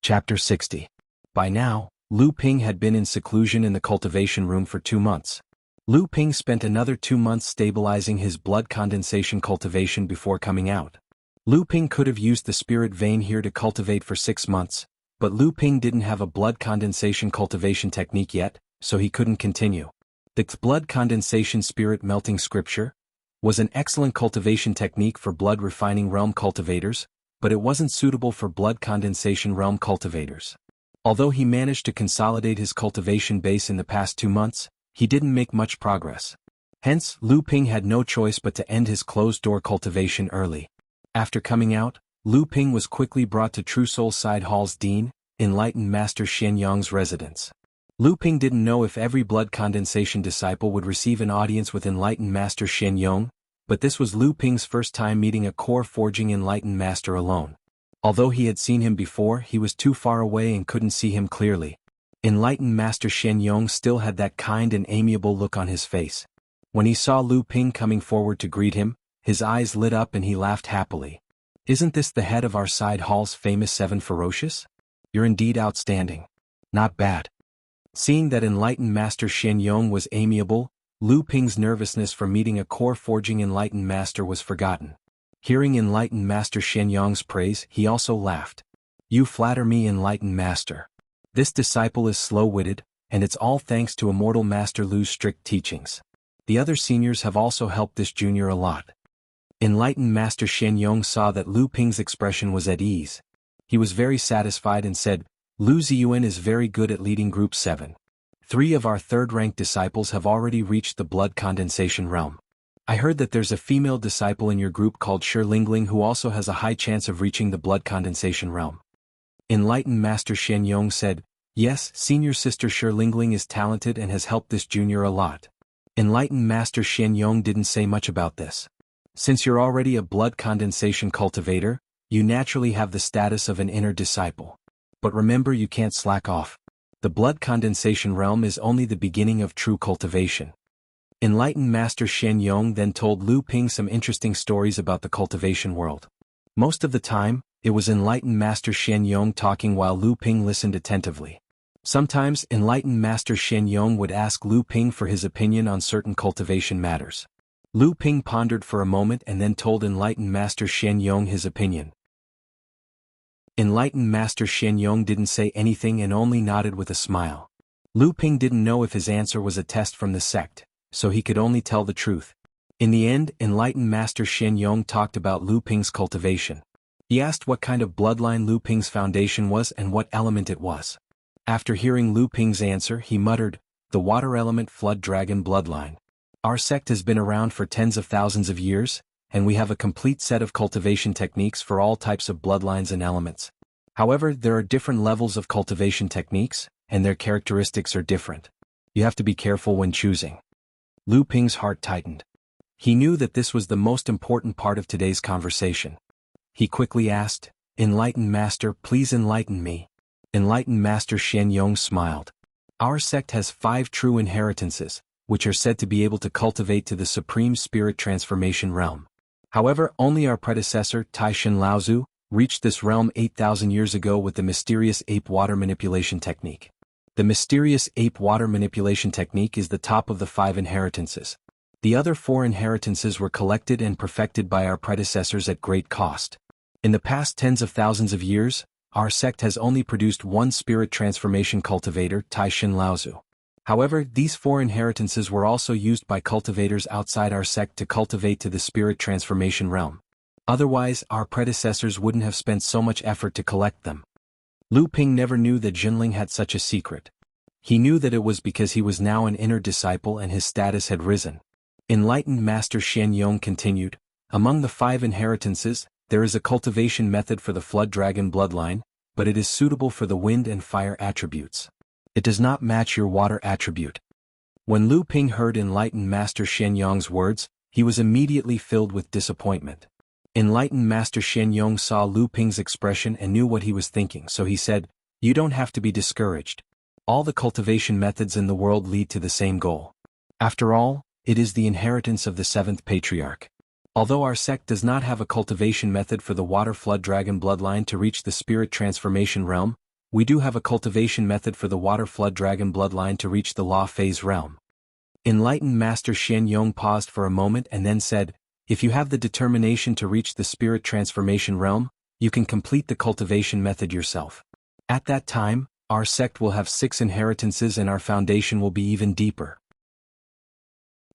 Chapter 60. By now, Lu Ping had been in seclusion in the cultivation room for 2 months. Lu Ping spent another 2 months stabilizing his blood condensation cultivation before coming out. Lu Ping could have used the spirit vein here to cultivate for 6 months, but Lu Ping didn't have a blood condensation cultivation technique yet, so he couldn't continue. The blood condensation spirit melting scripture was an excellent cultivation technique for blood refining realm cultivators, but it wasn't suitable for blood condensation realm cultivators. Although he managed to consolidate his cultivation base in the past 2 months, he didn't make much progress. Hence, Lu Ping had no choice but to end his closed-door cultivation early. After coming out, Lu Ping was quickly brought to True Soul Side Hall's Dean, Enlightened Master Xianyang's residence. Lu Ping didn't know if every blood condensation disciple would receive an audience with Enlightened Master Xianyang, but this was Lu Ping's first time meeting a core forging Enlightened Master alone. Although he had seen him before, he was too far away and couldn't see him clearly. Enlightened Master Xianyang still had that kind and amiable look on his face. When he saw Lu Ping coming forward to greet him, his eyes lit up and he laughed happily. "Isn't this the head of our side hall's famous 7 Ferocious? You're indeed outstanding. Not bad." Seeing that Enlightened Master Xianyang was amiable, Lu Ping's nervousness for meeting a core forging Enlightened Master was forgotten. Hearing Enlightened Master Xianyang's praise, he also laughed. "You flatter me, Enlightened Master. This disciple is slow-witted, and it's all thanks to Immortal Master Lu's strict teachings. The other seniors have also helped this junior a lot." Enlightened Master Xianyang saw that Lu Ping's expression was at ease. He was very satisfied and said, "Lu Ziyuan is very good at leading Group 7. 3 of our third-ranked disciples have already reached the blood condensation realm. I heard that there's a female disciple in your group called Lingling who also has a high chance of reaching the blood condensation realm." Enlightened Master Xianyang said, "Yes, senior sister Lingling is talented and has helped this junior a lot." Enlightened Master Xianyang didn't say much about this. "Since you're already a blood condensation cultivator, you naturally have the status of an inner disciple. But remember, you can't slack off. The blood condensation realm is only the beginning of true cultivation." Enlightened Master Xianyang then told Lu Ping some interesting stories about the cultivation world. Most of the time, it was Enlightened Master Xianyang talking while Lu Ping listened attentively. Sometimes Enlightened Master Xianyang would ask Lu Ping for his opinion on certain cultivation matters. Lu Ping pondered for a moment and then told Enlightened Master Xianyang his opinion. Enlightened Master Xianyang didn't say anything and only nodded with a smile. Lu Ping didn't know if his answer was a test from the sect, so he could only tell the truth. In the end, Enlightened Master Xianyang talked about Lu Ping's cultivation. He asked what kind of bloodline Lu Ping's foundation was and what element it was. After hearing Lu Ping's answer, he muttered, "The water element flood dragon bloodline. Our sect has been around for tens of thousands of years, and we have a complete set of cultivation techniques for all types of bloodlines and elements. However, there are different levels of cultivation techniques, and their characteristics are different. You have to be careful when choosing." Lu Ping's heart tightened. He knew that this was the most important part of today's conversation. He quickly asked, "Enlightened Master, please enlighten me." Enlightened Master Xianyang smiled. "Our sect has 5 true inheritances, which are said to be able to cultivate to the supreme spirit transformation realm. However, only our predecessor, Taishan Laozu, reached this realm 8,000 years ago with the mysterious ape water manipulation technique. The mysterious ape water manipulation technique is the top of the 5 inheritances. The other 4 inheritances were collected and perfected by our predecessors at great cost. In the past tens of thousands of years, our sect has only produced 1 spirit transformation cultivator, Taishan Laozu. However, these 4 inheritances were also used by cultivators outside our sect to cultivate to the spirit transformation realm. Otherwise, our predecessors wouldn't have spent so much effort to collect them." Lu Ping never knew that Jinling had such a secret. He knew that it was because he was now an inner disciple and his status had risen. Enlightened Master Xianyang continued, "Among the 5 inheritances, there is a cultivation method for the flood dragon bloodline, but it is suitable for the wind and fire attributes. It does not match your water attribute." When Lu Ping heard Enlightened Master Xianyang's words, he was immediately filled with disappointment. Enlightened Master Xianyang saw Lu Ping's expression and knew what he was thinking, so he said, "You don't have to be discouraged. All the cultivation methods in the world lead to the same goal. After all, it is the inheritance of the 7th patriarch. Although our sect does not have a cultivation method for the water flood dragon bloodline to reach the spirit transformation realm, we do have a cultivation method for the water flood dragon bloodline to reach the law phase realm. Enlightened Master Xian Yong paused for a moment and then said, if you have the determination to reach the spirit transformation realm, you can complete the cultivation method yourself. At that time, our sect will have 6 inheritances and our foundation will be even deeper.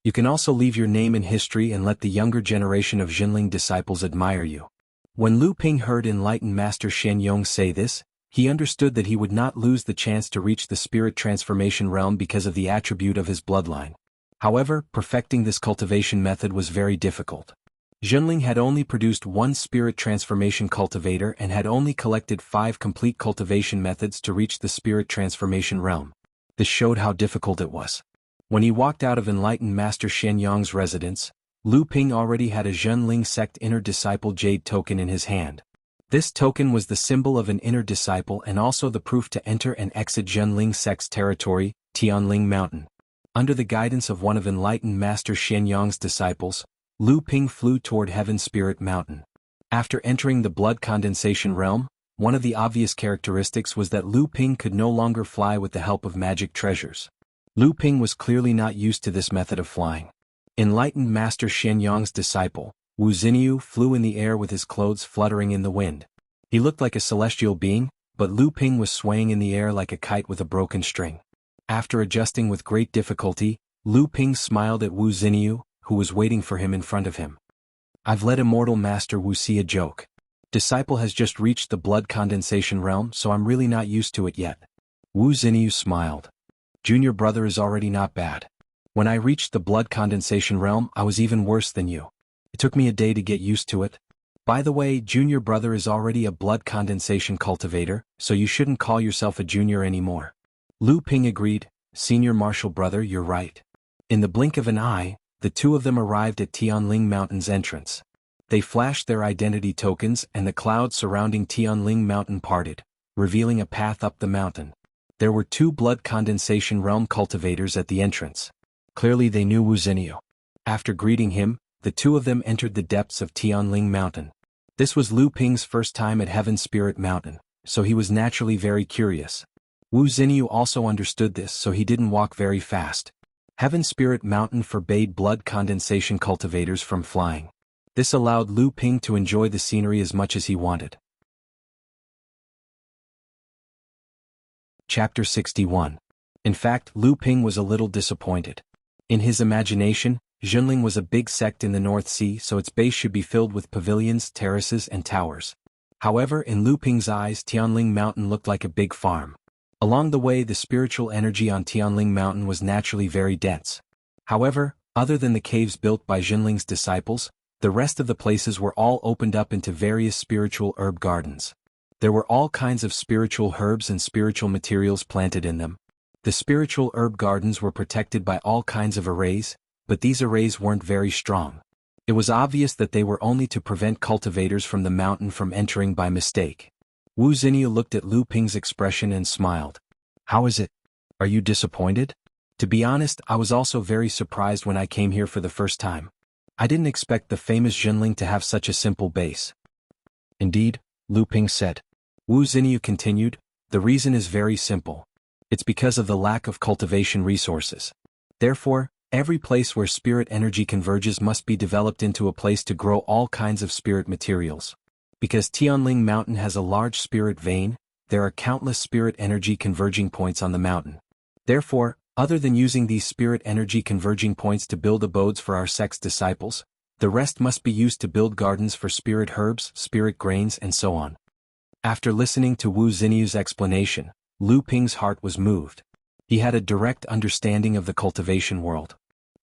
You can also leave your name in history and let the younger generation of Jinling disciples admire you. When Lu Ping heard Enlightened Master Xian Yong say this, he understood that he would not lose the chance to reach the spirit transformation realm because of the attribute of his bloodline. However, perfecting this cultivation method was very difficult. Jinling had only produced 1 spirit transformation cultivator and had only collected 5 complete cultivation methods to reach the spirit transformation realm. This showed how difficult it was. When he walked out of Enlightened Master Xian Yong's residence, Lu Ping already had a Zhenling sect inner disciple jade token in his hand. This token was the symbol of an inner disciple and also the proof to enter and exit Zhenling sect's territory, Tianling Mountain. Under the guidance of one of Enlightened Master Xian Yong's disciples, Lu Ping flew toward Heaven Spirit Mountain. After entering the blood condensation realm, one of the obvious characteristics was that Lu Ping could no longer fly with the help of magic treasures. Lu Ping was clearly not used to this method of flying. Enlightened Master Xian Yong's disciple, Wu Xinyu, flew in the air with his clothes fluttering in the wind. He looked like a celestial being, but Lu Ping was swaying in the air like a kite with a broken string. After adjusting with great difficulty, Lu Ping smiled at Wu Xinyu, who was waiting for him in front of him. I've let Immortal Master Wuxia joke. Disciple has just reached the blood condensation realm, so I'm really not used to it yet. Wu Xinyu smiled. Junior brother is already not bad. When I reached the blood condensation realm, I was even worse than you. It took me a day to get used to it. By the way, junior brother is already a blood condensation cultivator, so you shouldn't call yourself a junior anymore. Lu Ping agreed, senior martial brother, you're right. In the blink of an eye, the two of them arrived at Tianling Mountain's entrance. They flashed their identity tokens and the clouds surrounding Tianling Mountain parted, revealing a path up the mountain. There were 2 blood condensation realm cultivators at the entrance. Clearly they knew Wu Xinyu. After greeting him, the 2 of them entered the depths of Tianling Mountain. This was Lu Ping's first time at Heaven Spirit Mountain, so he was naturally very curious. Wu Xinyu also understood this, so he didn't walk very fast. Heaven Spirit Mountain forbade blood condensation cultivators from flying. This allowed Lu Ping to enjoy the scenery as much as he wanted. Chapter 61. In fact, Lu Ping was a little disappointed. In his imagination, Jinling was a big sect in the North Sea, so its base should be filled with pavilions, terraces, and towers. However, in Lu Ping's eyes, Tianling Mountain looked like a big farm. Along the way, the spiritual energy on Tianling Mountain was naturally very dense. However, other than the caves built by Jinling's disciples, the rest of the places were all opened up into various spiritual herb gardens. There were all kinds of spiritual herbs and spiritual materials planted in them. The spiritual herb gardens were protected by all kinds of arrays, but these arrays weren't very strong. It was obvious that they were only to prevent cultivators from the mountain from entering by mistake. Wu Xinyu looked at Lu Ping's expression and smiled. How is it? Are you disappointed? To be honest, I was also very surprised when I came here for the first time. I didn't expect the famous Jinling to have such a simple base. Indeed, Lu Ping said. Wu Xinyu continued, the reason is very simple. It's because of the lack of cultivation resources. Therefore, every place where spirit energy converges must be developed into a place to grow all kinds of spirit materials. Because Tianling Mountain has a large spirit vein, there are countless spirit energy converging points on the mountain. Therefore, other than using these spirit energy converging points to build abodes for our sect's disciples, the rest must be used to build gardens for spirit herbs, spirit grains, and so on. After listening to Wu Xinyu's explanation, Lu Ping's heart was moved. He had a direct understanding of the cultivation world.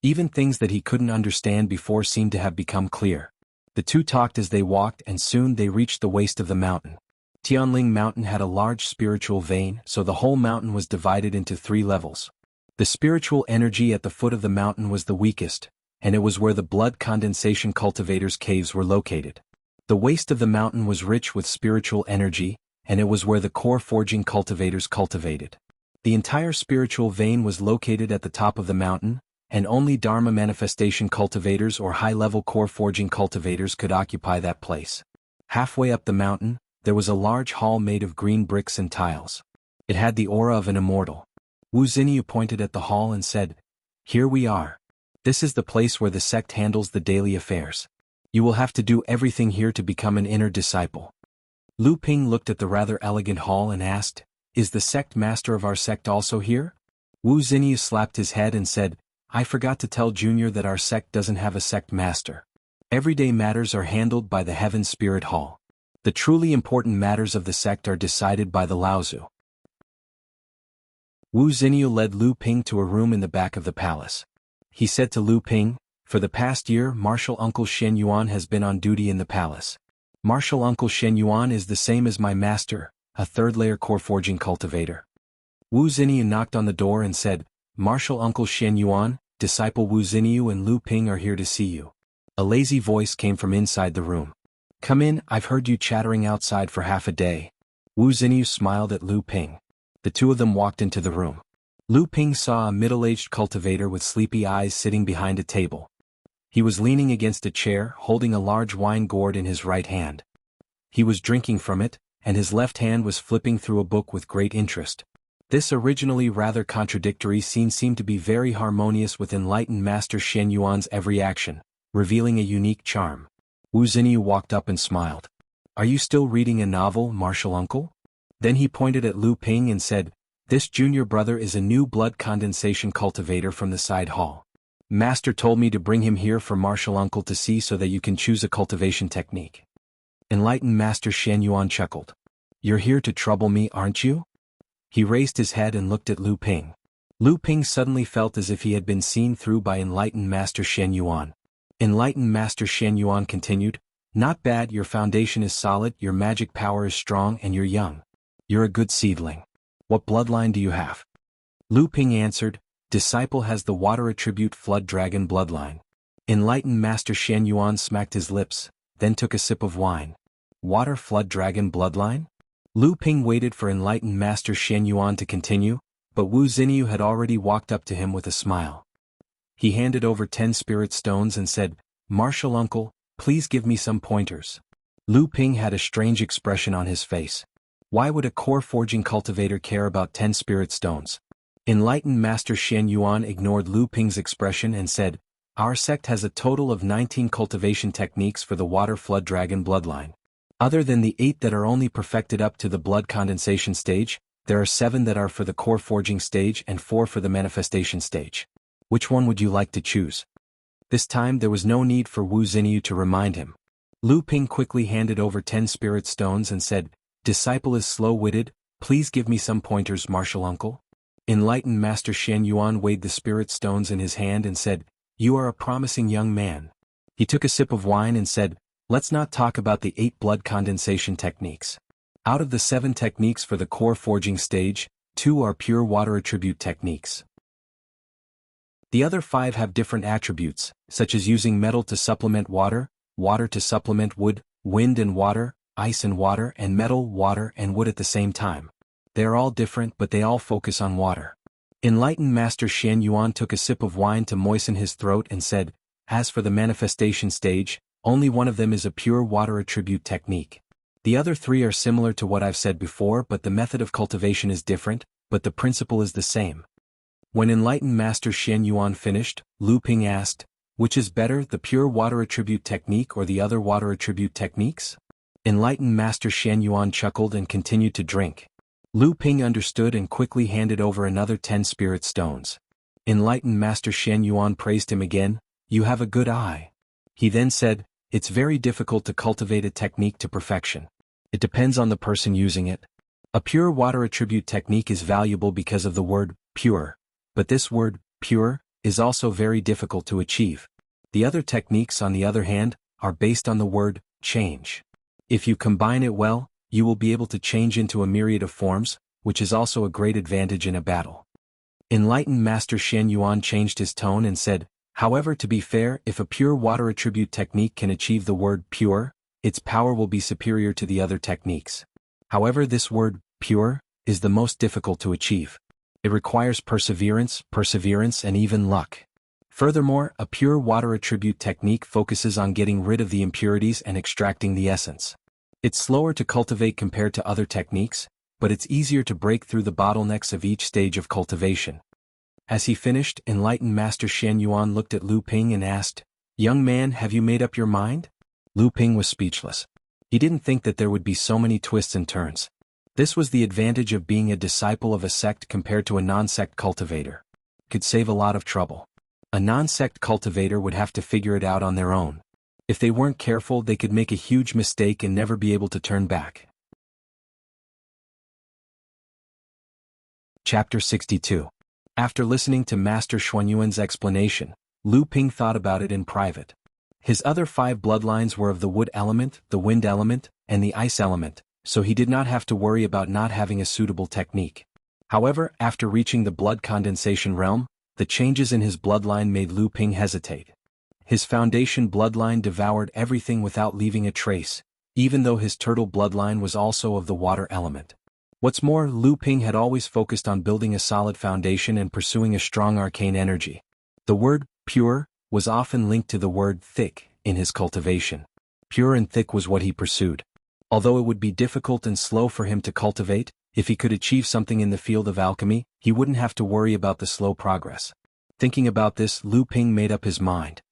Even things that he couldn't understand before seemed to have become clear. The two talked as they walked, and soon they reached the waist of the mountain. Tianling Mountain had a large spiritual vein, so the whole mountain was divided into 3 levels. The spiritual energy at the foot of the mountain was the weakest, and it was where the blood condensation cultivators' caves were located. The waist of the mountain was rich with spiritual energy, and it was where the core forging cultivators cultivated. The entire spiritual vein was located at the top of the mountain, and only Dharma manifestation cultivators or high-level core forging cultivators could occupy that place. Halfway up the mountain, there was a large hall made of green bricks and tiles. It had the aura of an immortal. Wu Xinyu pointed at the hall and said, "Here we are. This is the place where the sect handles the daily affairs. You will have to do everything here to become an inner disciple." Lu Ping looked at the rather elegant hall and asked, "Is the sect master of our sect also here?" Wu Xinyu slapped his head and said, "I forgot to tell Junior that our sect doesn't have a sect master. Everyday matters are handled by the Heaven Spirit Hall. The truly important matters of the sect are decided by the Laozu." Wu Xinyu led Lu Ping to a room in the back of the palace. He said to Lu Ping, "For the past year, Martial Uncle Shen Yuan has been on duty in the palace. Martial Uncle Shen Yuan is the same as my master, a third-layer core forging cultivator." Wu Xinyu knocked on the door and said, "Martial Uncle Shen Yuan, disciple Wu Xinyu and Lu Ping are here to see you." A lazy voice came from inside the room. "Come in, I've heard you chattering outside for half a day." Wu Xinyu smiled at Lu Ping. The two of them walked into the room. Lu Ping saw a middle-aged cultivator with sleepy eyes sitting behind a table. He was leaning against a chair, holding a large wine gourd in his right hand. He was drinking from it, and his left hand was flipping through a book with great interest. This originally rather contradictory scene seemed to be very harmonious with enlightened Master Shen Yuan's every action, revealing a unique charm. Wu Xinyu walked up and smiled. "Are you still reading a novel, Martial Uncle?" Then he pointed at Lu Ping and said, "This junior brother is a new blood condensation cultivator from the side hall. Master told me to bring him here for Martial Uncle to see so that you can choose a cultivation technique." Enlightened Master Shen Yuan chuckled. "You're here to trouble me, aren't you?" He raised his head and looked at Lu Ping. Lu Ping suddenly felt as if he had been seen through by enlightened Master Shen Yuan. Enlightened Master Shen Yuan continued, "Not bad, your foundation is solid, your magic power is strong, and you're young. You're a good seedling. What bloodline do you have?" Lu Ping answered, "Disciple has the water attribute Flood Dragon bloodline." Enlightened Master Shen Yuan smacked his lips, then took a sip of wine. "Water Flood Dragon bloodline?" Lu Ping waited for enlightened Master Shen Yuan to continue, but Wu Xinyu had already walked up to him with a smile. He handed over 10 spirit stones and said, "Martial Uncle, please give me some pointers." Lu Ping had a strange expression on his face. Why would a core forging cultivator care about 10 spirit stones? Enlightened Master Shen Yuan ignored Lu Ping's expression and said, "Our sect has a total of 19 cultivation techniques for the Water Flood Dragon bloodline. Other than the 8 that are only perfected up to the blood condensation stage, there are 7 that are for the core forging stage and 4 for the manifestation stage. Which one would you like to choose?" This time there was no need for Wu Xinyu to remind him. Lu Ping quickly handed over 10 spirit stones and said, "Disciple is slow-witted, please give me some pointers, Martial Uncle." Enlightened Master Shen Yuan weighed the spirit stones in his hand and said, "You are a promising young man." He took a sip of wine and said, "Let's not talk about the 8 blood condensation techniques. Out of the 7 techniques for the core forging stage, 2 are pure water attribute techniques. The other 5 have different attributes, such as using metal to supplement water, water to supplement wood, wind and water, ice and water, and metal, water, and wood at the same time. They are all different, but they all focus on water." Enlightened Master Shen Yuan took a sip of wine to moisten his throat and said, "As for the manifestation stage, only one of them is a pure water attribute technique. The other 3 are similar to what I've said before, but the method of cultivation is different, but the principle is the same." When Enlightened Master Shen Yuan finished, Lu Ping asked, "Which is better, the pure water attribute technique or the other water attribute techniques?" Enlightened Master Shen Yuan chuckled and continued to drink. Lu Ping understood and quickly handed over another 10 spirit stones. Enlightened Master Shen Yuan praised him again, "You have a good eye." He then said, "It's very difficult to cultivate a technique to perfection. It depends on the person using it. A pure water attribute technique is valuable because of the word, pure. But this word, pure, is also very difficult to achieve. The other techniques, on the other hand, are based on the word, change. If you combine it well, you will be able to change into a myriad of forms, which is also a great advantage in a battle." Enlightened Master Shen Yuan changed his tone and said, "However, to be fair, if a pure water attribute technique can achieve the word pure, its power will be superior to the other techniques. However, this word, pure, is the most difficult to achieve. It requires perseverance, and even luck. Furthermore, a pure water attribute technique focuses on getting rid of the impurities and extracting the essence. It's slower to cultivate compared to other techniques, but it's easier to break through the bottlenecks of each stage of cultivation. As he finished, enlightened Master Shen Yuan looked at Lu Ping and asked, "Young man, have you made up your mind?" Lu Ping was speechless. He didn't think that there would be so many twists and turns. This was the advantage of being a disciple of a sect compared to a non-sect cultivator. Could save a lot of trouble. A non-sect cultivator would have to figure it out on their own. If they weren't careful, they could make a huge mistake and never be able to turn back. Chapter 62. After listening to Master Xuanyuan's explanation, Lu Ping thought about it in private. His other 5 bloodlines were of the wood element, the wind element, and the ice element, so he did not have to worry about not having a suitable technique. However, after reaching the blood condensation realm, the changes in his bloodline made Lu Ping hesitate. His foundation bloodline devoured everything without leaving a trace, even though his turtle bloodline was also of the water element. What's more, Lu Ping had always focused on building a solid foundation and pursuing a strong arcane energy. The word pure was often linked to the word thick in his cultivation. Pure and thick was what he pursued. Although it would be difficult and slow for him to cultivate, if he could achieve something in the field of alchemy, he wouldn't have to worry about the slow progress. Thinking about this, Lu Ping made up his mind.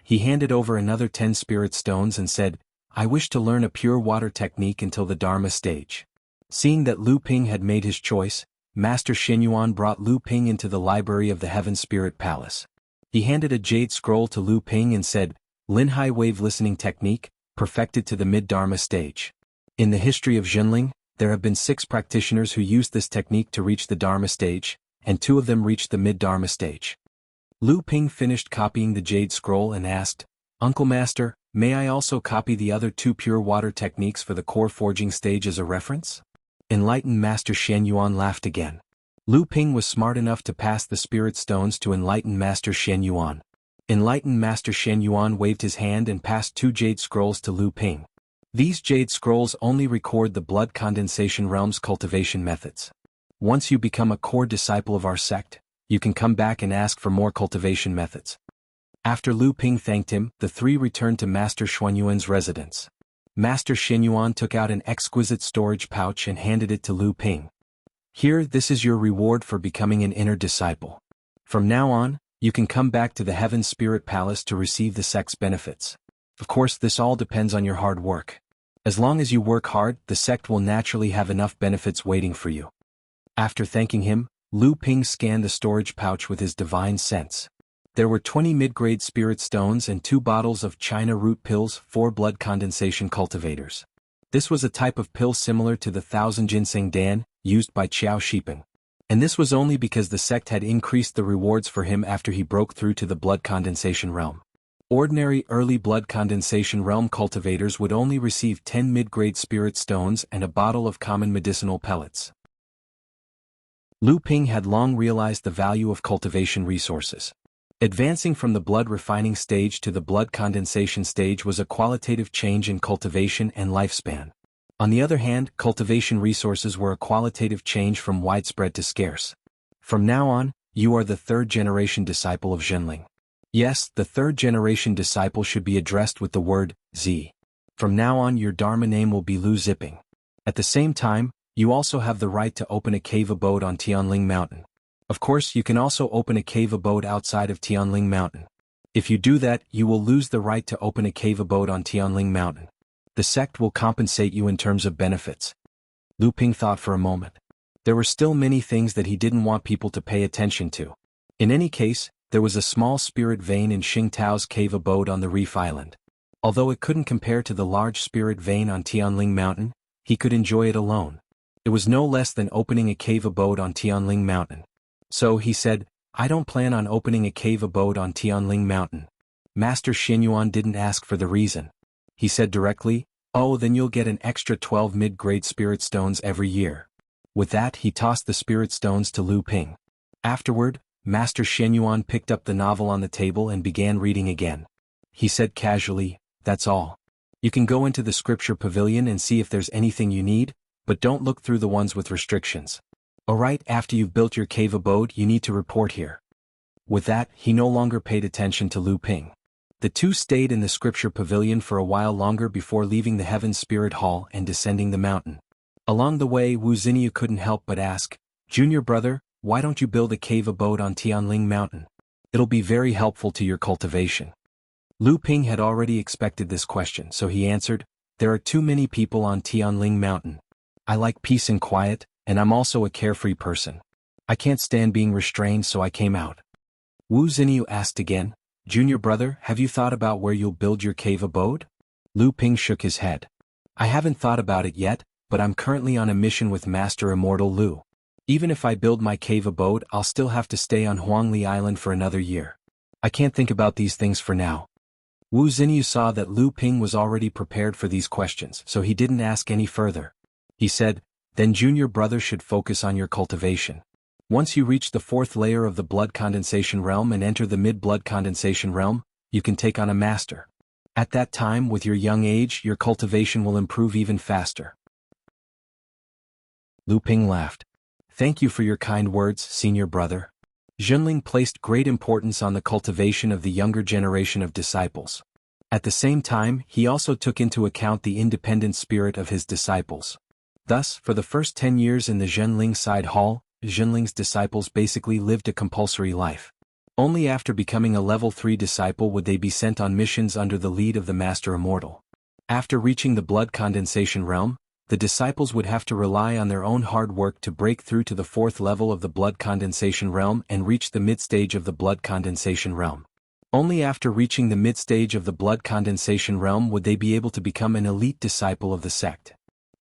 He handed over another 10 spirit stones and said, "I wish to learn a pure water technique until the Dharma stage." Seeing that Lu Ping had made his choice, Master Xinyuan brought Lu Ping into the library of the Heaven Spirit Palace. He handed a jade scroll to Lu Ping and said, "Linhai wave listening technique, perfected to the mid-Dharma stage." In the history of Zhenling, there have been 6 practitioners who used this technique to reach the Dharma stage, and 2 of them reached the mid-Dharma stage. Lu Ping finished copying the jade scroll and asked, "Uncle Master, may I also copy the other 2 pure water techniques for the core forging stage as a reference?" Enlightened Master Shen Yuan laughed again. Lu Ping was smart enough to pass the spirit stones to Enlightened Master Shen Yuan. Enlightened Master Shen Yuan waved his hand and passed 2 jade scrolls to Lu Ping. These jade scrolls only record the blood condensation realm's cultivation methods. Once you become a core disciple of our sect, you can come back and ask for more cultivation methods. After Lu Ping thanked him, the 3 returned to Master Xuanyuan's residence. Master Xinyuan took out an exquisite storage pouch and handed it to Lu Ping. "Here, this is your reward for becoming an inner disciple. From now on, you can come back to the Heaven Spirit Palace to receive the sect's benefits. Of course, this all depends on your hard work. As long as you work hard, the sect will naturally have enough benefits waiting for you." After thanking him, Lu Ping scanned the storage pouch with his divine sense. There were 20 mid-grade spirit stones and 2 bottles of China root pills for blood condensation cultivators. This was a type of pill similar to the 1000 ginseng dan, used by Qiao Shiping. And this was only because the sect had increased the rewards for him after he broke through to the blood condensation realm. Ordinary early blood condensation realm cultivators would only receive 10 mid-grade spirit stones and a bottle of common medicinal pellets. Lu Ping had long realized the value of cultivation resources. Advancing from the blood refining stage to the blood condensation stage was a qualitative change in cultivation and lifespan. On the other hand, cultivation resources were a qualitative change from widespread to scarce. From now on, you are the 3rd-generation disciple of Zhenling. Yes, the 3rd-generation disciple should be addressed with the word Z. From now on, your Dharma name will be Lu Ziping. At the same time, you also have the right to open a cave abode on Tianling Mountain. Of course, you can also open a cave abode outside of Tianling Mountain. If you do that, you will lose the right to open a cave abode on Tianling Mountain. The sect will compensate you in terms of benefits. Lu Ping thought for a moment. There were still many things that he didn't want people to pay attention to. In any case, there was a small spirit vein in Xingtao's cave abode on the Reef Island. Although it couldn't compare to the large spirit vein on Tianling Mountain, he could enjoy it alone. It was no less than opening a cave abode on Tianling Mountain. So he said, "I don't plan on opening a cave abode on Tianling Mountain." Master Xinyuan didn't ask for the reason. He said directly, "Oh, then you'll get an extra 12 mid-grade spirit stones every year." With that, he tossed the spirit stones to Lu Ping. Afterward, Master Xinyuan picked up the novel on the table and began reading again. He said casually, "That's all. You can go into the scripture pavilion and see if there's anything you need, but don't look through the ones with restrictions. Alright, after you've built your cave abode, you need to report here." With that, he no longer paid attention to Lu Ping. The 2 stayed in the scripture pavilion for a while longer before leaving the Heaven Spirit Hall and descending the mountain. Along the way, Wu Xinyu couldn't help but ask, "Junior brother, why don't you build a cave abode on Tianling Mountain? It'll be very helpful to your cultivation." Lu Ping had already expected this question, so he answered, "There are too many people on Tianling Mountain. I like peace and quiet, and I'm also a carefree person. I can't stand being restrained, so I came out." Wu Xinyu asked again, "Junior brother, have you thought about where you'll build your cave abode?" Lu Ping shook his head. "I haven't thought about it yet, but I'm currently on a mission with Master Immortal Lu. Even if I build my cave abode, I'll still have to stay on Huangli Island for another year. I can't think about these things for now." Wu Xinyu saw that Lu Ping was already prepared for these questions, so he didn't ask any further. He said, "Then junior brother should focus on your cultivation. Once you reach the 4th layer of the blood condensation realm and enter the mid-blood condensation realm, you can take on a master. At that time, with your young age, your cultivation will improve even faster." Lu Ping laughed. "Thank you for your kind words, senior brother." Zhenling placed great importance on the cultivation of the younger generation of disciples. At the same time, he also took into account the independent spirit of his disciples. Thus, for the first 10 years in the Zhenling side hall, Zhenling's disciples basically lived a compulsory life. Only after becoming a level 3 disciple would they be sent on missions under the lead of the Master Immortal. After reaching the blood condensation realm, the disciples would have to rely on their own hard work to break through to the 4th level of the blood condensation realm and reach the mid-stage of the blood condensation realm. Only after reaching the mid-stage of the blood condensation realm would they be able to become an elite disciple of the sect.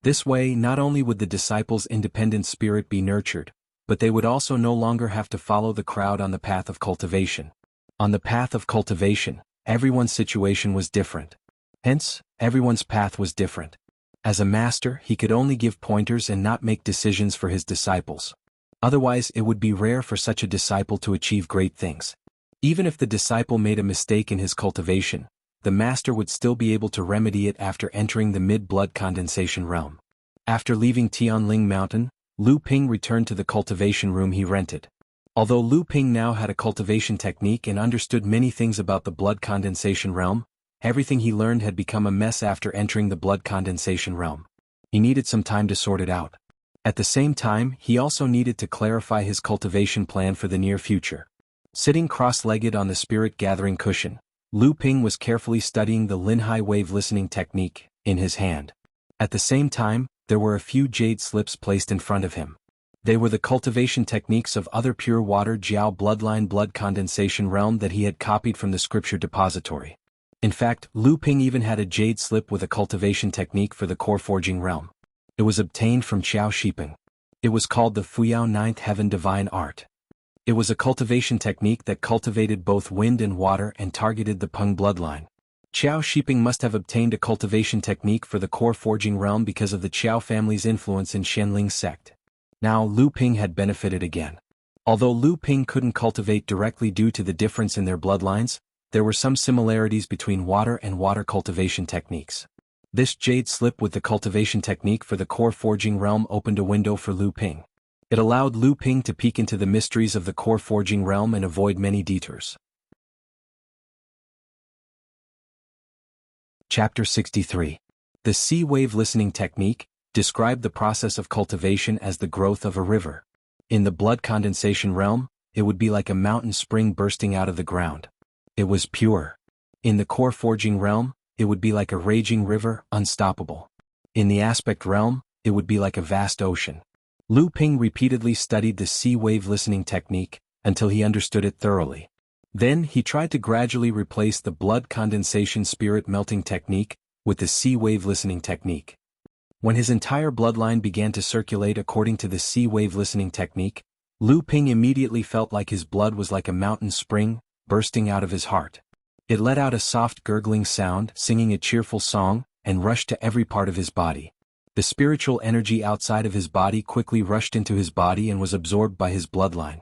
This way, not only would the disciples' independent spirit be nurtured, but they would also no longer have to follow the crowd on the path of cultivation. On the path of cultivation, everyone's situation was different. Hence, everyone's path was different. As a master, he could only give pointers and not make decisions for his disciples. Otherwise, it would be rare for such a disciple to achieve great things. Even if the disciple made a mistake in his cultivation, the master would still be able to remedy it after entering the mid-blood condensation realm. After leaving Tianling Mountain, Lu Ping returned to the cultivation room he rented. Although Lu Ping now had a cultivation technique and understood many things about the blood condensation realm, everything he learned had become a mess after entering the blood condensation realm. He needed some time to sort it out. At the same time, he also needed to clarify his cultivation plan for the near future. Sitting cross-legged on the spirit-gathering cushion, Lu Ping was carefully studying the Linhai wave listening technique in his hand. At the same time, there were a few jade slips placed in front of him. They were the cultivation techniques of other pure water Jiao bloodline blood condensation realm that he had copied from the scripture depository. In fact, Lu Ping even had a jade slip with a cultivation technique for the core forging realm. It was obtained from Qiao Shiping. It was called the Fuyao Ninth Heaven Divine Art. It was a cultivation technique that cultivated both wind and water and targeted the Peng bloodline. Qiao Shiping must have obtained a cultivation technique for the core forging realm because of the Qiao family's influence in Shenling sect. Now Lu Ping had benefited again. Although Lu Ping couldn't cultivate directly due to the difference in their bloodlines, there were some similarities between water and water cultivation techniques. This jade slip with the cultivation technique for the core forging realm opened a window for Lu Ping. It allowed Lu Ping to peek into the mysteries of the core forging realm and avoid many detours. Chapter 63. The Sea Wave Listening Technique described the process of cultivation as the growth of a river. In the blood condensation realm, it would be like a mountain spring bursting out of the ground. It was pure. In the core forging realm, it would be like a raging river, unstoppable. In the aspect realm, it would be like a vast ocean. Lu Ping repeatedly studied the sea wave listening technique until he understood it thoroughly. Then he tried to gradually replace the blood condensation spirit melting technique with the sea wave listening technique. When his entire bloodline began to circulate according to the sea wave listening technique, Lu Ping immediately felt like his blood was like a mountain spring, bursting out of his heart. It let out a soft gurgling sound, singing a cheerful song, and rushed to every part of his body. The spiritual energy outside of his body quickly rushed into his body and was absorbed by his bloodline.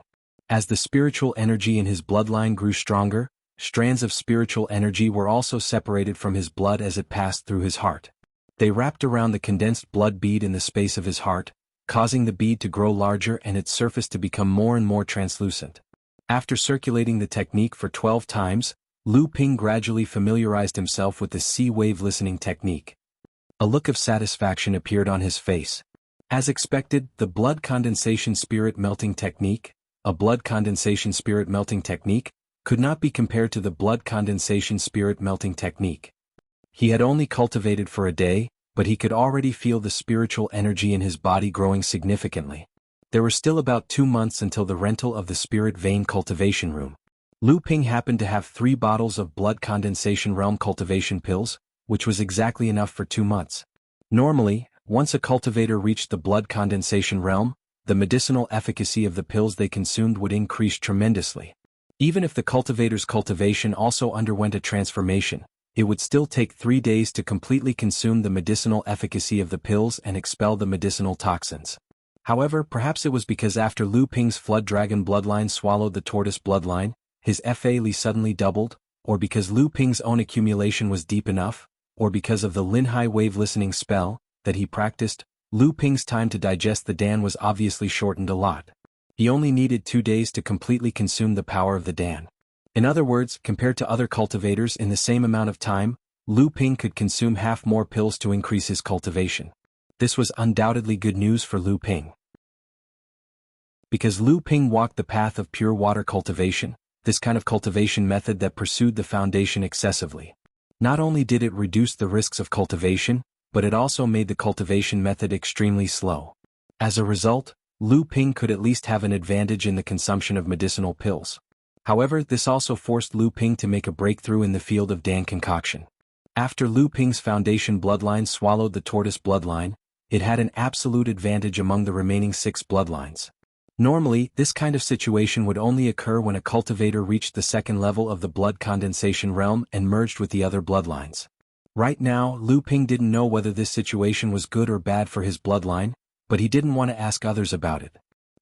As the spiritual energy in his bloodline grew stronger, strands of spiritual energy were also separated from his blood as it passed through his heart. They wrapped around the condensed blood bead in the space of his heart, causing the bead to grow larger and its surface to become more and more translucent. After circulating the technique for 12 times, Lu Ping gradually familiarized himself with the sea wave listening technique. A look of satisfaction appeared on his face. As expected, the blood condensation spirit melting technique, a blood condensation spirit melting technique, could not be compared to the blood condensation spirit melting technique. He had only cultivated for a day, but he could already feel the spiritual energy in his body growing significantly. There were still about 2 months until the rental of the spirit vein cultivation room. Lu Ping happened to have 3 bottles of blood condensation realm cultivation pills, which was exactly enough for 2 months. Normally, once a cultivator reached the blood condensation realm, the medicinal efficacy of the pills they consumed would increase tremendously. Even if the cultivator's cultivation also underwent a transformation, it would still take 3 days to completely consume the medicinal efficacy of the pills and expel the medicinal toxins. However, perhaps it was because after Lu Ping's Flood Dragon bloodline swallowed the Tortoise bloodline, his Fa Li suddenly doubled, or because Lu Ping's own accumulation was deep enough, or because of the Lin Hai wave listening spell that he practiced, Lu Ping's time to digest the Dan was obviously shortened a lot. He only needed 2 days to completely consume the power of the Dan. In other words, compared to other cultivators in the same amount of time, Lu Ping could consume half more pills to increase his cultivation. This was undoubtedly good news for Lu Ping. Because Lu Ping walked the path of pure water cultivation, this kind of cultivation method that pursued the foundation excessively. Not only did it reduce the risks of cultivation, but it also made the cultivation method extremely slow. As a result, Lu Ping could at least have an advantage in the consumption of medicinal pills. However, this also forced Lu Ping to make a breakthrough in the field of Dan concoction. After Lu Ping's foundation bloodline swallowed the Tortoise bloodline, it had an absolute advantage among the remaining 6 bloodlines. Normally, this kind of situation would only occur when a cultivator reached the 2nd level of the blood condensation realm and merged with the other bloodlines. Right now, Lu Ping didn't know whether this situation was good or bad for his bloodline, but he didn't want to ask others about it.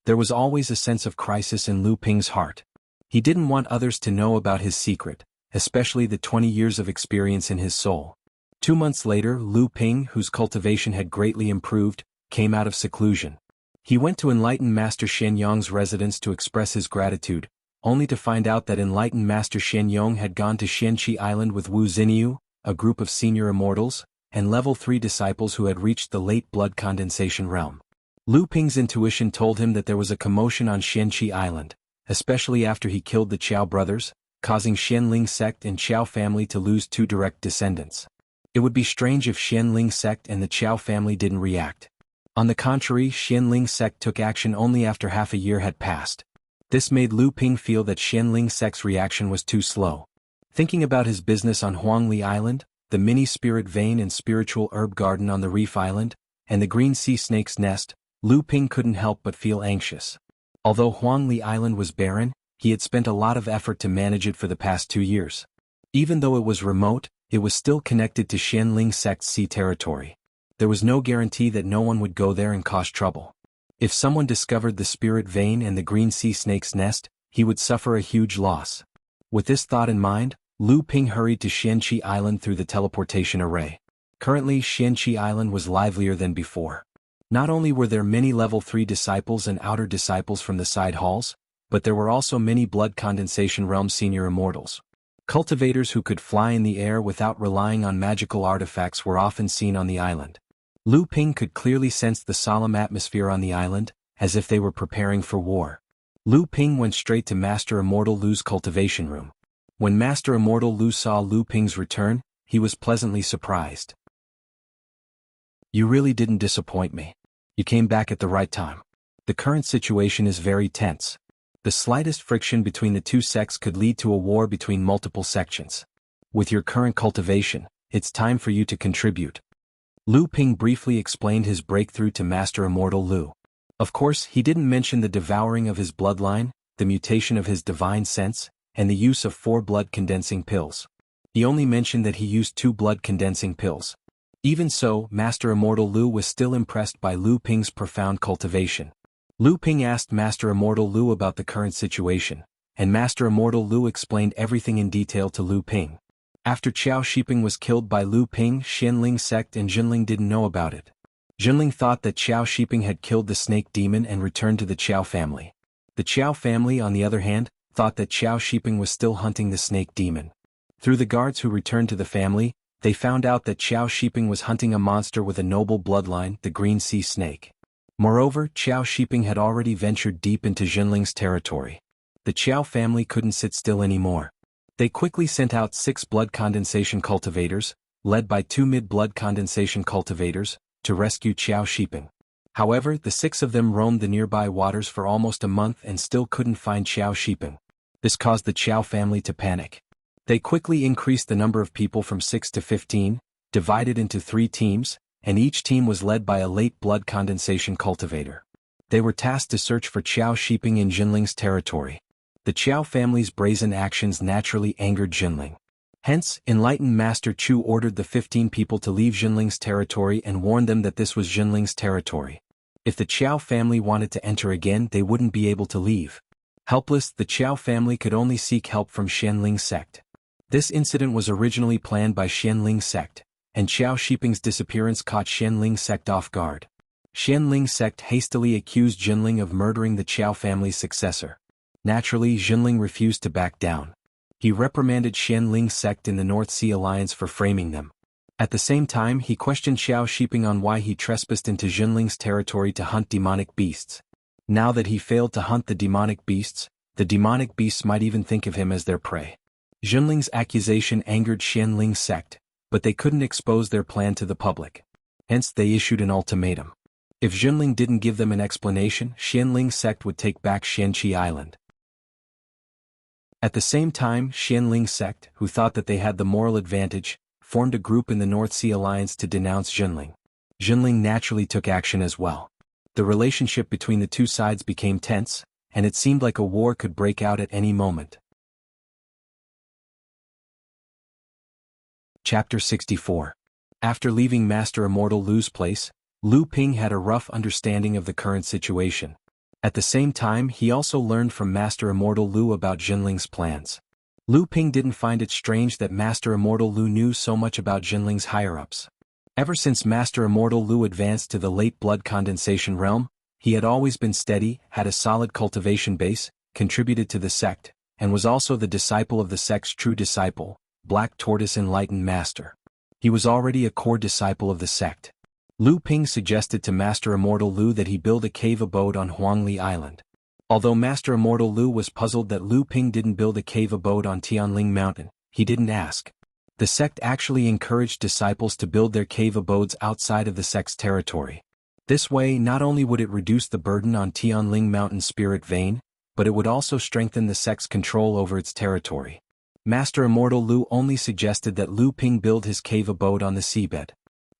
There was always a sense of crisis in Lu Ping's heart. He didn't want others to know about his secret, especially the 20 years of experience in his soul. 2 months later, Lu Ping, whose cultivation had greatly improved, came out of seclusion. He went to enlightened Master Shen Yong's residence to express his gratitude, only to find out that enlightened Master Shen Yong had gone to Xianqi Island with Wu Xinyu, a group of senior immortals, and level 3 disciples who had reached the late blood condensation realm. Lu Ping's intuition told him that there was a commotion on Xianqi Island, especially after he killed the Qiao brothers, causing Xianling sect and Qiao family to lose 2 direct descendants. It would be strange if Xianling sect and the Qiao family didn't react. On the contrary, Xianling sect took action only after half a year had passed. This made Lu Ping feel that Xianling sect's reaction was too slow. Thinking about his business on Huangli Island, the mini spirit vein and spiritual herb garden on the Reef Island, and the green sea snake's nest, Lu Ping couldn't help but feel anxious. Although Huangli Island was barren, he had spent a lot of effort to manage it for the past 2 years. Even though it was remote, it was still connected to Xianling sect's sea territory. There was no guarantee that no one would go there and cause trouble. If someone discovered the spirit vein and the green sea snake's nest, he would suffer a huge loss. With this thought in mind, Lu Ping hurried to Xianqi Island through the teleportation array. Currently, Xianqi Island was livelier than before. Not only were there many level 3 disciples and outer disciples from the side halls, but there were also many blood condensation realm senior immortals. Cultivators who could fly in the air without relying on magical artifacts were often seen on the island. Lu Ping could clearly sense the solemn atmosphere on the island, as if they were preparing for war. Lu Ping went straight to Master Immortal Lu's cultivation room. When Master Immortal Lu saw Lu Ping's return, he was pleasantly surprised. "You really didn't disappoint me. You came back at the right time. The current situation is very tense. The slightest friction between the 2 sects could lead to a war between multiple sections. With your current cultivation, it's time for you to contribute." Lu Ping briefly explained his breakthrough to Master Immortal Lu. Of course, he didn't mention the devouring of his bloodline, the mutation of his divine sense, and the use of 4 blood-condensing pills. He only mentioned that he used 2 blood-condensing pills. Even so, Master Immortal Lu was still impressed by Lu Ping's profound cultivation. Lu Ping asked Master Immortal Lu about the current situation, and Master Immortal Lu explained everything in detail to Lu Ping. After Qiao Shiping was killed by Lu Ping, Xianling sect and Jinling didn't know about it. Jinling thought that Qiao Shiping had killed the snake demon and returned to the Qiao family. The Qiao family, on the other hand, thought that Qiao Shiping was still hunting the snake demon. Through the guards who returned to the family, they found out that Qiao Shiping was hunting a monster with a noble bloodline, the green sea snake. Moreover, Qiao Shiping had already ventured deep into Jinling's territory. The Qiao family couldn't sit still anymore. They quickly sent out 6 blood condensation cultivators, led by 2 mid-blood condensation cultivators, to rescue Qiao Shiping. However, the 6 of them roamed the nearby waters for almost a month and still couldn't find Qiao Shiping. This caused the Qiao family to panic. They quickly increased the number of people from 6 to 15, divided into 3 teams, and each team was led by a late blood condensation cultivator. They were tasked to search for Qiao Shiping in Jinling's territory. The Qiao family's brazen actions naturally angered Jinling. Hence, enlightened Master Chu ordered the 15 people to leave Jinling's territory and warned them that this was Jinling's territory. If the Qiao family wanted to enter again, they wouldn't be able to leave. Helpless, the Qiao family could only seek help from Xianling's sect. This incident was originally planned by Xianling's sect, and Qiao Shiping's disappearance caught Xianling's sect off guard. Xianling's sect hastily accused Jinling of murdering the Qiao family's successor. Naturally, Jinling refused to back down. He reprimanded Xianling's sect in the North Sea Alliance for framing them. At the same time, he questioned Qiao Shiping on why he trespassed into Jinling's territory to hunt demonic beasts. Now that he failed to hunt the demonic beasts might even think of him as their prey. Jinling's accusation angered Xianling's sect, but they couldn't expose their plan to the public. Hence they issued an ultimatum. If Jinling didn't give them an explanation, Xianling's sect would take back Xianqi Island. At the same time, Xianling's sect, who thought that they had the moral advantage, formed a group in the North Sea Alliance to denounce Jinling. Jinling naturally took action as well. The relationship between the two sides became tense, and it seemed like a war could break out at any moment. Chapter 64. After leaving Master Immortal Lu's place, Lu Ping had a rough understanding of the current situation. At the same time, he also learned from Master Immortal Lu about Jinling's plans. Lu Ping didn't find it strange that Master Immortal Lu knew so much about Jinling's higher-ups. Ever since Master Immortal Lu advanced to the late blood condensation realm, he had always been steady, had a solid cultivation base, contributed to the sect, and was also the disciple of the sect's true disciple, Black Tortoise Enlightened Master. He was already a core disciple of the sect. Lu Ping suggested to Master Immortal Lu that he build a cave abode on Huangli Island. Although Master Immortal Lu was puzzled that Lu Ping didn't build a cave abode on Tianling Mountain, he didn't ask. The sect actually encouraged disciples to build their cave abodes outside of the sect's territory. This way, not only would it reduce the burden on Tianling Mountain spirit vein, but it would also strengthen the sect's control over its territory. Master Immortal Lu only suggested that Lu Ping build his cave abode on the seabed.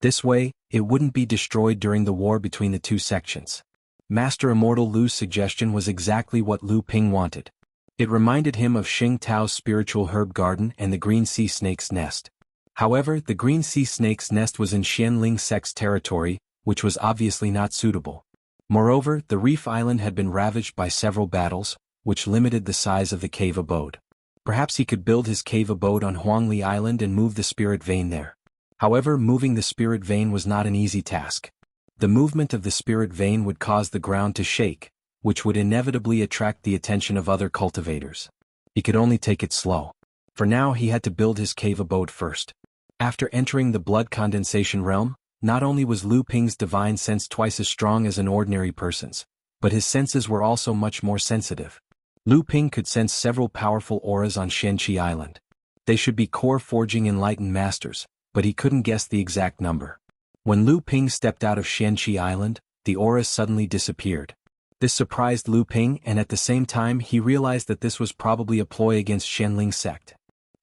This way, it wouldn't be destroyed during the war between the two sections. Master Immortal Lu's suggestion was exactly what Lu Ping wanted. It reminded him of Xing Tao's spiritual herb garden and the green sea snake's nest. However, the green sea snake's nest was in Xianling sect's territory, which was obviously not suitable. Moreover, the reef island had been ravaged by several battles, which limited the size of the cave abode. Perhaps he could build his cave abode on Huangli Island and move the spirit vein there. However, moving the spirit vein was not an easy task. The movement of the spirit vein would cause the ground to shake, which would inevitably attract the attention of other cultivators. He could only take it slow. For now, he had to build his cave abode first. After entering the blood condensation realm, not only was Lu Ping's divine sense twice as strong as an ordinary person's, but his senses were also much more sensitive. Lu Ping could sense several powerful auras on Xianqi Island. They should be core forging enlightened masters, but he couldn't guess the exact number. When Lu Ping stepped out of Xianqi Island, the auras suddenly disappeared. This surprised Lu Ping, and at the same time he realized that this was probably a ploy against Xianling's sect.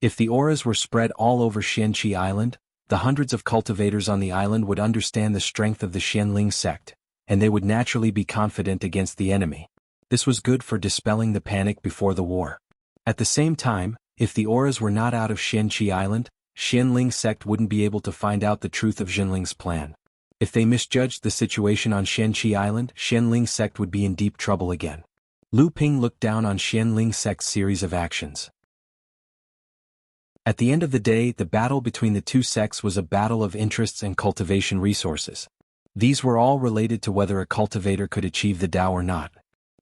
If the auras were spread all over Xianqi Island, the hundreds of cultivators on the island would understand the strength of the Xianling sect, and they would naturally be confident against the enemy. This was good for dispelling the panic before the war. At the same time, if the auras were not out of Xianqi Island, Xianling's sect wouldn't be able to find out the truth of Jinling's plan. If they misjudged the situation on Xianqi Island, Xianling's sect would be in deep trouble again. Lu Ping looked down on Xianling's sect's series of actions. At the end of the day, the battle between the two sects was a battle of interests and cultivation resources. These were all related to whether a cultivator could achieve the Tao or not.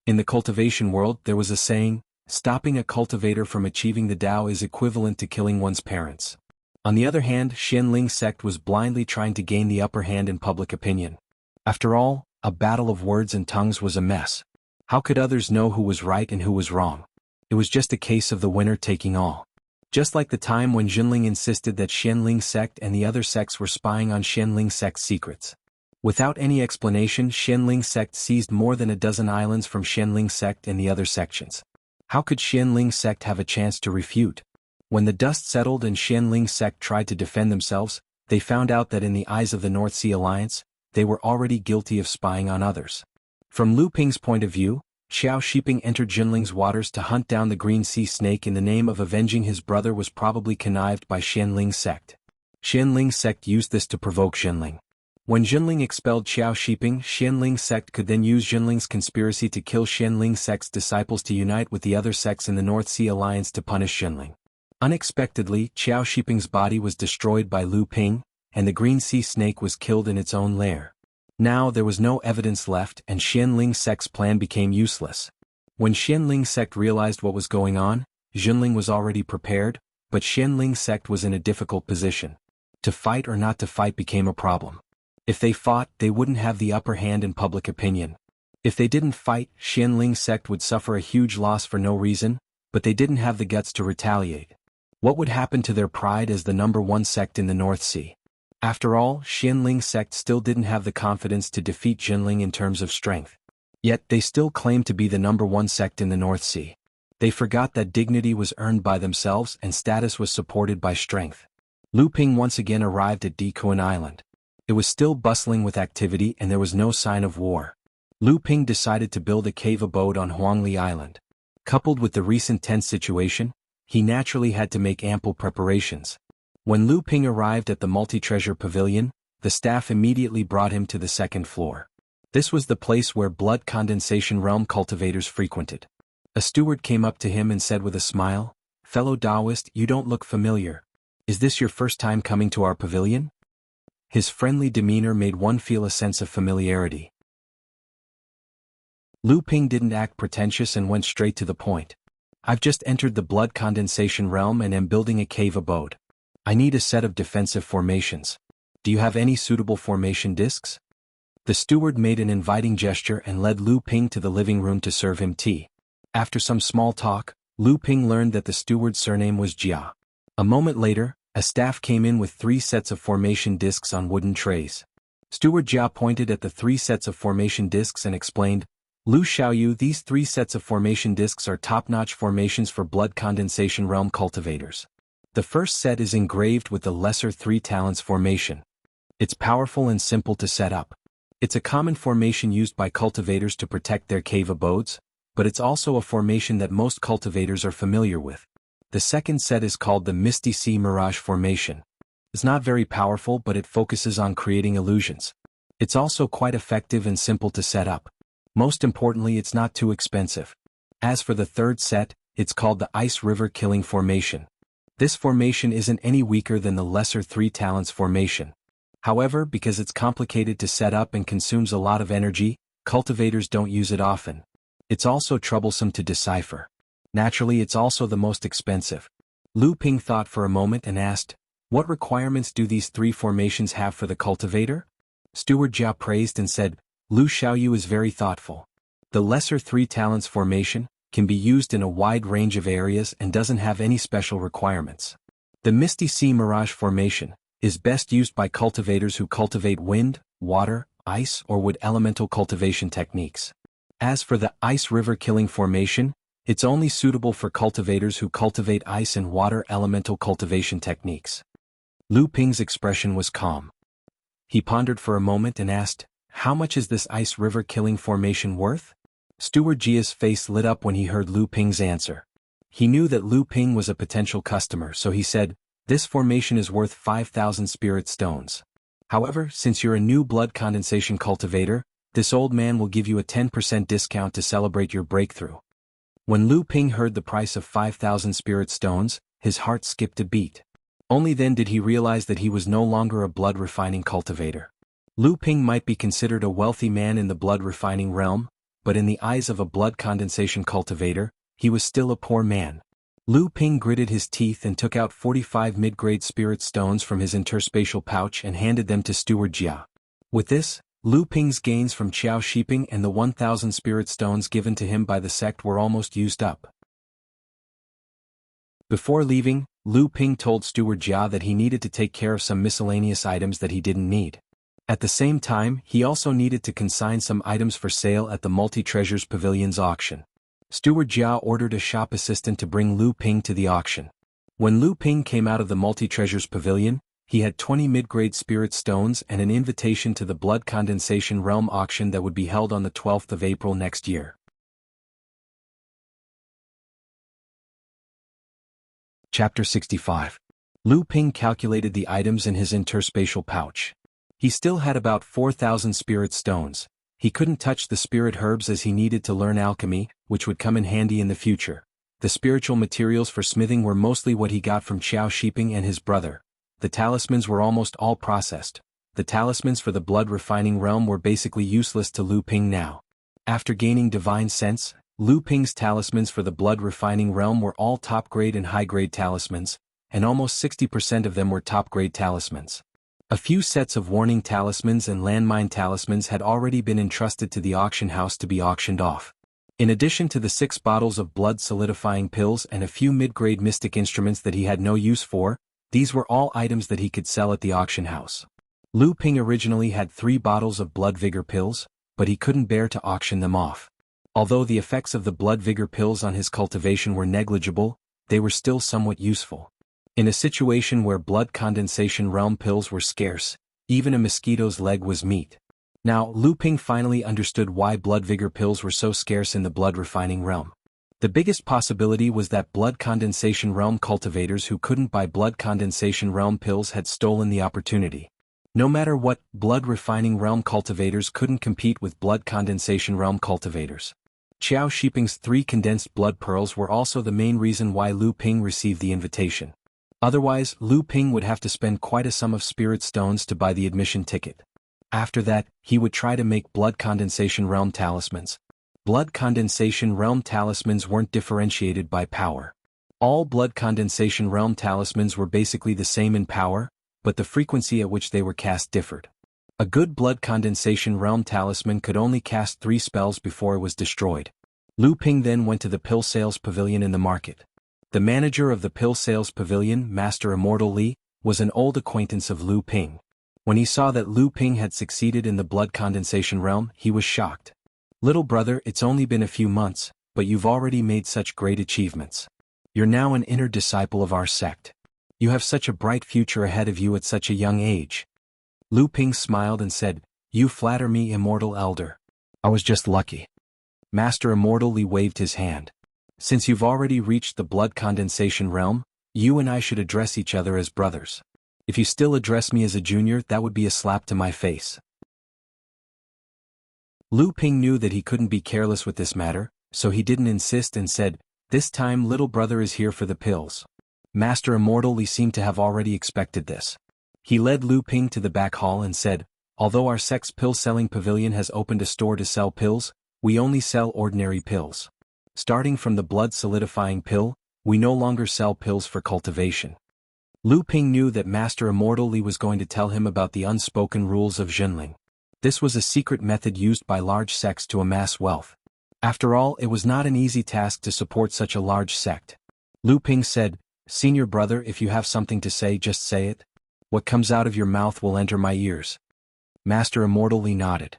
In the cultivation world, there was a saying, stopping a cultivator from achieving the Tao is equivalent to killing one's parents. On the other hand, Xianling's sect was blindly trying to gain the upper hand in public opinion. After all, A battle of words and tongues was a mess. How could others know who was right and who was wrong? It was just a case of the winner taking all. Just like the time when Jinling insisted that Xianling sect and the other sects were spying on Xianling sect's secrets. Without any explanation, Xianling sect seized more than a dozen islands from Xianling sect and the other sections. How could Xianling sect have a chance to refute? When the dust settled and Xianling sect tried to defend themselves, they found out that in the eyes of the North Sea Alliance, they were already guilty of spying on others. From Lu Ping's point of view, Xiao Shiping entered Jinling's waters to hunt down the green sea snake in the name of avenging his brother was probably connived by Xianling sect. Xianling sect used this to provoke Jinling. When Jinling expelled Xiao Shiping, Xianling sect could then use Jinling's conspiracy to kill Xianling sect's disciples to unite with the other sects in the North Sea Alliance to punish Jinling. Unexpectedly, Xiao Shiping's body was destroyed by Lu Ping, and the green sea snake was killed in its own lair. Now there was no evidence left and Xianling sect's plan became useless. When Xianling sect realized what was going on, Jinling was already prepared, but Xianling sect was in a difficult position. To fight or not to fight became a problem. If they fought, they wouldn't have the upper hand in public opinion. If they didn't fight, Xianling sect would suffer a huge loss for no reason, but they didn't have the guts to retaliate. What would happen to their pride as the #1 sect in the North Sea? After all, Xianling sect still didn't have the confidence to defeat Jinling in terms of strength. Yet they still claimed to be the #1 sect in the North Sea. They forgot that dignity was earned by themselves and status was supported by strength. Lu Ping once again arrived at Dikuan Island. It was still bustling with activity and there was no sign of war. Lu Ping decided to build a cave abode on Huangli Island. Coupled with the recent tense situation, he naturally had to make ample preparations. When Lu Ping arrived at the multi-treasure pavilion, the staff immediately brought him to the second floor. This was the place where blood condensation realm cultivators frequented. A steward came up to him and said with a smile, "Fellow Taoist, you don't look familiar. Is this your first time coming to our pavilion?" His friendly demeanor made one feel a sense of familiarity. Lu Ping didn't act pretentious and went straight to the point. "I've just entered the blood condensation realm and am building a cave abode. I need a set of defensive formations. Do you have any suitable formation discs?" The steward made an inviting gesture and led Lu Ping to the living room to serve him tea. After some small talk, Lu Ping learned that the steward's surname was Jia. A moment later, a staff came in with 3 sets of formation discs on wooden trays. Steward Jia pointed at the 3 sets of formation discs and explained, "Lu Xiaoyu, these 3 sets of formation discs are top-notch formations for blood condensation realm cultivators. The first set is engraved with the lesser 3 talents formation. It's powerful and simple to set up. It's a common formation used by cultivators to protect their cave abodes, but it's also a formation that most cultivators are familiar with. The second set is called the Misty Sea Mirage formation. It's not very powerful but it focuses on creating illusions. It's also quite effective and simple to set up. Most importantly, it's not too expensive. As for the third set, it's called the Ice River Killing formation. This formation isn't any weaker than the lesser 3 talents formation. However, because it's complicated to set up and consumes a lot of energy, cultivators don't use it often. It's also troublesome to decipher. Naturally, it's also the most expensive." Lu Ping thought for a moment and asked, "What requirements do these 3 formations have for the cultivator?" Steward Jia praised and said, "Lu Xiaoyu is very thoughtful. The lesser 3 talents formation can be used in a wide range of areas and doesn't have any special requirements. The Misty Sea Mirage formation is best used by cultivators who cultivate wind, water, ice or wood elemental cultivation techniques. As for the Ice River Killing formation, it's only suitable for cultivators who cultivate ice and water elemental cultivation techniques." Lu Ping's expression was calm. He pondered for a moment and asked, "How much is this Ice River Killing formation worth?" Steward Jia's face lit up when he heard Lu Ping's answer. He knew that Lu Ping was a potential customer, so he said, "This formation is worth 5,000 spirit stones. However, since you're a new blood condensation cultivator, this old man will give you a 10% discount to celebrate your breakthrough." When Lu Ping heard the price of 5,000 spirit stones, his heart skipped a beat. Only then did he realize that he was no longer a blood refining cultivator. Lu Ping might be considered a wealthy man in the blood refining realm, but in the eyes of a blood condensation cultivator, he was still a poor man. Lu Ping gritted his teeth and took out 45 mid-grade spirit stones from his interspatial pouch and handed them to Steward Jia. With this, Lu Ping's gains from Qiao Shiping and the 1,000 spirit stones given to him by the sect were almost used up. Before leaving, Lu Ping told Steward Jia that he needed to take care of some miscellaneous items that he didn't need. At the same time, he also needed to consign some items for sale at the Multi-Treasures Pavilion's auction. Steward Jia ordered a shop assistant to bring Lu Ping to the auction. When Lu Ping came out of the Multi-Treasures Pavilion, he had 20 mid-grade spirit stones and an invitation to the Blood Condensation Realm auction that would be held on the 12th of April next year. Chapter 65. Lu Ping calculated the items in his interspatial pouch. He still had about 4,000 spirit stones. He couldn't touch the spirit herbs as he needed to learn alchemy, which would come in handy in the future. The spiritual materials for smithing were mostly what he got from Qiao Shiping and his brother. The talismans were almost all processed. The talismans for the blood refining realm were basically useless to Lu Ping now. After gaining divine sense, Lu Ping's talismans for the blood refining realm were all top-grade and high-grade talismans, and almost 60% of them were top-grade talismans. A few sets of warning talismans and landmine talismans had already been entrusted to the auction house to be auctioned off. In addition to the 6 bottles of blood solidifying pills and a few mid-grade mystic instruments that he had no use for, these were all items that he could sell at the auction house. Lu Ping originally had 3 bottles of blood vigor pills, but he couldn't bear to auction them off. Although the effects of the blood vigor pills on his cultivation were negligible, they were still somewhat useful. In a situation where blood condensation realm pills were scarce, even a mosquito's leg was meat. Now, Lu Ping finally understood why blood vigor pills were so scarce in the blood refining realm. The biggest possibility was that blood condensation realm cultivators who couldn't buy blood condensation realm pills had stolen the opportunity. No matter what, blood refining realm cultivators couldn't compete with blood condensation realm cultivators. Qiao Shiping's 3 condensed blood pearls were also the main reason why Lu Ping received the invitation. Otherwise, Lu Ping would have to spend quite a sum of spirit stones to buy the admission ticket. After that, he would try to make blood condensation realm talismans. Blood condensation realm talismans weren't differentiated by power. All blood condensation realm talismans were basically the same in power, but the frequency at which they were cast differed. A good blood condensation realm talisman could only cast 3 spells before it was destroyed. Lu Ping then went to the pill sales pavilion in the market. The manager of the pill sales pavilion, Master Immortality, was an old acquaintance of Lu Ping. When he saw that Lu Ping had succeeded in the blood condensation realm, he was shocked. "Little brother, it's only been a few months, but you've already made such great achievements. You're now an inner disciple of our sect. You have such a bright future ahead of you at such a young age." Lu Ping smiled and said, "You flatter me, Immortal Elder. I was just lucky." Master Immortality waved his hand. "Since you've already reached the blood condensation realm, you and I should address each other as brothers. If you still address me as a junior, that would be a slap to my face." Lu Ping knew that he couldn't be careless with this matter, so he didn't insist and said, "This time little brother is here for the pills." Master Immortality seemed to have already expected this. He led Lu Ping to the back hall and said, "Although our sect's pill-selling pavilion has opened a store to sell pills, we only sell ordinary pills. Starting from the blood-solidifying pill, we no longer sell pills for cultivation." Lu Ping knew that Master Immortality was going to tell him about the unspoken rules of Zhenling. This was a secret method used by large sects to amass wealth. After all, it was not an easy task to support such a large sect. Lu Ping said, "Senior brother, if you have something to say, just say it. What comes out of your mouth will enter my ears." Master Immortality nodded.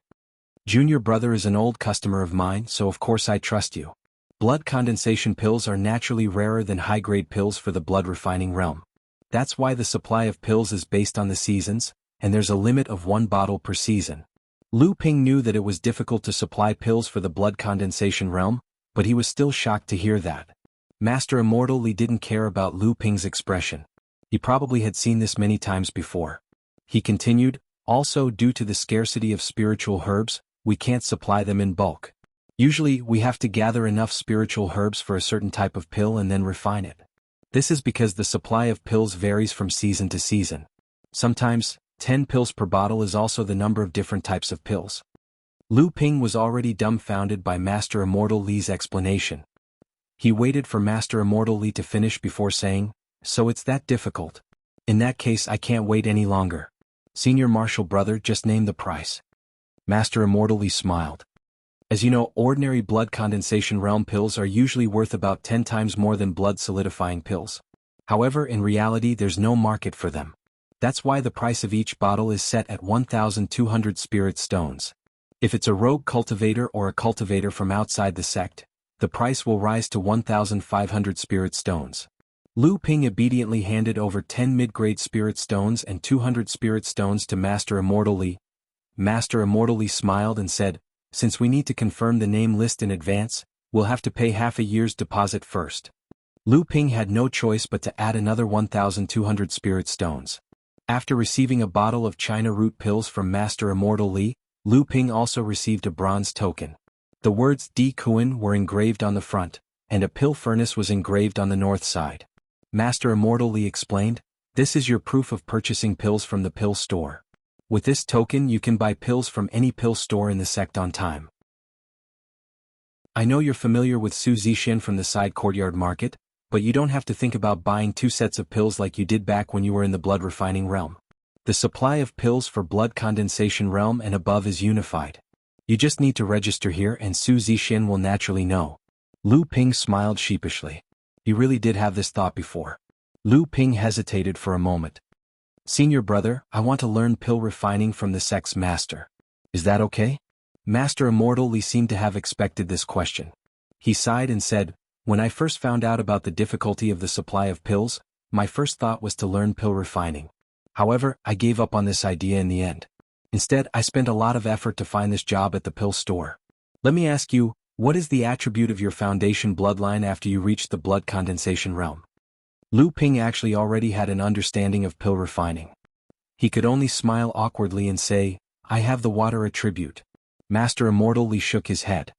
"Junior brother is an old customer of mine, so of course I trust you. Blood condensation pills are naturally rarer than high-grade pills for the blood refining realm. That's why the supply of pills is based on the seasons, and there's a limit of 1 bottle per season." Lu Ping knew that it was difficult to supply pills for the blood condensation realm, but he was still shocked to hear that. Master Immortality didn't care about Lu Ping's expression. He probably had seen this many times before. He continued, "Also, due to the scarcity of spiritual herbs, we can't supply them in bulk. Usually, we have to gather enough spiritual herbs for a certain type of pill and then refine it. This is because the supply of pills varies from season to season. Sometimes, 10 pills per bottle is also the number of different types of pills." Lu Ping was already dumbfounded by Master Immortality's explanation. He waited for Master Immortality to finish before saying, "So it's that difficult? In that case, I can't wait any longer. Senior Marshal brother, just name the price." Master Immortality smiled. As you know, ordinary blood condensation realm pills are usually worth about 10 times more than blood solidifying pills. However, in reality there's no market for them. That's why the price of each bottle is set at 1,200 spirit stones. If it's a rogue cultivator or a cultivator from outside the sect, the price will rise to 1,500 spirit stones. Lu Ping obediently handed over 10 mid-grade spirit stones and 200 spirit stones to Master Immortality. Master Immortality smiled and said, "Since we need to confirm the name list in advance, we'll have to pay half a year's deposit first." Lu Ping had no choice but to add another 1,200 spirit stones. After receiving a bottle of China root pills from Master Immortality, Lu Ping also received a bronze token. The words Di Kuan were engraved on the front, and a pill furnace was engraved on the north side. Master Immortality explained, "This is your proof of purchasing pills from the pill store. With this token you can buy pills from any pill store in the sect on time." I know you're familiar with Su Zixin from the side courtyard market, but you don't have to think about buying 2 sets of pills like you did back when you were in the blood refining realm. The supply of pills for blood condensation realm and above is unified. You just need to register here and Su Zixin will naturally know. Lu Ping smiled sheepishly. He really did have this thought before. Lu Ping hesitated for a moment. "Senior brother, I want to learn pill refining from the sect's master. Is that okay?" Master Immortality seemed to have expected this question. He sighed and said, "When I first found out about the difficulty of the supply of pills, my first thought was to learn pill refining. However, I gave up on this idea in the end. Instead, I spent a lot of effort to find this job at the pill store. Let me ask you, what is the attribute of your foundation bloodline after you reach the blood condensation realm?" Lu Ping actually already had an understanding of pill refining. He could only smile awkwardly and say, "I have the water attribute." Master Immortality shook his head.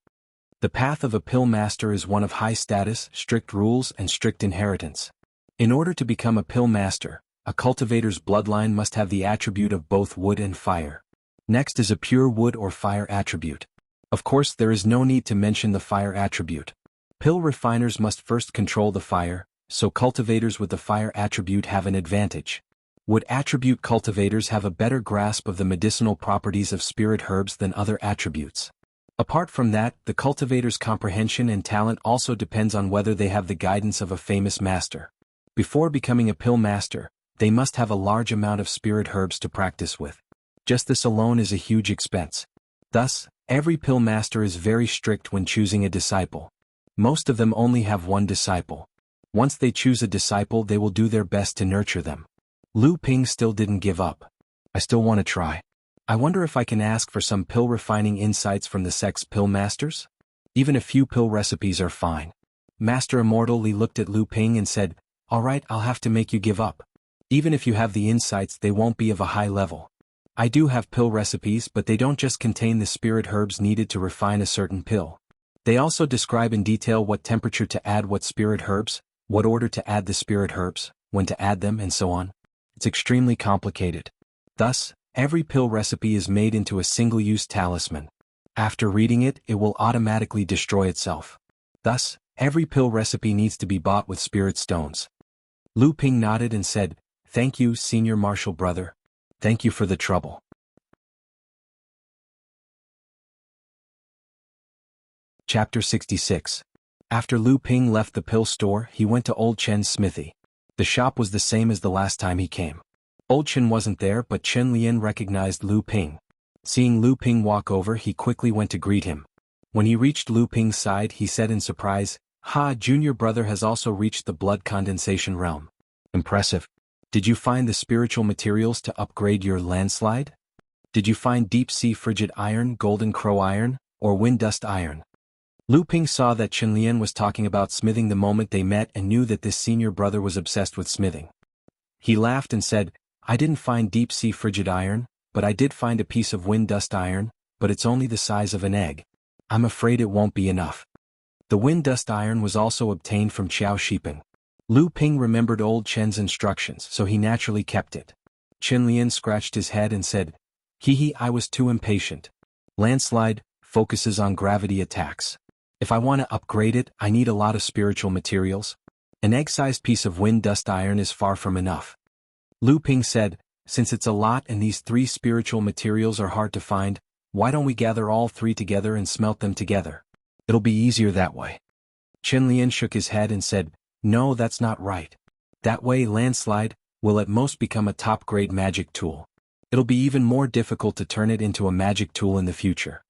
The path of a pill master is one of high status, strict rules and strict inheritance. In order to become a pill master, a cultivator's bloodline must have the attribute of both wood and fire. Next is a pure wood or fire attribute. Of course, there is no need to mention the fire attribute. Pill refiners must first control the fire, so cultivators with the fire attribute have an advantage. Wood attribute cultivators have a better grasp of the medicinal properties of spirit herbs than other attributes. Apart from that, the cultivator's comprehension and talent also depends on whether they have the guidance of a famous master. Before becoming a pill master, they must have a large amount of spirit herbs to practice with. Just this alone is a huge expense. Thus, every pill master is very strict when choosing a disciple. Most of them only have one disciple. Once they choose a disciple, they will do their best to nurture them. Lu Ping still didn't give up. "I still want to try. I wonder if I can ask for some pill refining insights from the sect's pill masters? Even a few pill recipes are fine." Master Immortality looked at Lu Ping and said, "Alright, I'll have to make you give up. Even if you have the insights, they won't be of a high level. I do have pill recipes, but they don't just contain the spirit herbs needed to refine a certain pill. They also describe in detail what temperature to add what spirit herbs, what order to add the spirit herbs, when to add them and so on. It's extremely complicated. Thus, every pill recipe is made into a single-use talisman. After reading it, it will automatically destroy itself. Thus, every pill recipe needs to be bought with spirit stones." Lu Ping nodded and said, "Thank you, senior martial brother. Thank you for the trouble." Chapter 66. After Lu Ping left the pill store, he went to Old Chen's smithy. The shop was the same as the last time he came. Old Chen wasn't there, but Chen Lian recognized Lu Ping. Seeing Lu Ping walk over, he quickly went to greet him. When he reached Lu Ping's side, he said in surprise, "Ha, junior brother has also reached the blood condensation realm. Impressive. Did you find the spiritual materials to upgrade your landslide? Did you find deep-sea frigid iron, golden crow iron, or wind dust iron?" Lu Ping saw that Chen Lian was talking about smithing the moment they met and knew that this senior brother was obsessed with smithing. He laughed and said, "I didn't find deep-sea frigid iron, but I did find a piece of wind dust iron, but it's only the size of an egg. I'm afraid it won't be enough." The wind dust iron was also obtained from Qiao Shiping. Lu Ping remembered old Chen's instructions, so he naturally kept it. Chen Lian scratched his head and said, "Hee, I was too impatient. Landslide focuses on gravity attacks. If I want to upgrade it, I need a lot of spiritual materials. An egg-sized piece of wind dust iron is far from enough." Lu Ping said, "Since it's a lot and these 3 spiritual materials are hard to find, why don't we gather all three together and smelt them together? It'll be easier that way. Qinlian shook his head and said, no, that's not right. That way landslide will at most become a top-grade magic tool. It'll be even more difficult to turn it into a magic tool in the future.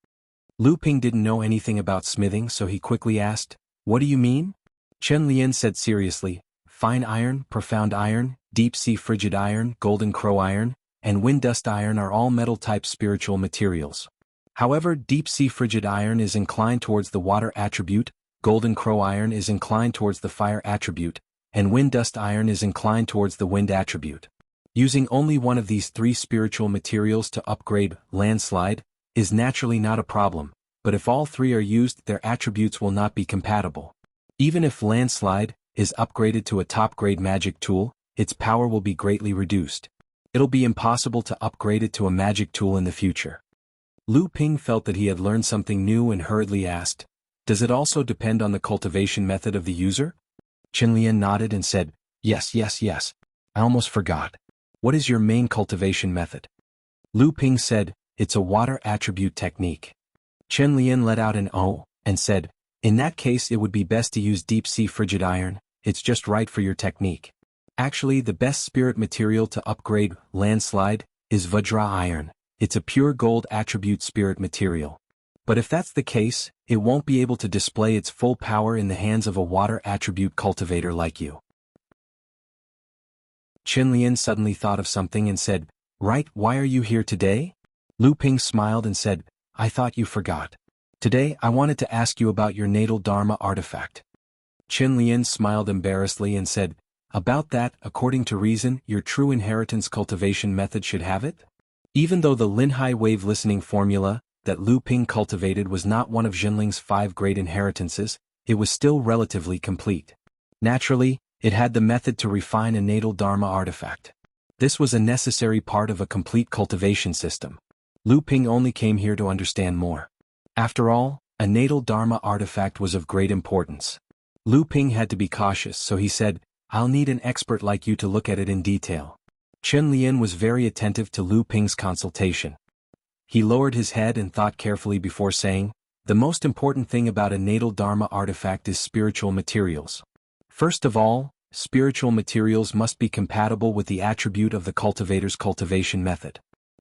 Lu Ping didn't know anything about smithing, so he quickly asked, what do you mean? Qinlian said seriously, fine iron, profound iron, deep-sea frigid iron, golden crow iron, and wind dust iron are all metal-type spiritual materials. However, deep-sea frigid iron is inclined towards the water attribute, golden crow iron is inclined towards the fire attribute, and wind dust iron is inclined towards the wind attribute. Using only one of these three spiritual materials to upgrade landslide is naturally not a problem, but if all three are used, their attributes will not be compatible. Even if landslide is upgraded to a top-grade magic tool, its power will be greatly reduced. It'll be impossible to upgrade it to a magic tool in the future. Lu Ping felt that he had learned something new and hurriedly asked, does it also depend on the cultivation method of the user? Qinlian nodded and said, yes. I almost forgot. What is your main cultivation method? Lu Ping said, it's a water attribute technique. Qinlian let out an "oh" and said, in that case it would be best to use deep-sea frigid iron, it's just right for your technique. Actually, the best spirit material to upgrade landslide is Vajra iron, it's a pure gold attribute spirit material. But if that's the case, it won't be able to display its full power in the hands of a water attribute cultivator like you. Qinlian suddenly thought of something and said, right, why are you here today? Lu Ping smiled and said, I thought you forgot. Today I wanted to ask you about your natal Dharma artifact. Qinlian smiled embarrassedly and said, about that, according to reason, your true inheritance cultivation method should have it? Even though the Linhai wave listening formula that Lu Ping cultivated was not one of Jinling's 5 great inheritances, it was still relatively complete. Naturally, it had the method to refine a natal Dharma artifact. This was a necessary part of a complete cultivation system. Lu Ping only came here to understand more. After all, a natal Dharma artifact was of great importance. Lu Ping had to be cautious, so he said, I'll need an expert like you to look at it in detail. Qinlian was very attentive to Lu Ping's consultation. He lowered his head and thought carefully before saying, the most important thing about a natal Dharma artifact is spiritual materials. First of all, spiritual materials must be compatible with the attribute of the cultivator's cultivation method.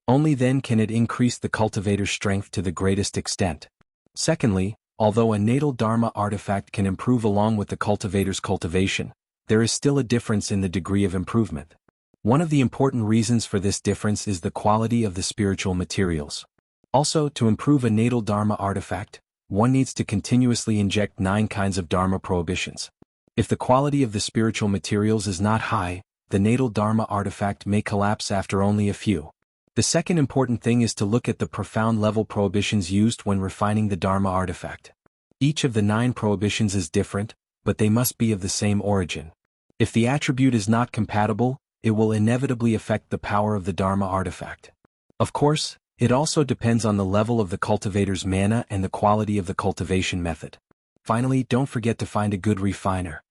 Only then can it increase the cultivator's strength to the greatest extent. Secondly, although a natal Dharma artifact can improve along with the cultivator's cultivation, there is still a difference in the degree of improvement. One of the important reasons for this difference is the quality of the spiritual materials. Also, to improve a natal Dharma artifact, one needs to continuously inject 9 kinds of Dharma prohibitions. If the quality of the spiritual materials is not high, the natal Dharma artifact may collapse after only a few. The second important thing is to look at the profound level prohibitions used when refining the Dharma artifact. Each of the 9 prohibitions is different, but they must be of the same origin. If the attribute is not compatible, it will inevitably affect the power of the Dharma artifact. Of course, it also depends on the level of the cultivator's mana and the quality of the cultivation method. Finally, don't forget to find a good refiner.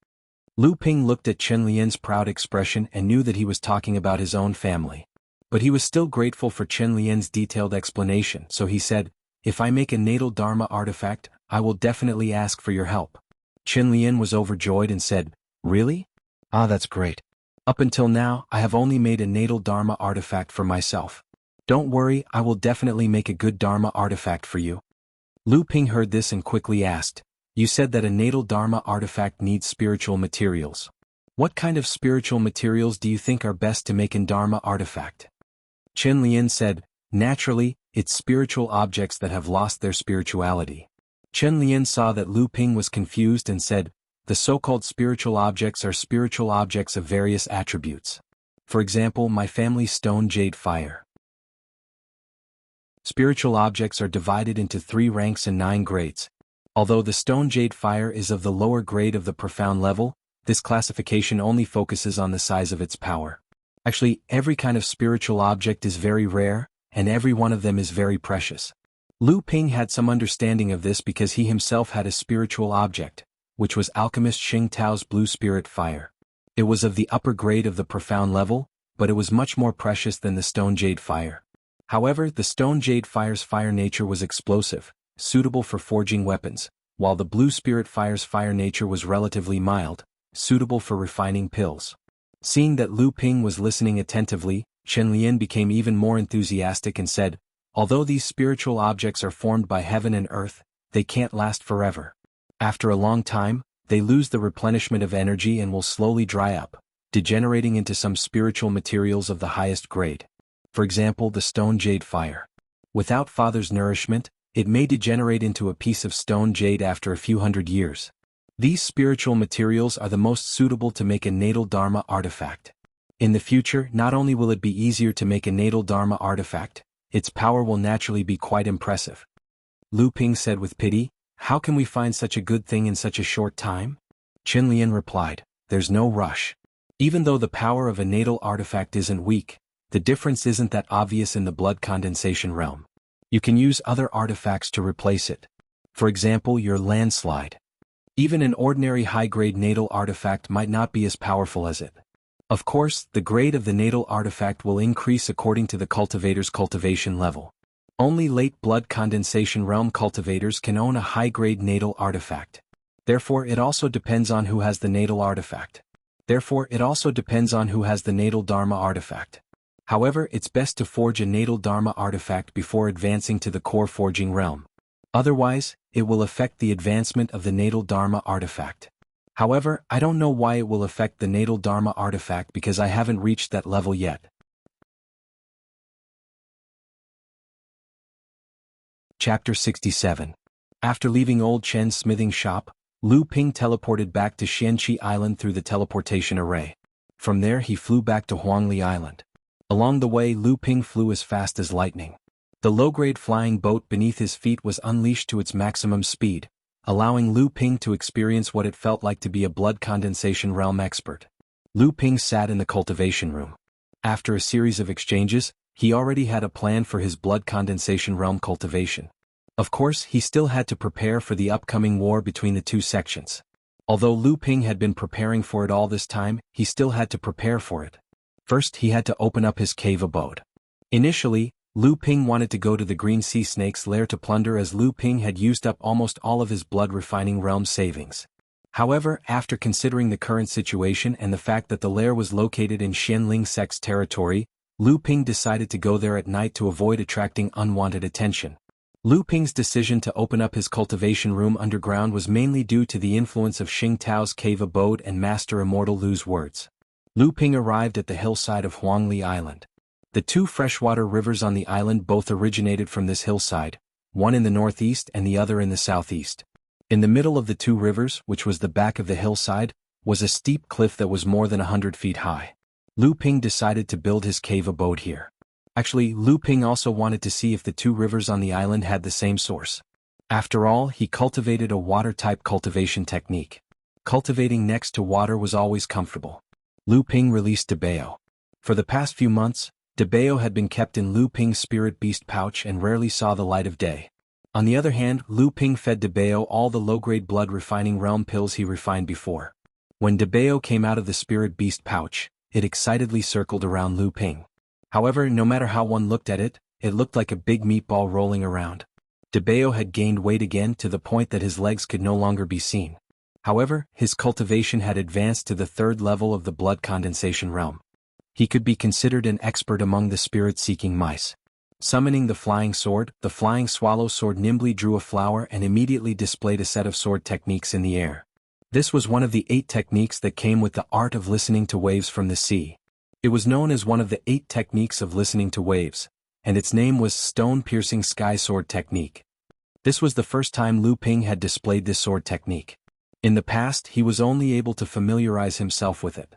Lu Ping looked at Qinlian's proud expression and knew that he was talking about his own family. But he was still grateful for Qinlian's detailed explanation, so he said, if I make a natal Dharma artifact, I will definitely ask for your help. Qinlian was overjoyed and said, really? Ah, that's great. Up until now, I have only made a natal Dharma artifact for myself. Don't worry, I will definitely make a good Dharma artifact for you. Lu Ping heard this and quickly asked, you said that a natal Dharma artifact needs spiritual materials. What kind of spiritual materials do you think are best to make a Dharma artifact? Qinlian said, naturally, it's spiritual objects that have lost their spirituality. Qinlian saw that Lu Ping was confused and said, the so-called spiritual objects are spiritual objects of various attributes. For example, my family's stone jade fire. Spiritual objects are divided into 3 ranks and 9 grades. Although the stone jade fire is of the lower grade of the profound level, this classification only focuses on the size of its power. Actually, every kind of spiritual object is very rare, and every one of them is very precious. Lu Ping had some understanding of this because he himself had a spiritual object, which was alchemist Xing Tao's blue spirit fire. It was of the upper grade of the profound level, but it was much more precious than the stone jade fire. However, the stone jade fire's fire nature was explosive, suitable for forging weapons, while the blue spirit fire's fire nature was relatively mild, suitable for refining pills. Seeing that Lu Ping was listening attentively, Chen Lian became even more enthusiastic and said, "Although these spiritual objects are formed by heaven and earth, they can't last forever. After a long time, they lose the replenishment of energy and will slowly dry up, degenerating into some spiritual materials of the highest grade. For example, the stone jade fire. Without Father's nourishment, it may degenerate into a piece of stone jade after a few hundred years. These spiritual materials are the most suitable to make a natal dharma artifact. In the future, not only will it be easier to make a natal dharma artifact, its power will naturally be quite impressive." Lu Ping said with pity, "How can we find such a good thing in such a short time?" Chen Lian replied, "There's no rush. Even though the power of a natal artifact isn't weak, the difference isn't that obvious in the blood condensation realm. You can use other artifacts to replace it. For example, your landslide. Even an ordinary high-grade natal artifact might not be as powerful as it. Of course, the grade of the natal artifact will increase according to the cultivator's cultivation level. Only late blood condensation realm cultivators can own a high-grade natal artifact. Therefore, it also depends on who has the natal artifact. Natal dharma artifact. However, it's best to forge a natal dharma artifact before advancing to the core forging realm. Otherwise, it will affect the advancement of the natal dharma artifact. However, I don't know why it will affect the natal dharma artifact because I haven't reached that level yet." Chapter 67. After leaving Old Chen's smithing shop, Lu Ping teleported back to Xianqi Island through the teleportation array. From there he flew back to Huangli Island. Along the way, Lu Ping flew as fast as lightning. The low-grade flying boat beneath his feet was unleashed to its maximum speed, allowing Lu Ping to experience what it felt like to be a blood condensation realm expert. Lu Ping sat in the cultivation room. After a series of exchanges, he already had a plan for his blood condensation realm cultivation. Of course, he still had to prepare for the upcoming war between the two sections. Although Lu Ping had been preparing for it all this time, he still had to prepare for it. First, he had to open up his cave abode. Initially, Lu Ping wanted to go to the Green Sea Snake's lair to plunder, as Lu Ping had used up almost all of his blood refining realm savings. However, after considering the current situation and the fact that the lair was located in Xianling sect's territory, Lu Ping decided to go there at night to avoid attracting unwanted attention. Lu Ping's decision to open up his cultivation room underground was mainly due to the influence of Xing Tao's cave abode and Master Immortal Lu's words. Lu Ping arrived at the hillside of Huangli Island. The two freshwater rivers on the island both originated from this hillside, one in the northeast and the other in the southeast. In the middle of the two rivers, which was the back of the hillside, was a steep cliff that was more than 100 feet high. Lu Ping decided to build his cave abode here. Actually, Lu Ping also wanted to see if the two rivers on the island had the same source. After all, he cultivated a water-type cultivation technique. Cultivating next to water was always comfortable. Lu Ping released Debao. For the past few months, Debao had been kept in Lu Ping's spirit beast pouch and rarely saw the light of day. On the other hand, Lu Ping fed Debao all the low-grade blood refining realm pills he refined before. When Debao came out of the spirit beast pouch, it excitedly circled around Lu Ping. However, no matter how one looked at it, it looked like a big meatball rolling around. Debao had gained weight again to the point that his legs could no longer be seen. However, his cultivation had advanced to the third level of the blood condensation realm. He could be considered an expert among the spirit-seeking mice. Summoning the flying sword, the flying swallow sword nimbly drew a flower and immediately displayed a set of sword techniques in the air. This was one of the 8 techniques that came with the art of listening to waves from the sea. It was known as one of the 8 techniques of listening to waves, and its name was Stone-Piercing Sky Sword Technique. This was the first time Lu Ping had displayed this sword technique. In the past, he was only able to familiarize himself with it.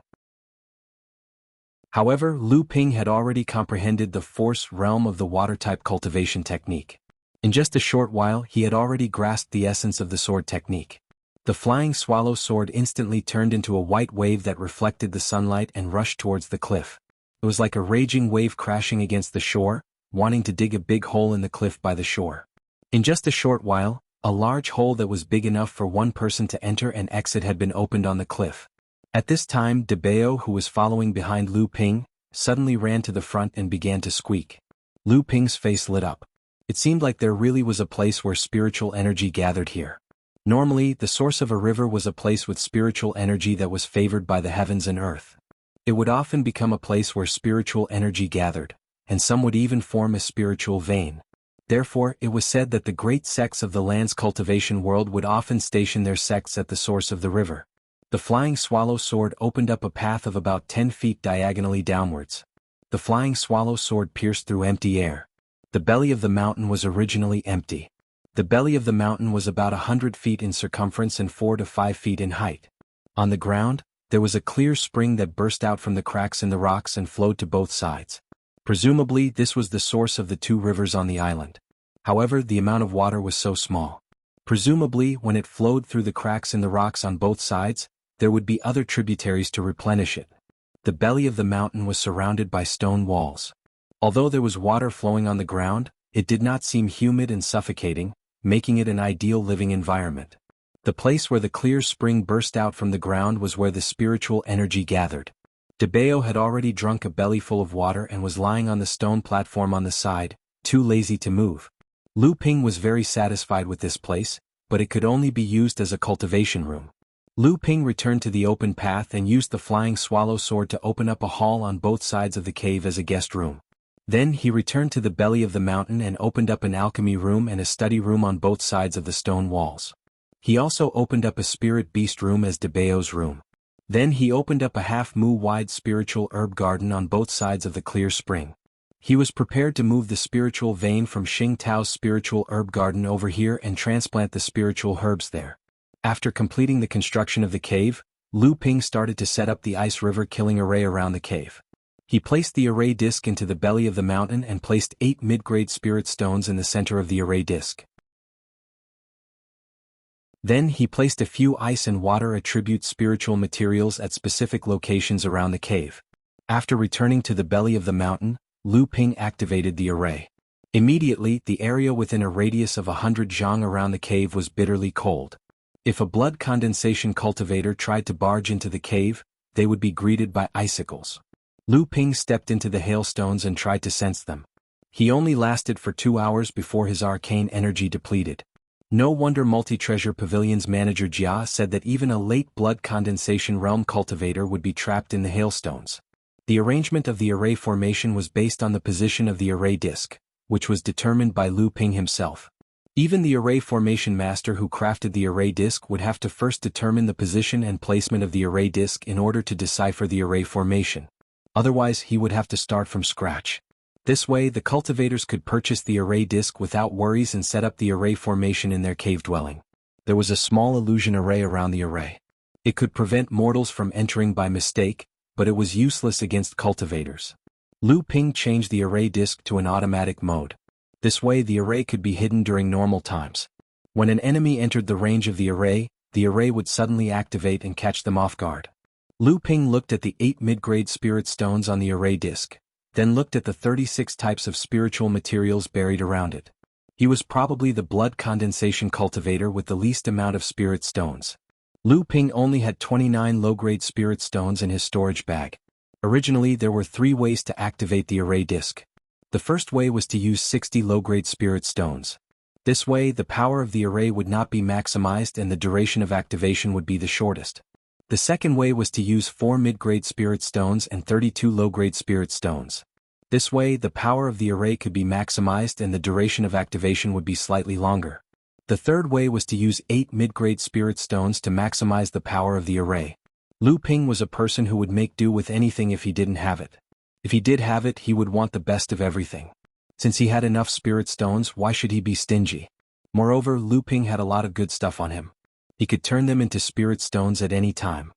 However, Lu Ping had already comprehended the force realm of the water-type cultivation technique. In just a short while, he had already grasped the essence of the sword technique. The flying swallow sword instantly turned into a white wave that reflected the sunlight and rushed towards the cliff. It was like a raging wave crashing against the shore, wanting to dig a big hole in the cliff by the shore. In just a short while, a large hole that was big enough for one person to enter and exit had been opened on the cliff. At this time, Debao, who was following behind Lu Ping, suddenly ran to the front and began to squeak. Lu Ping's face lit up. It seemed like there really was a place where spiritual energy gathered here. Normally, the source of a river was a place with spiritual energy that was favored by the heavens and earth. It would often become a place where spiritual energy gathered, and some would even form a spiritual vein. Therefore, it was said that the great sects of the land's cultivation world would often station their sects at the source of the river. The flying swallow sword opened up a path of about 10 feet diagonally downwards. The flying swallow sword pierced through empty air. The belly of the mountain was originally empty. The belly of the mountain was about 100 feet in circumference and 4 to 5 feet in height. On the ground, there was a clear spring that burst out from the cracks in the rocks and flowed to both sides. Presumably, this was the source of the two rivers on the island. However, the amount of water was so small. Presumably, when it flowed through the cracks in the rocks on both sides, there would be other tributaries to replenish it. The belly of the mountain was surrounded by stone walls. Although there was water flowing on the ground, it did not seem humid and suffocating, making it an ideal living environment. The place where the clear spring burst out from the ground was where the spiritual energy gathered. DeBeo had already drunk a bellyful of water and was lying on the stone platform on the side, too lazy to move. Lu Ping was very satisfied with this place, but it could only be used as a cultivation room. Lu Ping returned to the open path and used the flying swallow sword to open up a hall on both sides of the cave as a guest room. Then he returned to the belly of the mountain and opened up an alchemy room and a study room on both sides of the stone walls. He also opened up a spirit beast room as DeBeo's room. Then he opened up a half-mu wide spiritual herb garden on both sides of the clear spring. He was prepared to move the spiritual vein from Xing Tao's spiritual herb garden over here and transplant the spiritual herbs there. After completing the construction of the cave, Lu Ping started to set up the ice river killing array around the cave. He placed the array disc into the belly of the mountain and placed 8 mid-grade spirit stones in the center of the array disc. Then he placed a few ice and water attribute spiritual materials at specific locations around the cave. After returning to the belly of the mountain, Lu Ping activated the array. Immediately, the area within a radius of 100 zhang around the cave was bitterly cold. If a blood condensation cultivator tried to barge into the cave, they would be greeted by icicles. Lu Ping stepped into the hailstones and tried to sense them. He only lasted for 2 hours before his arcane energy depleted. No wonder Multi-Treasure Pavilion's manager Jia said that even a late blood condensation realm cultivator would be trapped in the hailstones. The arrangement of the array formation was based on the position of the array disc, which was determined by Lu Ping himself. Even the array formation master who crafted the array disc would have to first determine the position and placement of the array disc in order to decipher the array formation. Otherwise, he would have to start from scratch. This way, the cultivators could purchase the array disc without worries and set up the array formation in their cave dwelling. There was a small illusion array around the array. It could prevent mortals from entering by mistake, but it was useless against cultivators. Lu Ping changed the array disc to an automatic mode. This way the array could be hidden during normal times. When an enemy entered the range of the array would suddenly activate and catch them off guard. Lu Ping looked at the 8 mid-grade spirit stones on the array disc, then looked at the 36 types of spiritual materials buried around it. He was probably the blood condensation cultivator with the least amount of spirit stones. Lu Ping only had 29 low-grade spirit stones in his storage bag. Originally there were 3 ways to activate the array disc. The first way was to use 60 low-grade spirit stones. This way the power of the array would not be maximized and the duration of activation would be the shortest. The second way was to use 4 mid-grade spirit stones and 32 low-grade spirit stones. This way the power of the array could be maximized and the duration of activation would be slightly longer. The third way was to use 8 mid-grade spirit stones to maximize the power of the array. Lu Ping was a person who would make do with anything if he didn't have it. If he did have it, he would want the best of everything. Since he had enough spirit stones, why should he be stingy? Moreover, Lu Ping had a lot of good stuff on him. He could turn them into spirit stones at any time.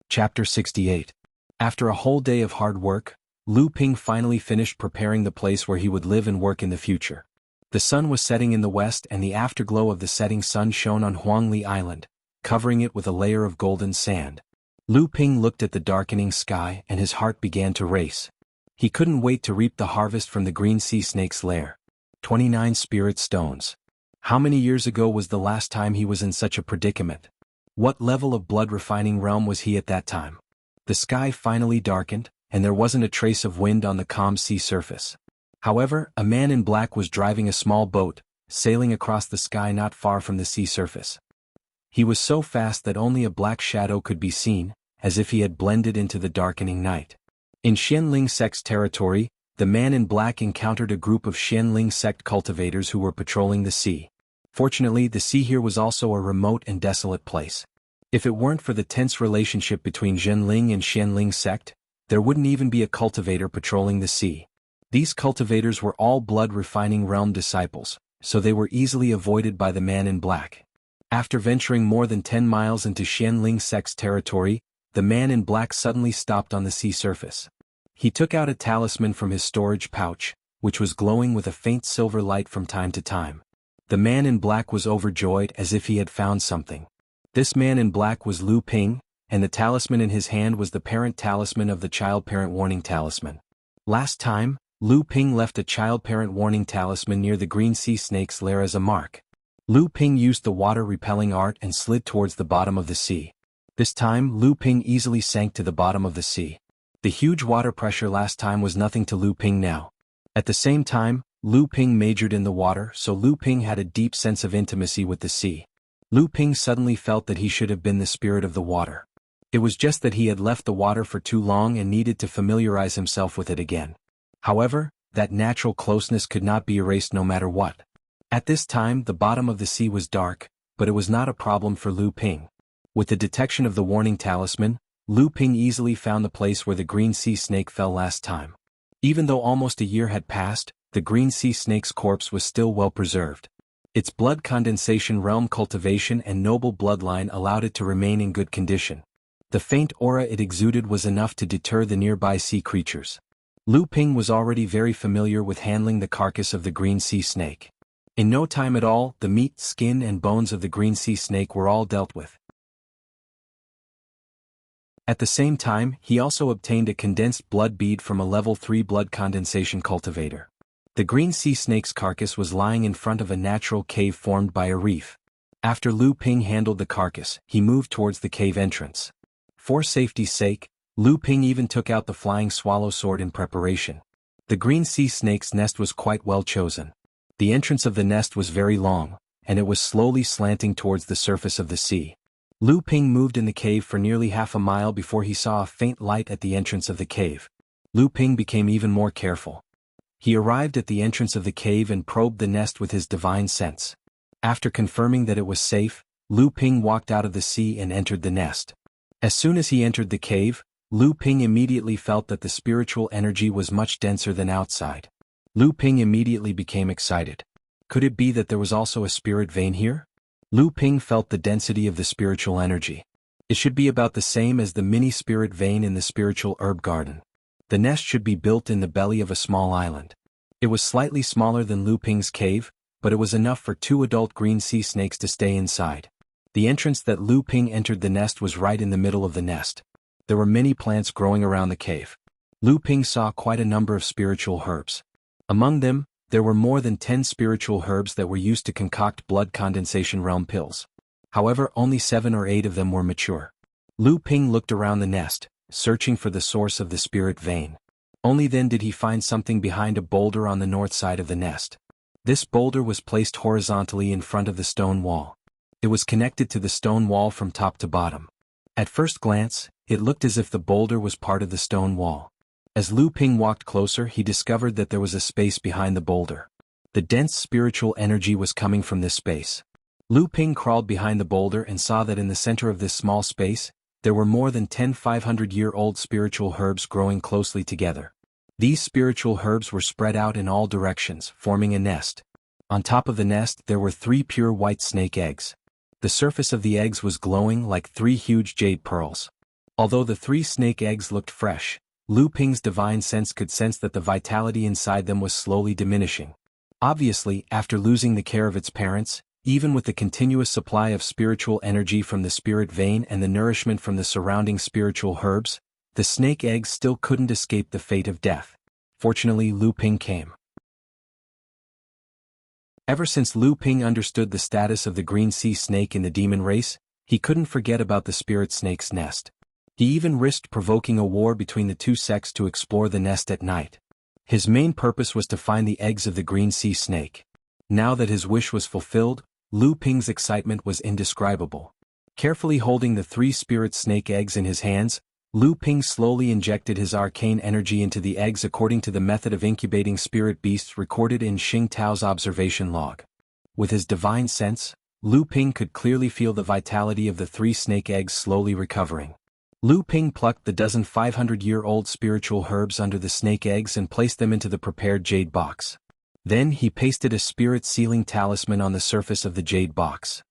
Chapter 68. After a whole day of hard work, Lu Ping finally finished preparing the place where he would live and work in the future. The sun was setting in the west and the afterglow of the setting sun shone on Huangli Island, covering it with a layer of golden sand. Lu Ping looked at the darkening sky and his heart began to race. He couldn't wait to reap the harvest from the green sea snake's lair. 29 spirit stones. How many years ago was the last time he was in such a predicament? What level of blood refining realm was he at that time? The sky finally darkened, and there wasn't a trace of wind on the calm sea surface. However, a man in black was driving a small boat, sailing across the sky not far from the sea surface. He was so fast that only a black shadow could be seen, as if he had blended into the darkening night. In Xianling sect's territory, the man in black encountered a group of Xianling sect cultivators who were patrolling the sea. Fortunately, the sea here was also a remote and desolate place. If it weren't for the tense relationship between Zhenling and Xianling sect, there wouldn't even be a cultivator patrolling the sea. These cultivators were all blood-refining realm disciples, so they were easily avoided by the man in black. After venturing more than 10 miles into Xianling sect's territory, the man in black suddenly stopped on the sea surface. He took out a talisman from his storage pouch, which was glowing with a faint silver light from time to time. The man in black was overjoyed as if he had found something. This man in black was Lu Ping, and the talisman in his hand was the parent talisman of the child-parent warning talisman. Last time, Lu Ping left a child-parent warning talisman near the green sea snake's lair as a mark. Lu Ping used the water-repelling art and slid towards the bottom of the sea. This time, Lu Ping easily sank to the bottom of the sea. The huge water pressure last time was nothing to Lu Ping now. At the same time, Lu Ping majored in the water, so Lu Ping had a deep sense of intimacy with the sea. Lu Ping suddenly felt that he should have been the spirit of the water. It was just that he had left the water for too long and needed to familiarize himself with it again. However, that natural closeness could not be erased no matter what. At this time, the bottom of the sea was dark, but it was not a problem for Lu Ping. With the detection of the warning talisman, Lu Ping easily found the place where the green sea snake fell last time. Even though almost a year had passed, the green sea snake's corpse was still well preserved. Its blood condensation realm cultivation and noble bloodline allowed it to remain in good condition. The faint aura it exuded was enough to deter the nearby sea creatures. Lu Ping was already very familiar with handling the carcass of the green sea snake. In no time at all, the meat, skin and bones of the green sea snake were all dealt with. At the same time, he also obtained a condensed blood bead from a level 3 blood condensation cultivator. The green sea snake's carcass was lying in front of a natural cave formed by a reef. After Lu Ping handled the carcass, he moved towards the cave entrance. For safety's sake, Lu Ping even took out the flying swallow sword in preparation. The green sea snake's nest was quite well chosen. The entrance of the nest was very long, and it was slowly slanting towards the surface of the sea. Lu Ping moved in the cave for nearly half a mile before he saw a faint light at the entrance of the cave. Lu Ping became even more careful. He arrived at the entrance of the cave and probed the nest with his divine sense. After confirming that it was safe, Lu Ping walked out of the sea and entered the nest. As soon as he entered the cave, Lu Ping immediately felt that the spiritual energy was much denser than outside. Lu Ping immediately became excited. Could it be that there was also a spirit vein here? Lu Ping felt the density of the spiritual energy. It should be about the same as the mini spirit vein in the spiritual herb garden. The nest should be built in the belly of a small island. It was slightly smaller than Lu Ping's cave, but it was enough for 2 adult green sea snakes to stay inside. The entrance that Lu Ping entered the nest was right in the middle of the nest. There were many plants growing around the cave. Lu Ping saw quite a number of spiritual herbs. Among them, there were more than 10 spiritual herbs that were used to concoct blood condensation realm pills. However, only 7 or 8 of them were mature. Lu Ping looked around the nest, searching for the source of the spirit vein. Only then did he find something behind a boulder on the north side of the nest. This boulder was placed horizontally in front of the stone wall. It was connected to the stone wall from top to bottom. At first glance, it looked as if the boulder was part of the stone wall. As Lu Ping walked closer, he discovered that there was a space behind the boulder. The dense spiritual energy was coming from this space. Lu Ping crawled behind the boulder and saw that in the center of this small space, there were more than 10 500-year-old spiritual herbs growing closely together. These spiritual herbs were spread out in all directions, forming a nest. On top of the nest there were 3 pure white snake eggs. The surface of the eggs was glowing like 3 huge jade pearls. Although the 3 snake eggs looked fresh, Lu Ping's divine sense could sense that the vitality inside them was slowly diminishing. Obviously, after losing the care of its parents, even with the continuous supply of spiritual energy from the spirit vein and the nourishment from the surrounding spiritual herbs, the snake eggs still couldn't escape the fate of death. Fortunately, Lu Ping came. Ever since Lu Ping understood the status of the green sea snake in the demon race, he couldn't forget about the spirit snake's nest. He even risked provoking a war between the two sects to explore the nest at night. His main purpose was to find the eggs of the green sea snake. Now that his wish was fulfilled, Lu Ping's excitement was indescribable. Carefully holding the 3 spirit snake eggs in his hands, Lu Ping slowly injected his arcane energy into the eggs according to the method of incubating spirit beasts recorded in Xing Tao's observation log. With his divine sense, Lu Ping could clearly feel the vitality of the 3 snake eggs slowly recovering. Lu Ping plucked the dozen 500-year-old spiritual herbs under the snake eggs and placed them into the prepared jade box. Then he pasted a spirit sealing talisman on the surface of the jade box.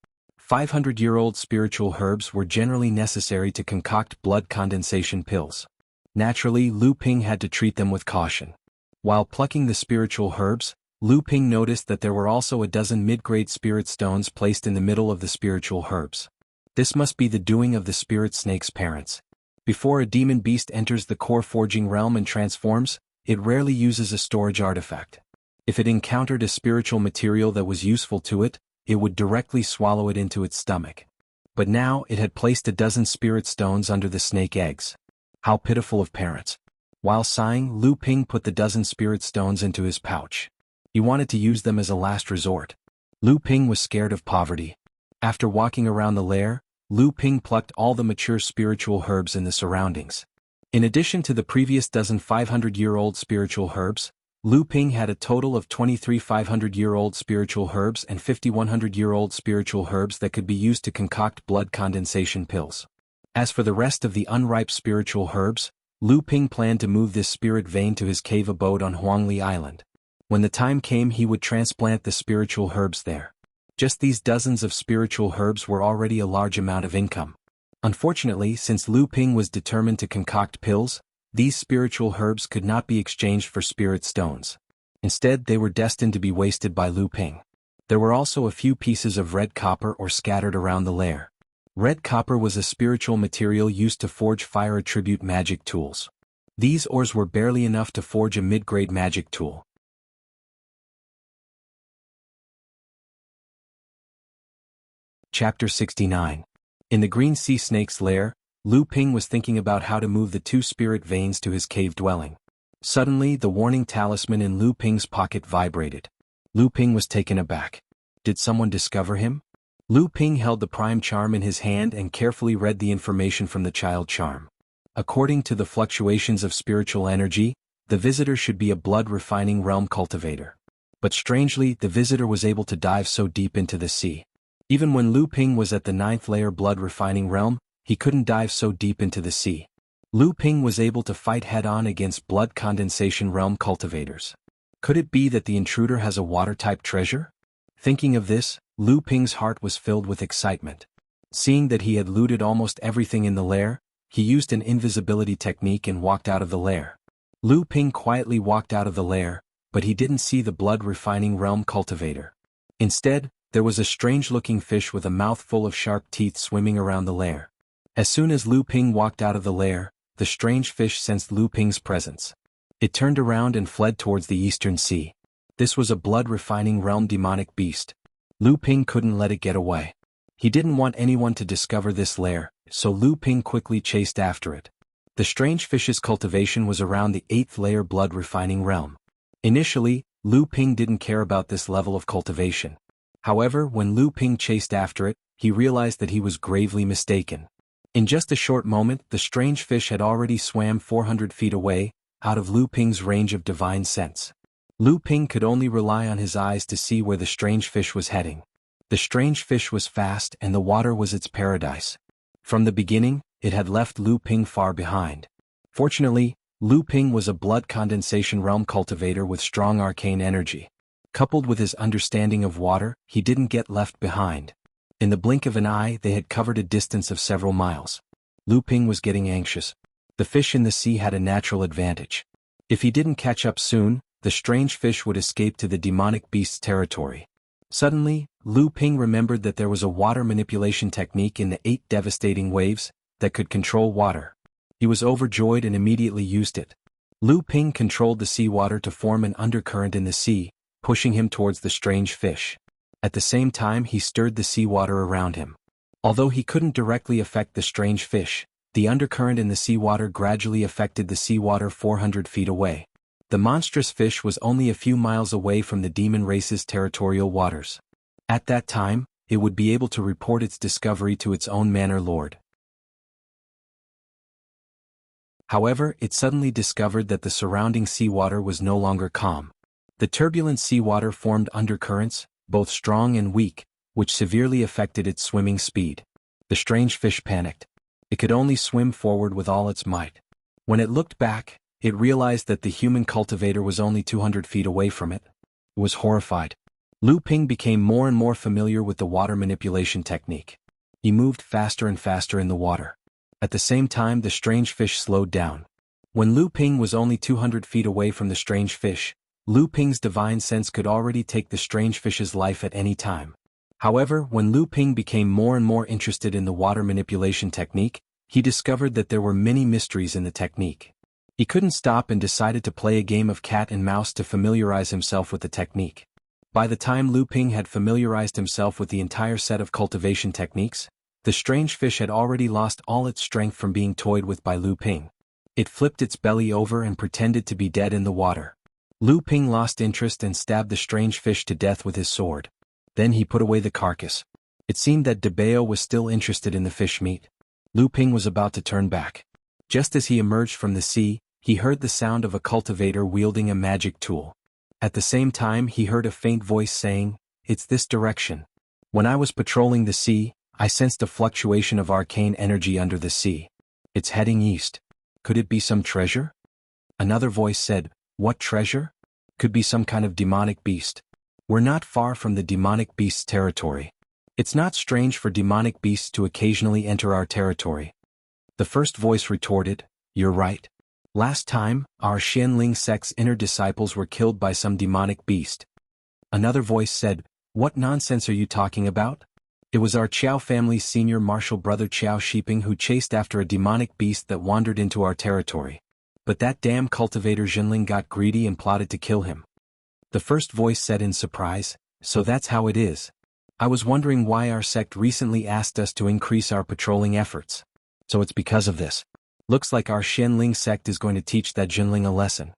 500-year-old spiritual herbs were generally necessary to concoct blood condensation pills. Naturally, Lu Ping had to treat them with caution. While plucking the spiritual herbs, Lu Ping noticed that there were also a dozen mid-grade spirit stones placed in the middle of the spiritual herbs. This must be the doing of the spirit snake's parents. Before a demon beast enters the core forging realm and transforms, it rarely uses a storage artifact. If it encountered a spiritual material that was useful to it, it would directly swallow it into its stomach. But now it had placed a dozen spirit stones under the snake eggs. How pitiful of parents. While sighing, Lu Ping put the dozen spirit stones into his pouch. He wanted to use them as a last resort. Lu Ping was scared of poverty. After walking around the lair, Lu Ping plucked all the mature spiritual herbs in the surroundings. In addition to the previous dozen 500-year-old spiritual herbs, Lu Ping had a total of 23 500-year-old spiritual herbs and 50 100-year-old spiritual herbs that could be used to concoct blood condensation pills. As for the rest of the unripe spiritual herbs, Lu Ping planned to move this spirit vein to his cave abode on Huangli Island. When the time came, he would transplant the spiritual herbs there. Just these dozens of spiritual herbs were already a large amount of income. Unfortunately, since Lu Ping was determined to concoct pills, these spiritual herbs could not be exchanged for spirit stones. Instead, they were destined to be wasted by Lu Ping. There were also a few pieces of red copper ore scattered around the lair. Red copper was a spiritual material used to forge fire attribute magic tools. These ores were barely enough to forge a mid-grade magic tool. Chapter 69. In the green sea snake's lair, Lu Ping was thinking about how to move the 2 spirit veins to his cave dwelling. Suddenly, the warning talisman in Lu Ping's pocket vibrated. Lu Ping was taken aback. Did someone discover him? Lu Ping held the prime charm in his hand and carefully read the information from the child charm. According to the fluctuations of spiritual energy, the visitor should be a blood-refining realm cultivator. But strangely, the visitor was able to dive so deep into the sea. Even when Lu Ping was at the 9th layer blood-refining realm, he couldn't dive so deep into the sea. Lu Ping was able to fight head-on against blood condensation realm cultivators. Could it be that the intruder has a water-type treasure? Thinking of this, Lu Ping's heart was filled with excitement. Seeing that he had looted almost everything in the lair, he used an invisibility technique and walked out of the lair. Lu Ping quietly walked out of the lair, but he didn't see the blood-refining realm cultivator. Instead, there was a strange-looking fish with a mouth full of sharp teeth swimming around the lair. As soon as Lu Ping walked out of the lair, the strange fish sensed Lu Ping's presence. It turned around and fled towards the eastern sea. This was a blood-refining realm demonic beast. Lu Ping couldn't let it get away. He didn't want anyone to discover this lair, so Lu Ping quickly chased after it. The strange fish's cultivation was around the 8th layer blood-refining realm. Initially, Lu Ping didn't care about this level of cultivation. However, when Lu Ping chased after it, he realized that he was gravely mistaken. In just a short moment, the strange fish had already swam 400 feet away, out of Lu Ping's range of divine sense. Lu Ping could only rely on his eyes to see where the strange fish was heading. The strange fish was fast and the water was its paradise. From the beginning, it had left Lu Ping far behind. Fortunately, Lu Ping was a blood condensation realm cultivator with strong arcane energy. Coupled with his understanding of water, he didn't get left behind. In the blink of an eye, they had covered a distance of several miles. Lu Ping was getting anxious. The fish in the sea had a natural advantage. If he didn't catch up soon, the strange fish would escape to the demonic beast's territory. Suddenly, Lu Ping remembered that there was a water manipulation technique in the 8 devastating waves that could control water. He was overjoyed and immediately used it. Lu Ping controlled the seawater to form an undercurrent in the sea, pushing him towards the strange fish. At the same time, he stirred the seawater around him. Although he couldn't directly affect the strange fish, The undercurrent in the seawater gradually affected the seawater 400 feet away. The monstrous fish was only a few miles away from the demon race's territorial waters. At that time, it would be able to report its discovery to its own manor lord. However, it suddenly discovered that the surrounding seawater was no longer calm. The turbulent seawater formed undercurrents, both strong and weak, which severely affected its swimming speed. The strange fish panicked. It could only swim forward with all its might. When it looked back, it realized that the human cultivator was only 200 feet away from it. It was horrified. Lu Ping became more and more familiar with the water manipulation technique. He moved faster and faster in the water. At the same time, the strange fish slowed down. When Lu Ping was only 200 feet away from the strange fish, Lu Ping's divine sense could already take the strange fish's life at any time. However, when Lu Ping became more and more interested in the water manipulation technique, he discovered that there were many mysteries in the technique. He couldn't stop and decided to play a game of cat and mouse to familiarize himself with the technique. By the time Lu Ping had familiarized himself with the entire set of cultivation techniques, the strange fish had already lost all its strength from being toyed with by Lu Ping. It flipped its belly over and pretended to be dead in the water. Lu Ping lost interest and stabbed the strange fish to death with his sword. Then he put away the carcass. It seemed that De Bao was still interested in the fish meat. Lu Ping was about to turn back. Just as he emerged from the sea, he heard the sound of a cultivator wielding a magic tool. At the same time, he heard a faint voice saying, "It's this direction." When I was patrolling the sea, I sensed a fluctuation of arcane energy under the sea. It's heading east. Could it be some treasure? Another voice said, "What treasure?" Could be some kind of demonic beast. We're not far from the demonic beast's territory. It's not strange for demonic beasts to occasionally enter our territory. The first voice retorted, "You're right. Last time, our Xianling sect's inner disciples were killed by some demonic beast." Another voice said, "What nonsense are you talking about? It was our Qiao family's senior martial brother Qiao Shiping who chased after a demonic beast that wandered into our territory. But that damn cultivator Jinling got greedy and plotted to kill him." The first voice said in surprise, "So that's how it is. I was wondering why our sect recently asked us to increase our patrolling efforts. So it's because of this. Looks like our Xianling sect is going to teach that Jinling a lesson."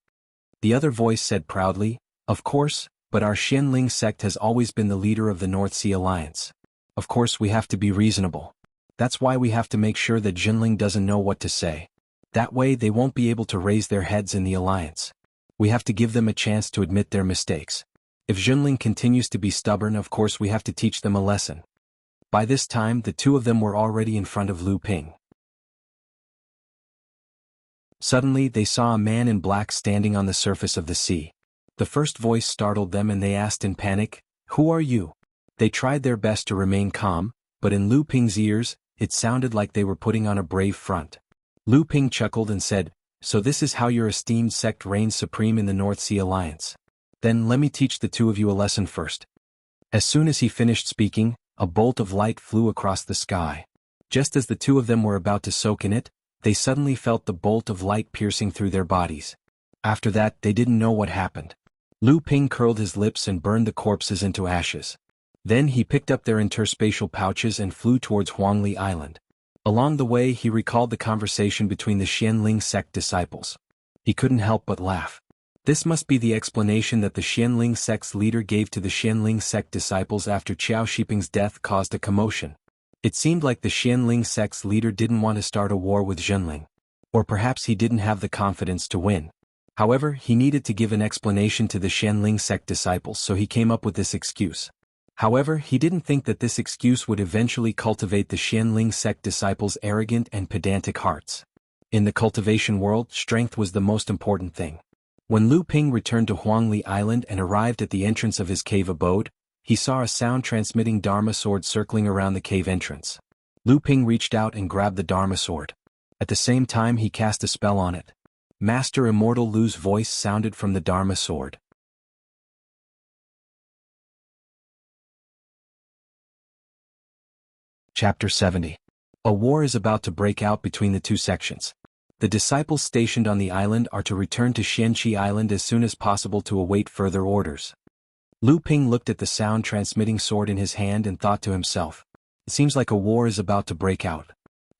The other voice said proudly, "Of course, but our Xianling sect has always been the leader of the North Sea Alliance. Of course we have to be reasonable. That's why we have to make sure that Jinling doesn't know what to say. That way they won't be able to raise their heads in the alliance. We have to give them a chance to admit their mistakes. If Jinling continues to be stubborn, of course we have to teach them a lesson." By this time, the two of them were already in front of Lu Ping. Suddenly, they saw a man in black standing on the surface of the sea. The first voice startled them and they asked in panic, "Who are you?" They tried their best to remain calm, but in Lu Ping's ears, it sounded like they were putting on a brave front. Lu Ping chuckled and said, "So this is how your esteemed sect reigns supreme in the North Sea Alliance. Then let me teach the two of you a lesson first." As soon as he finished speaking, a bolt of light flew across the sky. Just as the two of them were about to soak in it, they suddenly felt the bolt of light piercing through their bodies. After that, they didn't know what happened. Lu Ping curled his lips and burned the corpses into ashes. Then he picked up their interspatial pouches and flew towards Huangli Island. Along the way, he recalled the conversation between the Xianling sect disciples. He couldn't help but laugh. This must be the explanation that the Xianling sect's leader gave to the Xianling sect disciples after Qiao Shiping's death caused a commotion. It seemed like the Xianling sect's leader didn't want to start a war with Jinling. Or perhaps he didn't have the confidence to win. However, he needed to give an explanation to the Xianling sect disciples, so he came up with this excuse. However, he didn't think that this excuse would eventually cultivate the Xianling sect disciples' arrogant and pedantic hearts. In the cultivation world, strength was the most important thing. When Lu Ping returned to Huangli Island and arrived at the entrance of his cave abode, he saw a sound-transmitting Dharma sword circling around the cave entrance. Lu Ping reached out and grabbed the Dharma sword. At the same time, he cast a spell on it. Master Immortal Lu's voice sounded from the Dharma sword. Chapter 70. A war is about to break out between the two sections. The disciples stationed on the island are to return to Xianqi Island as soon as possible to await further orders. Lu Ping looked at the sound-transmitting sword in his hand and thought to himself, "It seems like a war is about to break out.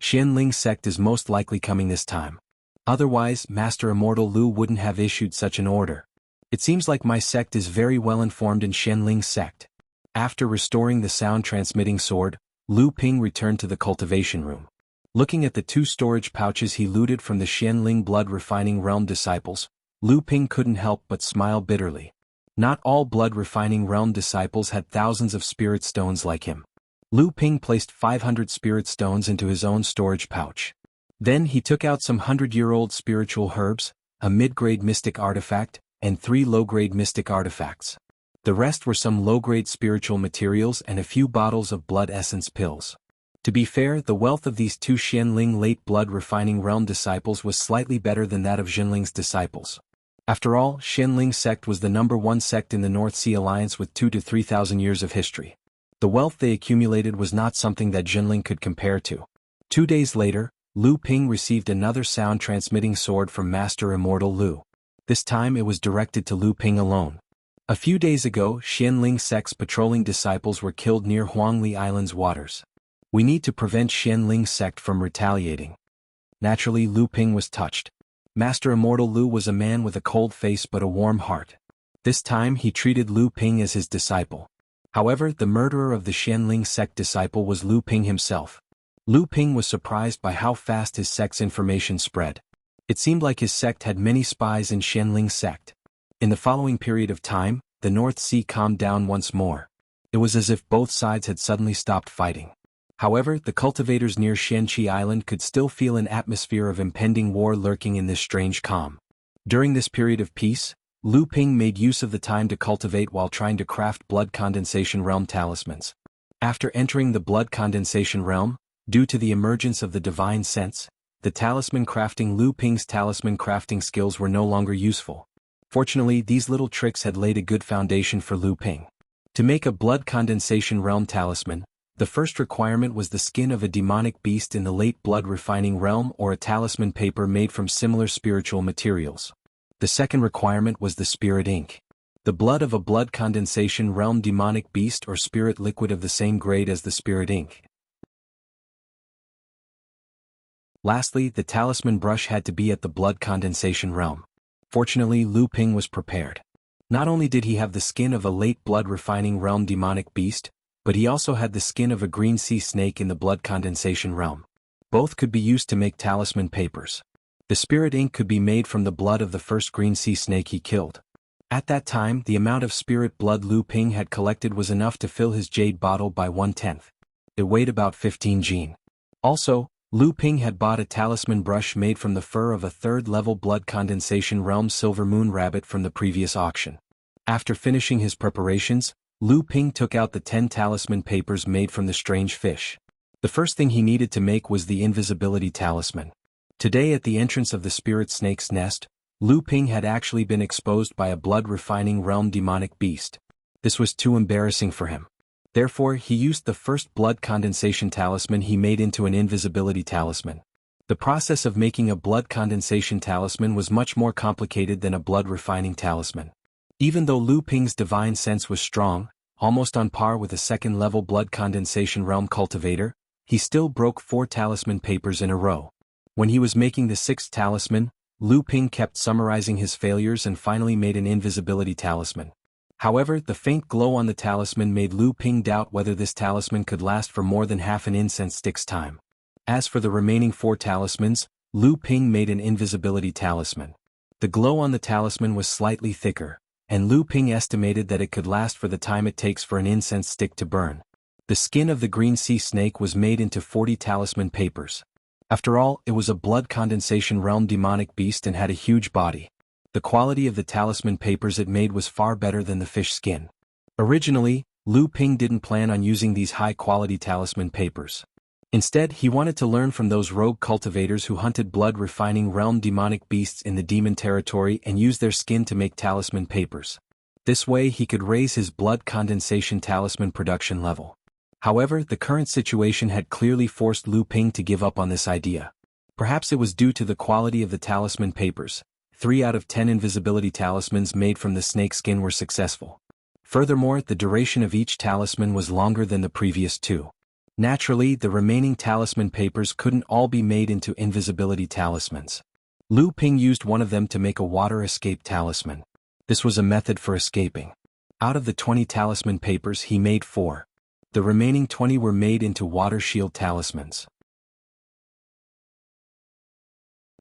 Xianling sect is most likely coming this time. Otherwise, Master Immortal Lu wouldn't have issued such an order. It seems like my sect is very well informed in Xianling sect. After restoring the sound-transmitting sword, Lu Ping returned to the cultivation room. Looking at the 2 storage pouches he looted from the Xianling blood-refining realm disciples, Lu Ping couldn't help but smile bitterly. Not all blood-refining realm disciples had thousands of spirit stones like him. Lu Ping placed 500 spirit stones into his own storage pouch. Then he took out some 100-year-old spiritual herbs, a mid-grade mystic artifact, and 3 low-grade mystic artifacts. The rest were some low-grade spiritual materials and a few bottles of blood essence pills. To be fair, the wealth of these 2 Xianling late blood-refining realm disciples was slightly better than that of Jinling's disciples. After all, Xianling sect was the #1 sect in the North Sea Alliance with 2,000 to 3,000 years of history. The wealth they accumulated was not something that Jinling could compare to. 2 days later, Lu Ping received another sound-transmitting sword from Master Immortal Lu. This time it was directed to Lu Ping alone. A few days ago, Xianling sect's patrolling disciples were killed near Huangli Island's waters. We need to prevent Xianling sect from retaliating. Naturally, Lu Ping was touched. Master Immortal Lu was a man with a cold face but a warm heart. This time he treated Lu Ping as his disciple. However, the murderer of the Xianling sect disciple was Lu Ping himself. Lu Ping was surprised by how fast his sect's information spread. It seemed like his sect had many spies in Xianling sect. In the following period of time, the North Sea calmed down once more. It was as if both sides had suddenly stopped fighting. However, the cultivators near Shenqi Island could still feel an atmosphere of impending war lurking in this strange calm. During this period of peace, Lu Ping made use of the time to cultivate while trying to craft blood condensation realm talismans. After entering the blood condensation realm, due to the emergence of the divine sense, the talisman crafting Lu Ping's talisman crafting skills were no longer useful. Fortunately, these little tricks had laid a good foundation for Lu Ping. To make a blood condensation realm talisman, the first requirement was the skin of a demonic beast in the late blood refining realm or a talisman paper made from similar spiritual materials. The second requirement was the spirit ink. The blood of a blood condensation realm demonic beast or spirit liquid of the same grade as the spirit ink. Lastly, the talisman brush had to be at the blood condensation realm. Fortunately, Lu Ping was prepared. Not only did he have the skin of a late blood refining realm demonic beast, but he also had the skin of a green sea snake in the blood condensation realm. Both could be used to make talisman papers. The spirit ink could be made from the blood of the first green sea snake he killed. At that time, the amount of spirit blood Lu Ping had collected was enough to fill his jade bottle by 1/10. It weighed about 15 jin. Also, Lu Ping had bought a talisman brush made from the fur of a 3rd-level blood condensation realm silver moon rabbit from the previous auction. After finishing his preparations, Lu Ping took out the 10 talisman papers made from the strange fish. The first thing he needed to make was the invisibility talisman. Today at the entrance of the spirit snake's nest, Lu Ping had actually been exposed by a blood-refining realm demonic beast. This was too embarrassing for him. Therefore, he used the first blood condensation talisman he made into an invisibility talisman. The process of making a blood condensation talisman was much more complicated than a blood-refining talisman. Even though Lu Ping's divine sense was strong, almost on par with a 2nd-level blood condensation realm cultivator, he still broke 4 talisman papers in a row. When he was making the 6th talisman, Lu Ping kept summarizing his failures and finally made an invisibility talisman. However, the faint glow on the talisman made Lu Ping doubt whether this talisman could last for more than half an incense stick's time. As for the remaining 4 talismans, Lu Ping made an invisibility talisman. The glow on the talisman was slightly thicker, and Lu Ping estimated that it could last for the time it takes for an incense stick to burn. The skin of the green sea snake was made into 40 talisman papers. After all, it was a blood condensation realm demonic beast and had a huge body. The quality of the talisman papers it made was far better than the fish skin. Originally, Lu Ping didn't plan on using these high-quality talisman papers. Instead, he wanted to learn from those rogue cultivators who hunted blood-refining realm demonic beasts in the demon territory and used their skin to make talisman papers. This way he could raise his blood condensation talisman production level. However, the current situation had clearly forced Lu Ping to give up on this idea. Perhaps it was due to the quality of the talisman papers. 3 out of 10 invisibility talismans made from the snake skin were successful. Furthermore, the duration of each talisman was longer than the previous 2. Naturally, the remaining talisman papers couldn't all be made into invisibility talismans. Lu Ping used one of them to make a water escape talisman. This was a method for escaping. Out of the 20 talisman papers he made 4. The remaining 20 were made into water shield talismans.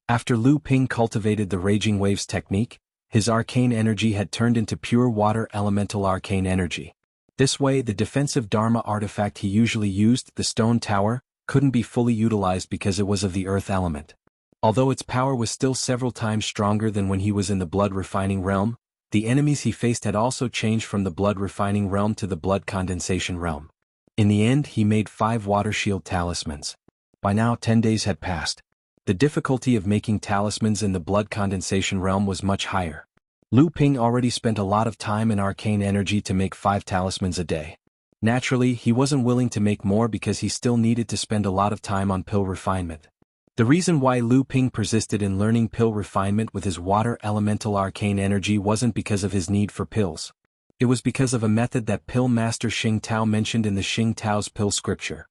After Lu Ping cultivated the Raging Waves technique, his arcane energy had turned into pure water elemental arcane energy. This way the defensive Dharma artifact he usually used, the stone tower, couldn't be fully utilized because it was of the earth element. Although its power was still several times stronger than when he was in the blood refining realm, the enemies he faced had also changed from the blood refining realm to the blood condensation realm. In the end he made 5 water shield talismans. By now 10 days had passed. The difficulty of making talismans in the blood condensation realm was much higher. Lu Ping already spent a lot of time and arcane energy to make 5 talismans a day. Naturally, he wasn't willing to make more because he still needed to spend a lot of time on pill refinement. The reason why Lu Ping persisted in learning pill refinement with his water elemental arcane energy wasn't because of his need for pills. It was because of a method that Pill Master Xing Tao mentioned in the Xing Tao's pill scripture.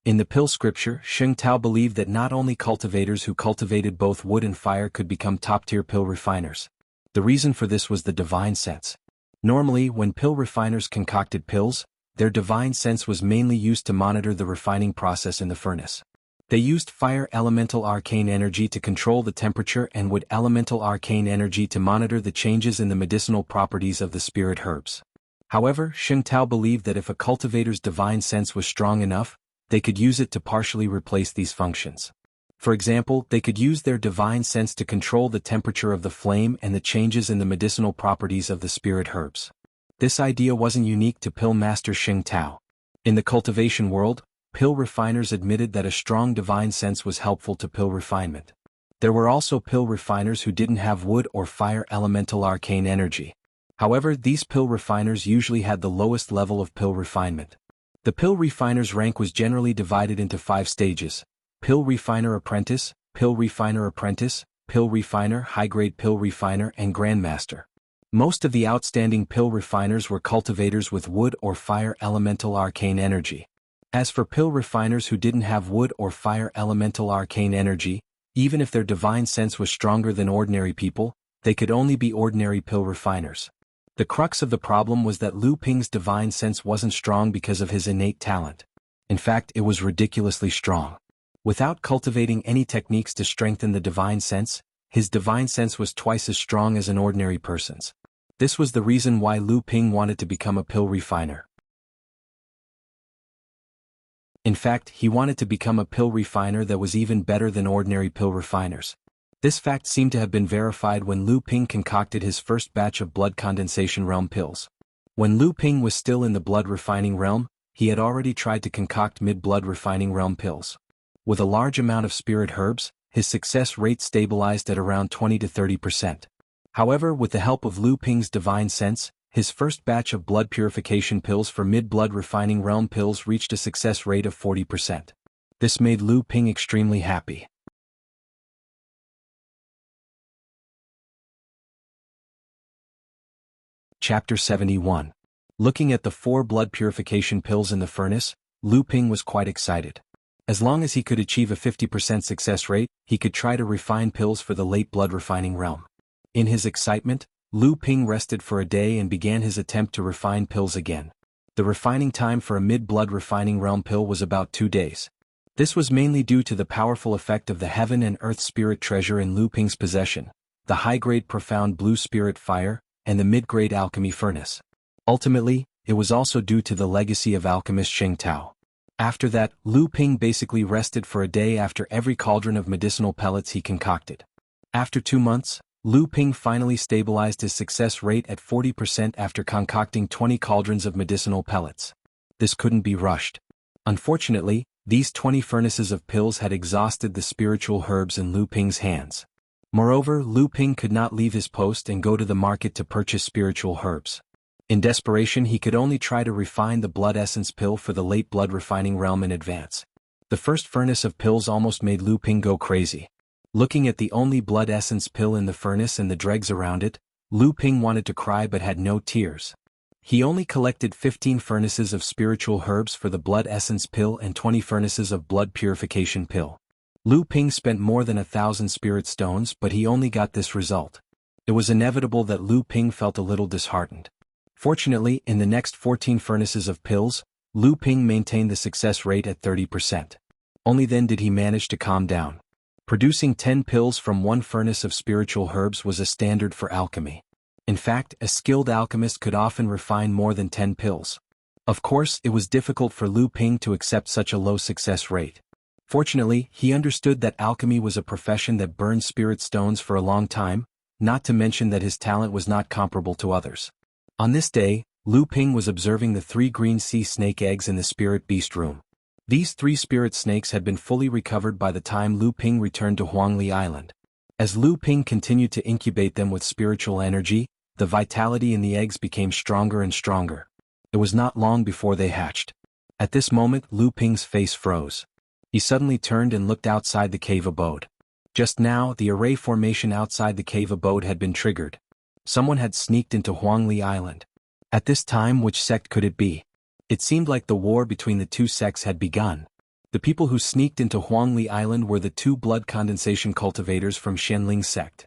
In the pill scripture, Xing Tao believed that not only cultivators who cultivated both wood and fire could become top-tier pill refiners. The reason for this was the divine sense. Normally, when pill refiners concocted pills, their divine sense was mainly used to monitor the refining process in the furnace. They used fire elemental arcane energy to control the temperature and wood elemental arcane energy to monitor the changes in the medicinal properties of the spirit herbs. However, Xing Tao believed that if a cultivator's divine sense was strong enough, they could use it to partially replace these functions. For example, they could use their divine sense to control the temperature of the flame and the changes in the medicinal properties of the spirit herbs. This idea wasn't unique to Pill Master Xing Tao. In the cultivation world, pill refiners admitted that a strong divine sense was helpful to pill refinement. There were also pill refiners who didn't have wood or fire elemental arcane energy. However, these pill refiners usually had the lowest level of pill refinement. The pill refiner's rank was generally divided into 5 stages: Pill Refiner Apprentice, Pill Refiner Apprentice, Pill Refiner, High-Grade Pill Refiner, and Grandmaster. Most of the outstanding pill refiners were cultivators with wood or fire elemental arcane energy. As for pill refiners who didn't have wood or fire elemental arcane energy, even if their divine sense was stronger than ordinary people, they could only be ordinary pill refiners. The crux of the problem was that Lu Ping's divine sense wasn't strong because of his innate talent. In fact, it was ridiculously strong. Without cultivating any techniques to strengthen the divine sense, his divine sense was twice as strong as an ordinary person's. This was the reason why Lu Ping wanted to become a pill refiner. In fact, he wanted to become a pill refiner that was even better than ordinary pill refiners. This fact seemed to have been verified when Lu Ping concocted his first batch of blood condensation realm pills. When Lu Ping was still in the blood refining realm, he had already tried to concoct mid-blood refining realm pills. With a large amount of spirit herbs, his success rate stabilized at around 20 to 30%. However, with the help of Lu Ping's divine sense, his first batch of blood purification pills for mid-blood refining realm pills reached a success rate of 40%. This made Lu Ping extremely happy. Chapter 71. Looking at the 4 blood purification pills in the furnace, Lu Ping was quite excited. As long as he could achieve a 50% success rate, he could try to refine pills for the late blood refining realm. In his excitement, Lu Ping rested for a day and began his attempt to refine pills again. The refining time for a mid-blood refining realm pill was about 2 days. This was mainly due to the powerful effect of the heaven and earth spirit treasure in Lu Ping's possession, the high-grade profound blue spirit fire, and the mid-grade alchemy furnace. Ultimately, it was also due to the legacy of alchemist Xing Tao. After that, Lu Ping basically rested for a day after every cauldron of medicinal pellets he concocted. After 2 months, Lu Ping finally stabilized his success rate at 40% after concocting 20 cauldrons of medicinal pellets. This couldn't be rushed. Unfortunately, these 20 furnaces of pills had exhausted the spiritual herbs in Lu Ping's hands. Moreover, Lu Ping could not leave his post and go to the market to purchase spiritual herbs. In desperation, he could only try to refine the blood essence pill for the late blood refining realm in advance. The first furnace of pills almost made Lu Ping go crazy. Looking at the only blood essence pill in the furnace and the dregs around it, Lu Ping wanted to cry but had no tears. He only collected 15 furnaces of spiritual herbs for the blood essence pill and 20 furnaces of blood purification pill. Lu Ping spent more than 1,000 spirit stones, but he only got this result. It was inevitable that Lu Ping felt a little disheartened. Fortunately, in the next 14 furnaces of pills, Lu Ping maintained the success rate at 30%. Only then did he manage to calm down. Producing 10 pills from one furnace of spiritual herbs was a standard for alchemy. In fact, a skilled alchemist could often refine more than 10 pills. Of course, it was difficult for Lu Ping to accept such a low success rate. Fortunately, he understood that alchemy was a profession that burned spirit stones for a long time, not to mention that his talent was not comparable to others. On this day, Lu Ping was observing the 3 green sea snake eggs in the spirit beast room. These 3 spirit snakes had been fully recovered by the time Lu Ping returned to Huangli Island. As Lu Ping continued to incubate them with spiritual energy, the vitality in the eggs became stronger and stronger. It was not long before they hatched. At this moment, Lu Ping's face froze. He suddenly turned and looked outside the cave abode. Just now, the array formation outside the cave abode had been triggered. Someone had sneaked into Huangli Island. At this time, which sect could it be? It seemed like the war between the two sects had begun. The people who sneaked into Huangli Island were the 2 blood condensation cultivators from Xianling's sect.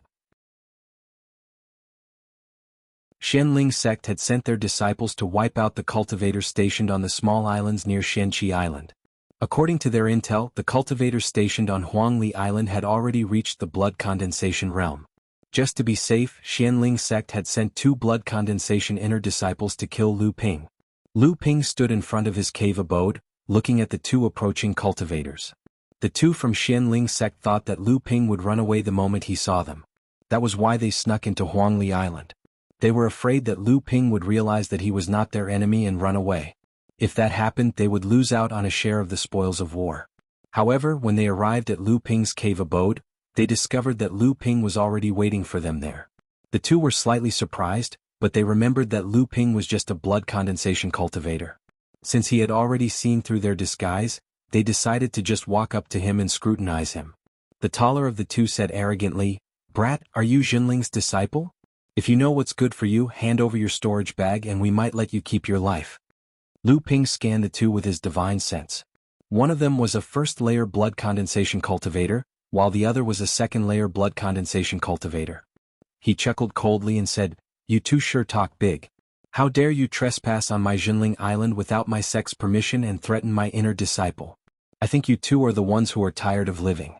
Xianling's sect had sent their disciples to wipe out the cultivators stationed on the small islands near Xianqi Island. According to their intel, the cultivators stationed on Huangli Island had already reached the blood condensation realm. Just to be safe, Xianling's sect had sent 2 blood condensation inner disciples to kill Lu Ping. Lu Ping stood in front of his cave abode, looking at the 2 approaching cultivators. The 2 from Xianling's sect thought that Lu Ping would run away the moment he saw them. That was why they snuck into Huangli Island. They were afraid that Lu Ping would realize that he was not their enemy and run away. If that happened, they would lose out on a share of the spoils of war. However, when they arrived at Lu Ping's cave abode, they discovered that Lu Ping was already waiting for them there. The 2 were slightly surprised, but they remembered that Lu Ping was just a blood condensation cultivator. Since he had already seen through their disguise, they decided to just walk up to him and scrutinize him. The taller of the 2 said arrogantly, "Brat, are you Jinling's disciple? If you know what's good for you, hand over your storage bag and we might let you keep your life." Lu Ping scanned the 2 with his divine sense. One of them was a first-layer blood condensation cultivator, while the other was a second-layer blood condensation cultivator. He chuckled coldly and said, "You 2 sure talk big. How dare you trespass on my Jinling Island without my sect's permission and threaten my inner disciple? I think you 2 are the ones who are tired of living."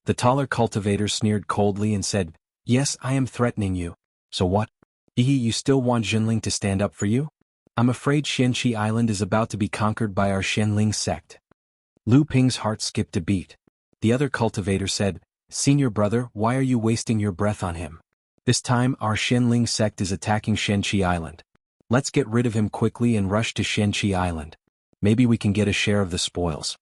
The taller cultivator sneered coldly and said, "Yes, I am threatening you. So what? You still want Jinling to stand up for you? I'm afraid Xianqi Island is about to be conquered by our Xianling sect." Lu Ping's heart skipped a beat. The other cultivator said, "Senior brother, why are you wasting your breath on him? This time our Xianling sect is attacking Xianqi Island. Let's get rid of him quickly and rush to Xianqi Island. Maybe we can get a share of the spoils."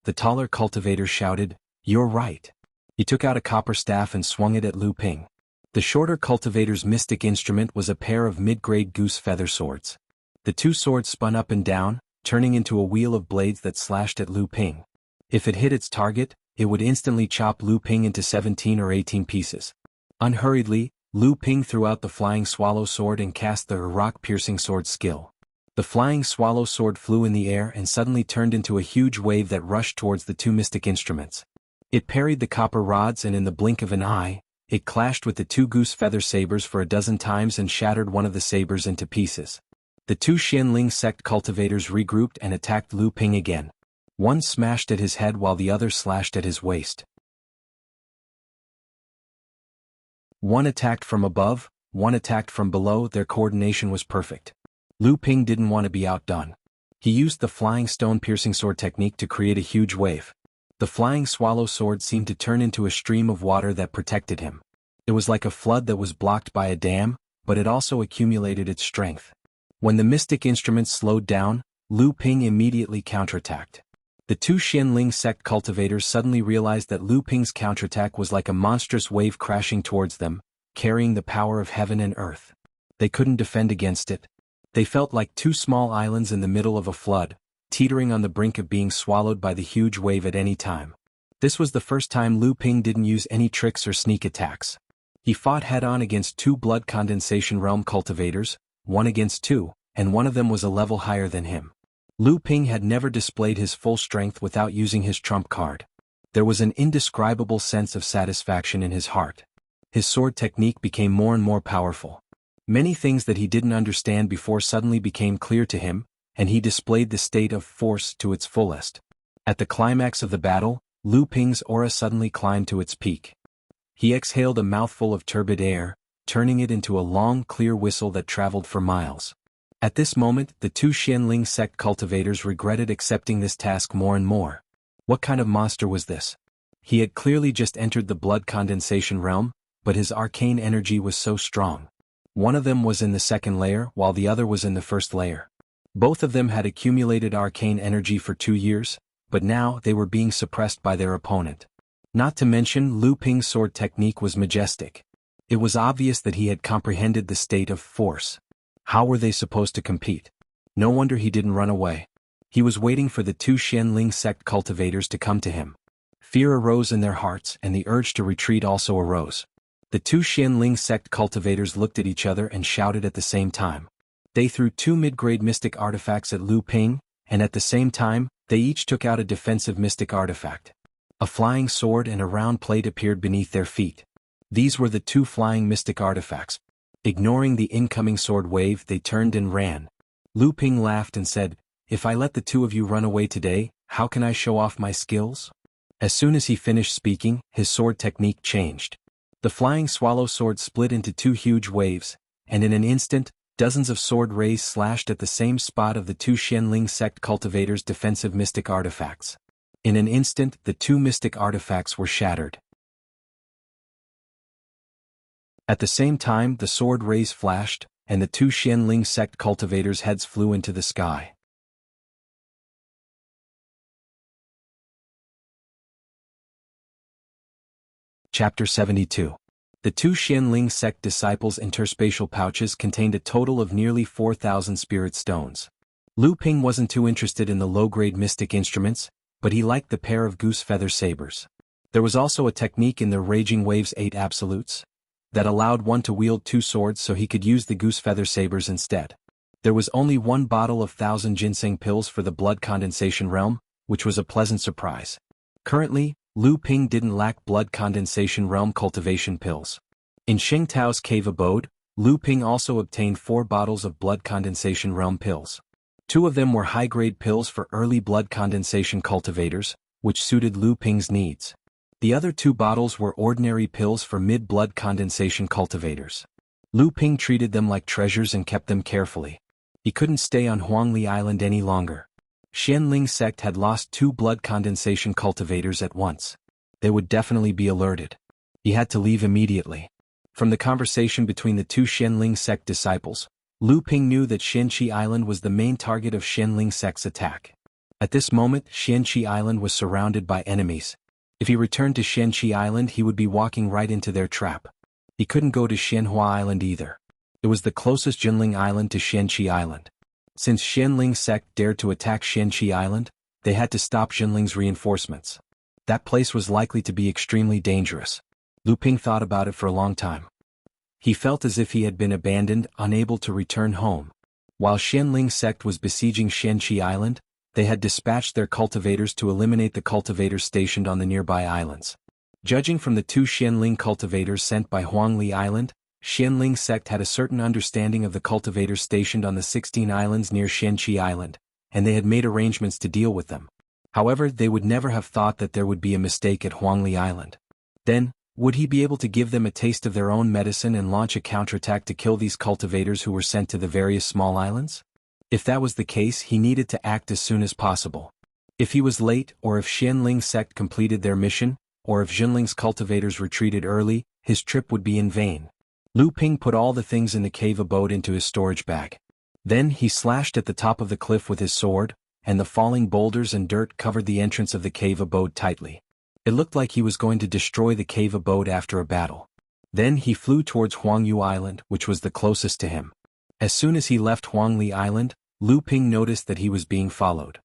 The taller cultivator shouted, "You're right." He took out a copper staff and swung it at Lu Ping. The shorter cultivator's mystic instrument was a pair of mid-grade goose feather swords. The 2 swords spun up and down, turning into a wheel of blades that slashed at Lu Ping. If it hit its target, it would instantly chop Lu Ping into 17 or 18 pieces. Unhurriedly, Lu Ping threw out the flying swallow sword and cast the rock-piercing sword skill. The flying swallow sword flew in the air and suddenly turned into a huge wave that rushed towards the 2 mystic instruments. It parried the copper rods and in the blink of an eye, it clashed with the 2 goose feather sabers for a dozen times and shattered one of the sabers into pieces. The 2 Xianling sect cultivators regrouped and attacked Lu Ping again. One smashed at his head while the other slashed at his waist. One attacked from above, one attacked from below. Their coordination was perfect. Lu Ping didn't want to be outdone. He used the flying stone piercing sword technique to create a huge wave. The flying swallow sword seemed to turn into a stream of water that protected him. It was like a flood that was blocked by a dam, but it also accumulated its strength. When the mystic instruments slowed down, Lu Ping immediately counterattacked. The 2 Xianling sect cultivators suddenly realized that Lu Ping's counterattack was like a monstrous wave crashing towards them, carrying the power of heaven and earth. They couldn't defend against it. They felt like 2 small islands in the middle of a flood, teetering on the brink of being swallowed by the huge wave at any time. This was the first time Lu Ping didn't use any tricks or sneak attacks. He fought head-on against 2 blood condensation realm cultivators, 1 against 2, and one of them was a level higher than him. Lu Ping had never displayed his full strength without using his trump card. There was an indescribable sense of satisfaction in his heart. His sword technique became more and more powerful. Many things that he didn't understand before suddenly became clear to him, and he displayed the state of force to its fullest. At the climax of the battle, Lu Ping's aura suddenly climbed to its peak. He exhaled a mouthful of turbid air, turning it into a long, clear whistle that traveled for miles. At this moment, the two Xianling sect cultivators regretted accepting this task more and more. What kind of monster was this? He had clearly just entered the blood condensation realm, but his arcane energy was so strong. One of them was in the second layer while the other was in the first layer. Both of them had accumulated arcane energy for 2 years, but now they were being suppressed by their opponent. Not to mention Lu Ping's sword technique was majestic. It was obvious that he had comprehended the state of force. How were they supposed to compete? No wonder he didn't run away. He was waiting for the two Xianling sect cultivators to come to him. Fear arose in their hearts and the urge to retreat also arose. The two Xianling sect cultivators looked at each other and shouted at the same time. They threw 2 mid-grade mystic artifacts at Lu Ping, and at the same time, they each took out a defensive mystic artifact. A flying sword and a round plate appeared beneath their feet. These were the 2 flying mystic artifacts. Ignoring the incoming sword wave, they turned and ran. Lu Ping laughed and said, "If I let the 2 of you run away today, how can I show off my skills?" As soon as he finished speaking, his sword technique changed. The flying swallow sword split into 2 huge waves, and in an instant, dozens of sword rays slashed at the same spot of the 2 Xianling sect cultivators' defensive mystic artifacts. In an instant, the 2 mystic artifacts were shattered. At the same time, the sword rays flashed, and the 2 Xianling sect cultivators' heads flew into the sky. Chapter 72. The 2 Xianling sect disciples' interspatial pouches contained a total of nearly 4,000 spirit stones. Lu Ping wasn't too interested in the low-grade mystic instruments, but he liked the pair of goose feather sabers. There was also a technique in the Raging Waves 8 Absolutes that allowed one to wield 2 swords so he could use the goose feather sabers instead. There was only 1 bottle of 1,000 ginseng pills for the blood condensation realm, which was a pleasant surprise. Currently, Lu Ping didn't lack blood condensation realm cultivation pills. In Xing Tao's cave abode, Lu Ping also obtained 4 bottles of blood condensation realm pills. 2 of them were high-grade pills for early blood condensation cultivators, which suited Lu Ping's needs. The other 2 bottles were ordinary pills for mid-blood condensation cultivators. Lu Ping treated them like treasures and kept them carefully. He couldn't stay on Huangli Island any longer. Xianling sect had lost 2 blood condensation cultivators at once. They would definitely be alerted. He had to leave immediately. From the conversation between the 2 Xianling sect disciples, Lu Ping knew that Xianqi Island was the main target of Xianling sect's attack. At this moment, Xianqi Island was surrounded by enemies. If he returned to Xianqi Island, he would be walking right into their trap. He couldn't go to Xianhua Island either. It was the closest Jinling Island to Xianqi Island. Since Xianling sect dared to attack Xianqi Island, they had to stop Jinling's reinforcements. That place was likely to be extremely dangerous. Lu Ping thought about it for a long time. He felt as if he had been abandoned, unable to return home. While Xianling sect was besieging Xianqi Island, they had dispatched their cultivators to eliminate the cultivators stationed on the nearby islands. Judging from the 2 Xianling cultivators sent by Huangli Island, Xianling sect had a certain understanding of the cultivators stationed on the 16 islands near Xianqi Island, and they had made arrangements to deal with them. However, they would never have thought that there would be a mistake at Huangli Island. Then, would he be able to give them a taste of their own medicine and launch a counterattack to kill these cultivators who were sent to the various small islands? If that was the case, he needed to act as soon as possible. If he was late, or if Xianling sect completed their mission, or if Jinling's cultivators retreated early, his trip would be in vain. Lu Ping put all the things in the cave abode into his storage bag. Then he slashed at the top of the cliff with his sword, and the falling boulders and dirt covered the entrance of the cave abode tightly. It looked like he was going to destroy the cave abode after a battle. Then he flew towards Huangyu Island, which was the closest to him. As soon as he left Huangli Island, Lu Ping noticed that he was being followed.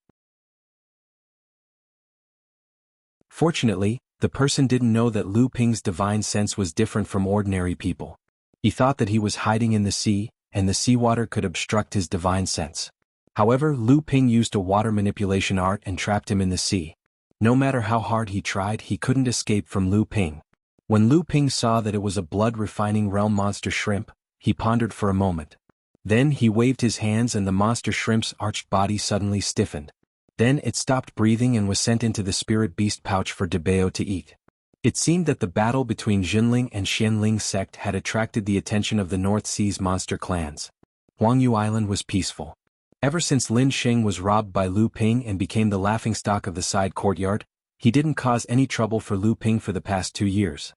Fortunately, the person didn't know that Lu Ping's divine sense was different from ordinary people. He thought that he was hiding in the sea, and the seawater could obstruct his divine sense. However, Lu Ping used a water manipulation art and trapped him in the sea. No matter how hard he tried, he couldn't escape from Lu Ping. When Lu Ping saw that it was a blood-refining realm monster shrimp, he pondered for a moment. Then he waved his hands and the monster shrimp's arched body suddenly stiffened. Then it stopped breathing and was sent into the spirit beast pouch for Debao to eat. It seemed that the battle between Jinling and Xianling sect had attracted the attention of the North Sea's monster clans. Huangyu Island was peaceful. Ever since Lin Xing was robbed by Lu Ping and became the laughingstock of the side courtyard, he didn't cause any trouble for Lu Ping for the past 2 years.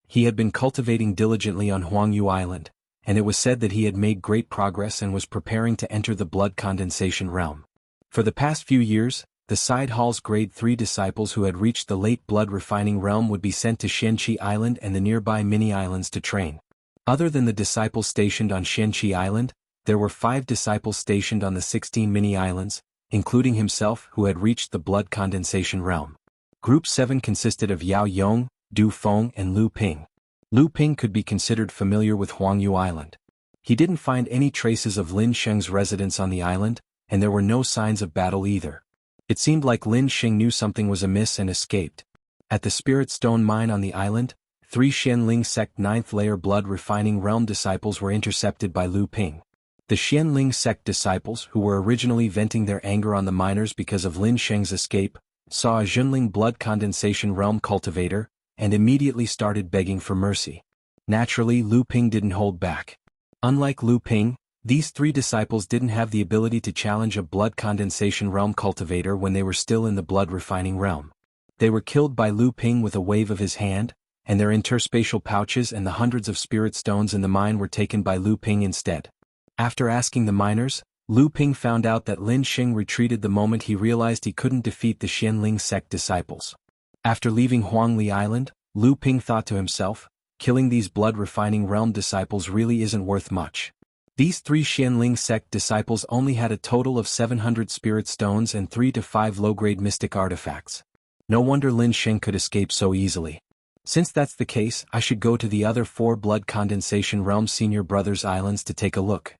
He had been cultivating diligently on Huangyu Island, and it was said that he had made great progress and was preparing to enter the blood condensation realm. For the past few years, the side hall's grade 3 disciples who had reached the late blood refining realm would be sent to Xianqi Island and the nearby mini-islands to train. Other than the disciples stationed on Xianqi Island, there were 5 disciples stationed on the 16 mini-islands, including himself who had reached the blood condensation realm. Group 7 consisted of Yao Yong, Du Feng and Lu Ping. Lu Ping could be considered familiar with Huangyu Island. He didn't find any traces of Lin Sheng's residence on the island, and there were no signs of battle either. It seemed like Lin Sheng knew something was amiss and escaped. At the Spirit Stone mine on the island, 3 Xianling sect 9th layer blood refining realm disciples were intercepted by Lu Ping. The Xianling sect disciples, who were originally venting their anger on the miners because of Lin Sheng's escape, saw a Jinling blood condensation realm cultivator, and immediately started begging for mercy. Naturally, Lu Ping didn't hold back. Unlike Lu Ping, these 3 disciples didn't have the ability to challenge a blood condensation realm cultivator when they were still in the blood refining realm. They were killed by Lu Ping with a wave of his hand, and their interspatial pouches and the hundreds of spirit stones in the mine were taken by Lu Ping instead. After asking the miners, Lu Ping found out that Lin Xing retreated the moment he realized he couldn't defeat the Xianling sect disciples. After leaving Huangli Island, Lu Ping thought to himself, killing these blood refining realm disciples really isn't worth much. These 3 Xianling sect disciples only had a total of 700 spirit stones and 3 to 5 low-grade mystic artifacts. No wonder Lin Xing could escape so easily. Since that's the case, I should go to the other 4 blood condensation realm senior brothers islands to take a look.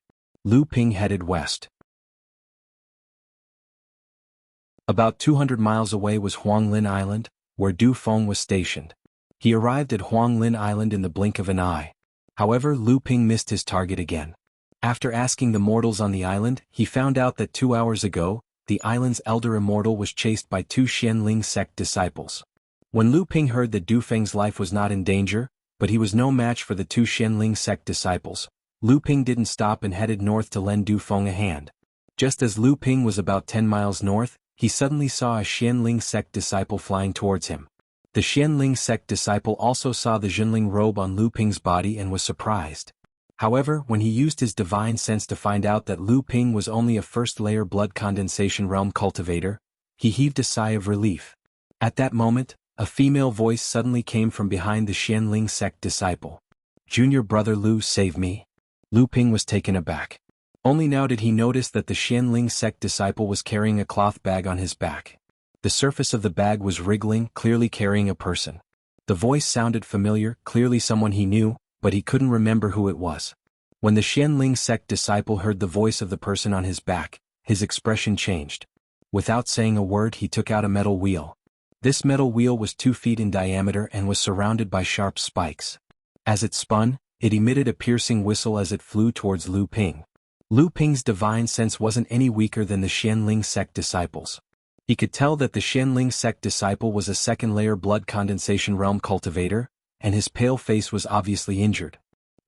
Lu Ping headed west. About 200 miles away was Huanglin Island, where Du Feng was stationed. He arrived at Huanglin Island in the blink of an eye. However, Lu Ping missed his target again. After asking the mortals on the island, he found out that 2 hours ago, the island's elder immortal was chased by 2 Xianling sect disciples. When Lu Ping heard that Du Feng's life was not in danger, but he was no match for the 2 Xianling sect disciples, Lu Ping didn't stop and headed north to lend Du Feng a hand. Just as Lu Ping was about 10 miles north, he suddenly saw a Xianling sect disciple flying towards him. The Xianling sect disciple also saw the Jinling robe on Lu Ping's body and was surprised. However, when he used his divine sense to find out that Lu Ping was only a first-layer blood condensation realm cultivator, he heaved a sigh of relief. At that moment, a female voice suddenly came from behind the Xianling sect disciple. "Junior brother Lu, save me." Lu Ping was taken aback. Only now did he notice that the Xianling sect disciple was carrying a cloth bag on his back. The surface of the bag was wriggling, clearly carrying a person. The voice sounded familiar, clearly someone he knew, but he couldn't remember who it was. When the Xianling sect disciple heard the voice of the person on his back, his expression changed. Without saying a word, he took out a metal wheel. This metal wheel was 2 feet in diameter and was surrounded by sharp spikes. As it spun, it emitted a piercing whistle as it flew towards Lu Ping. Lu Ping's divine sense wasn't any weaker than the Xianling sect disciples. He could tell that the Xianling sect disciple was a second-layer blood condensation realm cultivator, and his pale face was obviously injured.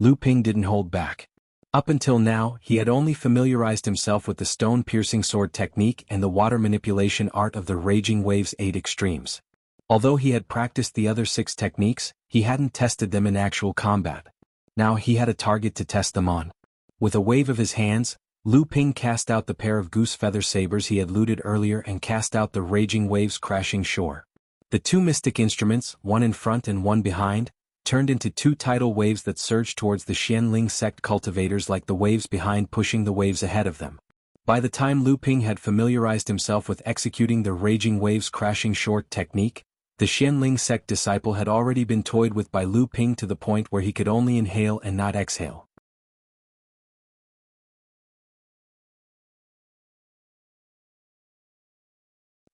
Lu Ping didn't hold back. Up until now, he had only familiarized himself with the stone-piercing sword technique and the water manipulation art of the Raging Waves 8 extremes. Although he had practiced the other 6 techniques, he hadn't tested them in actual combat. Now he had a target to test them on. With a wave of his hands, Lu Ping cast out the pair of goose feather sabers he had looted earlier and cast out the Raging Waves crashing shore. The 2 mystic instruments, one in front and one behind, turned into 2 tidal waves that surged towards the Xianling sect cultivators like the waves behind pushing the waves ahead of them. By the time Lu Ping had familiarized himself with executing the Raging Waves crashing shore technique, the Xianling sect disciple had already been toyed with by Lu Ping to the point where he could only inhale and not exhale.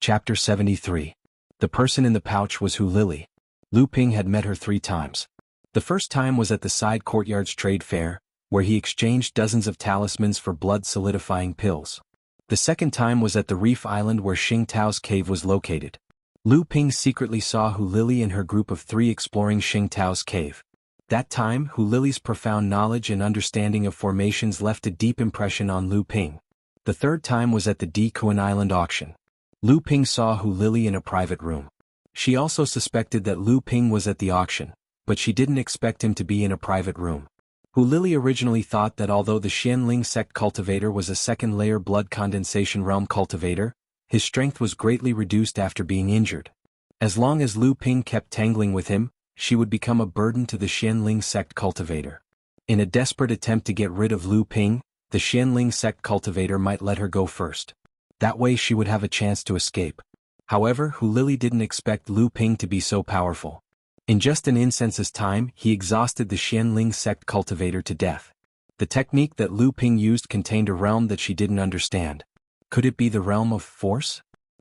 Chapter 73. The person in the pouch was Hu Lili. Lu Ping had met her 3 times. The first time was at the side courtyard's trade fair, where he exchanged dozens of talismans for blood-solidifying pills. The second time was at the reef island where Xing Tao's cave was located. Lu Ping secretly saw Hu Lili and her group of 3 exploring Xing Tao's cave. That time, Hu Lili's profound knowledge and understanding of formations left a deep impression on Lu Ping. The third time was at the Di Kuan Island auction. Lu Ping saw Hu Lili in a private room. She also suspected that Lu Ping was at the auction, but she didn't expect him to be in a private room. Hu Lili originally thought that although the Xianling sect cultivator was a second-layer blood condensation realm cultivator, his strength was greatly reduced after being injured. As long as Lu Ping kept tangling with him, she would become a burden to the Xianling sect cultivator. In a desperate attempt to get rid of Lu Ping, the Xianling sect cultivator might let her go first. That way she would have a chance to escape. However, Hu Lili didn't expect Lu Ping to be so powerful. In just an instance's time, he exhausted the Xianling sect cultivator to death. The technique that Lu Ping used contained a realm that she didn't understand. Could it be the realm of force?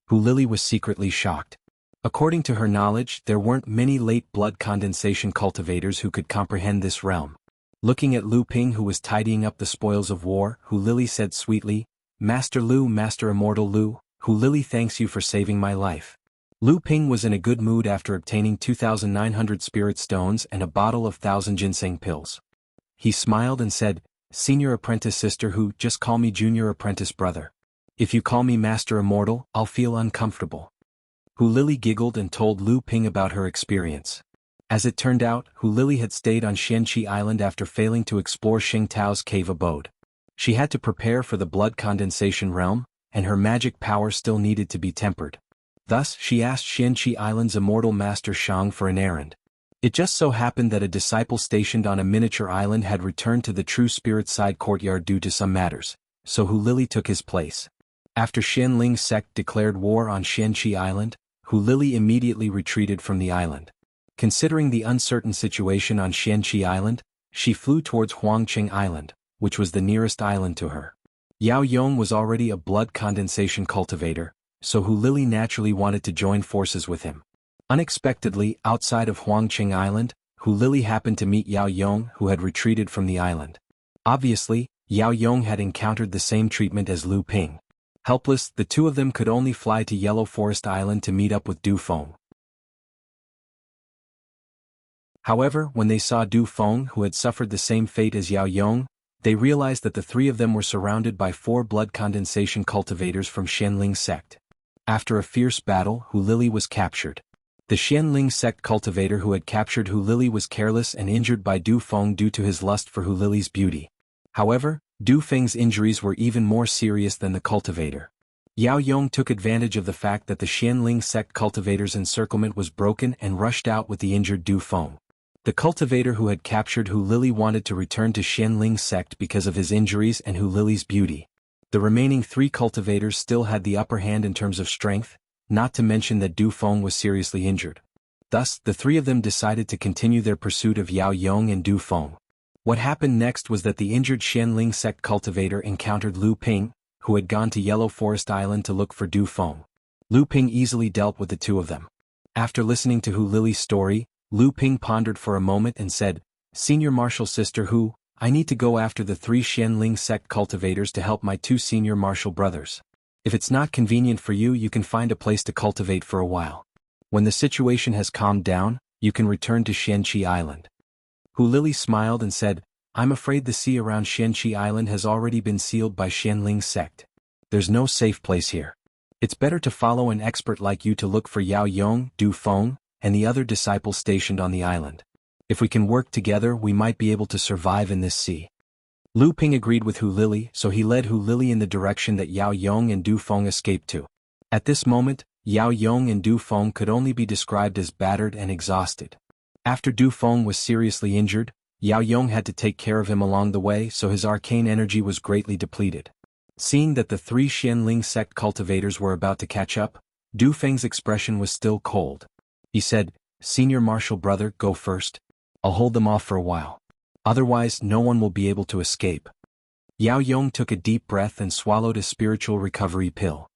Hu Lili was secretly shocked. According to her knowledge, there weren't many late blood condensation cultivators who could comprehend this realm. Looking at Lu Ping, who was tidying up the spoils of war, Hu Lili said sweetly, "Master Lu, Master Immortal Lu, Hu Lili thanks you for saving my life." Lu Ping was in a good mood after obtaining 2,900 spirit stones and a bottle of 1,000 ginseng pills. He smiled and said, "Senior apprentice sister Hu, just call me junior apprentice brother. If you call me Master Immortal, I'll feel uncomfortable." Hu Lili giggled and told Lu Ping about her experience. As it turned out, Hu Lili had stayed on Xianqi Island after failing to explore Xing Tao's cave abode. She had to prepare for the blood condensation realm, and her magic power still needed to be tempered. Thus, she asked Xianqi Island's immortal master Shang for an errand. It just so happened that a disciple stationed on a miniature island had returned to the True Spirit side courtyard due to some matters, so Hu Lili took his place. After Xianling sect declared war on Xianqi Island, Hu Lili immediately retreated from the island. Considering the uncertain situation on Xianqi Island, she flew towards Huangqing Island, which was the nearest island to her. Yao Yong was already a blood condensation cultivator, so Hu Lili naturally wanted to join forces with him. Unexpectedly, outside of Huangqing Island, Hu Lili happened to meet Yao Yong, who had retreated from the island. Obviously, Yao Yong had encountered the same treatment as Lu Ping. Helpless, the two of them could only fly to Yellow Forest Island to meet up with Du Feng. However, when they saw Du Feng, who had suffered the same fate as Yao Yong, they realized that the 3 of them were surrounded by 4 blood condensation cultivators from Xianling sect. After a fierce battle, Hu Lili was captured. The Xianling sect cultivator who had captured Hu Lili was careless and injured by Du Feng due to his lust for Hu Lili's beauty. However, Du Feng's injuries were even more serious than the cultivator. Yao Yong took advantage of the fact that the Xianling sect cultivator's encirclement was broken and rushed out with the injured Du Feng. The cultivator who had captured Hu Lili wanted to return to Xianling sect because of his injuries and Hu Lili's beauty. The remaining 3 cultivators still had the upper hand in terms of strength, not to mention that Du Feng was seriously injured. Thus, the 3 of them decided to continue their pursuit of Yao Yong and Du Feng. What happened next was that the injured Xianling sect cultivator encountered Lu Ping, who had gone to Yellow Forest Island to look for Du Feng. Lu Ping easily dealt with the 2 of them. After listening to Hu Lili's story, Lu Ping pondered for a moment and said, "Senior martial sister Hu, I need to go after the 3 Xianling sect cultivators to help my 2 senior martial brothers. If it's not convenient for you, you can find a place to cultivate for a while. When the situation has calmed down, you can return to Xianqi Island." Hu Lili smiled and said, "I'm afraid the sea around Xianqi Island has already been sealed by Xianling sect. There's no safe place here. It's better to follow an expert like you to look for Yao Yong, Du Feng, and the other disciples stationed on the island. If we can work together, we might be able to survive in this sea." Lu Ping agreed with Hu Lili, so he led Hu Lili in the direction that Yao Yong and Du Feng escaped to. At this moment, Yao Yong and Du Feng could only be described as battered and exhausted. After Du Feng was seriously injured, Yao Yong had to take care of him along the way, so his arcane energy was greatly depleted. Seeing that the 3 Xianling sect cultivators were about to catch up, Du Feng's expression was still cold. He said, "Senior martial brother, go first. I'll hold them off for a while. Otherwise, no one will be able to escape." Yao Yong took a deep breath and swallowed a spiritual recovery pill.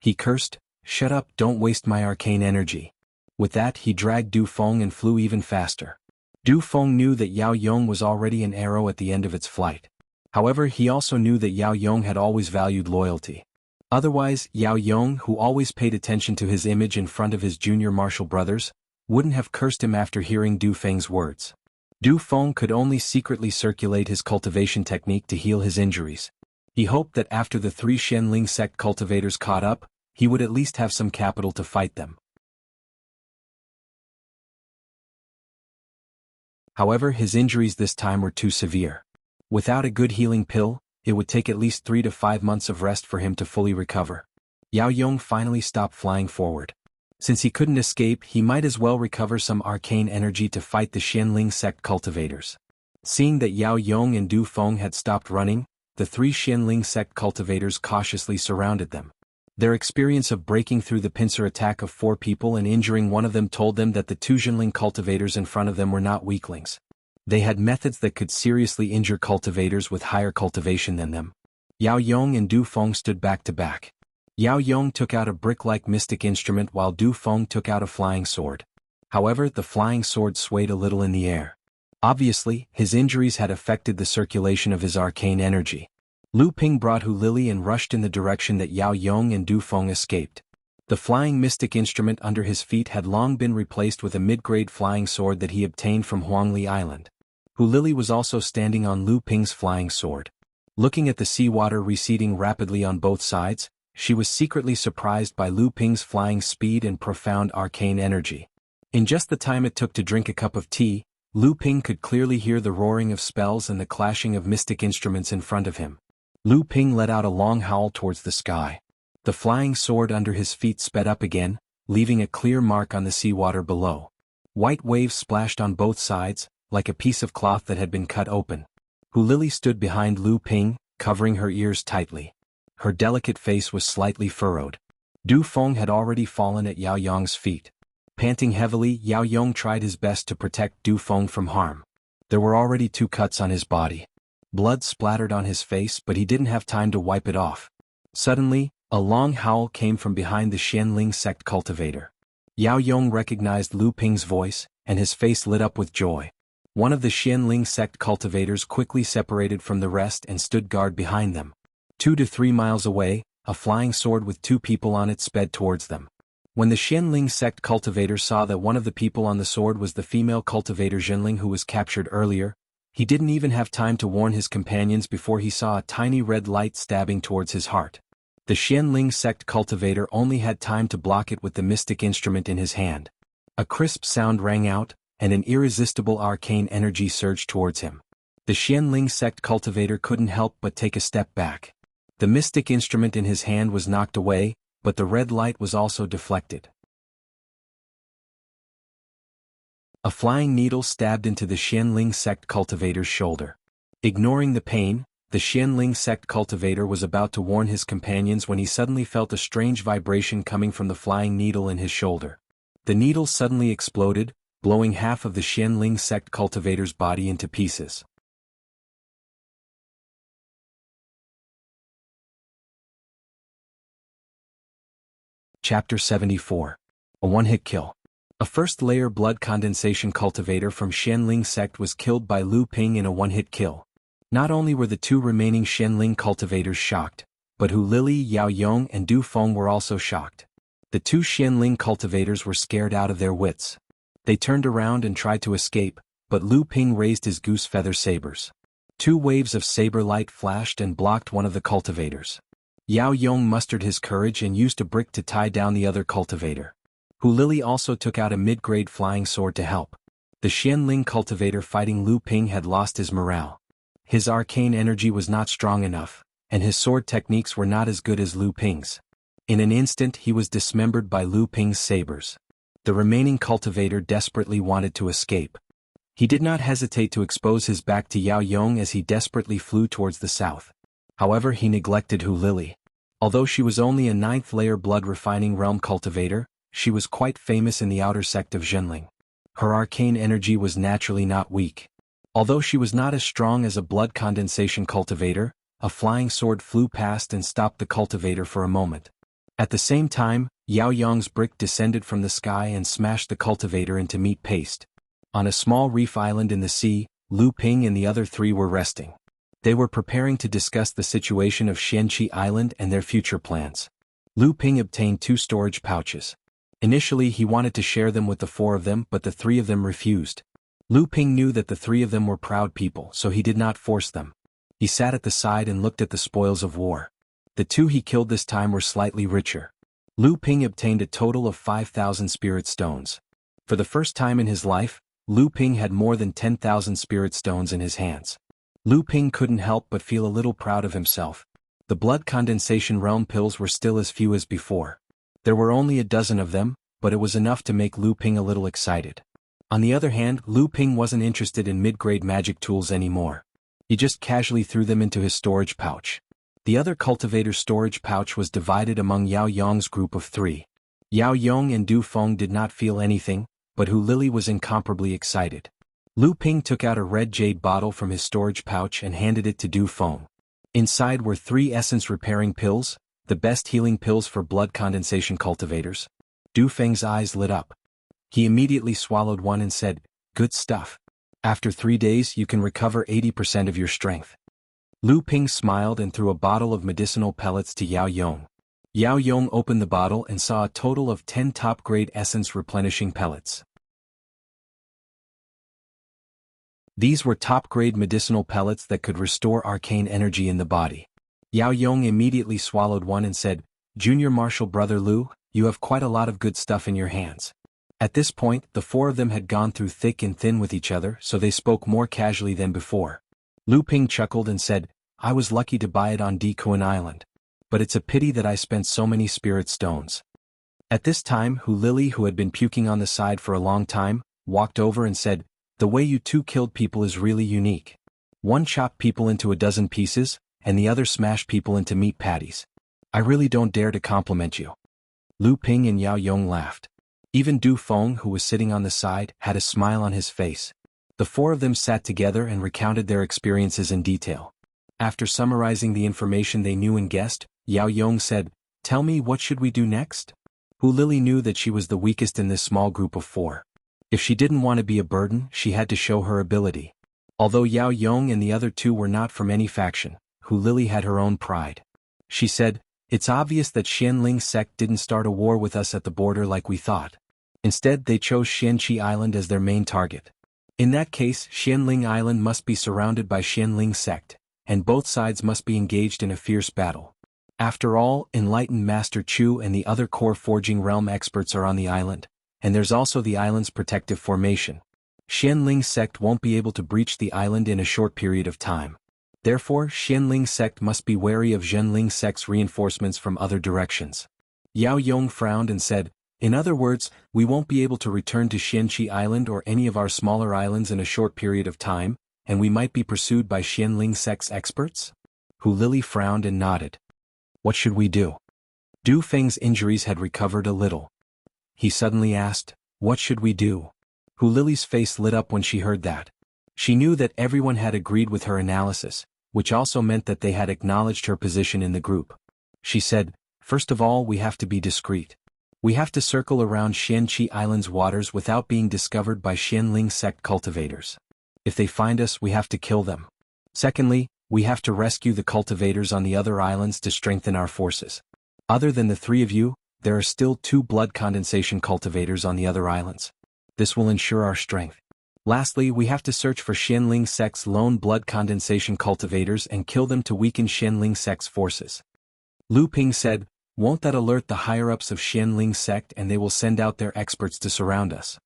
He cursed, "Shut up, don't waste my arcane energy." With that he dragged Du Feng and flew even faster. Du Feng knew that Yao Yong was already an arrow at the end of its flight. However, he also knew that Yao Yong had always valued loyalty. Otherwise, Yao Yong, who always paid attention to his image in front of his junior martial brothers, wouldn't have cursed him after hearing Du Feng's words. Du Feng could only secretly circulate his cultivation technique to heal his injuries. He hoped that after the 3 Xianling sect cultivators caught up, he would at least have some capital to fight them. However, his injuries this time were too severe. Without a good healing pill, it would take at least 3 to 5 months of rest for him to fully recover. Yao Yong finally stopped flying forward. Since he couldn't escape, he might as well recover some arcane energy to fight the Xianling sect cultivators. Seeing that Yao Yong and Du Feng had stopped running, the 3 Xianling sect cultivators cautiously surrounded them. Their experience of breaking through the pincer attack of 4 people and injuring one of them told them that the 2 Xianling cultivators in front of them were not weaklings. They had methods that could seriously injure cultivators with higher cultivation than them. Yao Yong and Du Feng stood back to back. Yao Yong took out a brick-like mystic instrument while Du Feng took out a flying sword. However, the flying sword swayed a little in the air. Obviously, his injuries had affected the circulation of his arcane energy. Lu Ping brought Hu Lili and rushed in the direction that Yao Yong and Du Feng escaped. The flying mystic instrument under his feet had long been replaced with a mid-grade flying sword that he obtained from Huangli Island. Hu Lili was also standing on Lu Ping's flying sword. Looking at the seawater receding rapidly on both sides, she was secretly surprised by Lu Ping's flying speed and profound arcane energy. In just the time it took to drink a cup of tea, Lu Ping could clearly hear the roaring of spells and the clashing of mystic instruments in front of him. Lu Ping let out a long howl towards the sky. The flying sword under his feet sped up again, leaving a clear mark on the seawater below. White waves splashed on both sides, like a piece of cloth that had been cut open. Hu Lili stood behind Lu Ping, covering her ears tightly. Her delicate face was slightly furrowed. Du Feng had already fallen at Yao Yong's feet. Panting heavily, Yao Yong tried his best to protect Du Feng from harm. There were already 2 cuts on his body. Blood splattered on his face, but he didn't have time to wipe it off. Suddenly, a long howl came from behind the Xianling sect cultivator. Yao Yong recognized Lu Ping's voice, and his face lit up with joy. One of the Xianling sect cultivators quickly separated from the rest and stood guard behind them. 2 to 3 miles away, a flying sword with 2 people on it sped towards them. When the Xianling sect cultivator saw that one of the people on the sword was the female cultivator Zhenling who was captured earlier, he didn't even have time to warn his companions before he saw a tiny red light stabbing towards his heart. The Xianling sect cultivator only had time to block it with the mystic instrument in his hand. A crisp sound rang out, and an irresistible arcane energy surged towards him. The Xianling sect cultivator couldn't help but take a step back. The mystic instrument in his hand was knocked away, but the red light was also deflected. A flying needle stabbed into the Xianling sect cultivator's shoulder. Ignoring the pain, the Xianling sect cultivator was about to warn his companions when he suddenly felt a strange vibration coming from the flying needle in his shoulder. The needle suddenly exploded, blowing half of the Xianling sect cultivator's body into pieces. Chapter 74. A one-hit kill. A first-layer blood condensation cultivator from Xianling sect was killed by Lu Ping in a one-hit kill. Not only were the 2 remaining Xianling cultivators shocked, but Hu Lili, Yao Yong and Du Feng were also shocked. The 2 Xianling cultivators were scared out of their wits. They turned around and tried to escape, but Lu Ping raised his goose feather sabers. 2 waves of saber light flashed and blocked one of the cultivators. Yao Yong mustered his courage and used a brick to tie down the other cultivator. Hu Lili also took out a mid-grade flying sword to help. The Xianling cultivator fighting Lu Ping had lost his morale. His arcane energy was not strong enough, and his sword techniques were not as good as Lu Ping's. In an instant he was dismembered by Lu Ping's sabers. The remaining cultivator desperately wanted to escape. He did not hesitate to expose his back to Yao Yong as he desperately flew towards the south. However, he neglected Hu Lili. Although she was only a 9th-layer blood-refining realm cultivator, she was quite famous in the outer sect of Zhenling. Her arcane energy was naturally not weak. Although she was not as strong as a blood condensation cultivator, a flying sword flew past and stopped the cultivator for a moment. At the same time, Yao Yong's brick descended from the sky and smashed the cultivator into meat paste. On a small reef island in the sea, Lu Ping and the other three were resting. They were preparing to discuss the situation of Xianqi Island and their future plans. Lu Ping obtained 2 storage pouches. Initially he wanted to share them with the 4 of them, but the 3 of them refused. Lu Ping knew that the 3 of them were proud people, so he did not force them. He sat at the side and looked at the spoils of war. The 2 he killed this time were slightly richer. Lu Ping obtained a total of 5,000 spirit stones. For the first time in his life, Lu Ping had more than 10,000 spirit stones in his hands. Lu Ping couldn't help but feel a little proud of himself. The blood condensation realm pills were still as few as before. There were only a dozen of them, but it was enough to make Lu Ping a little excited. On the other hand, Lu Ping wasn't interested in mid-grade magic tools anymore. He just casually threw them into his storage pouch. The other cultivator's storage pouch was divided among Yao Yong's group of 3. Yao Yong and Du Feng did not feel anything, but Hu Lili was incomparably excited. Lu Ping took out a red jade bottle from his storage pouch and handed it to Du Feng. Inside were 3 essence-repairing pills, the best healing pills for blood condensation cultivators. Du Feng's eyes lit up. He immediately swallowed one and said, "Good stuff. After 3 days you can recover 80% of your strength." Lu Ping smiled and threw a bottle of medicinal pellets to Yao Yong. Yao Yong opened the bottle and saw a total of 10 top-grade essence-replenishing pellets. These were top-grade medicinal pellets that could restore arcane energy in the body. Yao Yong immediately swallowed one and said, "Junior Marshal Brother Lu, you have quite a lot of good stuff in your hands." At this point, the 4 of them had gone through thick and thin with each other, so they spoke more casually than before. Lu Ping chuckled and said, "I was lucky to buy it on Dikuan Island. But it's a pity that I spent so many spirit stones." At this time, Hu Lili, who had been puking on the side for a long time, walked over and said, "The way you 2 killed people is really unique. One chopped people into a dozen pieces, and the other smashed people into meat patties. I really don't dare to compliment you." Lu Ping and Yao Yong laughed. Even Du Feng, who was sitting on the side, had a smile on his face. The 4 of them sat together and recounted their experiences in detail. After summarizing the information they knew and guessed, Yao Yong said, "Tell me, what should we do next?" Hu Lili knew that she was the weakest in this small group of 4. If she didn't want to be a burden, she had to show her ability. Although Yao Yong and the other 2 were not from any faction, Hu Lili had her own pride. She said, "It's obvious that Xianling sect didn't start a war with us at the border like we thought. Instead, they chose Xianqi Island as their main target. In that case, Xianling Island must be surrounded by Xianling sect, and both sides must be engaged in a fierce battle. After all, enlightened Master Chu and the other core forging realm experts are on the island, and there's also the island's protective formation. Xianling sect won't be able to breach the island in a short period of time. Therefore, Xianling sect must be wary of Zhenling sect's reinforcements from other directions." Yao Yong frowned and said, "In other words, we won't be able to return to Xianqi Island or any of our smaller islands in a short period of time, and we might be pursued by Xianling sect's experts?" Hu Lili frowned and nodded. "What should we do?" Du Feng's injuries had recovered a little. He suddenly asked, "What should we do?" Hu Lili's face lit up when she heard that. She knew that everyone had agreed with her analysis, which also meant that they had acknowledged her position in the group. She said, "First of all, we have to be discreet. We have to circle around Xianqi Island's waters without being discovered by Xianling sect cultivators. If they find us, we have to kill them. Secondly, we have to rescue the cultivators on the other islands to strengthen our forces. Other than the 3 of you, there are still 2 blood condensation cultivators on the other islands. This will ensure our strength. Lastly, we have to search for Xianling sect's lone blood condensation cultivators and kill them to weaken Xianling sect's forces." Lu Ping said, "Won't that alert the higher-ups of Xianling sect and they will send out their experts to surround us?"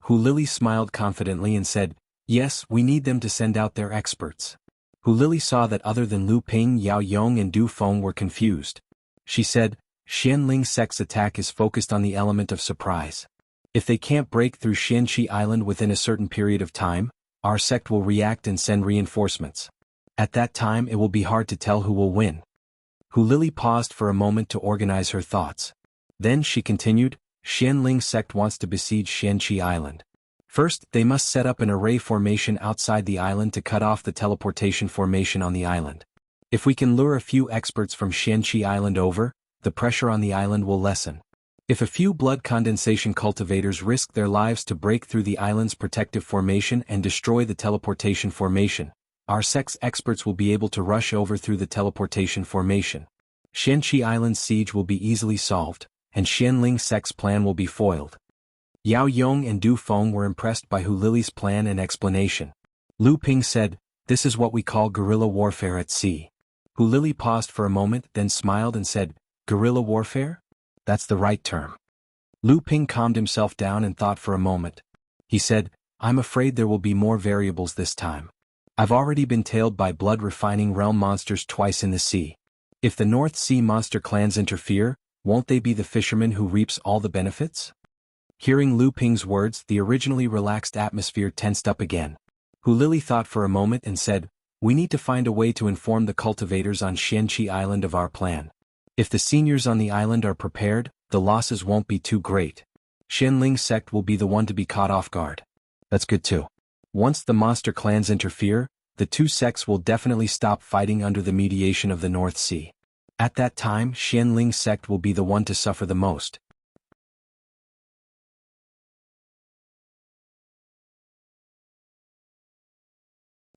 Hu Lili smiled confidently and said, "Yes, we need them to send out their experts." Hu Lili saw that other than Lu Ping, Yao Yong and Du Feng were confused. She said, "Xianling sect's attack is focused on the element of surprise. If they can't break through Xianqi Island within a certain period of time, our sect will react and send reinforcements. At that time it will be hard to tell who will win." Hu Lili paused for a moment to organize her thoughts. Then she continued, "Xianling sect wants to besiege Xianqi Island. First, they must set up an array formation outside the island to cut off the teleportation formation on the island. If we can lure a few experts from Xianqi Island over, the pressure on the island will lessen. If a few blood condensation cultivators risk their lives to break through the island's protective formation and destroy the teleportation formation, our sect's experts will be able to rush over through the teleportation formation. Xianqi Island's siege will be easily solved, and Xianling sect's plan will be foiled. Yao Yong and Du Feng were impressed by Hu Lily's plan and explanation. Lu Ping said, "This is what we call guerrilla warfare at sea." Hu Lily paused for a moment, then smiled and said, "Guerrilla warfare? That's the right term." Lu Ping calmed himself down and thought for a moment. He said, "I'm afraid there will be more variables this time. I've already been tailed by blood-refining realm monsters twice in the sea. If the North Sea monster clans interfere, won't they be the fisherman who reaps all the benefits?" Hearing Lu Ping's words, the originally relaxed atmosphere tensed up again. Hu Lily thought for a moment and said, "We need to find a way to inform the cultivators on Xianqi Island of our plan. If the seniors on the island are prepared, the losses won't be too great. Xianling sect will be the one to be caught off guard." That's good too. Once the monster clans interfere, the two sects will definitely stop fighting under the mediation of the North Sea. At that time, Xianling sect will be the one to suffer the most.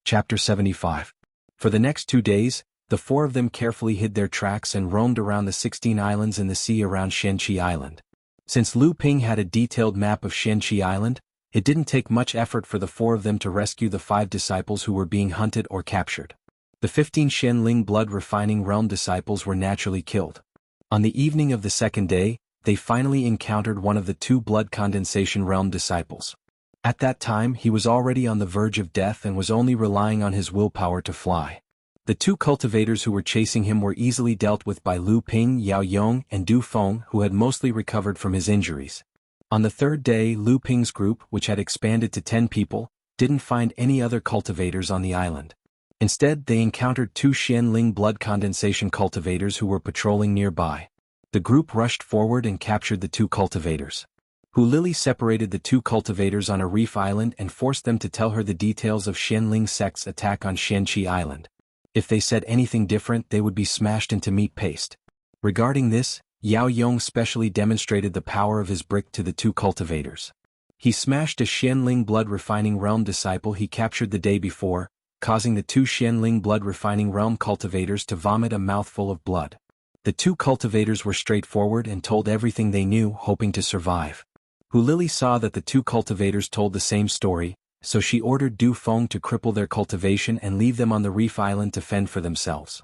Chapter 75. For the next 2 days, the four of them carefully hid their tracks and roamed around the 16 islands in the sea around Xianqi Island. Since Lu Ping had a detailed map of Xianqi Island, it didn't take much effort for the four of them to rescue the 5 disciples who were being hunted or captured. The 15 Xianling blood-refining realm disciples were naturally killed. On the evening of the second day, they finally encountered one of the 2 blood condensation realm disciples. At that time he was already on the verge of death and was only relying on his willpower to fly. The 2 cultivators who were chasing him were easily dealt with by Lu Ping, Yao Yong, and Du Feng, who had mostly recovered from his injuries. On the third day, Lu Ping's group, which had expanded to 10 people, didn't find any other cultivators on the island. Instead, they encountered 2 Xianling blood condensation cultivators who were patrolling nearby. The group rushed forward and captured the 2 cultivators. Hu Lily separated the 2 cultivators on a reef island and forced them to tell her the details of Xianling sect's attack on Xianqi Island. If they said anything different, they would be smashed into meat paste. Regarding this, Yao Yong specially demonstrated the power of his brick to the 2 cultivators. He smashed a Xianling blood-refining realm disciple he captured the day before, causing the 2 Xianling blood-refining realm cultivators to vomit a mouthful of blood. The 2 cultivators were straightforward and told everything they knew, hoping to survive. Hu Lily saw that the 2 cultivators told the same story, so she ordered Du Feng to cripple their cultivation and leave them on the reef island to fend for themselves.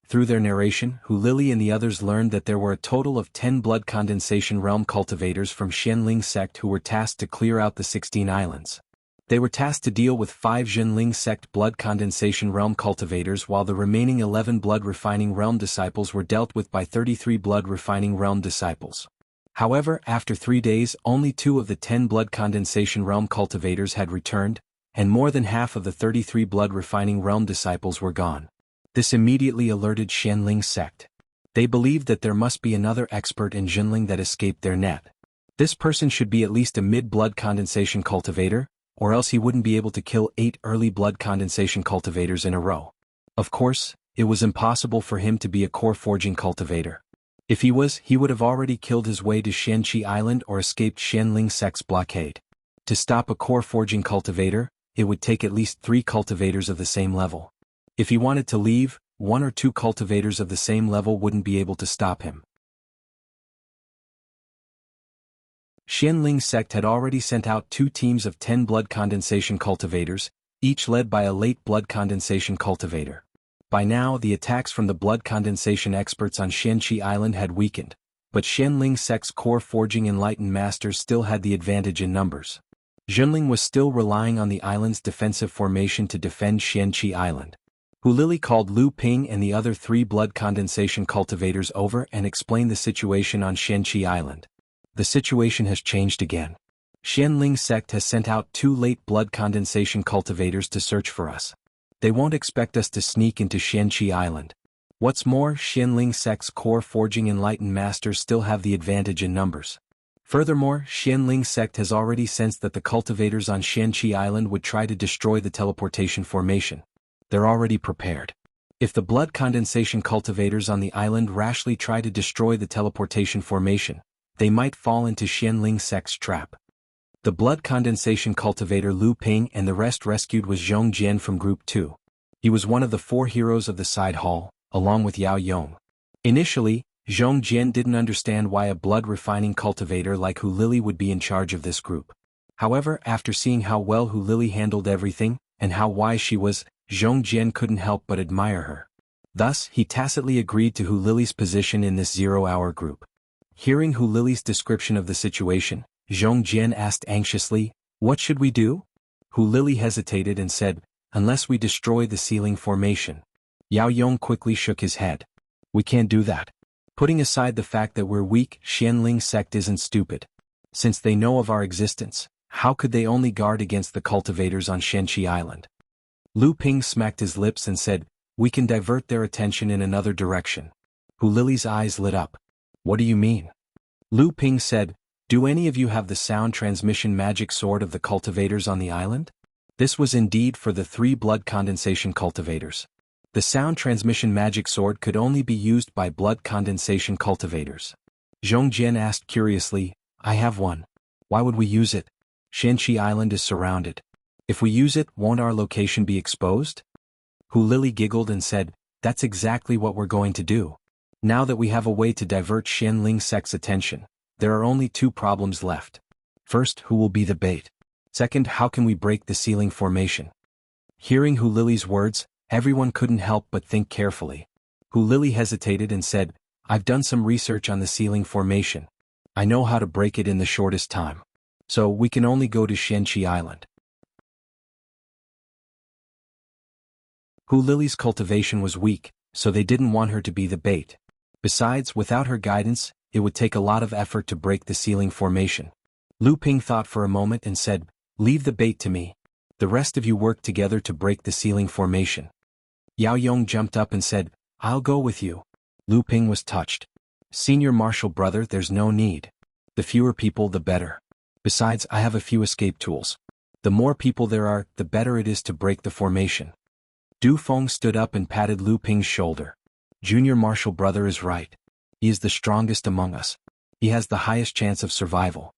Through their narration, Hu Lily and the others learned that there were a total of 10 blood condensation realm cultivators from Xianling sect who were tasked to clear out the 16 islands. They were tasked to deal with 5 Xianling sect blood condensation realm cultivators, while the remaining 11 blood refining realm disciples were dealt with by 33 blood refining realm disciples. However, after 3 days, only 2 of the 10 blood condensation realm cultivators had returned, and more than half of the 33 blood refining realm disciples were gone. This immediately alerted Xianling sect. They believed that there must be another expert in Jinling that escaped their net. This person should be at least a mid-blood condensation cultivator, or else he wouldn't be able to kill 8 early blood condensation cultivators in a row. Of course, it was impossible for him to be a core forging cultivator. If he was, he would have already killed his way to Xianqi Island or escaped Xianling sect's blockade. To stop a core forging cultivator, it would take at least 3 cultivators of the same level. If he wanted to leave, 1 or 2 cultivators of the same level wouldn't be able to stop him. Xianling sect had already sent out 2 teams of 10 blood condensation cultivators, each led by a late blood condensation cultivator. By now, the attacks from the blood condensation experts on Xianqi Island had weakened, but Xianling sect's core forging enlightened masters still had the advantage in numbers. Jinling was still relying on the island's defensive formation to defend Xianqi Island. Hu Lily called Lu Ping and the other 3 blood condensation cultivators over and explained the situation on Xianqi Island. The situation has changed again. Xianling sect has sent out 2 late blood condensation cultivators to search for us. They won't expect us to sneak into Xianqi Island. What's more, Xianling sect's core forging enlightened masters still have the advantage in numbers. Furthermore, Xianling sect has already sensed that the cultivators on Xianqi Island would try to destroy the teleportation formation. They're already prepared. If the blood condensation cultivators on the island rashly try to destroy the teleportation formation, they might fall into Xianling sect's trap. The blood condensation cultivator Lu Ping and the rest rescued was Zhong Jian from Group 2. He was one of the 4 heroes of the side hall, along with Yao Yong. Initially, Zhong Jian didn't understand why a blood-refining cultivator like Hu Lili would be in charge of this group. However, after seeing how well Hu Lili handled everything, and how wise she was, Zhong Jian couldn't help but admire her. Thus, he tacitly agreed to Hu Lili's position in this 0-hour group. Hearing Hu Lili's description of the situation, Zhong Jian asked anxiously, "What should we do?" Hu Lili hesitated and said, "Unless we destroy the sealing formation." Yao Yong quickly shook his head. "We can't do that. Putting aside the fact that we're weak, Xianling sect isn't stupid. Since they know of our existence, how could they only guard against the cultivators on Shenqi Island?" Lu Ping smacked his lips and said, "We can divert their attention in another direction." Hu Lili's eyes lit up. "What do you mean?" Lu Ping said, "Do any of you have the sound transmission magic sword of the cultivators on the island?" This was indeed for the 3 blood condensation cultivators. The sound transmission magic sword could only be used by blood condensation cultivators. Zhong Jian asked curiously, "I have one. Why would we use it? Shenqi Island is surrounded. If we use it, won't our location be exposed?" Hu Lili giggled and said, "That's exactly what we're going to do. Now that we have a way to divert Xianling sect's attention, there are only 2 problems left. First, who will be the bait? Second, how can we break the sealing formation?" Hearing Hu Lili's words, everyone couldn't help but think carefully. Hu Lili hesitated and said, "I've done some research on the sealing formation. I know how to break it in the shortest time. So we can only go to Shenqi Island." Hu Lili's cultivation was weak, so they didn't want her to be the bait. Besides, without her guidance, it would take a lot of effort to break the sealing formation. Lu Ping thought for a moment and said, "Leave the bait to me. The rest of you work together to break the sealing formation." Yao Yong jumped up and said, "I'll go with you." Lu Ping was touched. "Senior Marshal brother, there's no need. The fewer people the better. Besides, I have a few escape tools. The more people there are, the better it is to break the formation." Du Feng stood up and patted Lu Ping's shoulder. "Junior Marshal brother is right. He is the strongest among us. He has the highest chance of survival."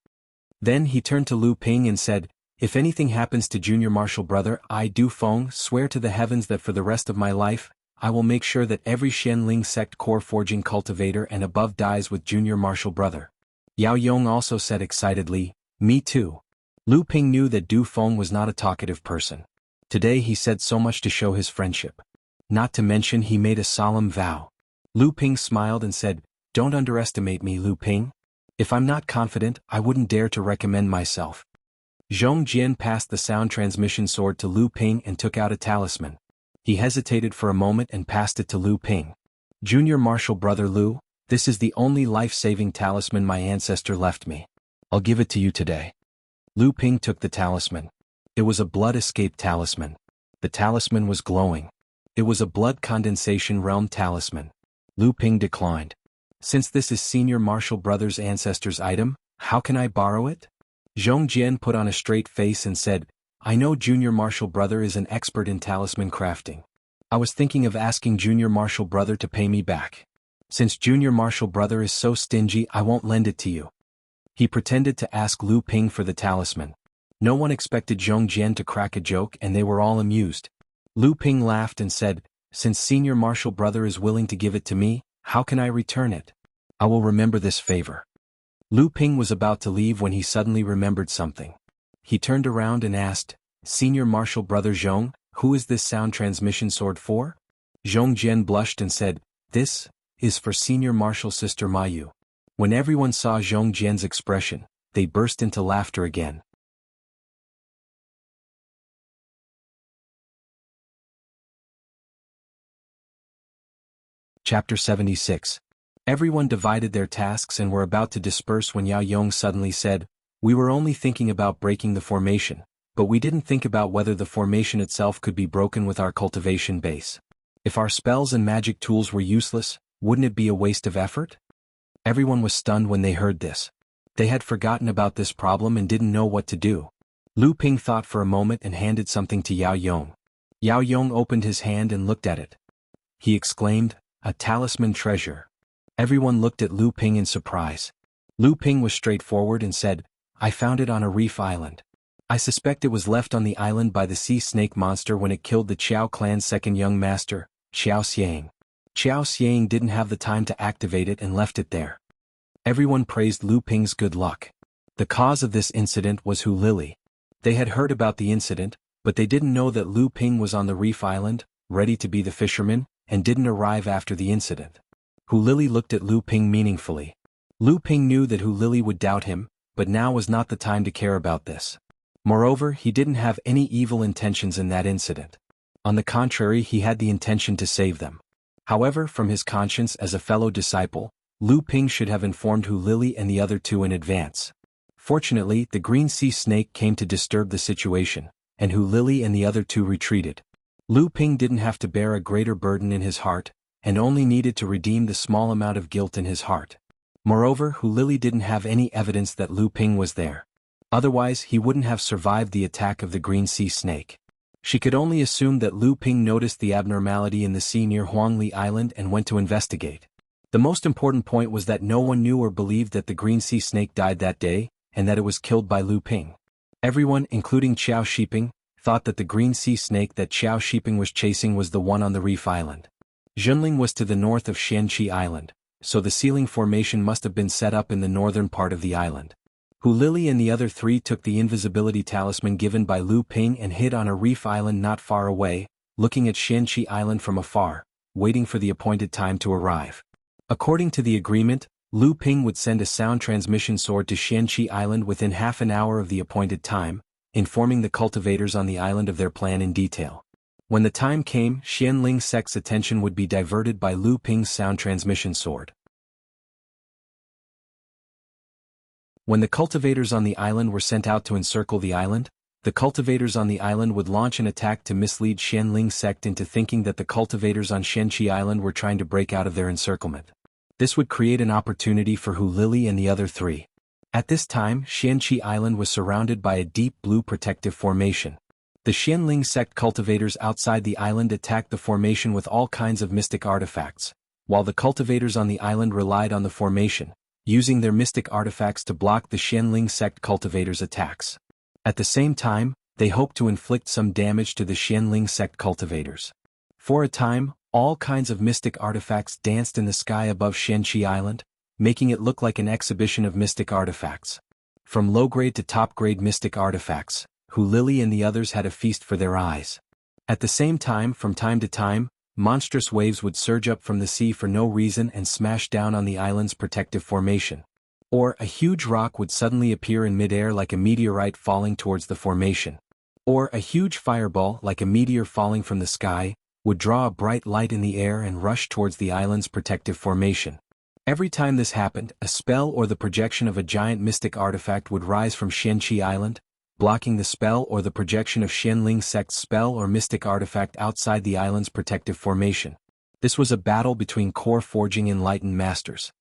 Then he turned to Lu Ping and said, "If anything happens to Junior Marshal brother, I Du Feng swear to the heavens that for the rest of my life, I will make sure that every Xianling sect core forging cultivator and above dies with Junior Marshal brother." Yao Yong also said excitedly, "Me too." Lu Ping knew that Du Feng was not a talkative person. Today he said so much to show his friendship. Not to mention he made a solemn vow. Lu Ping smiled and said, "Don't underestimate me, Lu Ping. If I'm not confident, I wouldn't dare to recommend myself." Zhong Jian passed the sound transmission sword to Lu Ping and took out a talisman. He hesitated for a moment and passed it to Lu Ping. "Junior Marshal brother Lu, this is the only life-saving talisman my ancestor left me. I'll give it to you today." Lu Ping took the talisman. It was a blood escape talisman. The talisman was glowing. It was a blood condensation realm talisman. Lu Ping declined. "Since this is Senior Marshal brother's ancestor's item, how can I borrow it?" Zhong Jian put on a straight face and said, "I know Junior Marshal brother is an expert in talisman crafting. I was thinking of asking Junior Marshal brother to pay me back. Since Junior Marshal brother is so stingy, I won't lend it to you." He pretended to ask Lu Ping for the talisman. No one expected Zhong Jian to crack a joke and they were all amused. Lu Ping laughed and said, "Since Senior Marshal brother is willing to give it to me, how can I return it? I will remember this favor." Lu Ping was about to leave when he suddenly remembered something. He turned around and asked, "Senior Marshal brother Zhong, who is this sound transmission sword for?" Zhong Jian blushed and said, "This is for Senior Marshal sister Mayu." When everyone saw Zhong Jian's expression, they burst into laughter again. Chapter 76. Everyone divided their tasks and were about to disperse when Yao Yong suddenly said, "We were only thinking about breaking the formation, but we didn't think about whether the formation itself could be broken with our cultivation base. If our spells and magic tools were useless, wouldn't it be a waste of effort?" Everyone was stunned when they heard this. They had forgotten about this problem and didn't know what to do. Lu Ping thought for a moment and handed something to Yao Yong. Yao Yong opened his hand and looked at it. he exclaimed, "A talisman treasure." Everyone looked at Lu Ping in surprise. Lu Ping was straightforward and said, "I found it on a reef island. I suspect it was left on the island by the sea snake monster when it killed the Qiao clan's second young master, Qiao Xiang. Qiao Xiang didn't have the time to activate it and left it there." Everyone praised Lu Ping's good luck. The cause of this incident was Hu Lili. They had heard about the incident, but they didn't know that Lu Ping was on the reef island, ready to be the fisherman, and didn't arrive after the incident. Hu Lili looked at Lu Ping meaningfully. Lu Ping knew that Hu Lili would doubt him, but now was not the time to care about this. Moreover, he didn't have any evil intentions in that incident. On the contrary, he had the intention to save them. However, from his conscience as a fellow disciple, Lu Ping should have informed Hu Lili and the other two in advance. Fortunately, the green sea snake came to disturb the situation, and Hu Lili and the other two retreated. Lu Ping didn't have to bear a greater burden in his heart, and only needed to redeem the small amount of guilt in his heart. Moreover, Hu Lili didn't have any evidence that Lu Ping was there. Otherwise, he wouldn't have survived the attack of the green sea snake. She could only assume that Lu Ping noticed the abnormality in the sea near Huangli Island and went to investigate. The most important point was that no one knew or believed that the green sea snake died that day, and that it was killed by Lu Ping. Everyone, including Qiao Shiping, thought that the green sea snake that Qiao Shiping was chasing was the one on the reef island. Zhenling was to the north of Xianqi Island, so the sealing formation must have been set up in the northern part of the island. Hu Lili and the other three took the invisibility talisman given by Lu Ping and hid on a reef island not far away, looking at Xianqi Island from afar, waiting for the appointed time to arrive. According to the agreement, Lu Ping would send a sound transmission sword to Xianqi Island within half an hour of the appointed time, informing the cultivators on the island of their plan in detail. When the time came, Xianling sect's attention would be diverted by Lu Ping's sound transmission sword. When the cultivators on the island were sent out to encircle the island, the cultivators on the island would launch an attack to mislead Xianling sect into thinking that the cultivators on Xianqi Island were trying to break out of their encirclement. This would create an opportunity for Hu Lili and the other three. At this time, Xianqi Island was surrounded by a deep blue protective formation. The Xianling sect cultivators outside the island attacked the formation with all kinds of mystic artifacts, while the cultivators on the island relied on the formation, using their mystic artifacts to block the Xianling sect cultivators' attacks. At the same time, they hoped to inflict some damage to the Xianling sect cultivators. For a time, all kinds of mystic artifacts danced in the sky above Xianqi Island, making it look like an exhibition of mystic artifacts. From low-grade to top-grade mystic artifacts, Hu Lili and the others had a feast for their eyes. At the same time, from time to time, monstrous waves would surge up from the sea for no reason and smash down on the island's protective formation. Or a huge rock would suddenly appear in midair like a meteorite falling towards the formation. Or a huge fireball, like a meteor falling from the sky, would draw a bright light in the air and rush towards the island's protective formation. Every time this happened, a spell or the projection of a giant mystic artifact would rise from Xianqi Island, blocking the spell or the projection of Xianling sect's spell or mystic artifact outside the island's protective formation. This was a battle between core forging enlightened masters.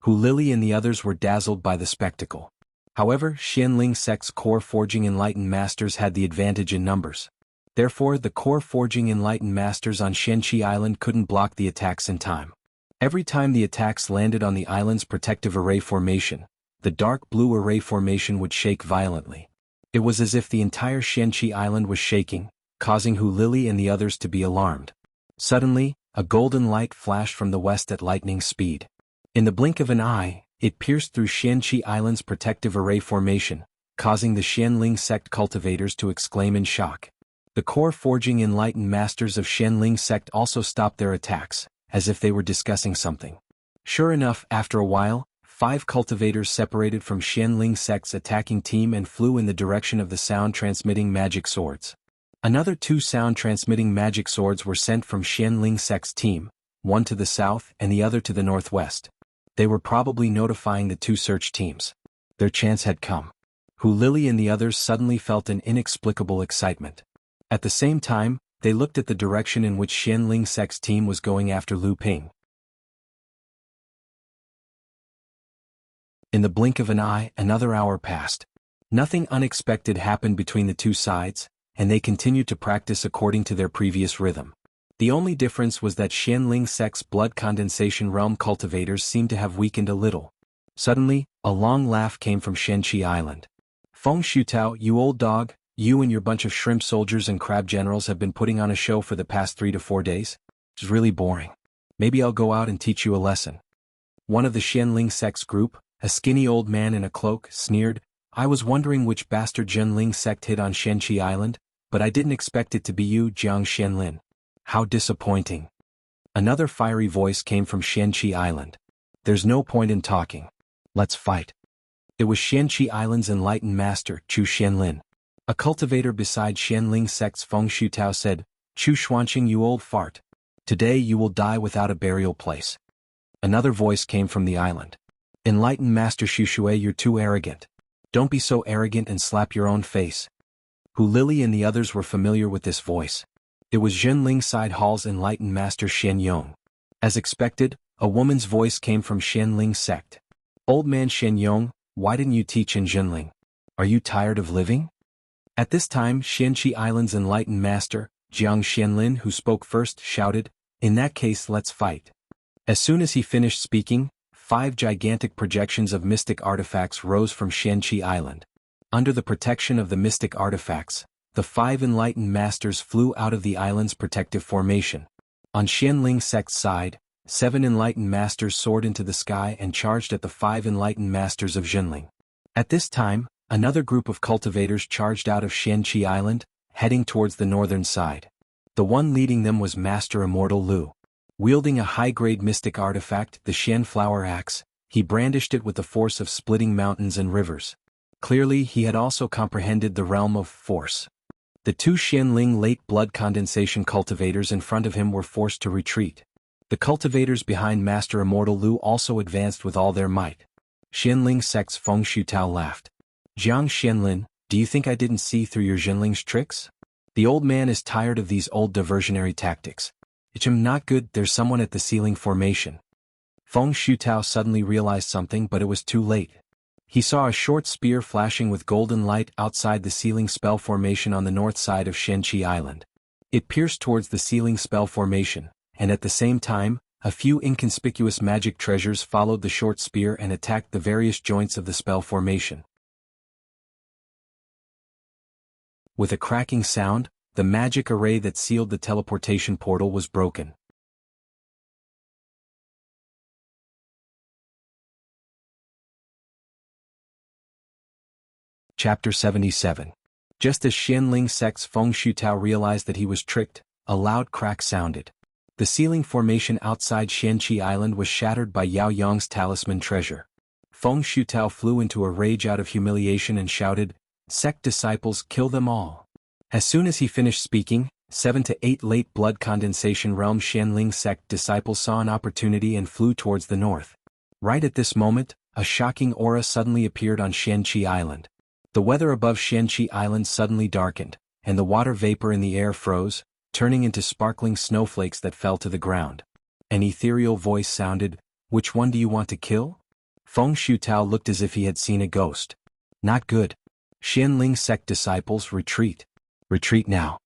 Hu Lili and the others were dazzled by the spectacle. However, Xianling sect's core forging enlightened masters had the advantage in numbers. Therefore, the core forging enlightened masters on Xianqi Island couldn't block the attacks in time. Every time the attacks landed on the island's protective array formation, the dark blue array formation would shake violently. It was as if the entire Xianqi Island was shaking, causing Hu Lili and the others to be alarmed. Suddenly, a golden light flashed from the west at lightning speed. In the blink of an eye, it pierced through Xianqi Island's protective array formation, causing the Xianling sect cultivators to exclaim in shock. The core forging enlightened masters of Xianling sect also stopped their attacks, as if they were discussing something. Sure enough, after a while, 5 cultivators separated from Xianling sect's attacking team and flew in the direction of the sound-transmitting magic swords. Another 2 sound-transmitting magic swords were sent from Xianling sect's team, one to the south and the other to the northwest. They were probably notifying the 2 search teams. Their chance had come. Hu Lili and the others suddenly felt an inexplicable excitement. At the same time, they looked at the direction in which Xianling sect's team was going after Lu Ping. In the blink of an eye, another hour passed. Nothing unexpected happened between the 2 sides, and they continued to practice according to their previous rhythm. The only difference was that Xianling sect's blood condensation realm cultivators seemed to have weakened a little. Suddenly, a long laugh came from Shenqi Island. Feng Shutao, you old dog, you and your bunch of shrimp soldiers and crab generals have been putting on a show for the past 3 to 4 days? It's really boring. Maybe I'll go out and teach you a lesson. One of the Xianling sect's group, a skinny old man in a cloak, sneered. I was wondering which bastard Xianling sect hid on Shenqi Island, but I didn't expect it to be you, Jiang Xianlin. How disappointing. Another fiery voice came from Shenqi Island. There's no point in talking. Let's fight. It was Shenqi Island's enlightened master, Chu Xianlin. A cultivator beside Xianling sect's Feng Shutao said, Chu Xuanqing, you old fart. Today you will die without a burial place. Another voice came from the island. Enlightened Master Shushui, you're too arrogant. Don't be so arrogant and slap your own face. Hu Lily and the others were familiar with this voice. It was Zhenling Side Hall's enlightened master Shen Yong. As expected, a woman's voice came from Xianling sect. Old man Shen Yong, why didn't you teach in Zhenling? Are you tired of living? At this time, Shenqi Island's enlightened master, Jiang Xianlin, who spoke first, shouted, In that case, let's fight. As soon as he finished speaking, 5 gigantic projections of mystic artifacts rose from Shenqi Island. Under the protection of the mystic artifacts, the 5 enlightened masters flew out of the island's protective formation. On Xianling sect's side, 7 enlightened masters soared into the sky and charged at the 5 enlightened masters of Zhenling. At this time, another group of cultivators charged out of Shenqi Island, heading towards the northern side. The one leading them was Master Immortal Lu. Wielding a high-grade mystic artifact, the Shen Flower Axe, he brandished it with the force of splitting mountains and rivers. Clearly, he had also comprehended the realm of force. The 2 Xianling late blood condensation cultivators in front of him were forced to retreat. The cultivators behind Master Immortal Lu also advanced with all their might. Xianling sect's Feng Shutao laughed. Jiang Xianlin, do you think I didn't see through your Zhenling's tricks? The old man is tired of these old diversionary tactics. It's not good, there's someone at the ceiling formation. Feng Shutao suddenly realized something, but it was too late. He saw a short spear flashing with golden light outside the ceiling spell formation on the north side of Shenqi Island. It pierced towards the ceiling spell formation, and at the same time, a few inconspicuous magic treasures followed the short spear and attacked the various joints of the spell formation. With a cracking sound, the magic array that sealed the teleportation portal was broken. Chapter 77. Just as Xianling sect's Feng Shutao realized that he was tricked, a loud crack sounded. The ceiling formation outside Shenqi Island was shattered by Yao Yong's talisman treasure. Feng Shutao flew into a rage out of humiliation and shouted, Sect disciples, kill them all. As soon as he finished speaking, 7 to 8 late blood condensation realm Xianling sect disciples saw an opportunity and flew towards the north. Right at this moment, a shocking aura suddenly appeared on Shenqi Island. The weather above Shenqi Island suddenly darkened, and the water vapor in the air froze, turning into sparkling snowflakes that fell to the ground. An ethereal voice sounded, Which one do you want to kill? Feng Shutao looked as if he had seen a ghost. Not good. Xianling sect disciples, retreat. Retreat now.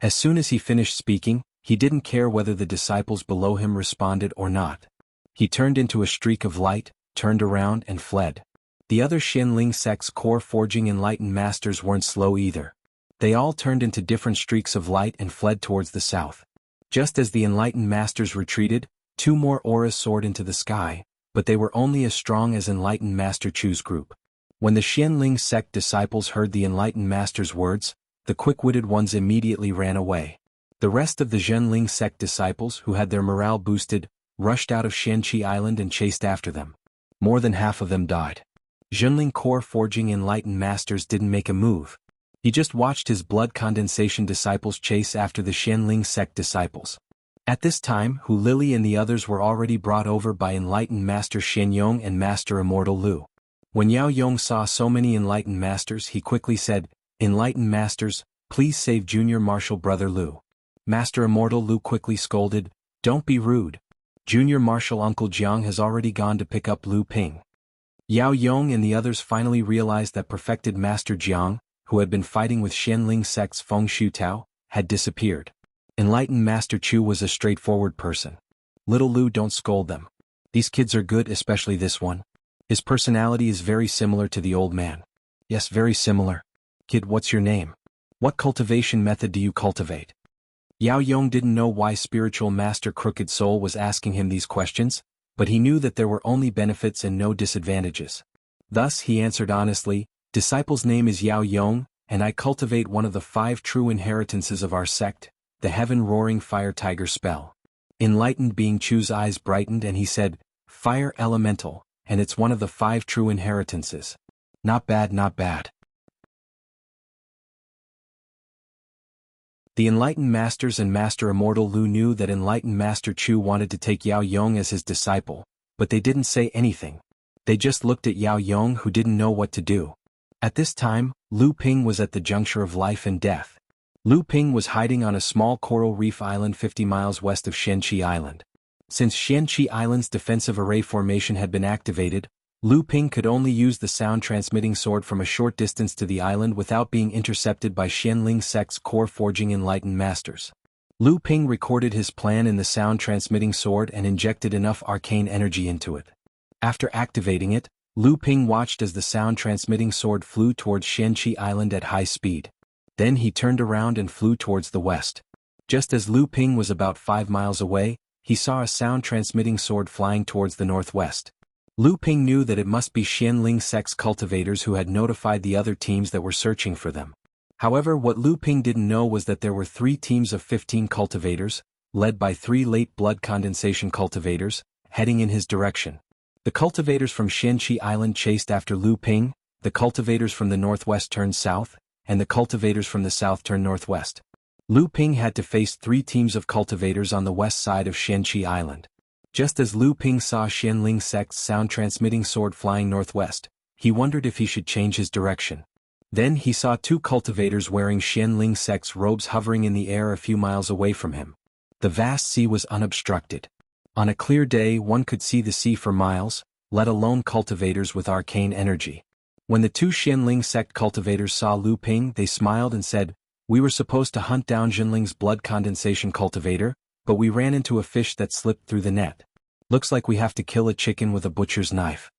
As soon as he finished speaking, he didn't care whether the disciples below him responded or not. He turned into a streak of light, turned around and fled. The other Xianling sect's core forging enlightened masters weren't slow either. They all turned into different streaks of light and fled towards the south. Just as the enlightened masters retreated, 2 more auras soared into the sky, but they were only as strong as enlightened Master Chu's group. When the Xianling sect disciples heard the enlightened master's words, the quick-witted ones immediately ran away. The rest of the Zhenling sect disciples, who had their morale boosted, rushed out of Shenqi Island and chased after them. More than half of them died. Zhenling core forging enlightened masters didn't make a move. He just watched his blood condensation disciples chase after the Xianling sect disciples. At this time, Hu Lily and the others were already brought over by enlightened Master Shen Yong and Master Immortal Lu. When Yao Yong saw so many enlightened masters, he quickly said, Enlightened masters, please save Junior Martial Brother Lu. Master Immortal Lu quickly scolded, Don't be rude. Junior Martial Uncle Jiang has already gone to pick up Lu Ping. Yao Yong and the others finally realized that perfected Master Jiang, who had been fighting with Xianling sect's Feng Shutao, had disappeared. Enlightened Master Chu was a straightforward person. Little Lu, don't scold them. These kids are good, especially this one. His personality is very similar to the old man. Yes, very similar. Kid, what's your name? What cultivation method do you cultivate? Yao Yong didn't know why spiritual master Crooked Soul was asking him these questions, but he knew that there were only benefits and no disadvantages. Thus he answered honestly, disciple's name is Yao Yong, and I cultivate one of the 5 true inheritances of our sect, the Heaven-Roaring Fire Tiger spell. Enlightened being Chu's eyes brightened and he said, Fire Elemental, and it's one of the 5 true inheritances. Not bad, not bad. The Enlightened Masters and Master Immortal Lu knew that Enlightened Master Chu wanted to take Yao Yong as his disciple, but they didn't say anything. They just looked at Yao Yong, who didn't know what to do. At this time, Lu Ping was at the juncture of life and death. Lu Ping was hiding on a small coral reef island 50 miles west of Shenqi Island. Since Shenqi Island's defensive array formation had been activated, Lu Ping could only use the sound-transmitting sword from a short distance to the island without being intercepted by Xianling sect's core forging Enlightened Masters. Lu Ping recorded his plan in the sound-transmitting sword and injected enough arcane energy into it. After activating it, Lu Ping watched as the sound-transmitting sword flew towards Shenqi Island at high speed. Then he turned around and flew towards the west. Just as Lu Ping was about 5 miles away, he saw a sound-transmitting sword flying towards the northwest. Lu Ping knew that it must be Xianling sect's cultivators who had notified the other teams that were searching for them. However, what Lu Ping didn't know was that there were 3 teams of 15 cultivators, led by 3 late blood condensation cultivators, heading in his direction. The cultivators from Shenqi Island chased after Lu Ping, the cultivators from the northwest turned south, and the cultivators from the south turned northwest. Lu Ping had to face 3 teams of cultivators on the west side of Shenqi Island. Just as Lu Ping saw Xianling sect's sound-transmitting sword flying northwest, he wondered if he should change his direction. Then he saw 2 cultivators wearing Xianling sect's robes hovering in the air a few miles away from him. The vast sea was unobstructed. On a clear day one could see the sea for miles, let alone cultivators with arcane energy. When the 2 Xianling sect cultivators saw Lu Ping, they smiled and said, "We were supposed to hunt down Jinling's blood condensation cultivator, but we ran into a fish that slipped through the net. Looks like we have to kill a chicken with a butcher's knife."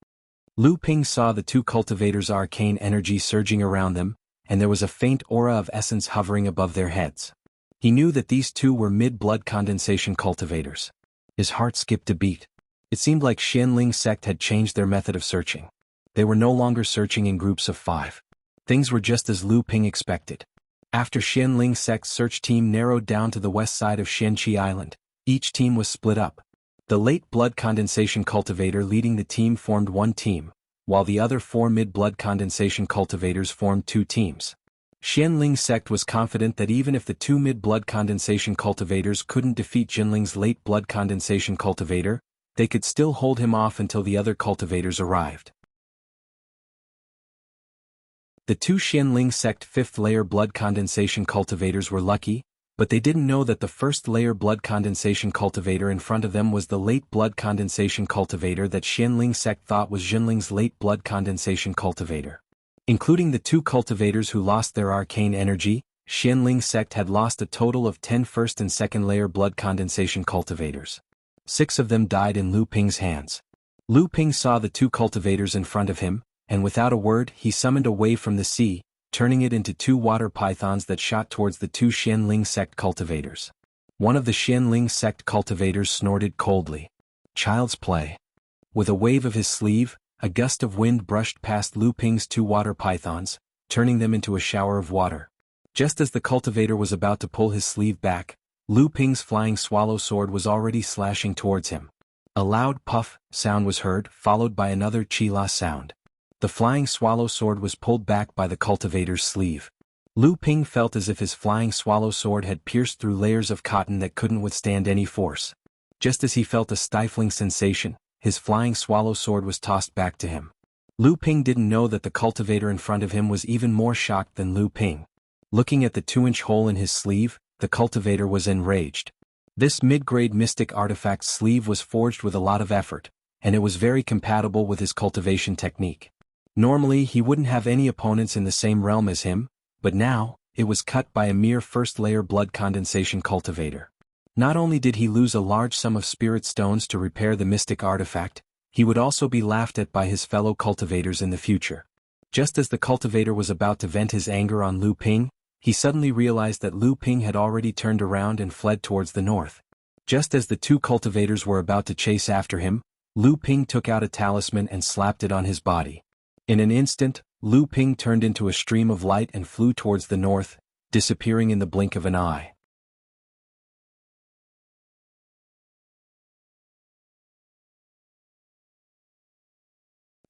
Lu Ping saw the 2 cultivators' arcane energy surging around them, and there was a faint aura of essence hovering above their heads. He knew that these 2 were mid-blood condensation cultivators. His heart skipped a beat. It seemed like Xianling sect had changed their method of searching. They were no longer searching in groups of 5. Things were just as Lu Ping expected. After Xianling sect's search team narrowed down to the west side of Shenqi Island, each team was split up. The late blood condensation cultivator leading the team formed 1 team, while the other 4 mid-blood condensation cultivators formed 2 teams. Xianling sect was confident that even if the 2 mid-blood condensation cultivators couldn't defeat Jinling's late blood condensation cultivator, they could still hold him off until the other cultivators arrived. The 2 Xianling sect 5th layer blood condensation cultivators were lucky, but they didn't know that the 1st layer blood condensation cultivator in front of them was the late blood condensation cultivator that Xianling sect thought was Jinling's late blood condensation cultivator. Including the 2 cultivators who lost their arcane energy, Xianling sect had lost a total of 10 1st and 2nd layer blood condensation cultivators. 6 of them died in Lu Ping's hands. Lu Ping saw the 2 cultivators in front of him, and without a word he summoned a wave from the sea, turning it into 2 water pythons that shot towards the 2 Xianling sect cultivators. One of the Xianling sect cultivators snorted coldly. Child's play. With a wave of his sleeve, a gust of wind brushed past Lu Ping's 2 water pythons, turning them into a shower of water. Just as the cultivator was about to pull his sleeve back, Lu Ping's flying swallow sword was already slashing towards him. A loud puff sound was heard, followed by another chila sound. The flying swallow sword was pulled back by the cultivator's sleeve. Lu Ping felt as if his flying swallow sword had pierced through layers of cotton that couldn't withstand any force. Just as he felt a stifling sensation, his flying swallow sword was tossed back to him. Lu Ping didn't know that the cultivator in front of him was even more shocked than Lu Ping. Looking at the 2-inch hole in his sleeve, the cultivator was enraged. This mid-grade mystic artifact sleeve was forged with a lot of effort, and it was very compatible with his cultivation technique. Normally he wouldn't have any opponents in the same realm as him, but now, it was cut by a mere first-layer blood condensation cultivator. Not only did he lose a large sum of spirit stones to repair the mystic artifact, he would also be laughed at by his fellow cultivators in the future. Just as the cultivator was about to vent his anger on Lu Ping, he suddenly realized that Lu Ping had already turned around and fled towards the north. Just as the two cultivators were about to chase after him, Lu Ping took out a talisman and slapped it on his body. In an instant, Lu Ping turned into a stream of light and flew towards the north, disappearing in the blink of an eye.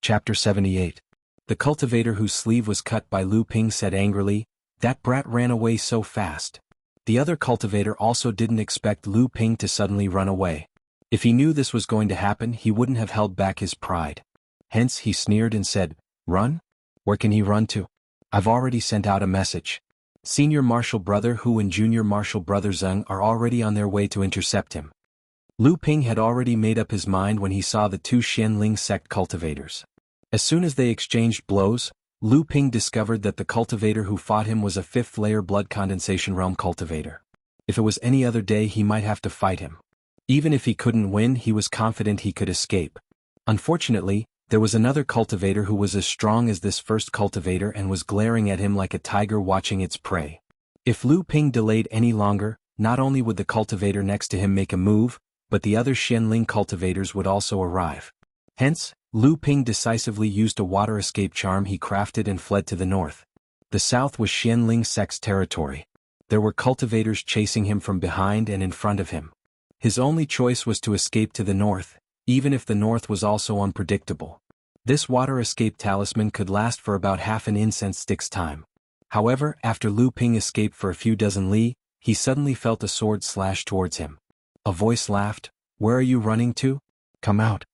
Chapter 78. The cultivator whose sleeve was cut by Lu Ping said angrily, "That brat ran away so fast." The other cultivator also didn't expect Lu Ping to suddenly run away. If he knew this was going to happen, he wouldn't have held back his pride. Hence he sneered and said, "Run? Where can he run to? I've already sent out a message. Senior Marshal Brother Hu and Junior Marshal Brother Zeng are already on their way to intercept him." Lu Ping had already made up his mind when he saw the two Xianling sect cultivators. As soon as they exchanged blows, Lu Ping discovered that the cultivator who fought him was a fifth-layer blood condensation realm cultivator. If it was any other day, he might have to fight him. Even if he couldn't win, he was confident he could escape. Unfortunately, there was another cultivator who was as strong as this first cultivator and was glaring at him like a tiger watching its prey. If Lu Ping delayed any longer, not only would the cultivator next to him make a move, but the other Xianling cultivators would also arrive. Hence, Lu Ping decisively used a water escape charm he crafted and fled to the north. The south was Xianling sect's territory. There were cultivators chasing him from behind and in front of him. His only choice was to escape to the north, even if the north was also unpredictable. This water escape talisman could last for about half an incense stick's time. However, after Lu Ping escaped for a few dozen li, he suddenly felt a sword slash towards him. A voice laughed, "Where are you running to? Come out."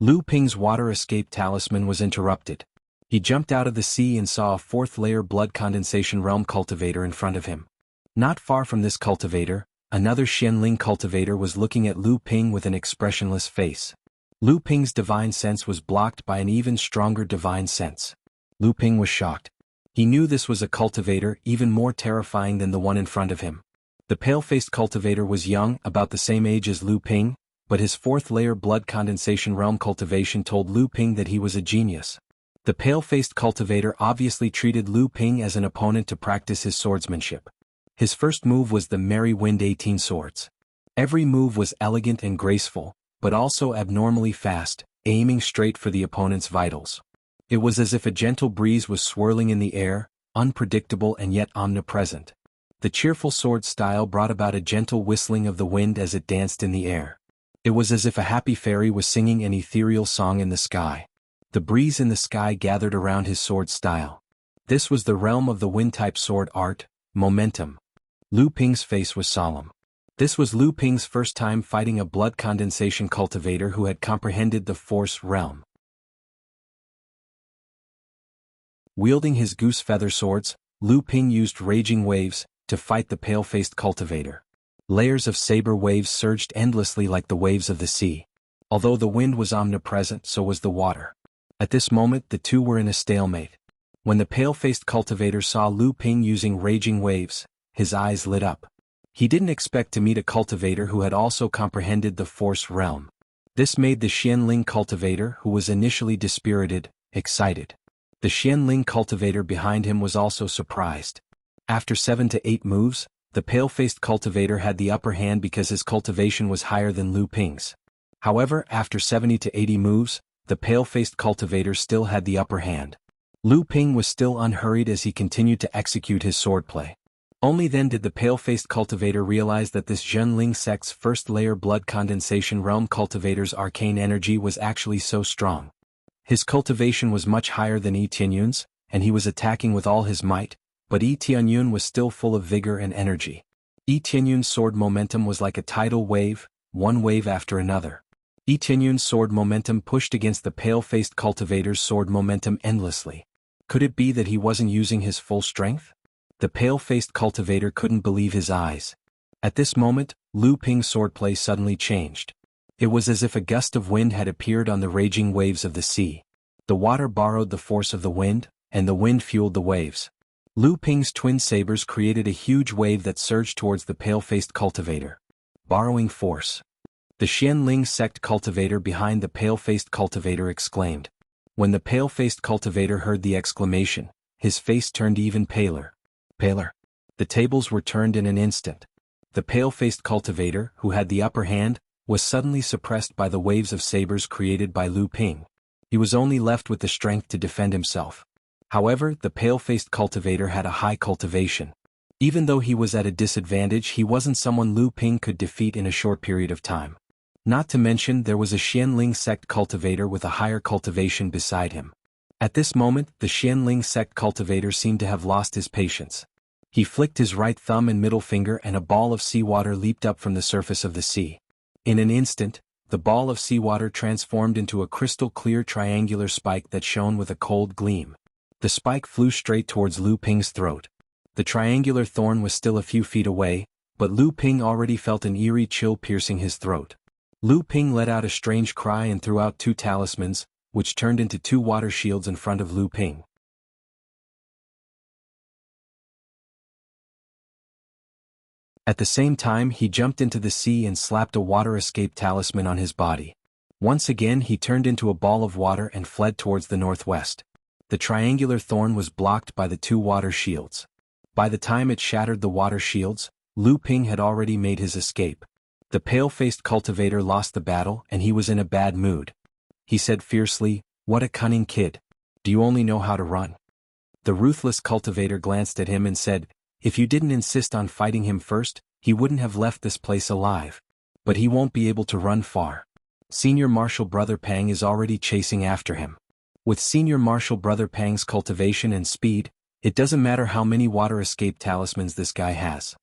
Lu Ping's water escape talisman was interrupted. He jumped out of the sea and saw a fourth-layer blood condensation realm cultivator in front of him. Not far from this cultivator, another Xianling cultivator was looking at Lu Ping with an expressionless face. Lu Ping's divine sense was blocked by an even stronger divine sense. Lu Ping was shocked. He knew this was a cultivator even more terrifying than the one in front of him. The pale-faced cultivator was young, about the same age as Lu Ping, but his fourth-layer blood condensation realm cultivation told Lu Ping that he was a genius. The pale-faced cultivator obviously treated Lu Ping as an opponent to practice his swordsmanship. His first move was the Merry Wind 18 Swords. Every move was elegant and graceful, but also abnormally fast, aiming straight for the opponent's vitals. It was as if a gentle breeze was swirling in the air, unpredictable and yet omnipresent. The cheerful sword style brought about a gentle whistling of the wind as it danced in the air. It was as if a happy fairy was singing an ethereal song in the sky. The breeze in the sky gathered around his sword style. This was the realm of the wind-type sword art, momentum. Lu Ping's face was solemn. This was Lu Ping's first time fighting a blood condensation cultivator who had comprehended the force realm. Wielding his goose feather swords, Lu Ping used raging waves to fight the pale-faced cultivator. Layers of saber waves surged endlessly like the waves of the sea. Although the wind was omnipresent, so was the water. At this moment, the two were in a stalemate. When the pale-faced cultivator saw Lu Ping using raging waves, his eyes lit up. He didn't expect to meet a cultivator who had also comprehended the force realm. This made the Xianling cultivator, who was initially dispirited, excited. The Xianling cultivator behind him was also surprised. After 7 to 8 moves, the pale-faced cultivator had the upper hand because his cultivation was higher than Lu Ping's. However, after 70 to 80 moves, the pale-faced cultivator still had the upper hand. Lu Ping was still unhurried as he continued to execute his swordplay. Only then did the pale-faced cultivator realize that this Xianling sect's first-layer blood condensation realm cultivator's arcane energy was actually so strong. His cultivation was much higher than Yi Tianyun's, and he was attacking with all his might, but Yi Tianyun was still full of vigor and energy. Yi Tianyun's sword momentum was like a tidal wave, one wave after another. Yi Tianyun's sword momentum pushed against the pale-faced cultivator's sword momentum endlessly. Could it be that he wasn't using his full strength? The pale-faced cultivator couldn't believe his eyes. At this moment, Lu Ping's swordplay suddenly changed. It was as if a gust of wind had appeared on the raging waves of the sea. The water borrowed the force of the wind, and the wind fueled the waves. Lu Ping's twin sabers created a huge wave that surged towards the pale-faced cultivator. Borrowing force. The Xianling sect cultivator behind the pale-faced cultivator exclaimed. When the pale-faced cultivator heard the exclamation, his face turned even paler. Paler. The tables were turned in an instant. The pale-faced cultivator, who had the upper hand, was suddenly suppressed by the waves of sabers created by Lu Ping. He was only left with the strength to defend himself. However, the pale-faced cultivator had a high cultivation. Even though he was at a disadvantage, he wasn't someone Lu Ping could defeat in a short period of time. Not to mention there was a Xianling sect cultivator with a higher cultivation beside him. At this moment, the Xianling sect cultivator seemed to have lost his patience. He flicked his right thumb and middle finger and a ball of seawater leaped up from the surface of the sea. In an instant, the ball of seawater transformed into a crystal-clear triangular spike that shone with a cold gleam. The spike flew straight towards Lu Ping's throat. The triangular thorn was still a few feet away, but Lu Ping already felt an eerie chill piercing his throat. Lu Ping let out a strange cry and threw out 2 talismans, which turned into 2 water shields in front of Lu Ping. At the same time, he jumped into the sea and slapped a water escape talisman on his body. Once again, he turned into a ball of water and fled towards the northwest. The triangular thorn was blocked by the 2 water shields. By the time it shattered the water shields, Lu Ping had already made his escape. The pale-faced cultivator lost the battle and he was in a bad mood. He said fiercely, "What a cunning kid. Do you only know how to run?" The ruthless cultivator glanced at him and said, "If you didn't insist on fighting him first, he wouldn't have left this place alive. But he won't be able to run far. Senior Marshal Brother Pang is already chasing after him. With Senior Marshal Brother Pang's cultivation and speed, it doesn't matter how many water escape talismans this guy has."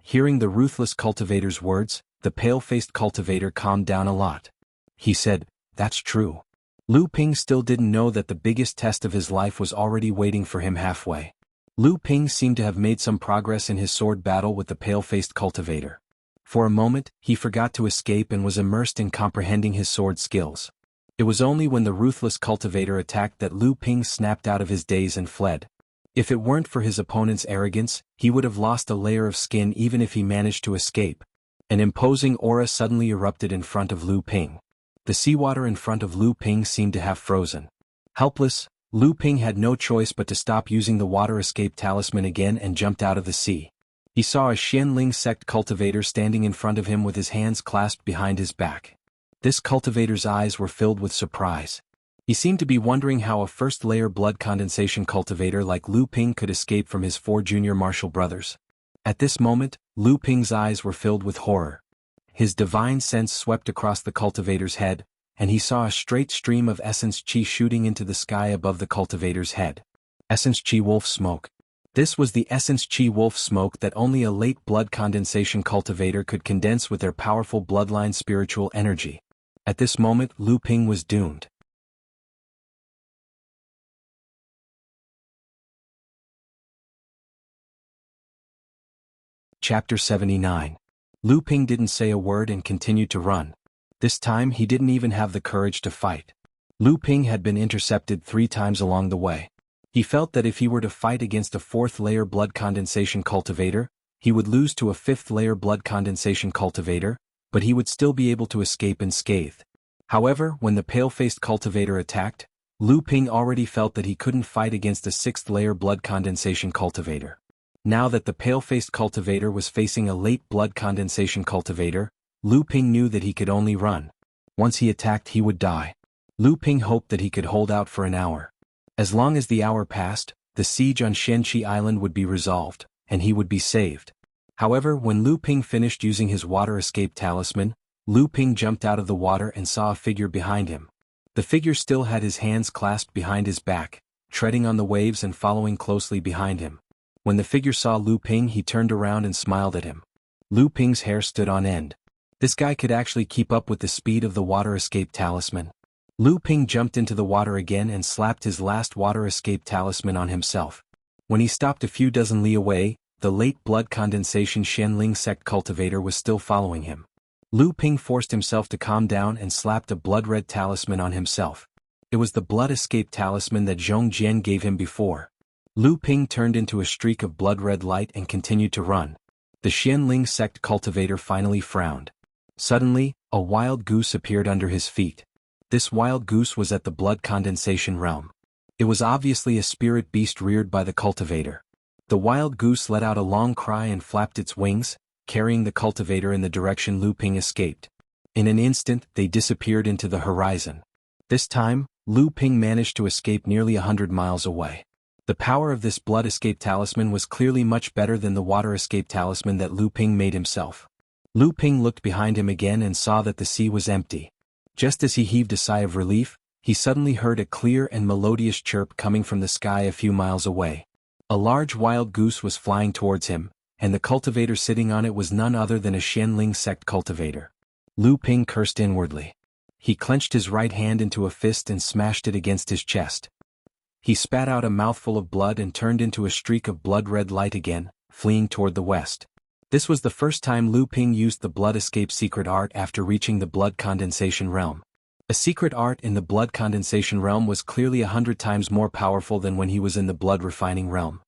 Hearing the ruthless cultivator's words, the pale-faced cultivator calmed down a lot. He said, "That's true." Lu Ping still didn't know that the biggest test of his life was already waiting for him halfway. Lu Ping seemed to have made some progress in his sword battle with the pale-faced cultivator. For a moment, he forgot to escape and was immersed in comprehending his sword skills. It was only when the ruthless cultivator attacked that Lu Ping snapped out of his daze and fled. If it weren't for his opponent's arrogance, he would have lost a layer of skin even if he managed to escape. An imposing aura suddenly erupted in front of Lu Ping. The seawater in front of Lu Ping seemed to have frozen. Helpless, Lu Ping had no choice but to stop using the water escape talisman again and jumped out of the sea. He saw a Xianling sect cultivator standing in front of him with his hands clasped behind his back. This cultivator's eyes were filled with surprise. He seemed to be wondering how a first-layer blood condensation cultivator like Lu Ping could escape from his 4 junior martial brothers. At this moment, Lu Ping's eyes were filled with horror. His divine sense swept across the cultivator's head, and he saw a straight stream of essence chi shooting into the sky above the cultivator's head. Essence chi wolf smoke. This was the essence chi wolf smoke that only a late blood condensation cultivator could condense with their powerful bloodline spiritual energy. At this moment, Lu Ping was doomed. Chapter 79. Lu Ping didn't say a word and continued to run. This time he didn't even have the courage to fight. Lu Ping had been intercepted 3 times along the way. He felt that if he were to fight against a 4th-layer blood condensation cultivator, he would lose to a 5th-layer blood condensation cultivator, but he would still be able to escape unscathed. However, when the pale-faced cultivator attacked, Lu Ping already felt that he couldn't fight against a 6th-layer blood condensation cultivator. Now that the pale-faced cultivator was facing a late blood condensation cultivator, Lu Ping knew that he could only run. Once he attacked, he would die. Lu Ping hoped that he could hold out for an hour. As long as the hour passed, the siege on Shenqi Island would be resolved, and he would be saved. However, when Lu Ping finished using his water escape talisman, Lu Ping jumped out of the water and saw a figure behind him. The figure still had his hands clasped behind his back, treading on the waves and following closely behind him. When the figure saw Lu Ping, he turned around and smiled at him. Lu Ping's hair stood on end. This guy could actually keep up with the speed of the water escape talisman. Lu Ping jumped into the water again and slapped his last water escape talisman on himself. When he stopped a few dozen li away, the late blood condensation Xianling sect cultivator was still following him. Lu Ping forced himself to calm down and slapped a blood-red talisman on himself. It was the blood escape talisman that Zhong Jian gave him before. Lu Ping turned into a streak of blood-red light and continued to run. The Xianling sect cultivator finally frowned. Suddenly, a wild goose appeared under his feet. This wild goose was at the blood condensation realm. It was obviously a spirit beast reared by the cultivator. The wild goose let out a long cry and flapped its wings, carrying the cultivator in the direction Lu Ping escaped. In an instant, they disappeared into the horizon. This time, Lu Ping managed to escape nearly 100 miles away. The power of this blood escape talisman was clearly much better than the water escape talisman that Lu Ping made himself. Lu Ping looked behind him again and saw that the sea was empty. Just as he heaved a sigh of relief, he suddenly heard a clear and melodious chirp coming from the sky a few miles away. A large wild goose was flying towards him, and the cultivator sitting on it was none other than a Xianling sect cultivator. Lu Ping cursed inwardly. He clenched his right hand into a fist and smashed it against his chest. He spat out a mouthful of blood and turned into a streak of blood-red light again, fleeing toward the west. This was the first time Lu Ping used the blood escape secret art after reaching the blood condensation realm. A secret art in the blood condensation realm was clearly 100 times more powerful than when he was in the blood refining realm.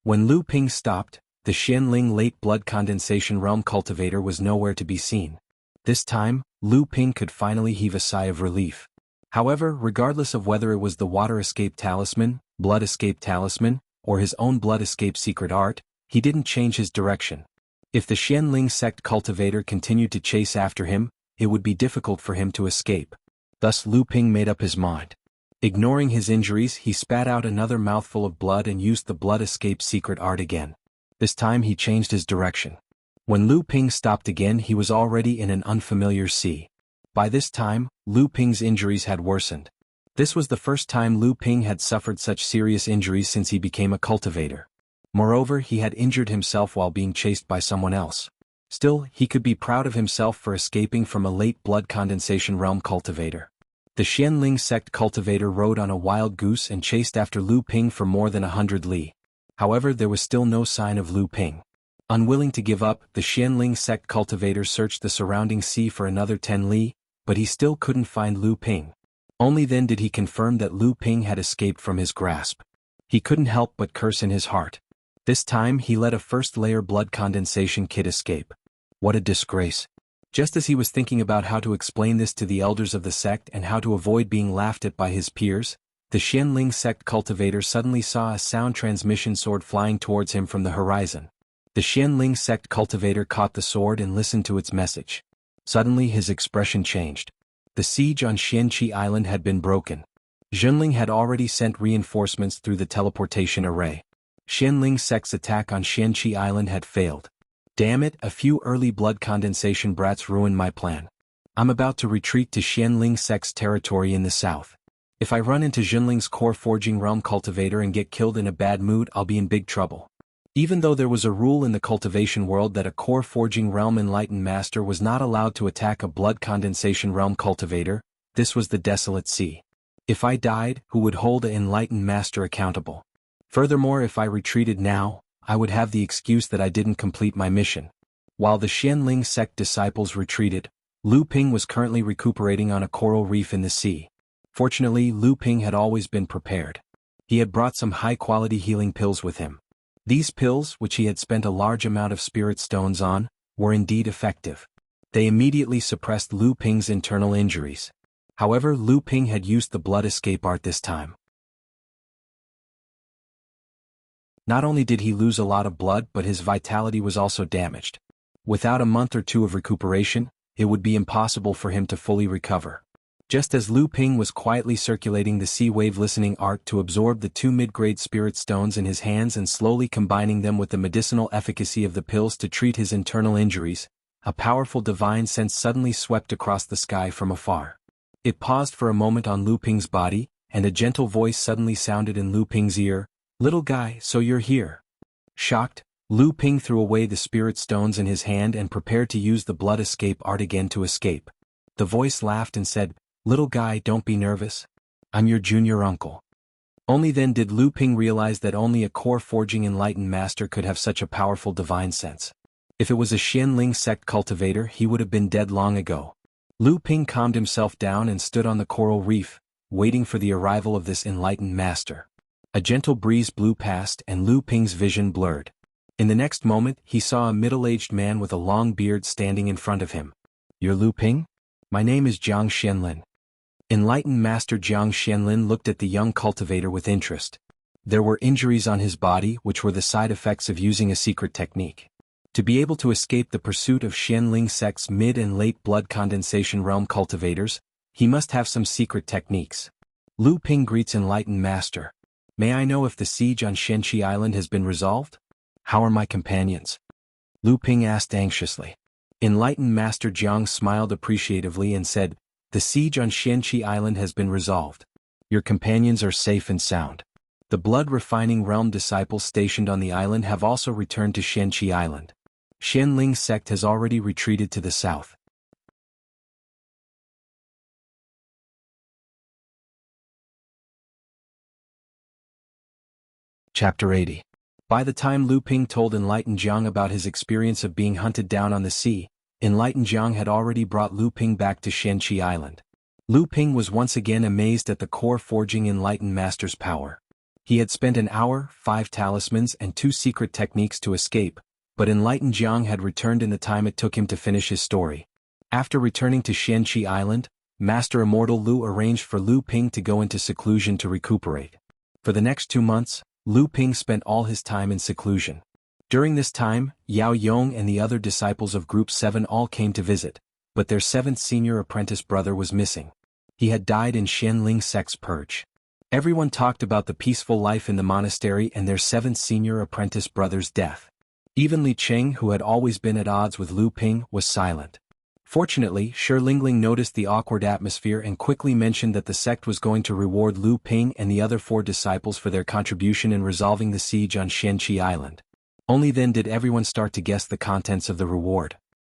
When Lu Ping stopped, the Xianling late blood condensation realm cultivator was nowhere to be seen. This time, Lu Ping could finally heave a sigh of relief. However, regardless of whether it was the water escape talisman, blood escape talisman, or his own blood escape secret art, he didn't change his direction. If the Xianling sect cultivator continued to chase after him, it would be difficult for him to escape. Thus Lu Ping made up his mind. Ignoring his injuries, he spat out another mouthful of blood and used the blood escape secret art again. This time he changed his direction. When Lu Ping stopped again, he was already in an unfamiliar sea. By this time, Lu Ping's injuries had worsened. This was the first time Lu Ping had suffered such serious injuries since he became a cultivator. Moreover, he had injured himself while being chased by someone else. Still, he could be proud of himself for escaping from a late blood condensation realm cultivator. The Xianling sect cultivator rode on a wild goose and chased after Lu Ping for more than 100 li. However, there was still no sign of Lu Ping. Unwilling to give up, the Xianling sect cultivator searched the surrounding sea for another 10 li, but he still couldn't find Lu Ping. Only then did he confirm that Lu Ping had escaped from his grasp. He couldn't help but curse in his heart. This time he let a first-layer blood condensation kit escape. What a disgrace. Just as he was thinking about how to explain this to the elders of the sect and how to avoid being laughed at by his peers, the Xianling sect cultivator suddenly saw a sound transmission sword flying towards him from the horizon. The Xianling sect cultivator caught the sword and listened to its message. Suddenly his expression changed. The siege on Xianqi Island had been broken. Zhenling had already sent reinforcements through the teleportation array. Xianling sect's attack on Xianqi Island had failed. Damn it, a few early blood condensation brats ruined my plan. I'm about to retreat to Xianling sect's territory in the south. If I run into Zhenling's core forging realm cultivator and get killed in a bad mood, I'll be in big trouble. Even though there was a rule in the cultivation world that a core forging realm enlightened master was not allowed to attack a blood condensation realm cultivator, this was the desolate sea. If I died, who would hold an enlightened master accountable? Furthermore, if I retreated now, I would have the excuse that I didn't complete my mission. While the Xianling sect disciples retreated, Lu Ping was currently recuperating on a coral reef in the sea. Fortunately, Lu Ping had always been prepared. He had brought some high-quality healing pills with him. These pills, which he had spent a large amount of spirit stones on, were indeed effective. They immediately suppressed Lu Ping's internal injuries. However, Lu Ping had used the blood escape art this time. Not only did he lose a lot of blood, but his vitality was also damaged. Without a month or two of recuperation, it would be impossible for him to fully recover. Just as Lu Ping was quietly circulating the sea wave listening art to absorb the 2 mid-grade spirit stones in his hands and slowly combining them with the medicinal efficacy of the pills to treat his internal injuries, a powerful divine sense suddenly swept across the sky from afar. It paused for a moment on Lu Ping's body, and a gentle voice suddenly sounded in Lu Ping's ear, "Little guy, so you're here." Shocked, Lu Ping threw away the spirit stones in his hand and prepared to use the blood escape art again to escape. The voice laughed and said, "Little guy, don't be nervous. I'm your junior uncle." Only then did Lu Ping realize that only a core forging enlightened master could have such a powerful divine sense. If it was a Xianling sect cultivator, he would have been dead long ago. Lu Ping calmed himself down and stood on the coral reef, waiting for the arrival of this enlightened master. A gentle breeze blew past and Lu Ping's vision blurred. In the next moment he saw a middle-aged man with a long beard standing in front of him. "You're Lu Ping? My name is Jiang Xianlin." Enlightened Master Jiang Xianlin looked at the young cultivator with interest. There were injuries on his body which were the side effects of using a secret technique. To be able to escape the pursuit of Xianling sect's mid and late blood condensation realm cultivators, he must have some secret techniques. Lu Ping greets Enlightened Master. "May I know if the siege on Xianqi Island has been resolved? How are my companions?" Lu Ping asked anxiously. Enlightened Master Jiang smiled appreciatively and said, "The siege on Xianqi Island has been resolved. Your companions are safe and sound. The blood-refining realm disciples stationed on the island have also returned to Xianqi Island. Xianling sect has already retreated to the south." Chapter 80. By the time Lu Ping told Enlightened Jiang about his experience of being hunted down on the sea, Enlightened Jiang had already brought Lu Ping back to Xianqi Island. Lu Ping was once again amazed at the core forging Enlightened Master's power. He had spent an hour, 5 talismans and 2 secret techniques to escape, but Enlightened Jiang had returned in the time it took him to finish his story. After returning to Xianqi Island, Master Immortal Lu arranged for Lu Ping to go into seclusion to recuperate. For the next 2 months, Lu Ping spent all his time in seclusion. During this time, Yao Yong and the other disciples of Group 7 all came to visit, but their 7th senior apprentice brother was missing. He had died in Xianling sect's purge. Everyone talked about the peaceful life in the monastery and their 7th senior apprentice brother's death. Even Li Cheng, who had always been at odds with Lu Ping, was silent. Fortunately, Shi Lingling noticed the awkward atmosphere and quickly mentioned that the sect was going to reward Lu Ping and the other 4 disciples for their contribution in resolving the siege on Xianqi Island. Only then did everyone start to guess the contents of the reward.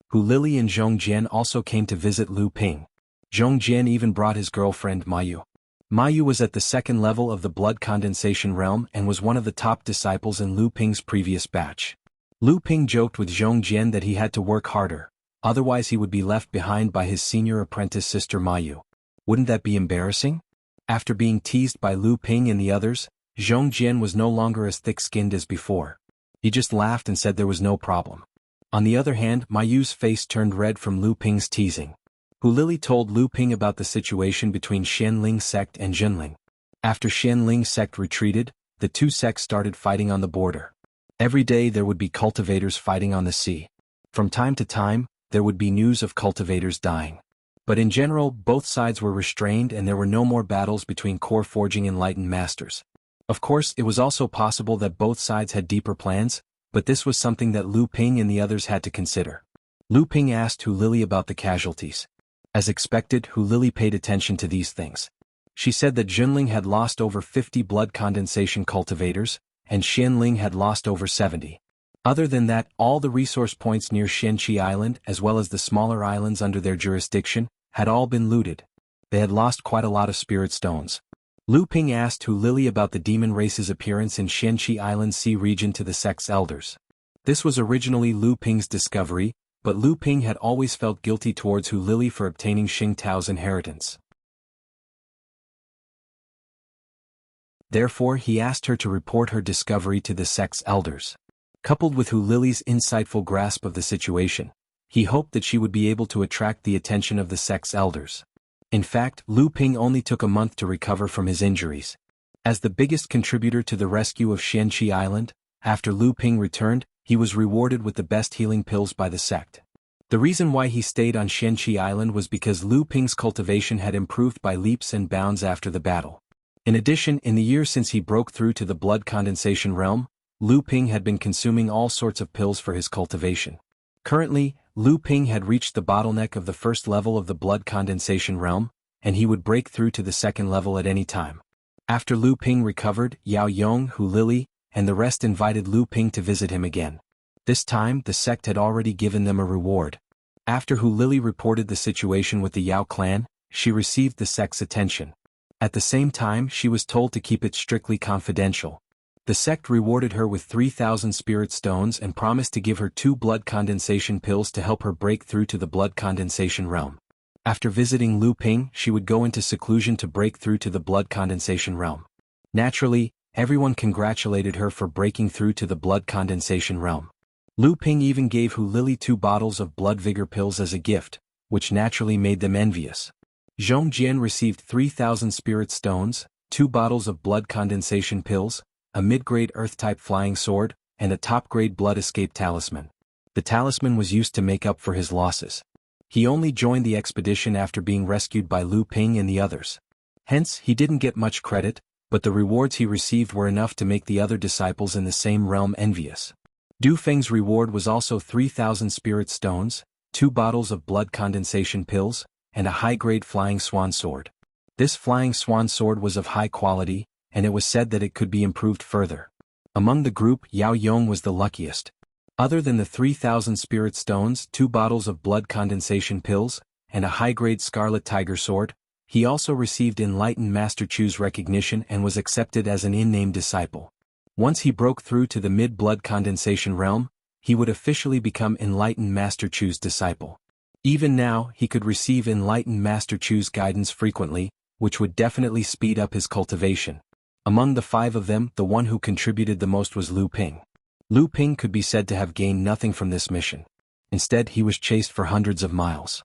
Hu Lili and Zhong Jian also came to visit Lu Ping. Zhong Jian even brought his girlfriend Mayu. Mayu was at the 2nd level of the blood condensation realm and was one of the top disciples in Lu Ping's previous batch. Lu Ping joked with Zhong Jian that he had to work harder, otherwise he would be left behind by his senior apprentice sister Mayu. Wouldn't that be embarrassing? After being teased by Lu Ping and the others, Zhong Jian was no longer as thick-skinned as before. He just laughed and said there was no problem. On the other hand, Mayu's face turned red from Lu Ping's teasing. Hu Lili told Lu Ping about the situation between Xianling sect and Jinling. After Xianling sect retreated, the 2 sects started fighting on the border. Every day there would be cultivators fighting on the sea. From time to time, there would be news of cultivators dying. But in general, both sides were restrained and there were no more battles between core forging enlightened masters. Of course, it was also possible that both sides had deeper plans, but this was something that Lu Ping and the others had to consider. Lu Ping asked Hu Lili about the casualties. As expected, Hu Lili paid attention to these things. She said that Jinling had lost over 50 blood condensation cultivators, and Xianling had lost over 70. Other than that, all the resource points near Xianqi Island, as well as the smaller islands under their jurisdiction, had all been looted. They had lost quite a lot of spirit stones. Lu Ping asked Hu Lili about the demon race's appearance in Xianqi Island Sea region to the sect's elders. This was originally Lu Ping's discovery, but Lu Ping had always felt guilty towards Hu Lili for obtaining Xing Tao's inheritance. Therefore he asked her to report her discovery to the sect's elders. Coupled with Hu Lili's insightful grasp of the situation, he hoped that she would be able to attract the attention of the sect's elders. In fact, Lu Ping only took a month to recover from his injuries. As the biggest contributor to the rescue of Xianqi Island, after Lu Ping returned, he was rewarded with the best healing pills by the sect. The reason why he stayed on Xianqi Island was because Lu Ping's cultivation had improved by leaps and bounds after the battle. In addition, in the year since he broke through to the blood condensation realm, Lu Ping had been consuming all sorts of pills for his cultivation. Currently, Lu Ping had reached the bottleneck of the 1st level of the blood condensation realm, and he would break through to the 2nd level at any time. After Lu Ping recovered, Yao Yong, Hu Lili, and the rest invited Lu Ping to visit him again. This time, the sect had already given them a reward. After Hu Lili reported the situation with the Yao clan, she received the sect's attention. At the same time, she was told to keep it strictly confidential. The sect rewarded her with 3,000 spirit stones and promised to give her 2 blood condensation pills to help her break through to the blood condensation realm. After visiting Lu Ping, she would go into seclusion to break through to the blood condensation realm. Naturally, everyone congratulated her for breaking through to the blood condensation realm. Lu Ping even gave Hu Lili 2 bottles of blood vigor pills as a gift, which naturally made them envious. Zhong Jian received 3,000 spirit stones, 2 bottles of blood condensation pills, a mid-grade earth-type flying sword, and a top-grade blood escape talisman. The talisman was used to make up for his losses. He only joined the expedition after being rescued by Lu Ping and the others. Hence, he didn't get much credit, but the rewards he received were enough to make the other disciples in the same realm envious. Du Feng's reward was also 3,000 spirit stones, 2 bottles of blood condensation pills, and a high-grade flying swan sword. This flying swan sword was of high quality, and it was said that it could be improved further. Among the group, Yao Yong was the luckiest. Other than the 3,000 spirit stones, 2 bottles of blood condensation pills, and a high-grade scarlet tiger sword, he also received Enlightened Master Chu's recognition and was accepted as an in-name disciple. Once he broke through to the mid-blood condensation realm, he would officially become Enlightened Master Chu's disciple. Even now, he could receive Enlightened Master Chu's guidance frequently, which would definitely speed up his cultivation. Among the 5 of them, the one who contributed the most was Lu Ping. Lu Ping could be said to have gained nothing from this mission. Instead, he was chased for hundreds of miles.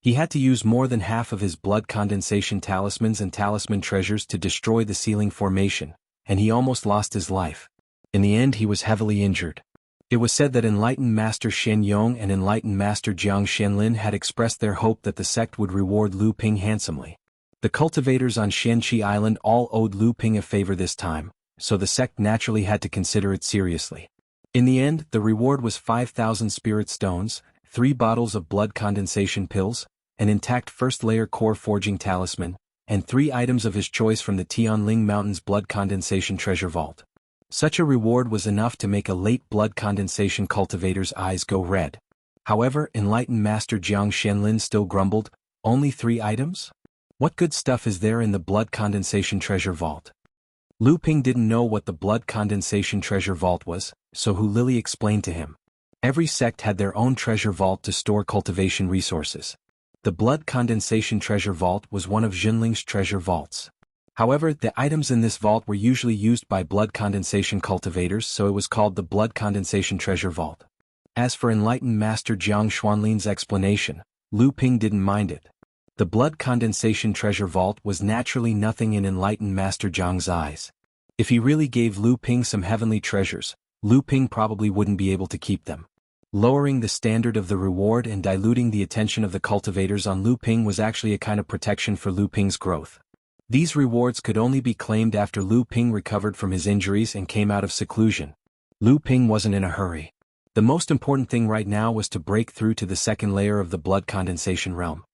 He had to use more than half of his blood condensation talismans and talisman treasures to destroy the ceiling formation, and he almost lost his life. In the end, he was heavily injured. It was said that Enlightened Master Shen Yong and Enlightened Master Jiang Shenlin had expressed their hope that the sect would reward Lu Ping handsomely. The cultivators on Xianqi Island all owed Lu Ping a favor this time, so the sect naturally had to consider it seriously. In the end, the reward was 5,000 spirit stones, 3 bottles of blood condensation pills, an intact first-layer core forging talisman, and 3 items of his choice from the Tianling Mountains blood condensation treasure vault. Such a reward was enough to make a late blood condensation cultivator's eyes go red. However, Enlightened Master Jiang Shenlin still grumbled, "Only 3 items? What good stuff is there in the blood condensation treasure vault?" Lu Ping didn't know what the blood condensation treasure vault was, so Hu Lili explained to him. Every sect had their own treasure vault to store cultivation resources. The blood condensation treasure vault was one of Jinling's treasure vaults. However, the items in this vault were usually used by blood condensation cultivators, so it was called the blood condensation treasure vault. As for Enlightened Master Jiang Xuanlin's explanation, Lu Ping didn't mind it. The blood condensation treasure vault was naturally nothing in Enlightened Master Jiang's eyes. If he really gave Lu Ping some heavenly treasures, Lu Ping probably wouldn't be able to keep them. Lowering the standard of the reward and diluting the attention of the cultivators on Lu Ping was actually a kind of protection for Lu Ping's growth. These rewards could only be claimed after Lu Ping recovered from his injuries and came out of seclusion. Lu Ping wasn't in a hurry. The most important thing right now was to break through to the second layer of the blood condensation realm.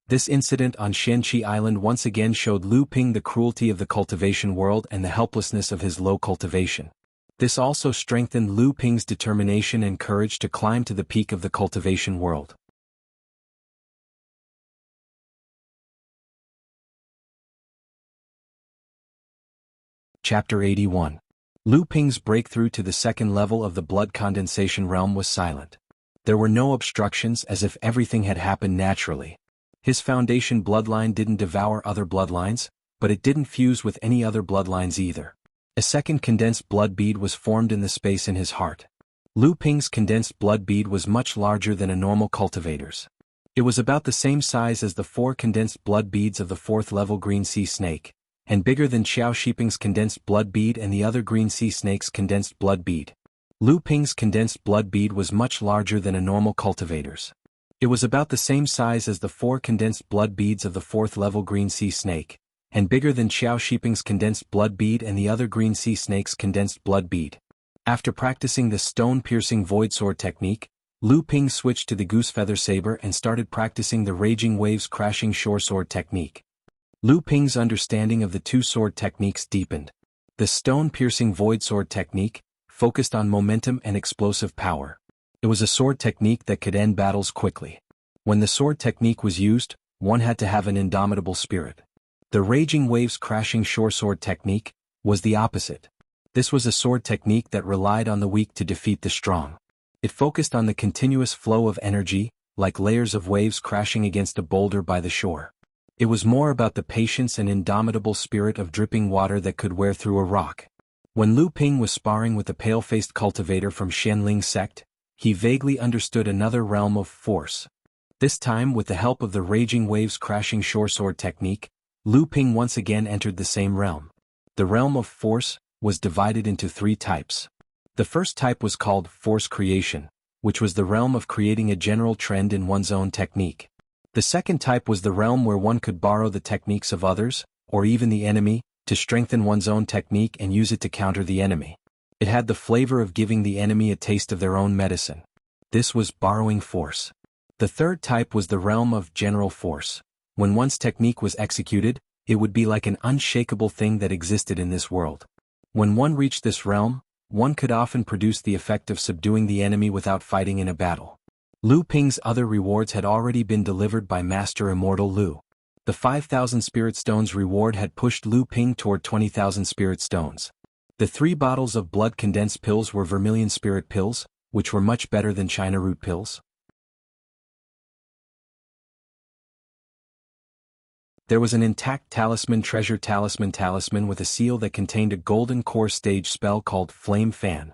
This incident on Xianqi Island once again showed Lu Ping the cruelty of the cultivation world and the helplessness of his low cultivation. This also strengthened Lu Ping's determination and courage to climb to the peak of the cultivation world. Chapter 81. Lu Ping's breakthrough to the second level of the blood condensation realm was silent. There were no obstructions, as if everything had happened naturally. His foundation bloodline didn't devour other bloodlines, but it didn't fuse with any other bloodlines either. A second condensed blood bead was formed in the space in his heart. Lu Ping's condensed blood bead was much larger than a normal cultivator's. It was about the same size as the 4 condensed blood beads of the 4th level green sea snake, and bigger than Xiao Shiping's condensed blood bead and the other green sea snake's condensed blood bead. Lu Ping's condensed blood bead was much larger than a normal cultivator's. It was about the same size as the 4 condensed blood beads of the 4th level green sea snake, and bigger than Xiao Shiping's condensed blood bead and the other green sea snake's condensed blood bead. After practicing the stone-piercing void sword technique, Lu Ping switched to the goose feather saber and started practicing the raging waves crashing shore sword technique. Lu Ping's understanding of the 2 sword techniques deepened. The stone-piercing void sword technique focused on momentum and explosive power. It was a sword technique that could end battles quickly. When the sword technique was used, one had to have an indomitable spirit. The raging waves crashing shore sword technique was the opposite. This was a sword technique that relied on the weak to defeat the strong. It focused on the continuous flow of energy, like layers of waves crashing against a boulder by the shore. It was more about the patience and indomitable spirit of dripping water that could wear through a rock. When Lu Ping was sparring with the pale-faced cultivator from Xianling sect, he vaguely understood another realm of force. This time, with the help of the raging waves crashing shore sword technique, Lu Ping once again entered the same realm. The realm of force was divided into 3 types. The first type was called force creation, which was the realm of creating a general trend in one's own technique. The second type was the realm where one could borrow the techniques of others, or even the enemy, to strengthen one's own technique and use it to counter the enemy. It had the flavor of giving the enemy a taste of their own medicine. This was borrowing force. The third type was the realm of general force. When one's technique was executed, it would be like an unshakable thing that existed in this world. When one reached this realm, one could often produce the effect of subduing the enemy without fighting in a battle. Lu Ping's other rewards had already been delivered by Master Immortal Lu. The 5,000 Spirit Stones reward had pushed Lu Ping toward 20,000 Spirit Stones. The 3 bottles of blood condensed pills were Vermilion Spirit Pills, which were much better than China Root Pills. There was an intact talisman talisman with a seal that contained a golden core stage spell called Flame Fan.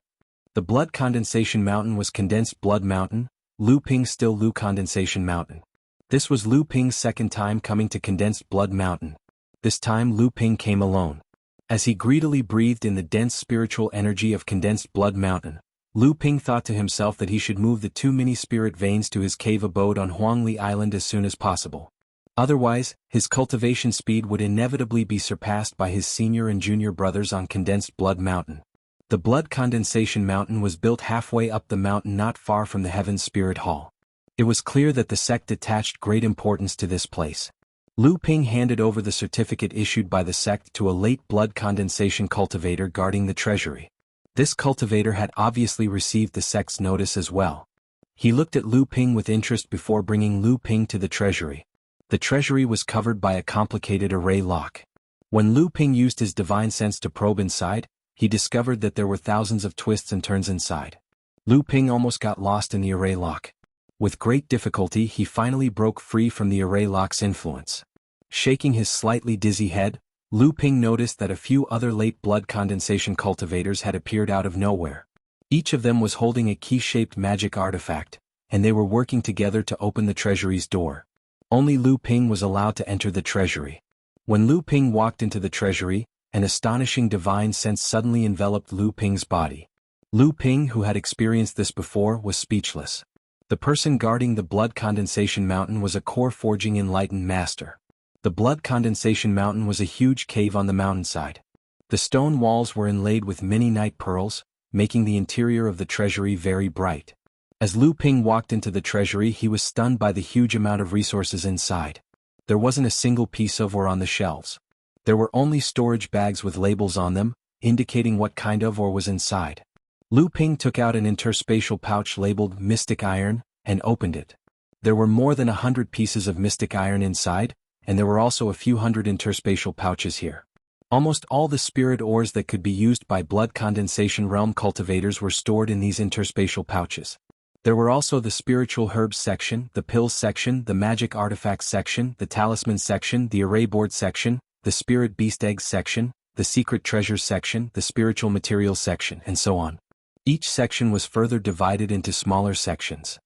The blood condensation mountain was Condensed Blood Mountain, Lu Ping still Lu Condensation Mountain. This was Lu Ping's second time coming to Condensed Blood Mountain. This time Lu Ping came alone. As he greedily breathed in the dense spiritual energy of Condensed Blood Mountain, Lu Ping thought to himself that he should move the 2 mini-spirit veins to his cave abode on Huangli Island as soon as possible. Otherwise, his cultivation speed would inevitably be surpassed by his senior and junior brothers on Condensed Blood Mountain. The Blood Condensation Mountain was built halfway up the mountain not far from the Heaven's Spirit Hall. It was clear that the sect attached great importance to this place. Lu Ping handed over the certificate issued by the sect to a late blood condensation cultivator guarding the treasury. This cultivator had obviously received the sect's notice as well. He looked at Lu Ping with interest before bringing Lu Ping to the treasury. The treasury was covered by a complicated array lock. When Lu Ping used his divine sense to probe inside, he discovered that there were thousands of twists and turns inside. Lu Ping almost got lost in the array lock. With great difficulty he finally broke free from the array lock's influence. Shaking his slightly dizzy head, Lu Ping noticed that a few other late blood condensation cultivators had appeared out of nowhere. Each of them was holding a key-shaped magic artifact, and they were working together to open the treasury's door. Only Lu Ping was allowed to enter the treasury. When Lu Ping walked into the treasury, an astonishing divine sense suddenly enveloped Lu Ping's body. Lu Ping, who had experienced this before, was speechless. The person guarding the blood condensation mountain was a core forging enlightened master. The blood condensation mountain was a huge cave on the mountainside. The stone walls were inlaid with many night pearls, making the interior of the treasury very bright. As Lu Ping walked into the treasury he was stunned by the huge amount of resources inside. There wasn't a single piece of ore on the shelves. There were only storage bags with labels on them, indicating what kind of ore was inside. Lu Ping took out an interspatial pouch labeled Mystic Iron, and opened it. There were more than 100 pieces of mystic iron inside, and there were also a few hundred interspatial pouches here. Almost all the spirit ores that could be used by blood condensation realm cultivators were stored in these interspatial pouches. There were also the spiritual herbs section, the pills section, the magic artifacts section, the talisman section, the array board section, the spirit beast eggs section, the secret treasures section, the spiritual materials section, and so on. Each section was further divided into smaller sections.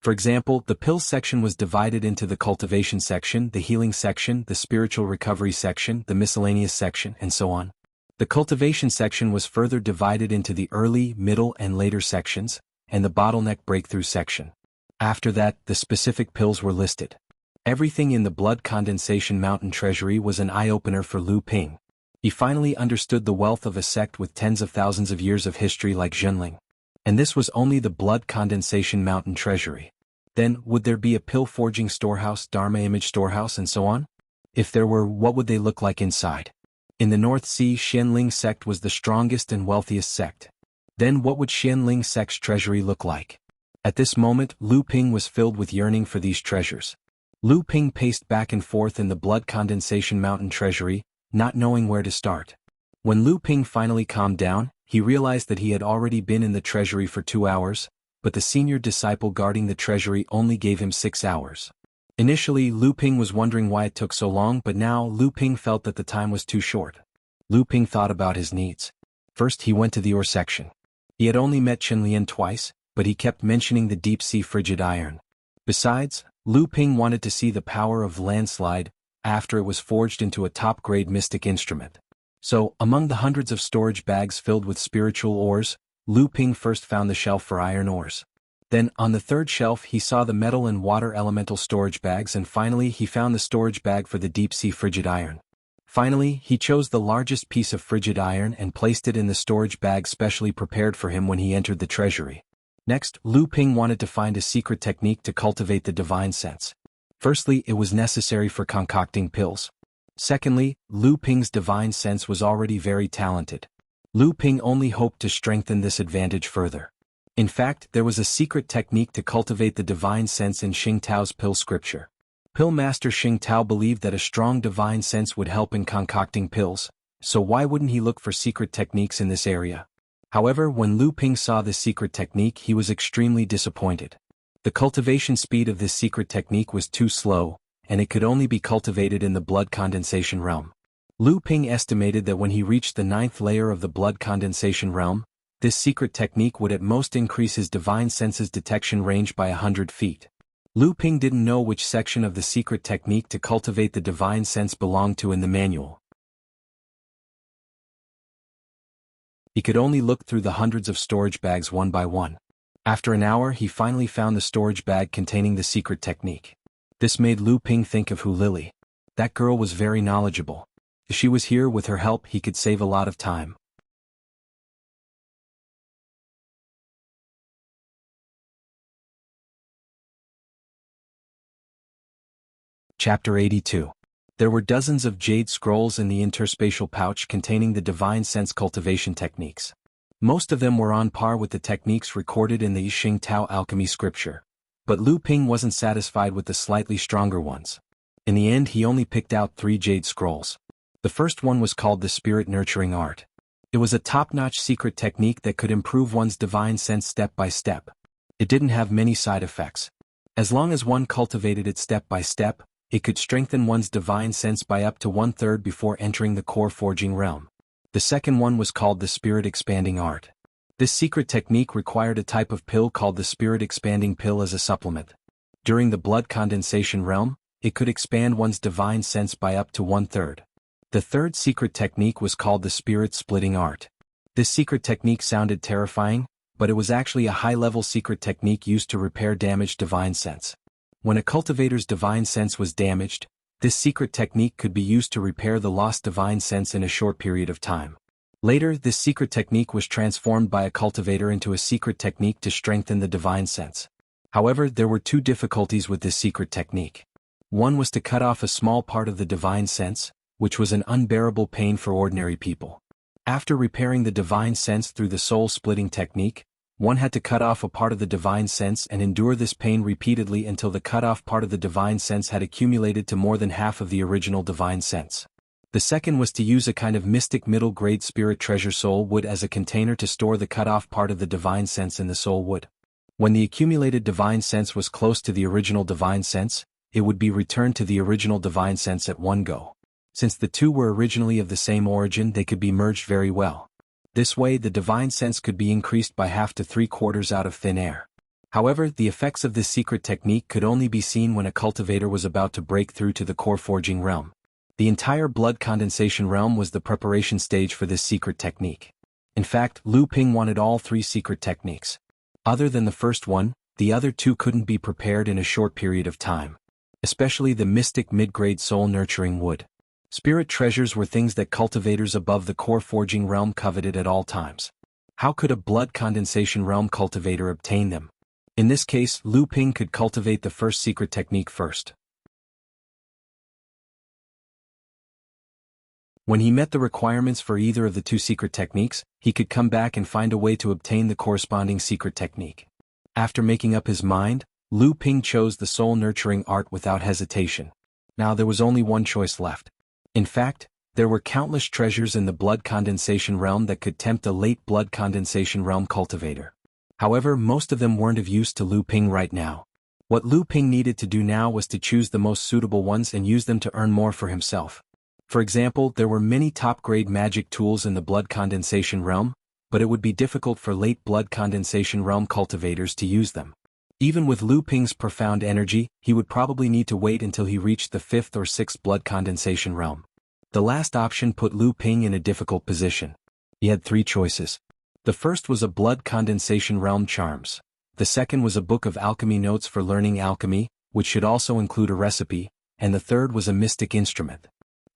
For example, the pills section was divided into the cultivation section, the healing section, the spiritual recovery section, the miscellaneous section, and so on. The cultivation section was further divided into the early, middle, and later sections, and the bottleneck breakthrough section. After that, the specific pills were listed. Everything in the blood condensation mountain treasury was an eye-opener for Lu Ping. He finally understood the wealth of a sect with tens of thousands of years of history like Zhenling. And this was only the blood condensation mountain treasury. Then, would there be a pill forging storehouse, Dharma image storehouse, and so on? If there were, what would they look like inside? In the North Sea, Xianling sect was the strongest and wealthiest sect. Then what would Xianling sect's treasury look like? At this moment, Lu Ping was filled with yearning for these treasures. Lu Ping paced back and forth in the blood condensation mountain treasury, not knowing where to start. When Lu Ping finally calmed down, he realized that he had already been in the treasury for 2 hours, but the senior disciple guarding the treasury only gave him 6 hours. Initially, Lu Ping was wondering why it took so long, but now Lu Ping felt that the time was too short. Lu Ping thought about his needs. First, he went to the ore section. He had only met Chen Lian twice, but he kept mentioning the deep-sea frigid iron. Besides, Lu Ping wanted to see the power of landslide after it was forged into a top-grade mystic instrument. So, among the hundreds of storage bags filled with spiritual ores, Lu Ping first found the shelf for iron ores. Then, on the third shelf he saw the metal and water elemental storage bags, and finally he found the storage bag for the deep-sea frigid iron. Finally, he chose the largest piece of frigid iron and placed it in the storage bag specially prepared for him when he entered the treasury. Next, Lu Ping wanted to find a secret technique to cultivate the divine sense. Firstly, it was necessary for concocting pills. Secondly, Lu Ping's divine sense was already very talented. Lu Ping only hoped to strengthen this advantage further. In fact, there was a secret technique to cultivate the divine sense in Xing Tao's pill scripture. Pill master Xing Tao believed that a strong divine sense would help in concocting pills, so why wouldn't he look for secret techniques in this area? However, when Lu Ping saw this secret technique, he was extremely disappointed. The cultivation speed of this secret technique was too slow, and it could only be cultivated in the blood condensation realm. Lu Ping estimated that when he reached the 9th layer of the blood condensation realm, this secret technique would at most increase his divine sense's detection range by 100 feet. Lu Ping didn't know which section of the secret technique to cultivate the divine sense belonged to in the manual. He could only look through the hundreds of storage bags one by one. After an hour, he finally found the storage bag containing the secret technique. This made Lu Ping think of Hu Lily. That girl was very knowledgeable. If she was here, with her help he could save a lot of time. Chapter 82. There were dozens of jade scrolls in the interspatial pouch containing the divine sense cultivation techniques. Most of them were on par with the techniques recorded in the Xing Tao alchemy scripture. But Lu Ping wasn't satisfied with the slightly stronger ones. In the end, he only picked out 3 jade scrolls. The first one was called the Spirit Nurturing Art. It was a top-notch secret technique that could improve one's divine sense step by step. It didn't have many side effects. As long as one cultivated it step by step, it could strengthen one's divine sense by up to 1/3 before entering the core forging realm. The second one was called the Spirit Expanding Art. This secret technique required a type of pill called the Spirit Expanding Pill as a supplement. During the blood condensation realm, it could expand one's divine sense by up to 1/3. The third secret technique was called the Spirit Splitting Art. This secret technique sounded terrifying, but it was actually a high-level secret technique used to repair damaged divine sense. When a cultivator's divine sense was damaged, this secret technique could be used to repair the lost divine sense in a short period of time. Later, this secret technique was transformed by a cultivator into a secret technique to strengthen the divine sense. However, there were 2 difficulties with this secret technique. One was to cut off a small part of the divine sense, which was an unbearable pain for ordinary people. After repairing the divine sense through the soul-splitting technique, one had to cut off a part of the divine sense and endure this pain repeatedly until the cut-off part of the divine sense had accumulated to more than half of the original divine sense. The second was to use a kind of mystic middle-grade spirit treasure soul wood as a container to store the cut-off part of the divine sense in the soul wood. When the accumulated divine sense was close to the original divine sense, it would be returned to the original divine sense at one go. Since the 2 were originally of the same origin, they could be merged very well. This way, the divine sense could be increased by half to 3/4 out of thin air. However, the effects of this secret technique could only be seen when a cultivator was about to break through to the core forging realm. The entire blood condensation realm was the preparation stage for this secret technique. In fact, Lu Ping wanted all 3 secret techniques. Other than the first one, the other 2 couldn't be prepared in a short period of time. Especially the mystic mid-grade soul-nurturing wood. Spirit treasures were things that cultivators above the core forging realm coveted at all times. How could a blood condensation realm cultivator obtain them? In this case, Lu Ping could cultivate the first secret technique first. When he met the requirements for either of the 2 secret techniques, he could come back and find a way to obtain the corresponding secret technique. After making up his mind, Lu Ping chose the soul-nurturing art without hesitation. Now there was only one choice left. In fact, There were countless treasures in the blood condensation realm that could tempt a late blood condensation realm cultivator. However, most of them weren't of use to Lu Ping right now. What Lu Ping needed to do now was to choose the most suitable ones and use them to earn more for himself. For example, there were many top-grade magic tools in the blood condensation realm, but it would be difficult for late blood condensation realm cultivators to use them. Even with Lu Ping's profound energy, he would probably need to wait until he reached the 5th or 6th blood condensation realm. The last option put Lu Ping in a difficult position. He had 3 choices. The first was a blood condensation realm charms. The second was a book of alchemy notes for learning alchemy, which should also include a recipe, and the third was a mystic instrument.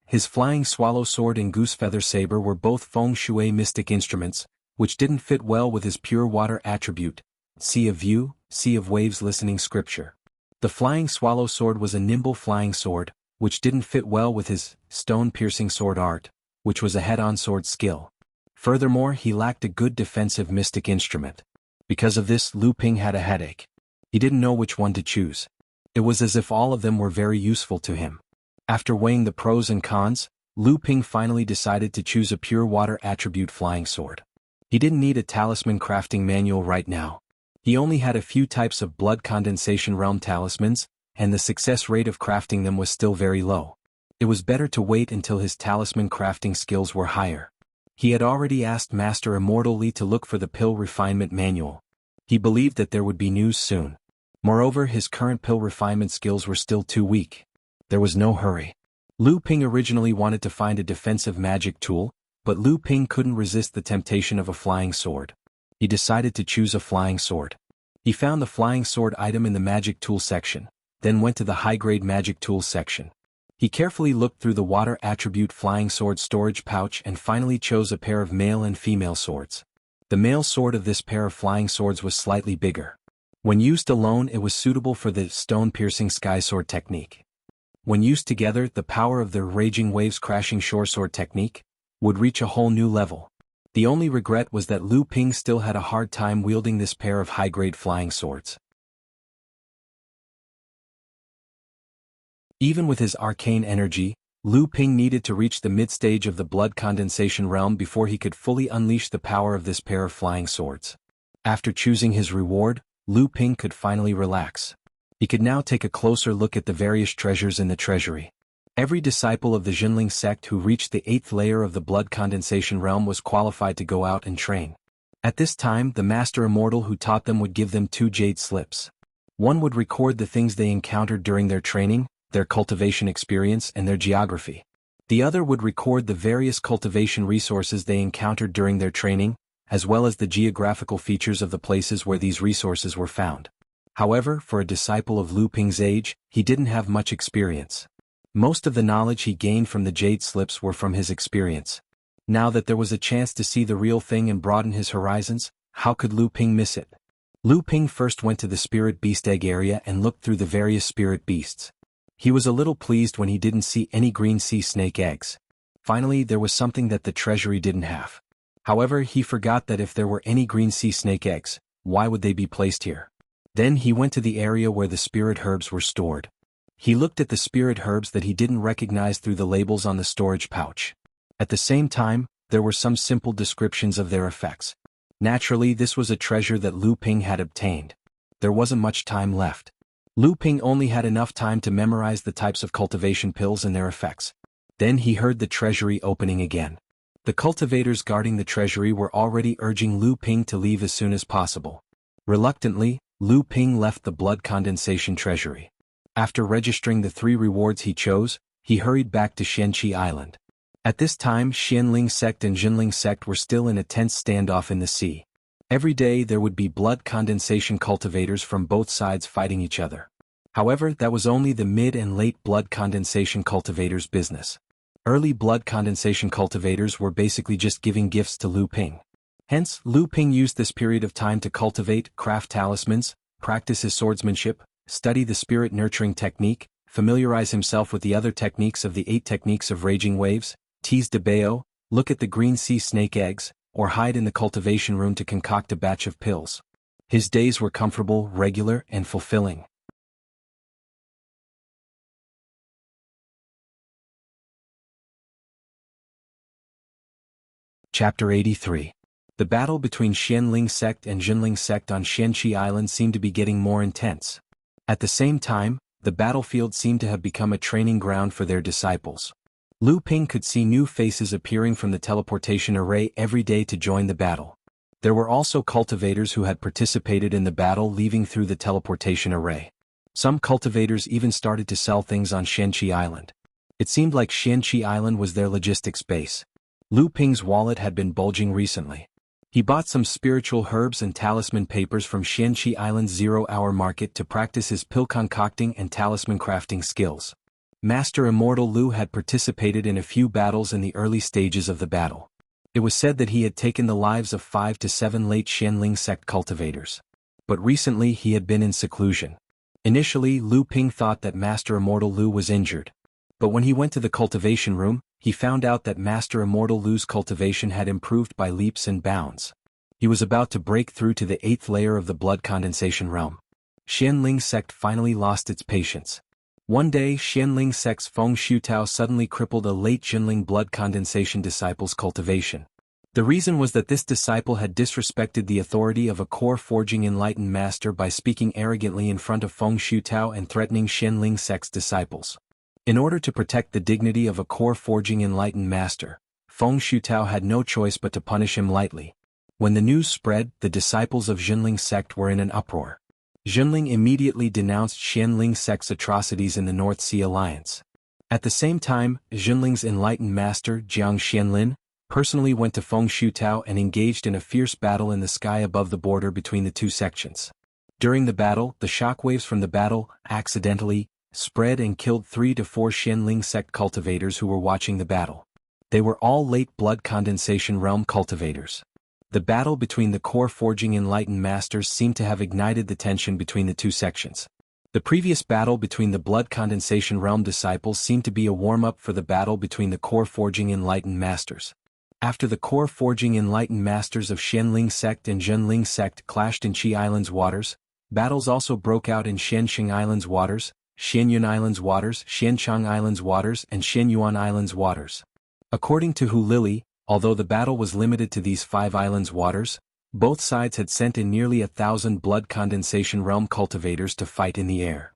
His flying swallow sword and goose feather saber were both feng shui mystic instruments, which didn't fit well with his pure water attribute, sea of view, sea of waves listening scripture. The flying swallow sword was a nimble flying sword, which didn't fit well with his stone-piercing sword art, which was a head-on sword skill. Furthermore, he lacked a good defensive mystic instrument. Because of this, Lu Ping had a headache. He didn't know which one to choose. It was as if all of them were very useful to him. After weighing the pros and cons, Lu Ping finally decided to choose a pure water attribute flying sword. He didn't need a talisman crafting manual right now. He only had a few types of blood condensation realm talismans, and the success rate of crafting them was still very low. It was better to wait until his talisman crafting skills were higher. He had already asked Master Immortality to look for the pill refinement manual. He believed that there would be news soon. Moreover, his current pill refinement skills were still too weak. There was no hurry. Lu Ping originally wanted to find a defensive magic tool, but Lu Ping couldn't resist the temptation of a flying sword. He decided to choose a flying sword. He found the flying sword item in the magic tool section, then went to the high-grade magic tools section. He carefully looked through the water attribute flying sword storage pouch and finally chose a pair of male and female swords. The male sword of this pair of flying swords was slightly bigger. When used alone, it was suitable for the stone-piercing sky sword technique. When used together, the power of the raging waves crashing shore sword technique would reach a whole new level. The only regret was that Lu Ping still had a hard time wielding this pair of high-grade flying swords. Even with his arcane energy, Lu Ping needed to reach the mid-stage of the blood condensation realm before he could fully unleash the power of this pair of flying swords. After choosing his reward, Lu Ping could finally relax. He could now take a closer look at the various treasures in the treasury. Every disciple of the Jinling sect who reached the 8th layer of the blood condensation realm was qualified to go out and train. At this time, the Master Immortal who taught them would give them 2 jade slips. One would record the things they encountered during their training, their cultivation experience, and their geography. The other would record the various cultivation resources they encountered during their training, as well as the geographical features of the places where these resources were found. However, for a disciple of Lu Ping's age, he didn't have much experience. Most of the knowledge he gained from the jade slips were from his experience. Now that there was a chance to see the real thing and broaden his horizons, how could Lu Ping miss it? Lu Ping first went to the spirit beast egg area and looked through the various spirit beasts. He was a little pleased when he didn't see any green sea snake eggs. Finally, there was something that the treasury didn't have. However, he forgot that if there were any green sea snake eggs, why would they be placed here? Then he went to the area where the spirit herbs were stored. He looked at the spirit herbs that he didn't recognize through the labels on the storage pouch. At the same time, there were some simple descriptions of their effects. Naturally, this was a treasure that Lu Ping had obtained. There wasn't much time left. Lu Ping only had enough time to memorize the types of cultivation pills and their effects. Then he heard the treasury opening again. The cultivators guarding the treasury were already urging Lu Ping to leave as soon as possible. Reluctantly, Lu Ping left the blood condensation treasury. After registering the 3 rewards he chose, he hurried back to Xianqi Island. At this time, Xianling sect and Jinling sect were still in a tense standoff in the sea. Every day there would be blood condensation cultivators from both sides fighting each other. However, that was only the mid and late blood condensation cultivators' business. Early blood condensation cultivators were basically just giving gifts to Lu Ping. Hence, Lu Ping used this period of time to cultivate, craft talismans, practice his swordsmanship, study the spirit nurturing technique, familiarize himself with the other techniques of the 8 techniques of raging waves, tease de Bao, look at the green sea snake eggs, or hide in the cultivation room to concoct a batch of pills. His days were comfortable, regular, and fulfilling. Chapter 83. The battle between Xianling sect and Jinling sect on Xianqi Island seemed to be getting more intense. At the same time, the battlefield seemed to have become a training ground for their disciples. Lu Ping could see new faces appearing from the teleportation array every day to join the battle. There were also cultivators who had participated in the battle leaving through the teleportation array. Some cultivators even started to sell things on Xianqi Island. It seemed like Xianqi Island was their logistics base. Lu Ping's wallet had been bulging recently. He bought some spiritual herbs and talisman papers from Xianqi Island's zero-hour market to practice his pill concocting and talisman crafting skills. Master Immortal Lu had participated in a few battles in the early stages of the battle. It was said that he had taken the lives of 5 to 7 late Xianling sect cultivators. But recently he had been in seclusion. Initially, Lu Ping thought that Master Immortal Lu was injured. But when he went to the cultivation room, he found out that Master Immortal Lu's cultivation had improved by leaps and bounds. He was about to break through to the 8th layer of the blood condensation realm. Xianling sect finally lost its patience. One day, Xianling sect's Feng Shutao suddenly crippled a late Jinling blood condensation disciple's cultivation. The reason was that this disciple had disrespected the authority of a core forging enlightened master by speaking arrogantly in front of Feng Shutao and threatening Xianling sect's disciples. In order to protect the dignity of a core forging enlightened master, Feng Shutao had no choice but to punish him lightly. When the news spread, the disciples of Jinling sect were in an uproar. Jinling immediately denounced Xianling sect's atrocities in the North Sea Alliance. At the same time, Jinling's enlightened master, Jiang Xianlin, personally went to Feng Shutao and engaged in a fierce battle in the sky above the border between the two sections. During the battle, the shockwaves from the battle, accidentally, spread and killed 3 to 4 Xianling sect cultivators who were watching the battle. They were all late blood condensation realm cultivators. The battle between the core forging enlightened masters seemed to have ignited the tension between the two sections. The previous battle between the blood condensation realm disciples seemed to be a warm-up for the battle between the core forging enlightened masters. After the core forging enlightened masters of Xianling sect and Jinling sect clashed in Qi Island's waters, battles also broke out in Xianxing Island's waters, Xianyun Island's waters, Xianchang Island's waters, and Xianyuan Island's waters. According to Hu Lili, although the battle was limited to these 5 islands' waters, both sides had sent in nearly 1,000 blood condensation realm cultivators to fight in the air.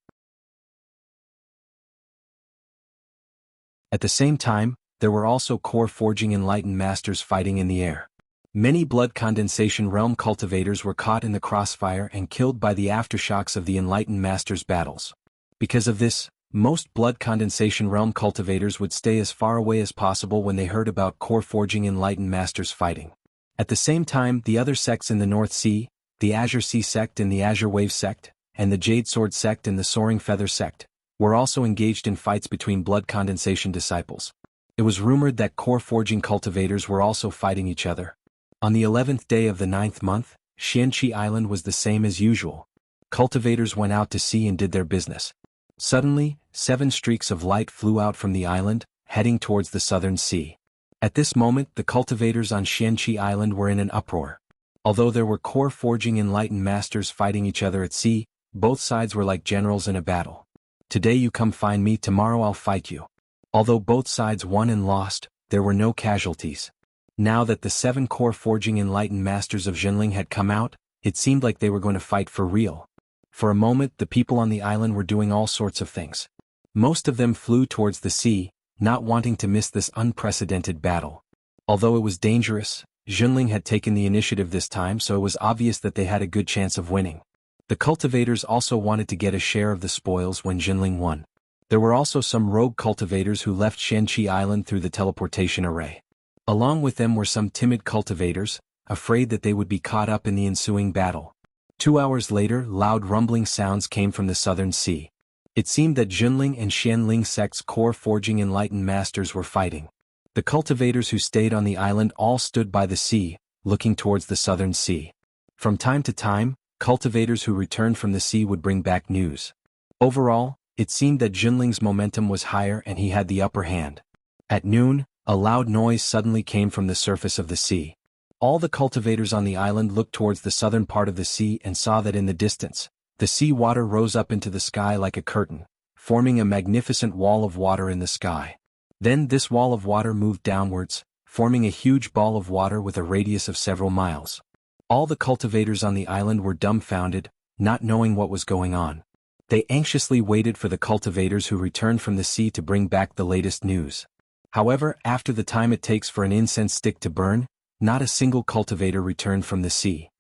At the same time, there were also core forging enlightened masters fighting in the air. Many blood condensation realm cultivators were caught in the crossfire and killed by the aftershocks of the enlightened masters' battles. Because of this, most blood condensation realm cultivators would stay as far away as possible when they heard about core forging enlightened masters fighting. At the same time, the other sects in the North Sea, the Azure Sea sect and the Azure Wave sect, and the Jade Sword sect and the Soaring Feather sect, were also engaged in fights between blood condensation disciples. It was rumored that core forging cultivators were also fighting each other. On the 11th day of the 9th month, Xianqi Island was the same as usual. Cultivators went out to sea and did their business. Suddenly, 7 streaks of light flew out from the island, heading towards the southern sea. At this moment, the cultivators on Xianqi Island were in an uproar. Although there were core forging enlightened masters fighting each other at sea, both sides were like generals in a battle. Today you come find me, tomorrow I'll fight you. Although both sides won and lost, there were no casualties. Now that the 7 core forging enlightened masters of Jinling had come out, it seemed like they were going to fight for real. For a moment, the people on the island were doing all sorts of things. Most of them flew towards the sea, not wanting to miss this unprecedented battle. Although it was dangerous, Jinling had taken the initiative this time, so it was obvious that they had a good chance of winning. The cultivators also wanted to get a share of the spoils when Jinling won. There were also some rogue cultivators who left Xianqi Island through the teleportation array. Along with them were some timid cultivators, afraid that they would be caught up in the ensuing battle. 2 hours later, loud rumbling sounds came from the southern sea. It seemed that Jinling and Xianling sects' core forging enlightened masters were fighting. The cultivators who stayed on the island all stood by the sea, looking towards the southern sea. From time to time, cultivators who returned from the sea would bring back news. Overall, it seemed that Jinling's momentum was higher and he had the upper hand. At noon, a loud noise suddenly came from the surface of the sea. All the cultivators on the island looked towards the southern part of the sea and saw that in the distance, the sea water rose up into the sky like a curtain, forming a magnificent wall of water in the sky. Then this wall of water moved downwards, forming a huge ball of water with a radius of several miles. All the cultivators on the island were dumbfounded, not knowing what was going on. They anxiously waited for the cultivators who returned from the sea to bring back the latest news. However, after the time it takes for an incense stick to burn, not a single cultivator returned from the sea.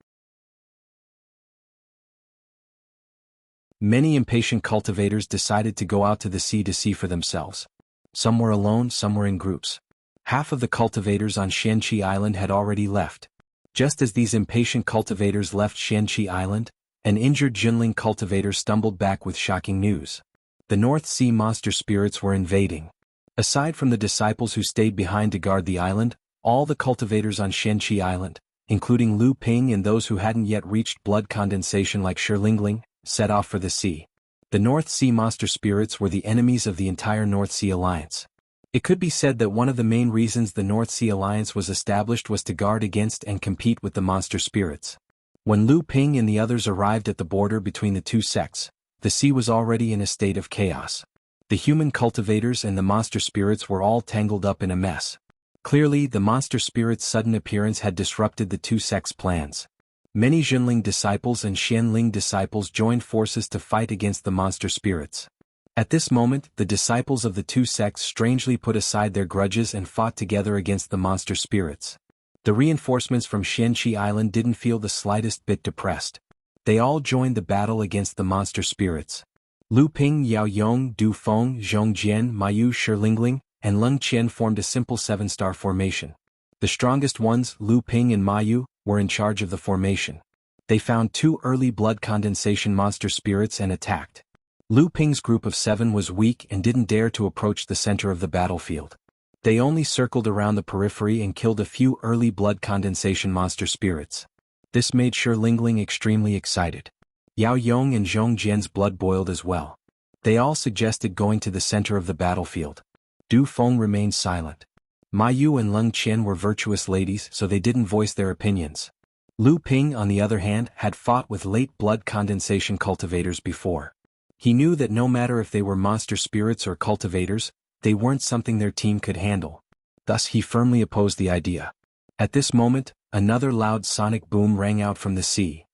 Many impatient cultivators decided to go out to the sea to see for themselves. Some were alone, some were in groups. Half of the cultivators on Shanxi Island had already left. Just as these impatient cultivators left Shanxi Island, an injured Jinling cultivator stumbled back with shocking news. The North Sea monster spirits were invading. Aside from the disciples who stayed behind to guard the island, all the cultivators on Shanxi Island, including Lu Ping and those who hadn't yet reached blood condensation like Shilingling, set off for the sea. The North Sea monster spirits were the enemies of the entire North Sea Alliance. It could be said that one of the main reasons the North Sea Alliance was established was to guard against and compete with the monster spirits. When Lu Ping and the others arrived at the border between the two sects, the sea was already in a state of chaos. The human cultivators and the monster spirits were all tangled up in a mess. Clearly, the monster spirits' sudden appearance had disrupted the two sects' plans. Many Jinling disciples and Xianling disciples joined forces to fight against the monster spirits. At this moment, the disciples of the two sects strangely put aside their grudges and fought together against the monster spirits. The reinforcements from Shanxi Island didn't feel the slightest bit depressed. They all joined the battle against the monster spirits. Lu Ping, Yao Yong, Du Feng, Zhong Jian, Mayu, Shilingling, and Leng Qian formed a simple 7-star formation. The strongest ones, Lu Ping and Mayu, were in charge of the formation. They found 2 early blood condensation monster spirits and attacked. Lu Ping's group of 7 was weak and didn't dare to approach the center of the battlefield. They only circled around the periphery and killed a few early blood condensation monster spirits. This made Shilingling extremely excited. Yao Yong and Zhong Jian's blood boiled as well. They all suggested going to the center of the battlefield. Du Feng remained silent. Mayu and Leng Qian were virtuous ladies, so they didn't voice their opinions. Lu Ping, on the other hand, had fought with late blood condensation cultivators before. He knew that no matter if they were monster spirits or cultivators, they weren't something their team could handle. Thus he firmly opposed the idea. At this moment, another loud sonic boom rang out from the sea.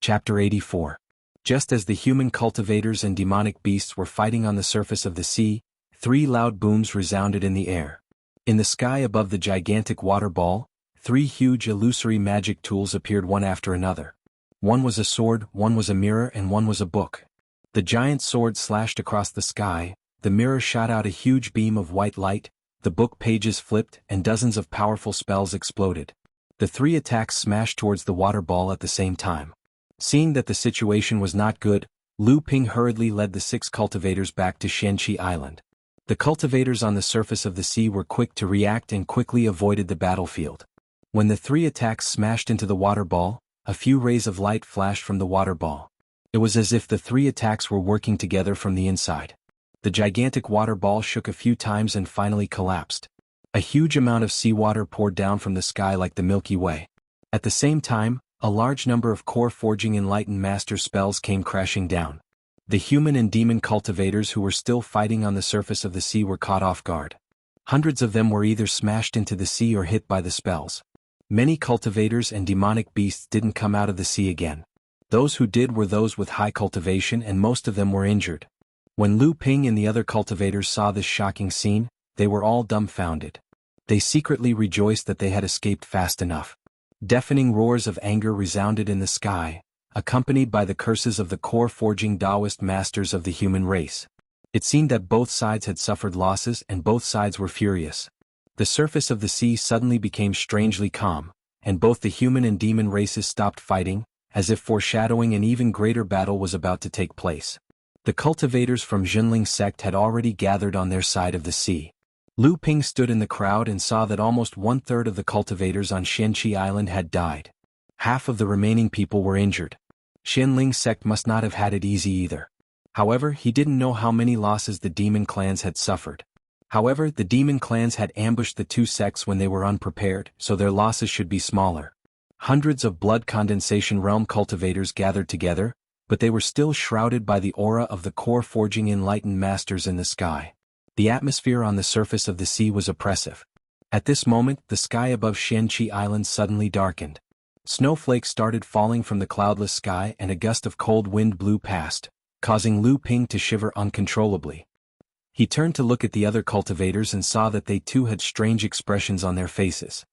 Chapter 84. Just as the human cultivators and demonic beasts were fighting on the surface of the sea, 3 loud booms resounded in the air. In the sky above the gigantic water ball, 3 huge illusory magic tools appeared one after another. One was a sword, one was a mirror, and one was a book. The giant sword slashed across the sky, the mirror shot out a huge beam of white light, the book pages flipped, and dozens of powerful spells exploded. The 3 attacks smashed towards the water ball at the same time. Seeing that the situation was not good, Lu Ping hurriedly led the 6 cultivators back to Shanxi Island. The cultivators on the surface of the sea were quick to react and quickly avoided the battlefield. When the 3 attacks smashed into the water ball, a few rays of light flashed from the water ball. It was as if the 3 attacks were working together from the inside. The gigantic water ball shook a few times and finally collapsed. A huge amount of seawater poured down from the sky like the Milky Way. At the same time, a large number of core forging enlightened master spells came crashing down. The human and demon cultivators who were still fighting on the surface of the sea were caught off guard. Hundreds of them were either smashed into the sea or hit by the spells. Many cultivators and demonic beasts didn't come out of the sea again. Those who did were those with high cultivation, and most of them were injured. When Lu Ping and the other cultivators saw this shocking scene, they were all dumbfounded. They secretly rejoiced that they had escaped fast enough. Deafening roars of anger resounded in the sky, accompanied by the curses of the core forging Taoist masters of the human race. It seemed that both sides had suffered losses and both sides were furious. The surface of the sea suddenly became strangely calm, and both the human and demon races stopped fighting, as if foreshadowing an even greater battle was about to take place. The cultivators from Jinling's sect had already gathered on their side of the sea. Lu Ping stood in the crowd and saw that almost 1/3 of the cultivators on Shanxi Island had died. Half of the remaining people were injured. Jinling's sect must not have had it easy either. However, he didn't know how many losses the demon clans had suffered. However, the demon clans had ambushed the 2 sects when they were unprepared, so their losses should be smaller. Hundreds of blood condensation realm cultivators gathered together, but they were still shrouded by the aura of the core forging enlightened masters in the sky. The atmosphere on the surface of the sea was oppressive. At this moment, the sky above Xianqi Island suddenly darkened. Snowflakes started falling from the cloudless sky and a gust of cold wind blew past, causing Lu Ping to shiver uncontrollably. He turned to look at the other cultivators and saw that they too had strange expressions on their faces.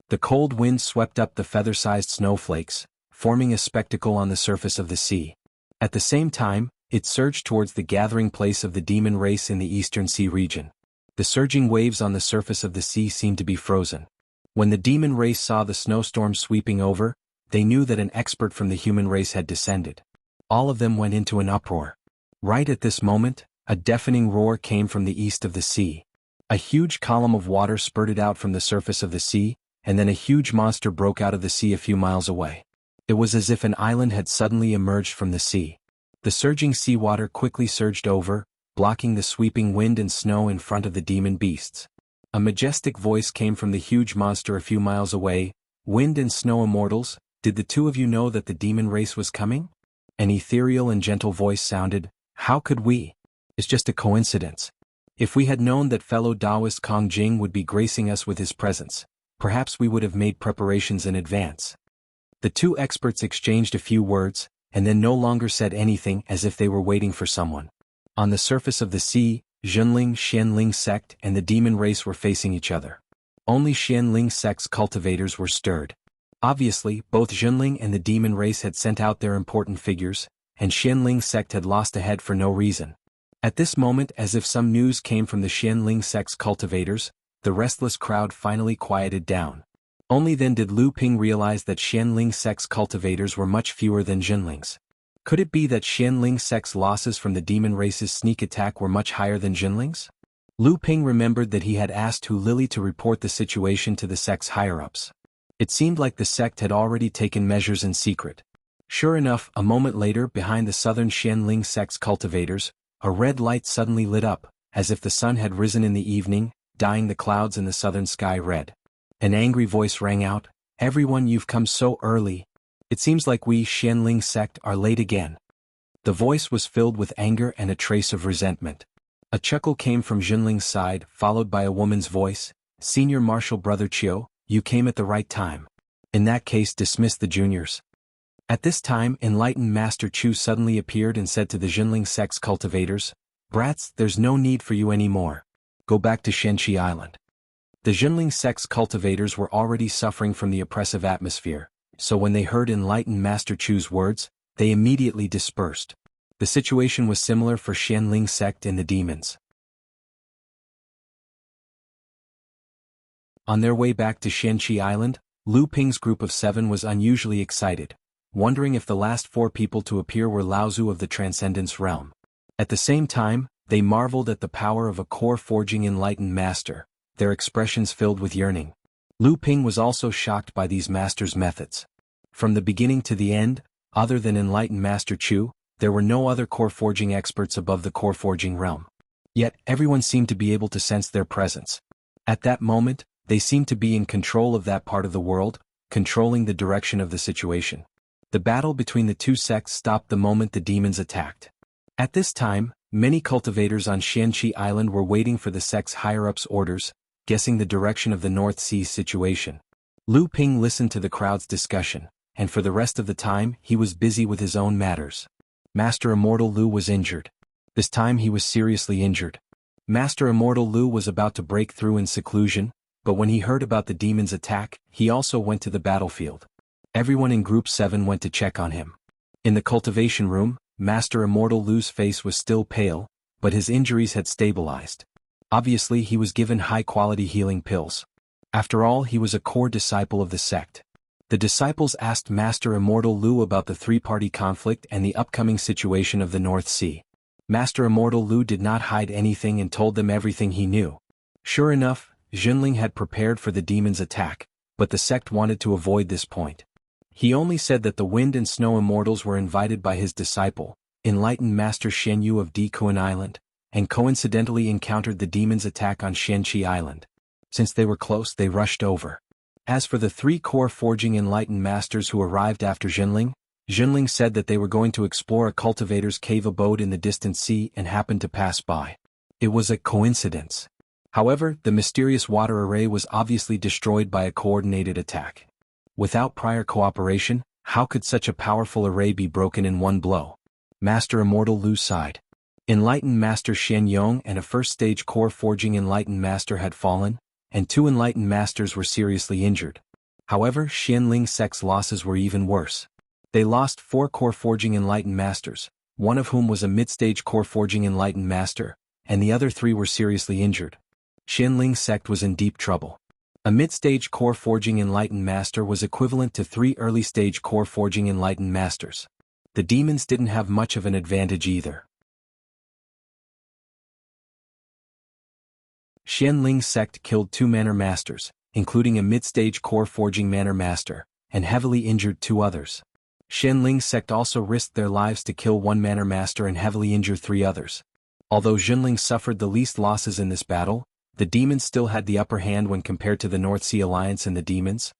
The cold wind swept up the feather-sized snowflakes, forming a spectacle on the surface of the sea. At the same time, it surged towards the gathering place of the demon race in the eastern sea region. The surging waves on the surface of the sea seemed to be frozen. When the demon race saw the snowstorm sweeping over, they knew that an expert from the human race had descended. All of them went into an uproar. Right at this moment, a deafening roar came from the east of the sea. A huge column of water spurted out from the surface of the sea, and then a huge monster broke out of the sea a few miles away. It was as if an island had suddenly emerged from the sea. The surging seawater quickly surged over, blocking the sweeping wind and snow in front of the demon beasts. A majestic voice came from the huge monster a few miles away. "Wind and snow immortals, did the two of you know that the demon race was coming?" An ethereal and gentle voice sounded. "How could we? It's just a coincidence. If we had known that fellow Taoist Kong Jing would be gracing us with his presence, perhaps we would have made preparations in advance." The two experts exchanged a few words, and then no longer said anything, as if they were waiting for someone. On the surface of the sea, Zhenling Xianling sect and the demon race were facing each other. Only Xianling sect's cultivators were stirred. Obviously, both Zhenling and the demon race had sent out their important figures, and Xianling sect had lost a head for no reason. At this moment, as if some news came from the Xianling sect's cultivators, the restless crowd finally quieted down. Only then did Lu Ping realize that Xianling sect's cultivators were much fewer than Zhenling's. Could it be that Xianling sect's losses from the demon race's sneak attack were much higher than Zhenling's? Lu Ping remembered that he had asked Hu Lily to report the situation to the sect's higher-ups. It seemed like the sect had already taken measures in secret. Sure enough, a moment later, behind the southern Xianling sect's cultivators, a red light suddenly lit up, as if the sun had risen in the evening, dyeing the clouds in the southern sky red. An angry voice rang out, "Everyone, you've come so early. It seems like we, Xianling sect, are late again." The voice was filled with anger and a trace of resentment. A chuckle came from Zhenling's side, followed by a woman's voice, "Senior Marshal Brother Chiu, you came at the right time. In that case, dismiss the juniors." At this time, enlightened Master Chu suddenly appeared and said to the Zhenling sect's cultivators, "Brats, there's no need for you anymore. Go back to Xianqi Island." The Zhenling sect's cultivators were already suffering from the oppressive atmosphere, so when they heard enlightened Master Chu's words, they immediately dispersed. The situation was similar for Xianling sect and the demons. On their way back to Xianqi Island, Lu Ping's group of 7 was unusually excited, wondering if the last 4 people to appear were Laozu of the Transcendence Realm. At the same time, they marveled at the power of a core forging enlightened master, their expressions filled with yearning. Lu Ping was also shocked by these masters' methods. From the beginning to the end, other than enlightened Master Chu, there were no other core forging experts above the core forging realm. Yet, everyone seemed to be able to sense their presence. At that moment, they seemed to be in control of that part of the world, controlling the direction of the situation. The battle between the two sects stopped the moment the demons attacked. At this time, many cultivators on Xianqi Island were waiting for the sect's higher-ups' orders, guessing the direction of the North Sea's situation. Lu Ping listened to the crowd's discussion, and for the rest of the time he was busy with his own matters. Master Immortal Lu was injured. This time he was seriously injured. Master Immortal Lu was about to break through in seclusion, but when he heard about the demon's attack, he also went to the battlefield. Everyone in Group 7 went to check on him. In the cultivation room, Master Immortal Lu's face was still pale, but his injuries had stabilized. Obviously he was given high-quality healing pills. After all, he was a core disciple of the sect. The disciples asked Master Immortal Lu about the 3-party conflict and the upcoming situation of the North Sea. Master Immortal Lu did not hide anything and told them everything he knew. Sure enough, Zhenling had prepared for the demon's attack, but the sect wanted to avoid this point. He only said that the wind and snow immortals were invited by his disciple, enlightened Master Shenyu of Dikuan Island, and coincidentally encountered the demon's attack on Xianqi Island. Since they were close, they rushed over. As for the 3 core forging enlightened masters who arrived after Jinling said that they were going to explore a cultivator's cave abode in the distant sea and happened to pass by. It was a coincidence. However, the mysterious water array was obviously destroyed by a coordinated attack. Without prior cooperation, how could such a powerful array be broken in one blow? Master Immortal Lu sighed. Enlightened Master Xian Yong and a first-stage core forging enlightened master had fallen, and 2 enlightened masters were seriously injured. However, Xianling sect's losses were even worse. They lost 4 core forging enlightened masters, one of whom was a mid-stage core forging enlightened master, and the other 3 were seriously injured. Xianling sect was in deep trouble. A mid-stage core forging enlightened master was equivalent to 3 early-stage core forging enlightened masters. The demons didn't have much of an advantage either. Xianling sect killed 2 manor masters, including a mid-stage core forging manor master, and heavily injured 2 others. Xianling sect also risked their lives to kill 1 manor master and heavily injure 3 others. Although Jinling suffered the least losses in this battle, the demons still had the upper hand when compared to the North Sea Alliance and the demons.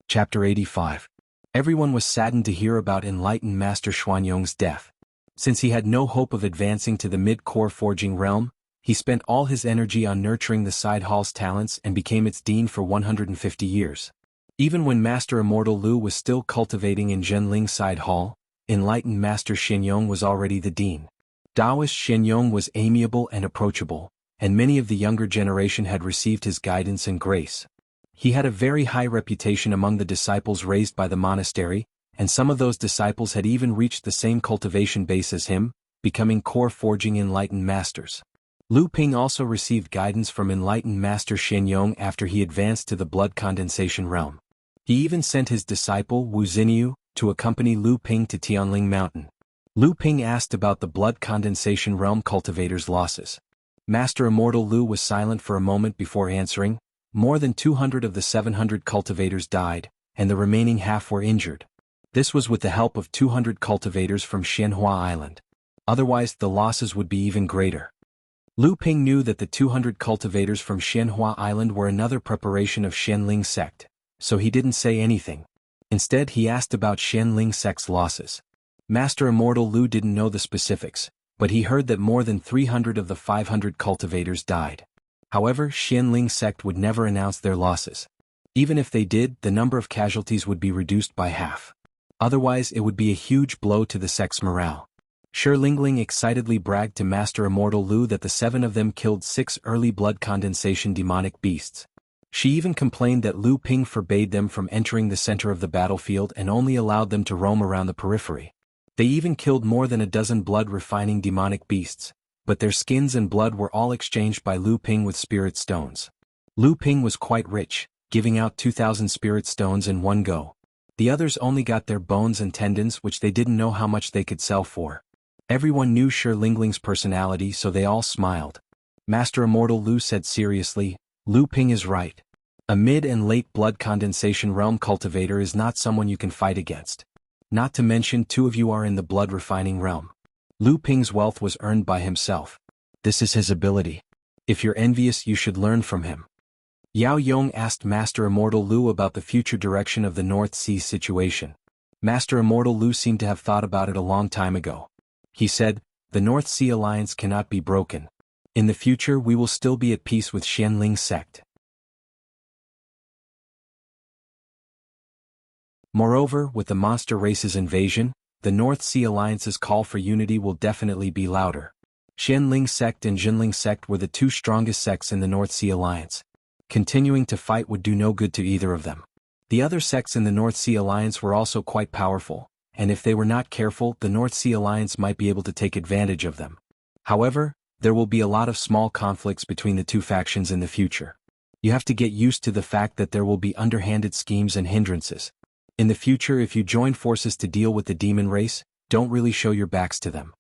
Chapter 85. Everyone was saddened to hear about enlightened Master Xuanyong's death. Since he had no hope of advancing to the mid-core forging realm, he spent all his energy on nurturing the side hall's talents and became its dean for 150 years. Even when Master Immortal Lu was still cultivating in Zhenling side hall, enlightened Master Xianyong was already the dean. Taoist Xianyong was amiable and approachable, and many of the younger generation had received his guidance and grace. He had a very high reputation among the disciples raised by the monastery, and some of those disciples had even reached the same cultivation base as him, becoming core forging enlightened masters. Lu Ping also received guidance from enlightened Master Xianyong after he advanced to the blood condensation realm. He even sent his disciple Wu Xinyu to accompany Lu Ping to Tianling Mountain. Lu Ping asked about the blood condensation realm cultivator's losses. Master Immortal Lu was silent for a moment before answering. More than 200 of the 700 cultivators died, and the remaining half were injured. This was with the help of 200 cultivators from Xianhua Island. Otherwise, the losses would be even greater. Lu Ping knew that the 200 cultivators from Xianhua Island were another preparation of Xianling sect, so he didn't say anything. Instead, he asked about Xianling sect's losses. Master Immortal Lu didn't know the specifics, but he heard that more than 300 of the 500 cultivators died. However, Xianling sect would never announce their losses. Even if they did, the number of casualties would be reduced by half. Otherwise, it would be a huge blow to the sect's morale. Shi Lingling excitedly bragged to Master Immortal Lu that the 7 of them killed 6 early blood condensation demonic beasts. She even complained that Lu Ping forbade them from entering the center of the battlefield and only allowed them to roam around the periphery. They even killed more than a dozen blood-refining demonic beasts, but their skins and blood were all exchanged by Lu Ping with spirit stones. Lu Ping was quite rich, giving out 2,000 spirit stones in one go. The others only got their bones and tendons, which they didn't know how much they could sell for. Everyone knew Shi Lingling's personality, so they all smiled. Master Immortal Lu said seriously, Lu Ping is right. A mid and late blood condensation realm cultivator is not someone you can fight against. Not to mention 2 of you are in the blood refining realm. Lu Ping's wealth was earned by himself. This is his ability. If you're envious, you should learn from him. Yao Yong asked Master Immortal Lu about the future direction of the North Sea situation. Master Immortal Lu seemed to have thought about it a long time ago. He said, the North Sea Alliance cannot be broken. In the future we will still be at peace with Xianling sect. Moreover, with the monster race's invasion, the North Sea Alliance's call for unity will definitely be louder. Xianling sect and Jinling sect were the 2 strongest sects in the North Sea Alliance. Continuing to fight would do no good to either of them. The other sects in the North Sea Alliance were also quite powerful, and if they were not careful, the North Sea Alliance might be able to take advantage of them. However, there will be a lot of small conflicts between the 2 factions in the future. You have to get used to the fact that there will be underhanded schemes and hindrances. In the future, if you join forces to deal with the demon race, don't really show your backs to them.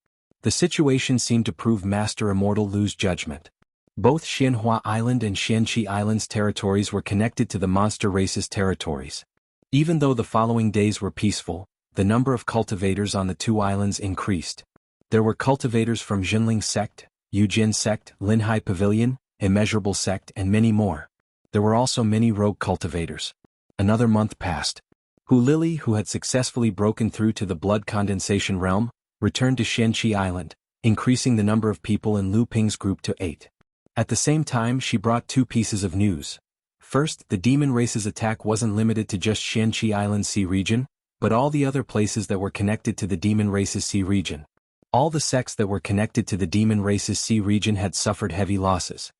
The situation seemed to prove Master Immortal Lu's judgment. Both Xianhua Island and Xianqi Island's territories were connected to the monster race's territories. Even though the following days were peaceful, the number of cultivators on the two islands increased. There were cultivators from Jinling sect, Yujin sect, Linhai Pavilion, Immeasurable sect and many more. There were also many rogue cultivators. Another month passed. Hu Lili, who had successfully broken through to the blood condensation realm, returned to Xianqi Island, increasing the number of people in Lu Ping's group to 8. At the same time she brought two pieces of news. First, the demon race's attack wasn't limited to just Xianqi Island's sea region, but all the other places that were connected to the demon race's sea region. All the sects that were connected to the demon race's sea region had suffered heavy losses.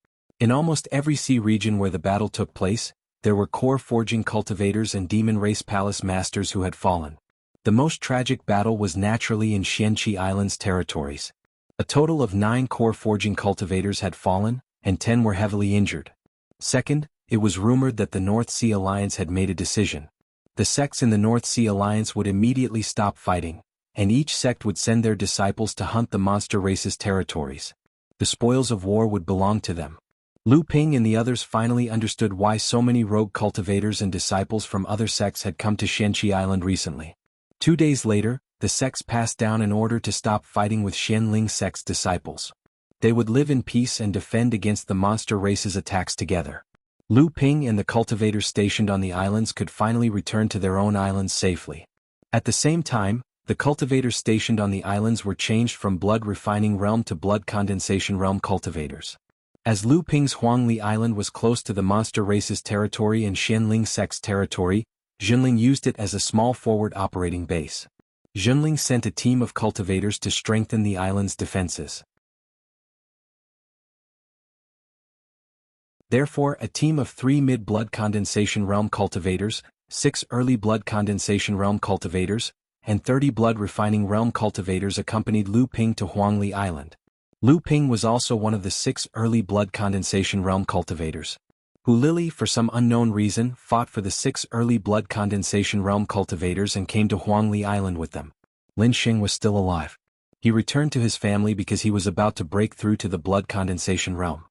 In almost every sea region where the battle took place, there were core forging cultivators and demon race palace masters who had fallen. The most tragic battle was naturally in Xianqi Island's territories. A total of 9 core forging cultivators had fallen, and 10 were heavily injured. Second, it was rumored that the North Sea Alliance had made a decision. The sects in the North Sea Alliance would immediately stop fighting, and each sect would send their disciples to hunt the monster race's territories. The spoils of war would belong to them. Lu Ping and the others finally understood why so many rogue cultivators and disciples from other sects had come to Xianqi Island recently. 2 days later, the sects passed down an order to stop fighting with Xianling sect's disciples. They would live in peace and defend against the monster race's attacks together. Lu Ping and the cultivators stationed on the islands could finally return to their own islands safely. At the same time, the cultivators stationed on the islands were changed from blood refining realm to blood condensation realm cultivators. As Lu Ping's Huangli Island was close to the monster race's territory and Xianling sect's territory, Jinling used it as a small forward operating base. Jinling sent a team of cultivators to strengthen the island's defenses. Therefore, a team of 3 mid-blood condensation realm cultivators, 6 early blood condensation realm cultivators, and 30 blood refining realm cultivators accompanied Lu Ping to Huangli Island. Lu Ping was also one of the 6 early blood condensation realm cultivators. Hu Lili, for some unknown reason, fought for the 6 early blood condensation realm cultivators and came to Huangli Island with them. Lin Xing was still alive. He returned to his family because he was about to break through to the blood condensation realm.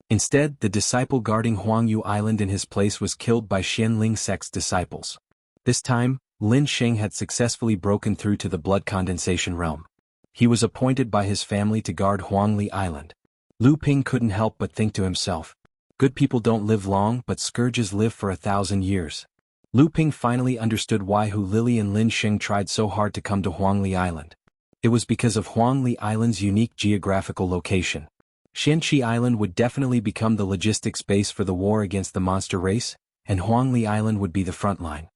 Instead, the disciple guarding Huangyu Island in his place was killed by Xianling sect's disciples. This time, Lin Xing had successfully broken through to the blood condensation realm. He was appointed by his family to guard Huangli Island. Lu Ping couldn't help but think to himself, good people don't live long but scourges live for 1,000 years. Lu Ping finally understood why Hu Lili and Lin Xing tried so hard to come to Huangli Island. It was because of Huangli Island's unique geographical location. Xianqi Island would definitely become the logistics base for the war against the monster race, and Huangli Island would be the front line.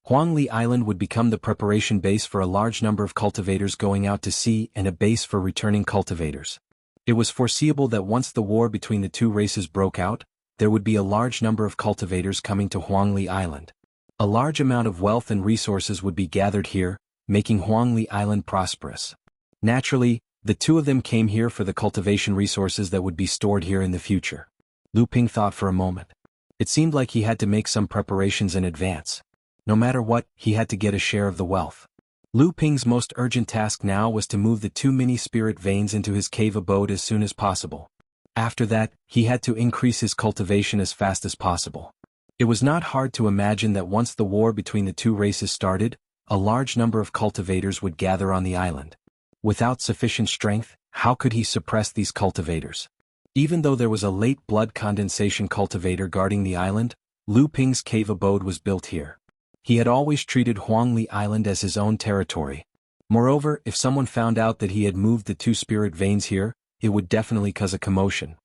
Huangli Island would become the preparation base for a large number of cultivators going out to sea and a base for returning cultivators. It was foreseeable that once the war between the two races broke out, there would be a large number of cultivators coming to Huangli Island. A large amount of wealth and resources would be gathered here, making Huangli Island prosperous. Naturally, the two of them came here for the cultivation resources that would be stored here in the future. Lu Ping thought for a moment. It seemed like he had to make some preparations in advance. No matter what, he had to get a share of the wealth. Lu Ping's most urgent task now was to move the 2 mini-spirit veins into his cave abode as soon as possible. After that, he had to increase his cultivation as fast as possible. It was not hard to imagine that once the war between the two races started, a large number of cultivators would gather on the island. Without sufficient strength, how could he suppress these cultivators? Even though there was a late blood condensation cultivator guarding the island, Lu Ping's cave abode was built here. He had always treated Huangli Island as his own territory. Moreover, if someone found out that he had moved the 2 spirit veins here, it would definitely cause a commotion.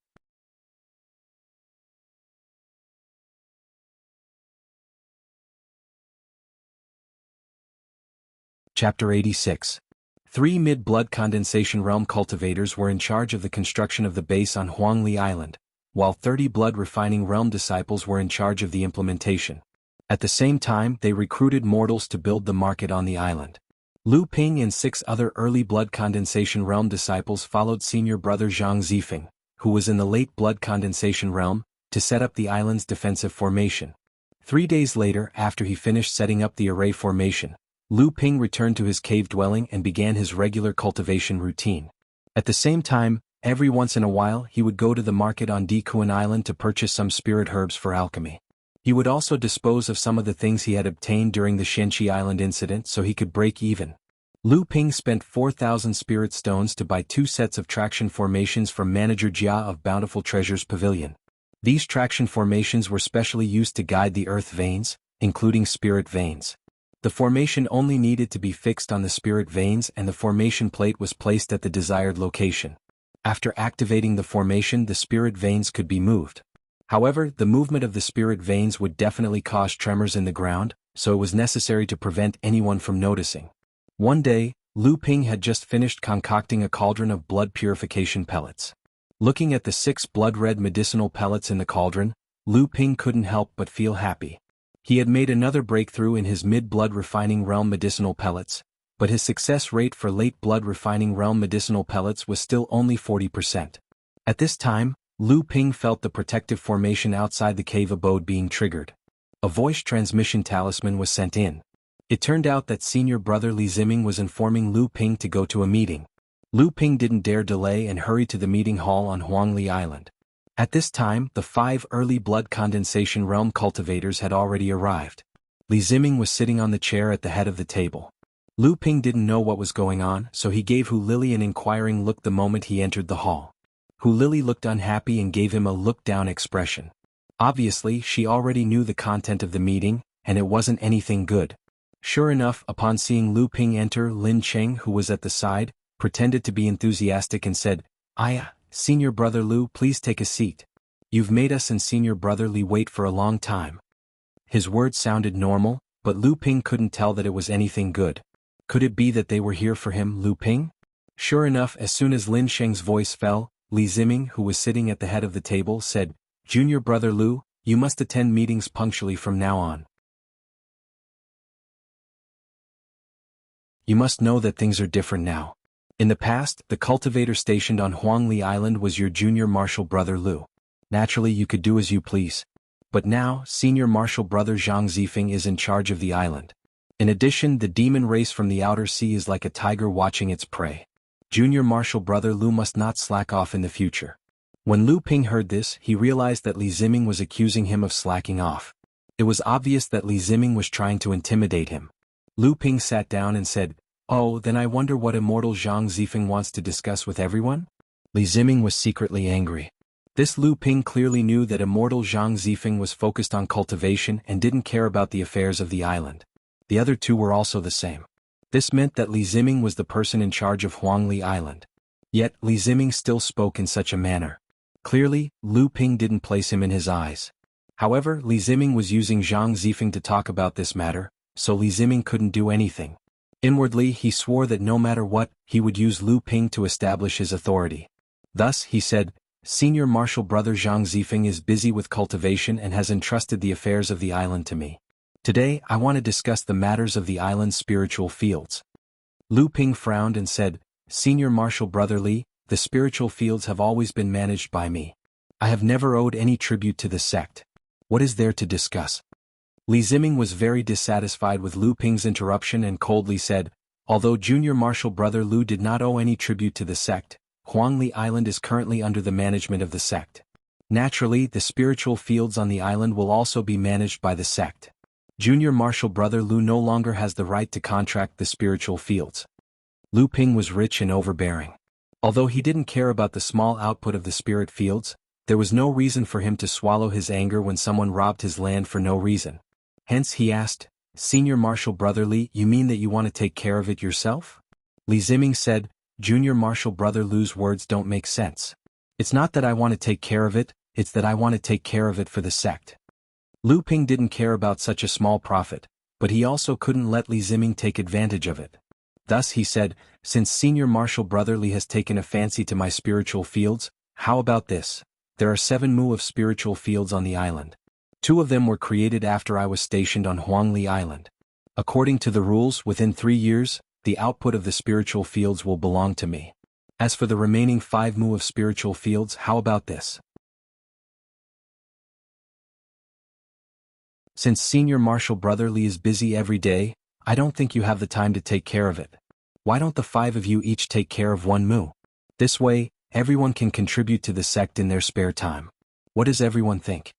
Chapter 86. 3 mid-blood condensation realm cultivators were in charge of the construction of the base on Huangli Island, while 30 blood refining realm disciples were in charge of the implementation. At the same time, they recruited mortals to build the market on the island. Lu Ping and 6 other early blood condensation realm disciples followed senior brother Zhang Zifeng, who was in the late blood condensation realm, to set up the island's defensive formation. 3 days later, after he finished setting up the array formation, Lu Ping returned to his cave dwelling and began his regular cultivation routine. At the same time, every once in a while he would go to the market on Dikuan Island to purchase some spirit herbs for alchemy. He would also dispose of some of the things he had obtained during the Shenchi Island incident so he could break even. Lu Ping spent 4,000 spirit stones to buy 2 sets of traction formations from Manager Jia of Bountiful Treasures Pavilion. These traction formations were specially used to guide the earth veins, including spirit veins. The formation only needed to be fixed on the spirit veins and the formation plate was placed at the desired location. After activating the formation, the spirit veins could be moved. However, the movement of the spirit veins would definitely cause tremors in the ground, so it was necessary to prevent anyone from noticing. One day, Lu Ping had just finished concocting a cauldron of blood purification pellets. Looking at the 6 blood-red medicinal pellets in the cauldron, Lu Ping couldn't help but feel happy. He had made another breakthrough in his mid-blood refining realm medicinal pellets, but his success rate for late blood refining realm medicinal pellets was still only 40%. At this time, Lu Ping felt the protective formation outside the cave abode being triggered. A voice transmission talisman was sent in. It turned out that senior brother Li Ziming was informing Lu Ping to go to a meeting. Lu Ping didn't dare delay and hurried to the meeting hall on Huangli Island. At this time, the 5 early blood condensation realm cultivators had already arrived. Li Ziming was sitting on the chair at the head of the table. Lu Ping didn't know what was going on, so he gave Hu Lili an inquiring look the moment he entered the hall. Hu Lili looked unhappy and gave him a look-down expression. Obviously, she already knew the content of the meeting, and it wasn't anything good. Sure enough, upon seeing Lu Ping enter, Lin Cheng, who was at the side, pretended to be enthusiastic and said, Senior Brother Lu, please take a seat. You've made us and Senior Brother Li wait for a long time. His words sounded normal, but Lu Ping couldn't tell that it was anything good. Could it be that they were here for him, Lu Ping? Sure enough, as soon as Lin Cheng's voice fell, Li Ziming, who was sitting at the head of the table, said, Junior Brother Lu, you must attend meetings punctually from now on. You must know that things are different now. In the past, the cultivator stationed on Huangli Island was your junior martial brother Lu. Naturally, you could do as you please. But now, senior martial brother Zhang Zifeng is in charge of the island. In addition, the demon race from the outer sea is like a tiger watching its prey. Junior martial brother Lu must not slack off in the future. When Lu Ping heard this, he realized that Li Ziming was accusing him of slacking off. It was obvious that Li Ziming was trying to intimidate him. Lu Ping sat down and said, Oh, then I wonder what immortal Zhang Zifeng wants to discuss with everyone? Li Ziming was secretly angry. This Lu Ping clearly knew that immortal Zhang Zifeng was focused on cultivation and didn't care about the affairs of the island. The other 2 were also the same. This meant that Li Ziming was the person in charge of Huangli Island. Yet, Li Ziming still spoke in such a manner. Clearly, Lu Ping didn't place him in his eyes. However, Li Ziming was using Zhang Zifeng to talk about this matter, so Li Ziming couldn't do anything. Inwardly, he swore that no matter what, he would use Lu Ping to establish his authority. Thus, he said, Senior martial brother Zhang Zifeng is busy with cultivation and has entrusted the affairs of the island to me. Today, I want to discuss the matters of the island's spiritual fields. Lu Ping frowned and said, Senior martial brother Li, the spiritual fields have always been managed by me. I have never owed any tribute to the sect. What is there to discuss? Li Ziming was very dissatisfied with Lu Ping's interruption and coldly said, Although junior martial brother Lu did not owe any tribute to the sect, Huangli Island is currently under the management of the sect. Naturally, the spiritual fields on the island will also be managed by the sect. Junior martial brother Lu no longer has the right to contract the spiritual fields. Lu Ping was rich and overbearing. Although he didn't care about the small output of the spirit fields, there was no reason for him to swallow his anger when someone robbed his land for no reason. Hence he asked, Senior martial brother Li, you mean that you want to take care of it yourself? Li Ziming said, Junior martial brother Lu's words don't make sense. It's not that I want to take care of it, it's that I want to take care of it for the sect. Lu Ping didn't care about such a small profit, but he also couldn't let Li Ziming take advantage of it. Thus he said, Since senior martial brother Li has taken a fancy to my spiritual fields, how about this? There are 7 mu of spiritual fields on the island. 2 of them were created after I was stationed on Huangli Island. According to the rules, within 3 years, the output of the spiritual fields will belong to me. As for the remaining 5 mu of spiritual fields, how about this? Since senior martial brother Li is busy every day, I don't think you have the time to take care of it. Why don't the 5 of you each take care of 1 mu? This way, everyone can contribute to the sect in their spare time. What does everyone think?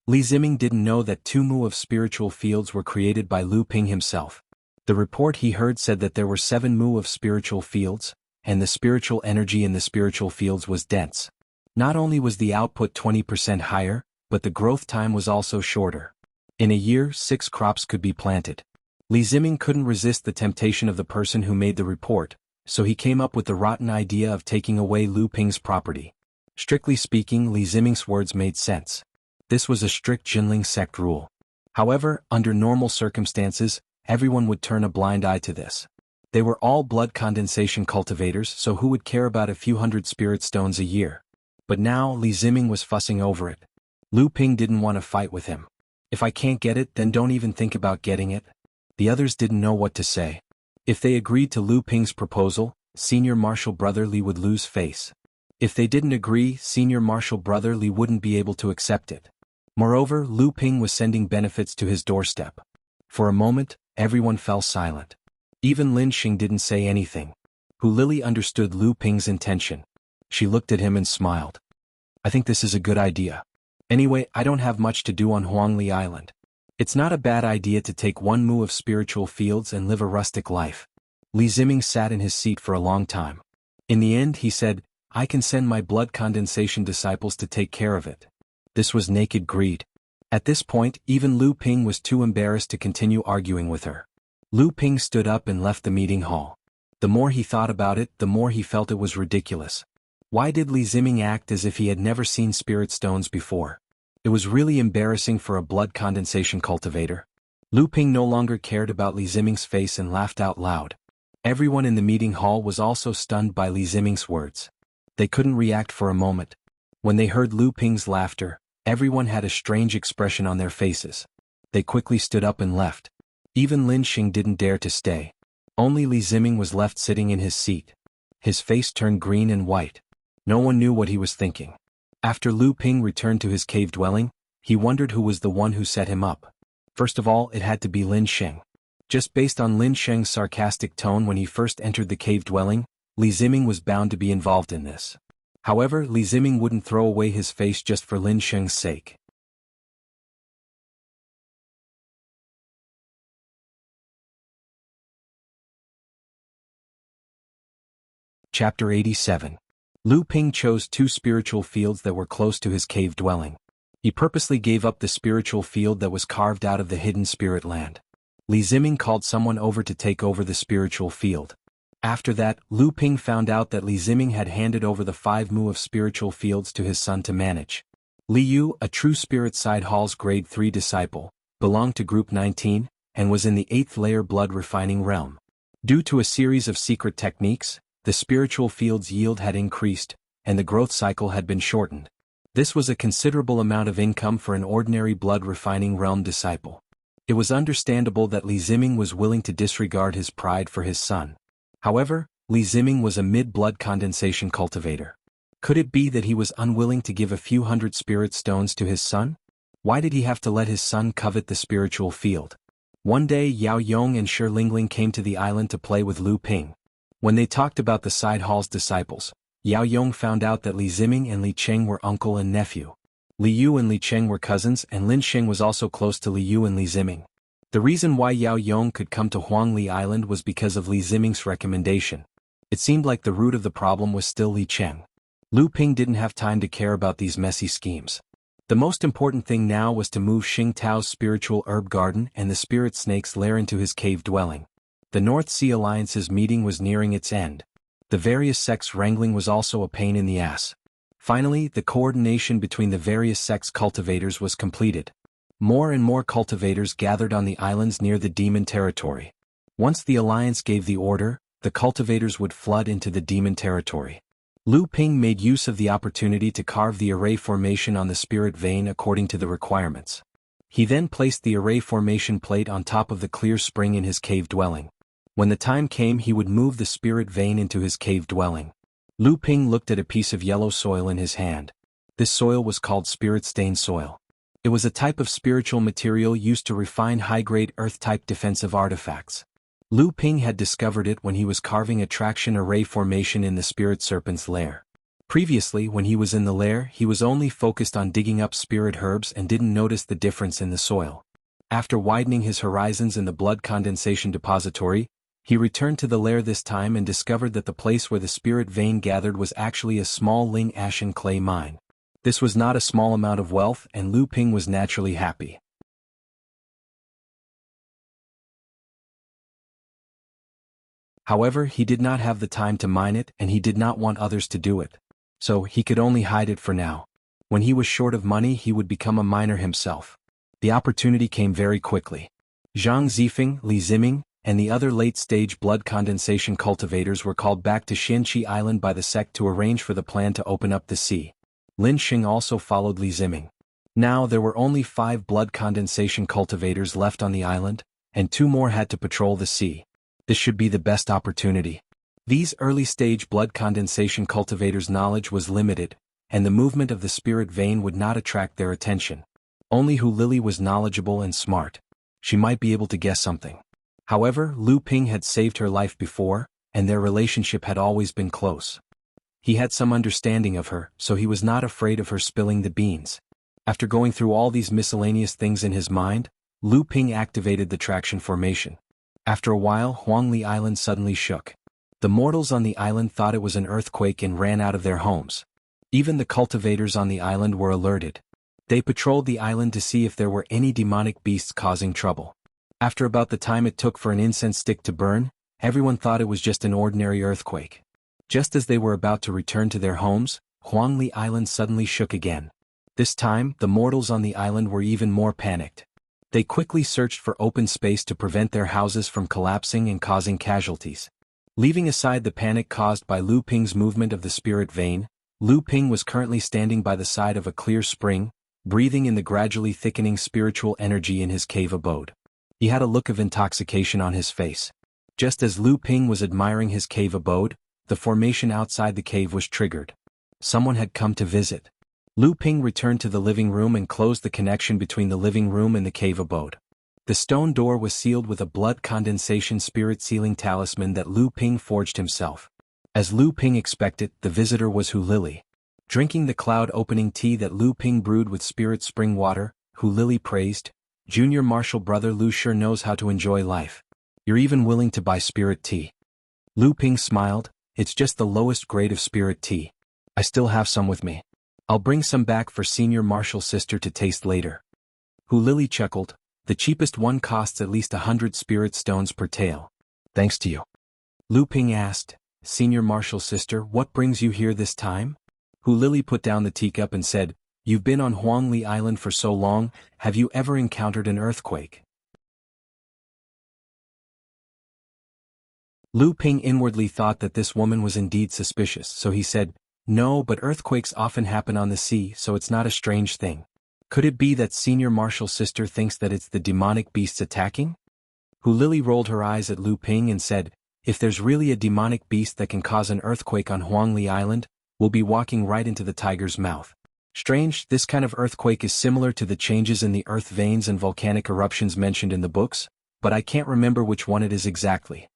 Li Ziming didn't know that 2 mu of spiritual fields were created by Lu Ping himself. The report he heard said that there were 7 mu of spiritual fields, and the spiritual energy in the spiritual fields was dense. Not only was the output 20% higher, but the growth time was also shorter. In a year, 6 crops could be planted. Li Ziming couldn't resist the temptation of the person who made the report, so he came up with the rotten idea of taking away Lu Ping's property. Strictly speaking, Li Ziming's words made sense. This was a strict Jinling sect rule. However, under normal circumstances, everyone would turn a blind eye to this. They were all blood condensation cultivators, so who would care about a few hundred spirit stones a year? But now Li Ziming was fussing over it. Lu Ping didn't want to fight with him. If I can't get it, then don't even think about getting it. The others didn't know what to say. If they agreed to Lu Ping's proposal, Senior Marshal Brother Li would lose face. If they didn't agree, Senior Marshal Brother Li wouldn't be able to accept it. Moreover, Lu Ping was sending benefits to his doorstep. For a moment, everyone fell silent. Even Lin Xing didn't say anything. Hu Lili understood Lu Ping's intention. She looked at him and smiled. I think this is a good idea. Anyway, I don't have much to do on Huangli Island. It's not a bad idea to take 1 mu of spiritual fields and live a rustic life. Li Ziming sat in his seat for a long time. In the end, he said, I can send my blood condensation disciples to take care of it. This was naked greed. At this point, even Lu Ping was too embarrassed to continue arguing with her. Lu Ping stood up and left the meeting hall. The more he thought about it, the more he felt it was ridiculous. Why did Li Ziming act as if he had never seen spirit stones before? It was really embarrassing for a blood condensation cultivator. Lu Ping no longer cared about Li Ziming's face and laughed out loud. Everyone in the meeting hall was also stunned by Li Ziming's words. They couldn't react for a moment. When they heard Lu Ping's laughter, everyone had a strange expression on their faces. They quickly stood up and left. Even Lin Xing didn't dare to stay. Only Li Ziming was left sitting in his seat. His face turned green and white. No one knew what he was thinking. After Lu Ping returned to his cave dwelling, he wondered who was the one who set him up. First of all, it had to be Lin Xing. Just based on Lin Xing's sarcastic tone when he first entered the cave dwelling, Li Ziming was bound to be involved in this. However, Li Ziming wouldn't throw away his face just for Lin Xing's sake. Chapter 87. Lu Ping chose 2 spiritual fields that were close to his cave dwelling. He purposely gave up the spiritual field that was carved out of the hidden spirit land. Li Ziming called someone over to take over the spiritual field. After that, Lu Ping found out that Li Ziming had handed over the 5 mu of spiritual fields to his son to manage. Li Yu, a true spirit side hall's grade 3 disciple, belonged to group 19, and was in the 8th layer blood refining realm. Due to a series of secret techniques, the spiritual field's yield had increased, and the growth cycle had been shortened. This was a considerable amount of income for an ordinary blood refining realm disciple. It was understandable that Li Ziming was willing to disregard his pride for his son. However, Li Ziming was a mid-blood condensation cultivator. Could it be that he was unwilling to give a few hundred spirit stones to his son? Why did he have to let his son covet the spiritual field? One day Yao Yong and Shi Lingling came to the island to play with Lu Ping. When they talked about the side hall's disciples, Yao Yong found out that Li Ziming and Li Cheng were uncle and nephew. Li Yu and Li Cheng were cousins, and Lin Xing was also close to Li Yu and Li Ziming. The reason why Yao Yong could come to Huangli Island was because of Li Ziming's recommendation. It seemed like the root of the problem was still Li Cheng. Lu Ping didn't have time to care about these messy schemes. The most important thing now was to move Xing Tao's spiritual herb garden and the spirit snake's lair into his cave dwelling. The North Sea Alliance's meeting was nearing its end. The various sects wrangling was also a pain in the ass. Finally, the coordination between the various sects cultivators was completed. More and more cultivators gathered on the islands near the demon territory. Once the alliance gave the order, the cultivators would flood into the demon territory. Lu Ping made use of the opportunity to carve the array formation on the spirit vein according to the requirements. He then placed the array formation plate on top of the clear spring in his cave dwelling. When the time came, he would move the spirit vein into his cave dwelling. Lu Ping looked at a piece of yellow soil in his hand. This soil was called spirit-stained soil. It was a type of spiritual material used to refine high-grade earth-type defensive artifacts. Lu Ping had discovered it when he was carving a traction array formation in the spirit serpent's lair. Previously, when he was in the lair, he was only focused on digging up spirit herbs and didn't notice the difference in the soil. After widening his horizons in the blood condensation depository, he returned to the lair this time and discovered that the place where the spirit vein gathered was actually a small Ling ashen clay mine. This was not a small amount of wealth, and Lu Ping was naturally happy. However, he did not have the time to mine it, and he did not want others to do it. So, he could only hide it for now. When he was short of money, he would become a miner himself. The opportunity came very quickly. Zhang Zifeng, Li Ziming, and the other late-stage blood condensation cultivators were called back to Xianqi Island by the sect to arrange for the plan to open up the sea. Lin Xing also followed Li Ziming. Now there were only 5 blood condensation cultivators left on the island, and 2 more had to patrol the sea. This should be the best opportunity. These early-stage blood condensation cultivators' knowledge was limited, and the movement of the spirit vein would not attract their attention. Only Hu Lili was knowledgeable and smart. She might be able to guess something. However, Lu Ping had saved her life before, and their relationship had always been close. He had some understanding of her, so he was not afraid of her spilling the beans. After going through all these miscellaneous things in his mind, Lu Ping activated the traction formation. After a while, Huangli Island suddenly shook. The mortals on the island thought it was an earthquake and ran out of their homes. Even the cultivators on the island were alerted. They patrolled the island to see if there were any demonic beasts causing trouble. After about the time it took for an incense stick to burn, everyone thought it was just an ordinary earthquake. Just as they were about to return to their homes, Huangli Island suddenly shook again. This time, the mortals on the island were even more panicked. They quickly searched for open space to prevent their houses from collapsing and causing casualties. Leaving aside the panic caused by Lu Ping's movement of the spirit vein, Lu Ping was currently standing by the side of a clear spring, breathing in the gradually thickening spiritual energy in his cave abode. He had a look of intoxication on his face. Just as Lu Ping was admiring his cave abode, the formation outside the cave was triggered. Someone had come to visit. Lu Ping returned to the living room and closed the connection between the living room and the cave abode. The stone door was sealed with a blood condensation spirit sealing talisman that Lu Ping forged himself. As Lu Ping expected, the visitor was Hu Lili. Drinking the cloud-opening tea that Lu Ping brewed with spirit spring water, Hu Lili praised, "Junior Marshal Brother Lu sure knows how to enjoy life. You're even willing to buy spirit tea." Lu Ping smiled, "It's just the lowest grade of spirit tea. I still have some with me. I'll bring some back for Senior Marshal's sister to taste later." Hu Lili chuckled, "The cheapest one costs at least 100 spirit stones per tael. Thanks to you." Lu Ping asked, "Senior Marshal's sister, what brings you here this time?" Hu Lili put down the teacup and said, "You've been on Huangli Island for so long, have you ever encountered an earthquake?" Lu Ping inwardly thought that this woman was indeed suspicious, so he said, "No, but earthquakes often happen on the sea, so it's not a strange thing. Could it be that Senior Marshal's sister thinks that it's the demonic beasts attacking?" Hu Lili rolled her eyes at Lu Ping and said, "If there's really a demonic beast that can cause an earthquake on Huangli Island, we'll be walking right into the tiger's mouth. Strange, this kind of earthquake is similar to the changes in the earth veins and volcanic eruptions mentioned in the books, but I can't remember which one it is exactly."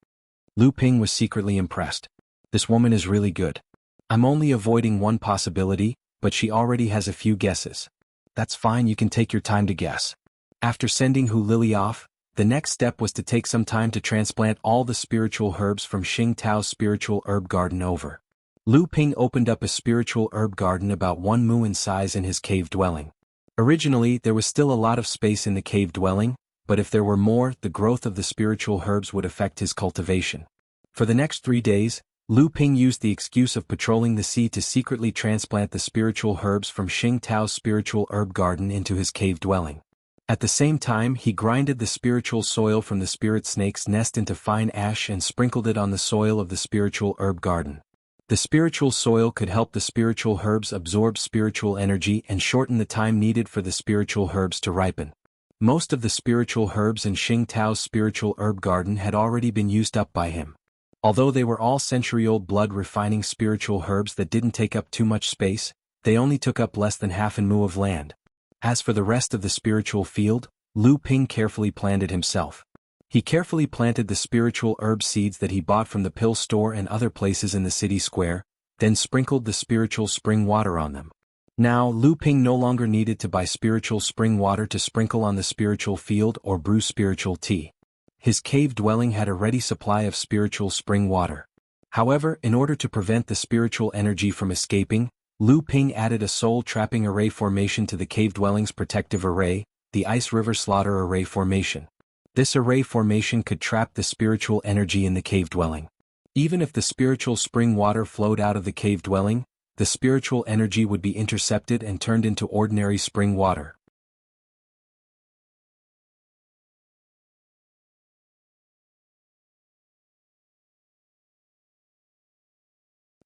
Lu Ping was secretly impressed. This woman is really good. I'm only avoiding one possibility, but she already has a few guesses. That's fine, you can take your time to guess. After sending Hu Lili off, the next step was to take some time to transplant all the spiritual herbs from Xing Tao's spiritual herb garden over. Lu Ping opened up a spiritual herb garden about 1 mu in size in his cave dwelling. Originally, there was still a lot of space in the cave dwelling, but if there were more, the growth of the spiritual herbs would affect his cultivation. For the next 3 days, Lu Ping used the excuse of patrolling the sea to secretly transplant the spiritual herbs from Xing Tao's spiritual herb garden into his cave dwelling. At the same time, he grinded the spiritual soil from the spirit snake's nest into fine ash and sprinkled it on the soil of the spiritual herb garden. The spiritual soil could help the spiritual herbs absorb spiritual energy and shorten the time needed for the spiritual herbs to ripen. Most of the spiritual herbs in Xing Tao's spiritual herb garden had already been used up by him. Although they were all century-old blood-refining spiritual herbs that didn't take up too much space, they only took up less than half an mu of land. As for the rest of the spiritual field, Lu Ping carefully planned it himself. He carefully planted the spiritual herb seeds that he bought from the pill store and other places in the city square, then sprinkled the spiritual spring water on them. Now, Lu Ping no longer needed to buy spiritual spring water to sprinkle on the spiritual field or brew spiritual tea. His cave dwelling had a ready supply of spiritual spring water. However, in order to prevent the spiritual energy from escaping, Lu Ping added a soul-trapping array formation to the cave dwelling's protective array, the Ice River Slaughter Array Formation. This array formation could trap the spiritual energy in the cave dwelling. Even if the spiritual spring water flowed out of the cave dwelling, the spiritual energy would be intercepted and turned into ordinary spring water.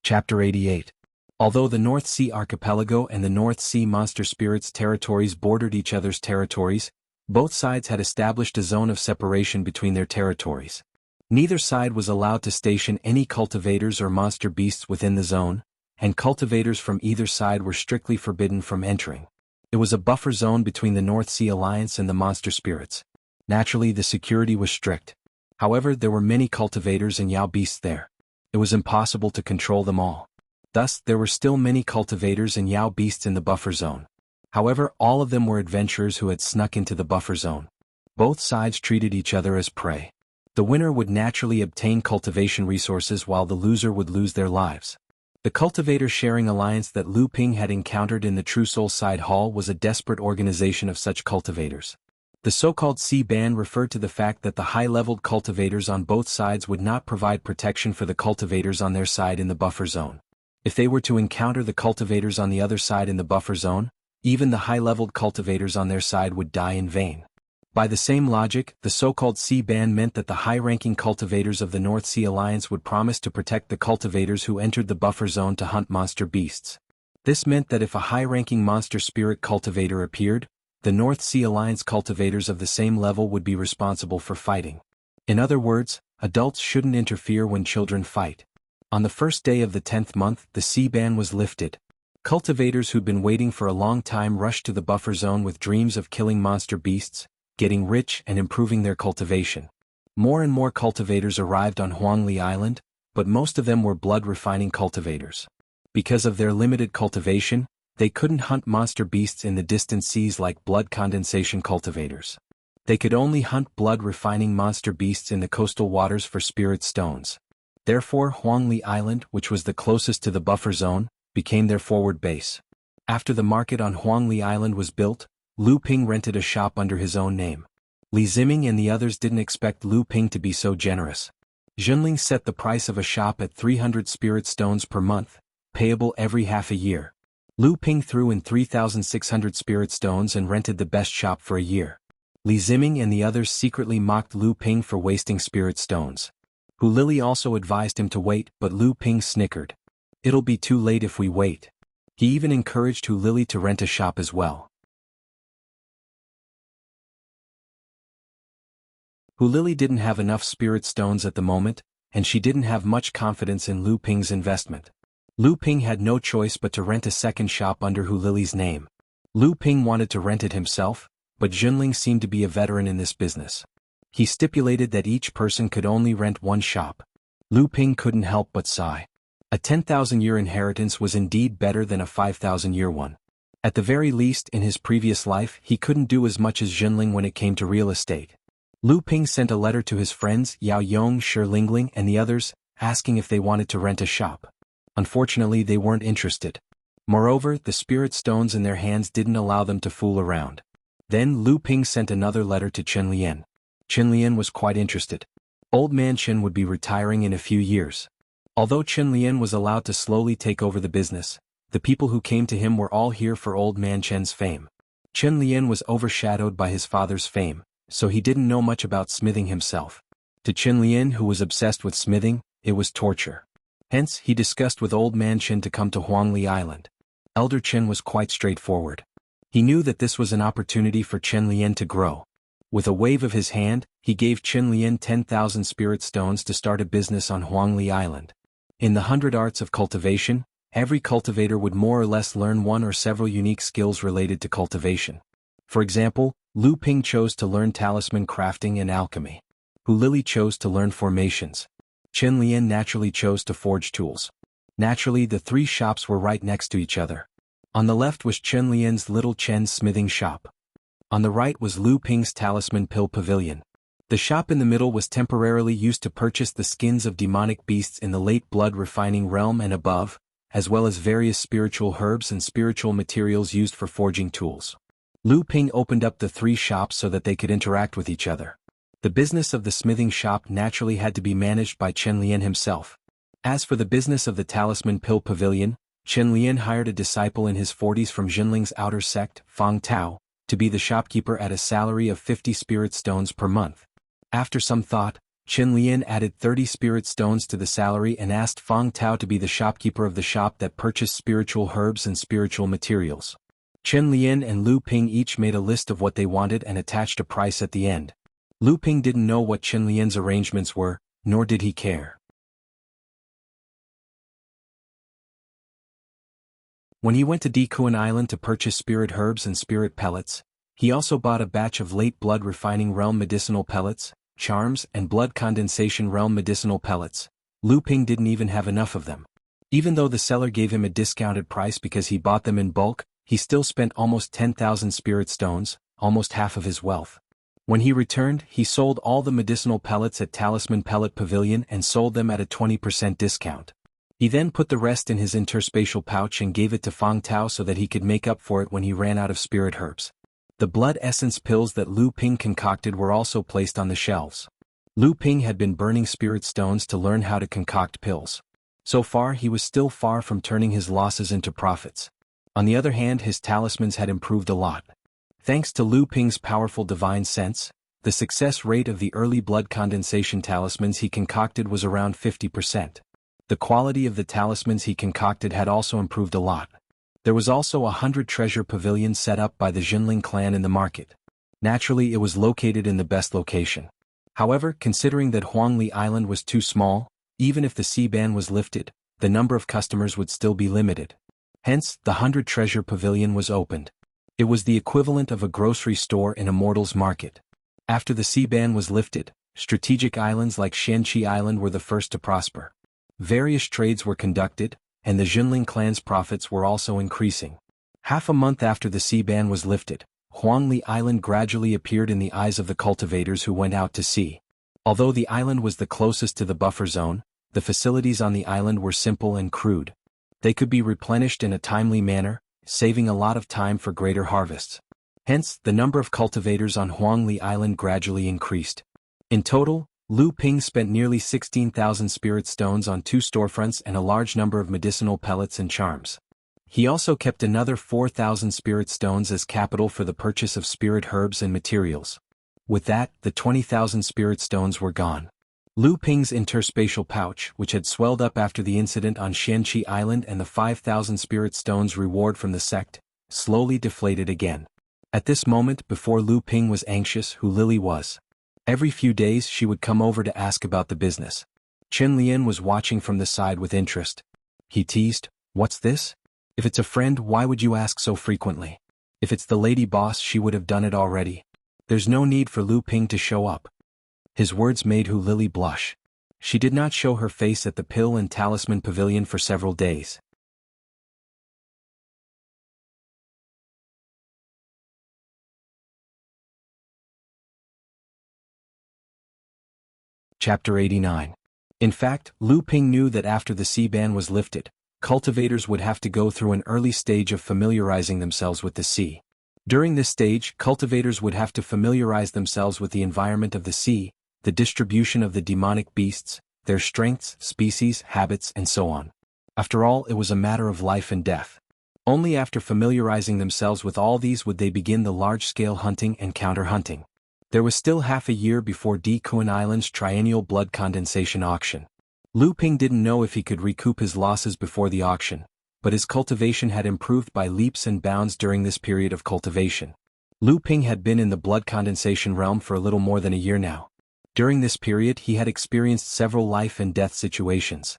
Chapter 88. Although the North Sea Archipelago and the North Sea Monster Spirits territories bordered each other's territories, both sides had established a zone of separation between their territories. Neither side was allowed to station any cultivators or monster beasts within the zone, and cultivators from either side were strictly forbidden from entering. It was a buffer zone between the North Sea Alliance and the monster spirits. Naturally, the security was strict. However, there were many cultivators and Yao beasts there. It was impossible to control them all. Thus, there were still many cultivators and Yao beasts in the buffer zone. However, all of them were adventurers who had snuck into the buffer zone. Both sides treated each other as prey. The winner would naturally obtain cultivation resources while the loser would lose their lives. The cultivator-sharing alliance that Lu Ping had encountered in the True Soul Side Hall was a desperate organization of such cultivators. The so-called C-Ban referred to the fact that the high-leveled cultivators on both sides would not provide protection for the cultivators on their side in the buffer zone. If they were to encounter the cultivators on the other side in the buffer zone, even the high-leveled cultivators on their side would die in vain. By the same logic, the so-called C-Ban meant that the high-ranking cultivators of the North Sea Alliance would promise to protect the cultivators who entered the buffer zone to hunt monster beasts. This meant that if a high-ranking monster spirit cultivator appeared, the North Sea Alliance cultivators of the same level would be responsible for fighting. In other words, adults shouldn't interfere when children fight. On the first day of the 10th month, the C-Ban was lifted. Cultivators who'd been waiting for a long time rushed to the buffer zone with dreams of killing monster beasts, getting rich and improving their cultivation. More and more cultivators arrived on Huangli Island, but most of them were blood-refining cultivators. Because of their limited cultivation, they couldn't hunt monster beasts in the distant seas like blood condensation cultivators. They could only hunt blood-refining monster beasts in the coastal waters for spirit stones. Therefore, Huangli Island, which was the closest to the buffer zone, became their forward base. After the market on Huangli Island was built, Lu Ping rented a shop under his own name. Li Ziming and the others didn't expect Lu Ping to be so generous. Junling set the price of a shop at 300 spirit stones per month, payable every half a year. Lu Ping threw in 3,600 spirit stones and rented the best shop for a year. Li Ziming and the others secretly mocked Lu Ping for wasting spirit stones. Hu Lili also advised him to wait, but Lu Ping snickered. "It'll be too late if we wait." He even encouraged Hu Lili to rent a shop as well. Hu Lili didn't have enough spirit stones at the moment, and she didn't have much confidence in Lu Ping's investment. Lu Ping had no choice but to rent a second shop under Hu Lili's name. Lu Ping wanted to rent it himself, but Junling seemed to be a veteran in this business. He stipulated that each person could only rent one shop. Lu Ping couldn't help but sigh. A 10,000-year inheritance was indeed better than a 5,000-year one. At the very least, in his previous life, he couldn't do as much as Junling when it came to real estate. Lu Ping sent a letter to his friends Yao Yong, Shi Lingling and the others, asking if they wanted to rent a shop. Unfortunately, they weren't interested. Moreover, the spirit stones in their hands didn't allow them to fool around. Then Lu Ping sent another letter to Chen Lian. Chen Lian was quite interested. Old man Chen would be retiring in a few years. Although Chen Lian was allowed to slowly take over the business, the people who came to him were all here for old man Chen's fame. Chen Lian was overshadowed by his father's fame, so he didn't know much about smithing himself. To Chen Lian, who was obsessed with smithing, it was torture. Hence, he discussed with old man Chen to come to Huangli Island. Elder Chen was quite straightforward. He knew that this was an opportunity for Chen Lian to grow. With a wave of his hand, he gave Chen Lian 10,000 spirit stones to start a business on Huangli Island. In the 100 arts of cultivation, every cultivator would more or less learn one or several unique skills related to cultivation. For example, Lu Ping chose to learn talisman crafting and alchemy. Hu Lili chose to learn formations. Chen Lian naturally chose to forge tools. Naturally, the three shops were right next to each other. On the left was Chen Lian's Little Chen's smithing shop. On the right was Lu Ping's Talisman Pill Pavilion. The shop in the middle was temporarily used to purchase the skins of demonic beasts in the late blood refining realm and above, as well as various spiritual herbs and spiritual materials used for forging tools. Lu Ping opened up the three shops so that they could interact with each other. The business of the smithing shop naturally had to be managed by Chen Lian himself. As for the business of the Talisman Pill Pavilion, Chen Lian hired a disciple in his 40s from Jinling's outer sect, Fang Tao, to be the shopkeeper at a salary of 50 spirit stones per month. After some thought, Chen Lian added 30 spirit stones to the salary and asked Fang Tao to be the shopkeeper of the shop that purchased spiritual herbs and spiritual materials. Chen Lian and Lu Ping each made a list of what they wanted and attached a price at the end. Lu Ping didn't know what Chen Lian's arrangements were, nor did he care. When he went to Dikuan Island to purchase spirit herbs and spirit pellets, he also bought a batch of late blood refining realm medicinal pellets, charms, and blood condensation realm medicinal pellets. Lu Ping didn't even have enough of them. Even though the seller gave him a discounted price because he bought them in bulk, he still spent almost 10,000 spirit stones, almost half of his wealth. When he returned, he sold all the medicinal pellets at Talisman Pellet Pavilion and sold them at a 20% discount. He then put the rest in his interspatial pouch and gave it to Fang Tao so that he could make up for it when he ran out of spirit herbs. The blood essence pills that Lu Ping concocted were also placed on the shelves. Lu Ping had been burning spirit stones to learn how to concoct pills. So far he was still far from turning his losses into profits. On the other hand, his talismans had improved a lot. Thanks to Lu Ping's powerful divine sense, the success rate of the early blood condensation talismans he concocted was around 50%. The quality of the talismans he concocted had also improved a lot. There was also 100 treasure pavilions set up by the Jinling clan in the market. Naturally, it was located in the best location. However, considering that Huangli Island was too small, even if the sea ban was lifted, the number of customers would still be limited. Hence, the 100 treasure pavilion was opened. It was the equivalent of a grocery store in a mortal's market. After the sea ban was lifted, strategic islands like Shanxi Island were the first to prosper. Various trades were conducted, and the Jinling clan's profits were also increasing. Half a month after the sea ban was lifted, Huangli Island gradually appeared in the eyes of the cultivators who went out to sea. Although the island was the closest to the buffer zone, the facilities on the island were simple and crude. They could be replenished in a timely manner, saving a lot of time for greater harvests. Hence, the number of cultivators on Huangli Island gradually increased. In total, Lu Ping spent nearly 16,000 spirit stones on 2 storefronts and a large number of medicinal pellets and charms. He also kept another 4,000 spirit stones as capital for the purchase of spirit herbs and materials. With that, the 20,000 spirit stones were gone. Lu Ping's interspatial pouch, which had swelled up after the incident on Shanxi Island and the 5,000 spirit stones reward from the sect, slowly deflated again. At this moment, before Lu Ping was anxious who Lily was. Every few days she would come over to ask about the business. Chen Lian was watching from the side with interest. He teased, "What's this? If it's a friend, why would you ask so frequently? If it's the lady boss, she would have done it already. There's no need for Lu Ping to show up." His words made Hu Lily blush. She did not show her face at the Pill and Talisman Pavilion for several days. Chapter 89. In fact, Lu Ping knew that after the sea ban was lifted, cultivators would have to go through an early stage of familiarizing themselves with the sea. During this stage, cultivators would have to familiarize themselves with the environment of the sea, the distribution of the demonic beasts, their strengths, species, habits, and so on. After all, it was a matter of life and death. Only after familiarizing themselves with all these would they begin the large-scale hunting and counter-hunting. There was still half a year before Dikuan Island's triennial blood condensation auction. Lu Ping didn't know if he could recoup his losses before the auction, but his cultivation had improved by leaps and bounds during this period of cultivation. Lu Ping had been in the blood condensation realm for a little more than a year now. During this period he had experienced several life and death situations.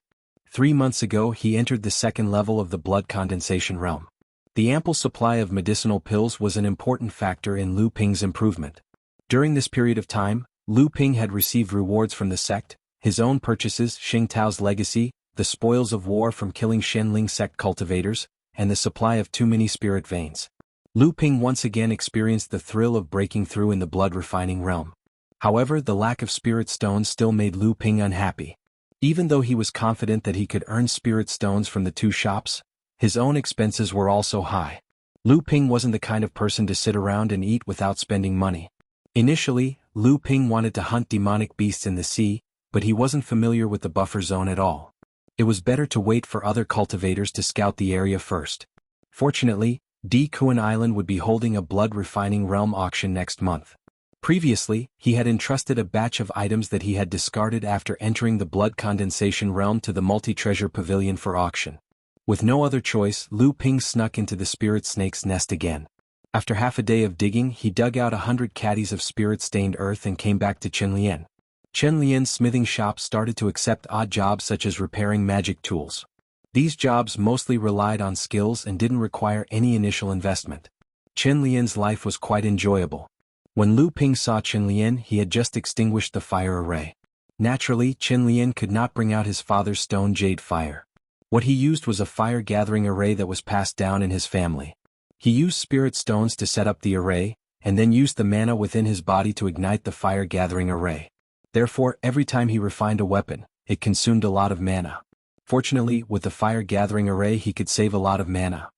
3 months ago he entered the second level of the blood condensation realm. The ample supply of medicinal pills was an important factor in Lu Ping's improvement. During this period of time, Lu Ping had received rewards from the sect, his own purchases, Xing Tao's legacy, the spoils of war from killing Shenling sect cultivators, and the supply of too many spirit veins. Lu Ping once again experienced the thrill of breaking through in the blood-refining realm. However, the lack of spirit stones still made Lu Ping unhappy. Even though he was confident that he could earn spirit stones from the two shops, his own expenses were also high. Lu Ping wasn't the kind of person to sit around and eat without spending money. Initially, Lu Ping wanted to hunt demonic beasts in the sea, but he wasn't familiar with the buffer zone at all. It was better to wait for other cultivators to scout the area first. Fortunately, Di Kuan Island would be holding a blood-refining realm auction next month. Previously, he had entrusted a batch of items that he had discarded after entering the blood condensation realm to the multi-treasure pavilion for auction. With no other choice, Lu Ping snuck into the spirit snake's nest again. After half a day of digging, he dug out 100 caddies of spirit-stained earth and came back to Chenlian. Chenlian's smithing shop started to accept odd jobs such as repairing magic tools. These jobs mostly relied on skills and didn't require any initial investment. Chenlian's life was quite enjoyable. When Lu Ping saw Chenlian, he had just extinguished the fire array. Naturally, Chenlian could not bring out his father's stone jade fire. What he used was a fire-gathering array that was passed down in his family. He used spirit stones to set up the array, and then used the mana within his body to ignite the fire-gathering array. Therefore, every time he refined a weapon, it consumed a lot of mana. Fortunately, with the fire-gathering array he could save a lot of mana.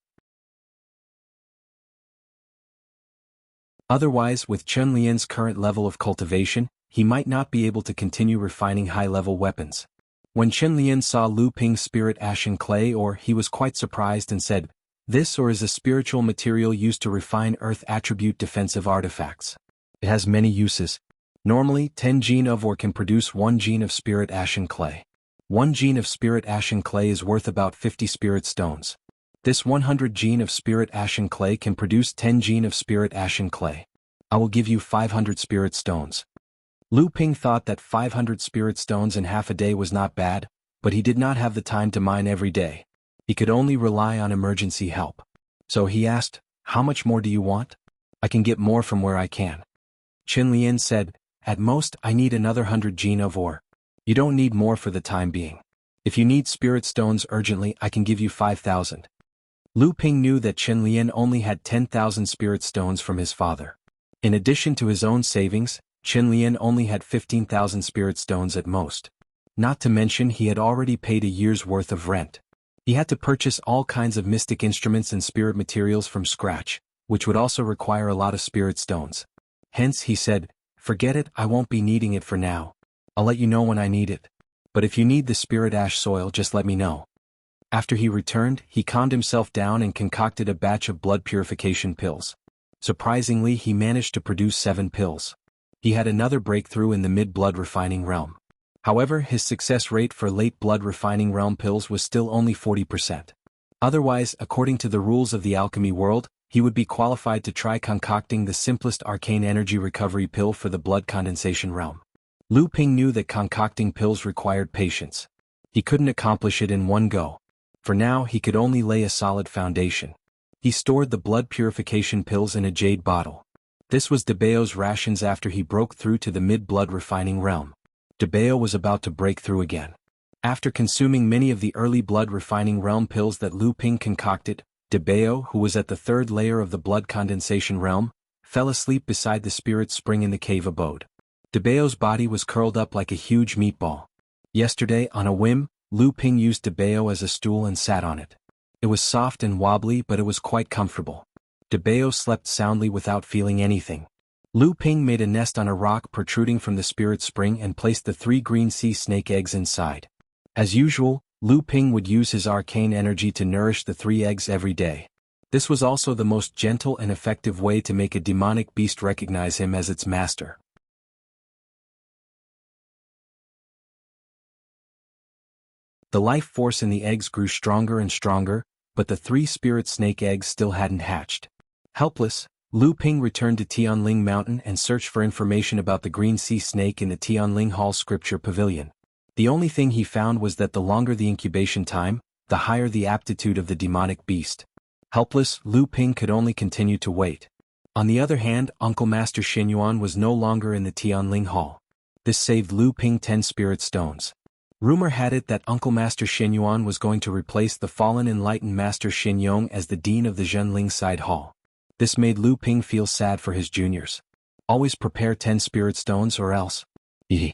Otherwise, with Chenlian's current level of cultivation, he might not be able to continue refining high-level weapons. When Chenlian saw Lu Ping's spirit ashen clay he was quite surprised and said, "This is a spiritual material used to refine earth attribute defensive artifacts. It has many uses. Normally, 10 gene of ore can produce 1 gene of spirit ashen clay. 1 gene of spirit ashen clay is worth about 50 spirit stones. This 100 gene of spirit ashen clay can produce 10 gene of spirit ashen clay. I will give you 500 spirit stones." Lu Ping thought that 500 spirit stones in half a day was not bad, but he did not have the time to mine every day. He could only rely on emergency help. So he asked, "How much more do you want? I can get more from where I can." Chenlian said, "At most, I need another 100 gene of ore. You don't need more for the time being. If you need spirit stones urgently, I can give you 5,000. Lu Ping knew that Chenlian only had 10,000 spirit stones from his father. In addition to his own savings, Chenlian only had 15,000 spirit stones at most. Not to mention he had already paid a year's worth of rent. He had to purchase all kinds of mystic instruments and spirit materials from scratch, which would also require a lot of spirit stones. Hence he said, "Forget it, I won't be needing it for now. I'll let you know when I need it. But if you need the spirit ash soil, just let me know." After he returned, he calmed himself down and concocted a batch of blood purification pills. Surprisingly, he managed to produce 7 pills. He had another breakthrough in the mid-blood refining realm. However, his success rate for late blood refining realm pills was still only 40%. Otherwise, according to the rules of the alchemy world, he would be qualified to try concocting the simplest arcane energy recovery pill for the blood condensation realm. Lu Ping knew that concocting pills required patience. He couldn't accomplish it in one go. For now, he could only lay a solid foundation. He stored the blood purification pills in a jade bottle. This was Debao's rations after he broke through to the mid-blood refining realm. Debao was about to break through again. After consuming many of the early blood refining realm pills that Lu Ping concocted, Debao, who was at the 3rd layer of the blood condensation realm, fell asleep beside the spirit spring in the cave abode. Debao's body was curled up like a huge meatball. Yesterday, on a whim, Lu Ping used Debao as a stool and sat on it. It was soft and wobbly, but it was quite comfortable. Debao slept soundly without feeling anything. Lu Ping made a nest on a rock protruding from the spirit spring and placed the 3 green sea snake eggs inside. As usual, Lu Ping would use his arcane energy to nourish the 3 eggs every day. This was also the most gentle and effective way to make a demonic beast recognize him as its master. The life force in the eggs grew stronger and stronger, but the 3 spirit snake eggs still hadn't hatched. Helpless, Lu Ping returned to Tianling Mountain and searched for information about the green sea snake in the Tianling Hall Scripture Pavilion. The only thing he found was that the longer the incubation time, the higher the aptitude of the demonic beast. Helpless, Lu Ping could only continue to wait. On the other hand, Uncle Master Xinyuan was no longer in the Tianling Hall. This saved Lu Ping 10 spirit stones. Rumor had it that Uncle Master Shen Yuan was going to replace the fallen enlightened Master Shen Yong as the dean of the Zhenling Side Hall. This made Lu Ping feel sad for his juniors. Always prepare 10 spirit stones or else. A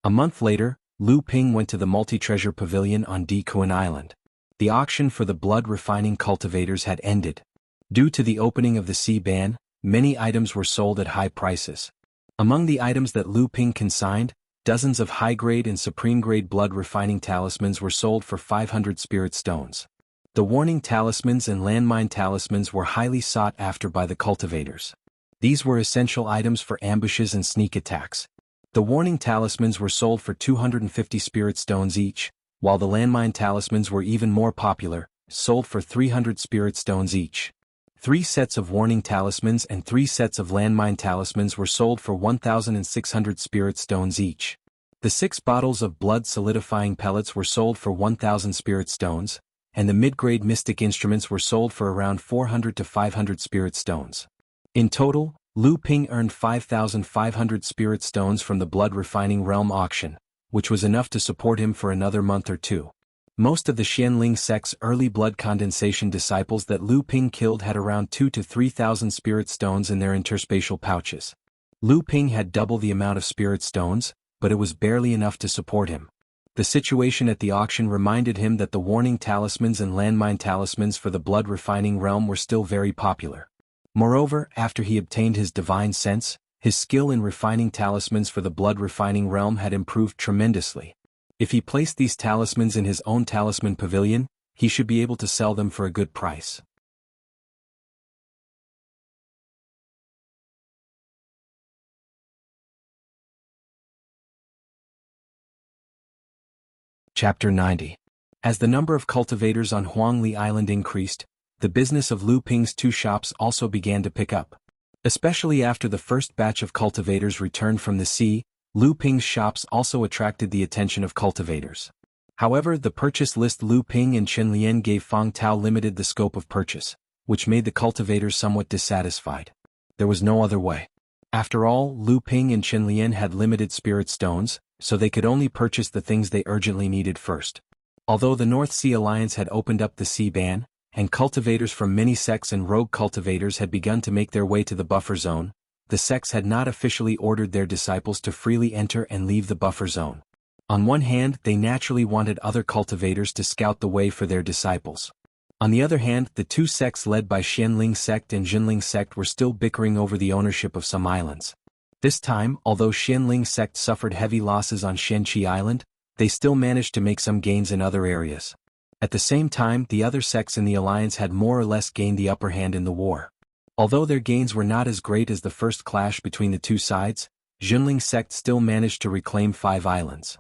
month later, Lu Ping went to the multi-treasure pavilion on Dikuan Island. The auction for the blood refining cultivators had ended. Due to the opening of the sea ban, many items were sold at high prices. Among the items that Lu Ping consigned, dozens of high-grade and supreme-grade blood refining talismans were sold for 500 spirit stones. The warning talismans and landmine talismans were highly sought after by the cultivators. These were essential items for ambushes and sneak attacks. The warning talismans were sold for 250 spirit stones each, while the landmine talismans were even more popular, sold for 300 spirit stones each. 3 sets of warning talismans and 3 sets of landmine talismans were sold for 1,600 spirit stones each. The 6 bottles of blood solidifying pellets were sold for 1,000 spirit stones, and the mid-grade mystic instruments were sold for around 400 to 500 spirit stones. In total, Lu Ping earned 5,500 spirit stones from the blood refining realm auction, which was enough to support him for another month or two. Most of the Xianling sect's early blood condensation disciples that Lu Ping killed had around 2,000 to 3,000 spirit stones in their interspatial pouches. Lu Ping had double the amount of spirit stones, but it was barely enough to support him. The situation at the auction reminded him that the warning talismans and landmine talismans for the blood refining realm were still very popular. Moreover, after he obtained his divine sense, his skill in refining talismans for the blood refining realm had improved tremendously. If he placed these talismans in his own talisman pavilion, he should be able to sell them for a good price. Chapter 90. As the number of cultivators on Huangli Island increased, the business of Lu Ping's 2 shops also began to pick up. Especially after the first batch of cultivators returned from the sea, Lu Ping's shops also attracted the attention of cultivators. However, the purchase list Lu Ping and Chen Lian gave Fang Tao limited the scope of purchase, which made the cultivators somewhat dissatisfied. There was no other way. After all, Lu Ping and Chen Lian had limited spirit stones, so they could only purchase the things they urgently needed first. Although the North Sea Alliance had opened up the sea ban, and cultivators from many sects and rogue cultivators had begun to make their way to the buffer zone, the sects had not officially ordered their disciples to freely enter and leave the buffer zone. On one hand, they naturally wanted other cultivators to scout the way for their disciples. On the other hand, the 2 sects led by Xianling sect and Zhenling sect were still bickering over the ownership of some islands. This time, although Xianling sect suffered heavy losses on Shenqi Island, they still managed to make some gains in other areas. At the same time, the other sects in the alliance had more or less gained the upper hand in the war. Although their gains were not as great as the first clash between the 2 sides, Zhenling sect still managed to reclaim 5 islands.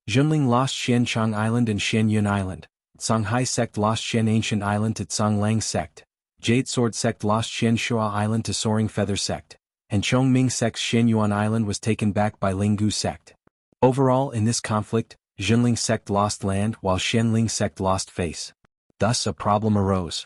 Zhenling lost Xianchang Island and Xianyun Island, Songhai sect lost Xian Ancient Island to Zhonglang sect, Jade Sword sect lost Xianshua Island to Soaring Feather sect, and Chongming sect's Xianyuan Island was taken back by Linggu sect. Overall, in this conflict, Zhenling sect lost land while Xianling sect lost face. Thus a problem arose.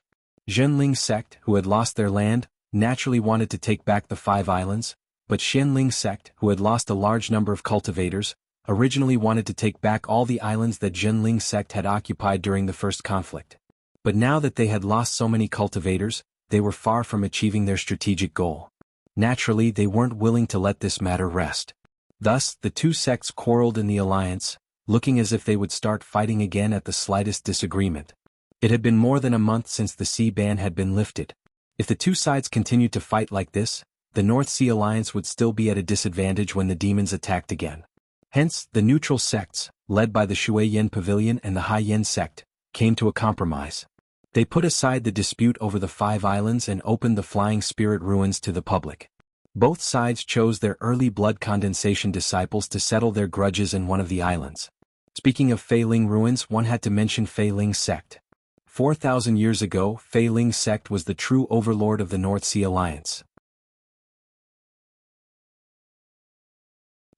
Zhenling sect, who had lost their land, naturally wanted to take back the 5 islands, but Xianling sect, who had lost a large number of cultivators, originally wanted to take back all the islands that Zhenling sect had occupied during the first conflict. But now that they had lost so many cultivators, they were far from achieving their strategic goal. Naturally, they weren't willing to let this matter rest. Thus, the 2 sects quarreled in the alliance, looking as if they would start fighting again at the slightest disagreement. It had been more than a month since the sea ban had been lifted. If the 2 sides continued to fight like this, the North Sea Alliance would still be at a disadvantage when the demons attacked again. Hence, the neutral sects, led by the Shui Yen Pavilion and the Hai Yen sect, came to a compromise. They put aside the dispute over the 5 islands and opened the Flying Spirit ruins to the public. Both sides chose their early blood condensation disciples to settle their grudges in one of the islands. Speaking of Fei Ling ruins, one had to mention Fei Ling sect. 4,000 years ago, Fei Ling sect was the true overlord of the North Sea Alliance.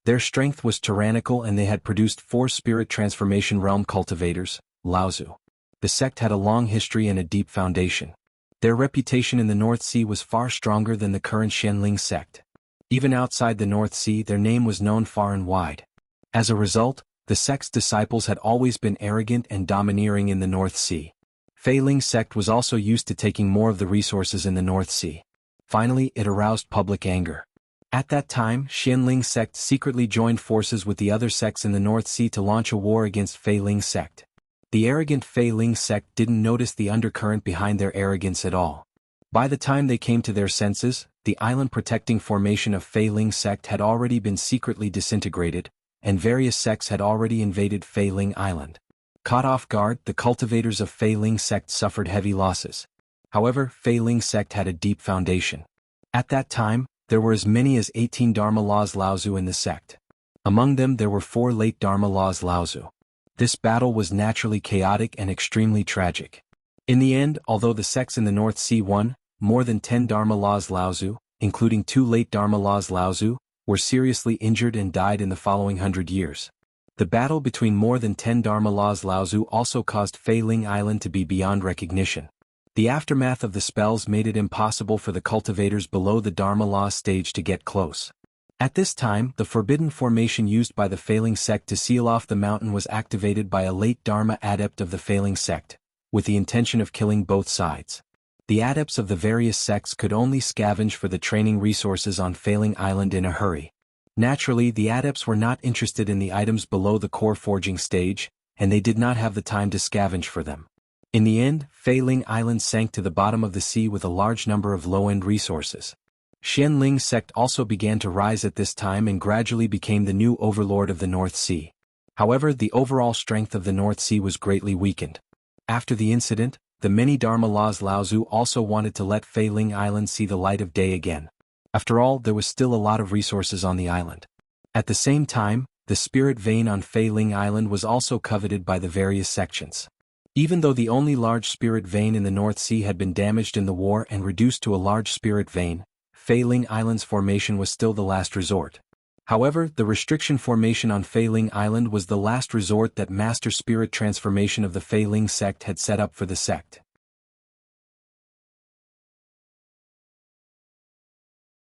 Their strength was tyrannical and they had produced 4 spirit transformation realm cultivators, Laozu. The sect had a long history and a deep foundation. Their reputation in the North Sea was far stronger than the current Xianling sect. Even outside the North Sea, their name was known far and wide. As a result, The sect's disciples had always been arrogant and domineering in the North Sea. Fei Ling's sect was also used to taking more of the resources in the North Sea. Finally, it aroused public anger. At that time, Xianling's sect secretly joined forces with the other sects in the North Sea to launch a war against Fei Ling's sect. The arrogant Fei Ling sect didn't notice the undercurrent behind their arrogance at all. By the time they came to their senses, the island-protecting formation of Fei Ling's sect had already been secretly disintegrated, and various sects had already invaded Fei Ling Island. Caught off guard, the cultivators of Fei Ling's sect suffered heavy losses. However, Fei Ling's sect had a deep foundation. At that time, there were as many as 18 Dharma laws Laozu in the sect. Among them there were 4 late Dharma laws Laozu. This battle was naturally chaotic and extremely tragic. In the end, although the sects in the North Sea won, more than 10 Dharma laws Laozu, including 2 late Dharma laws Laozu, were seriously injured and died in the following 100 years. The battle between more than 10 Dharma laws Laozu also caused Fei Ling Island to be beyond recognition. The aftermath of the spells made it impossible for the cultivators below the Dharma law stage to get close. At this time, the forbidden formation used by the Fei Ling sect to seal off the mountain was activated by a late Dharma adept of the Fei Ling sect, with the intention of killing both sides. The adepts of the various sects could only scavenge for the training resources on Fei Ling Island in a hurry. Naturally, the adepts were not interested in the items below the core forging stage, and they did not have the time to scavenge for them. In the end, Fei Ling Island sank to the bottom of the sea with a large number of low-end resources. Xianling's sect also began to rise at this time and gradually became the new overlord of the North Sea. However, the overall strength of the North Sea was greatly weakened. After the incident, the many Dharma laws Laozu also wanted to let Fei Ling Island see the light of day again. After all, there was still a lot of resources on the island. At the same time, the spirit vein on Fei Ling Island was also coveted by the various sections. Even though the only large spirit vein in the North Sea had been damaged in the war and reduced to a large spirit vein, Fei Ling Island's formation was still the last resort. However, the restriction formation on Fei Ling Island was the last resort that Master Spirit Transformation of the Fei Ling sect had set up for the sect.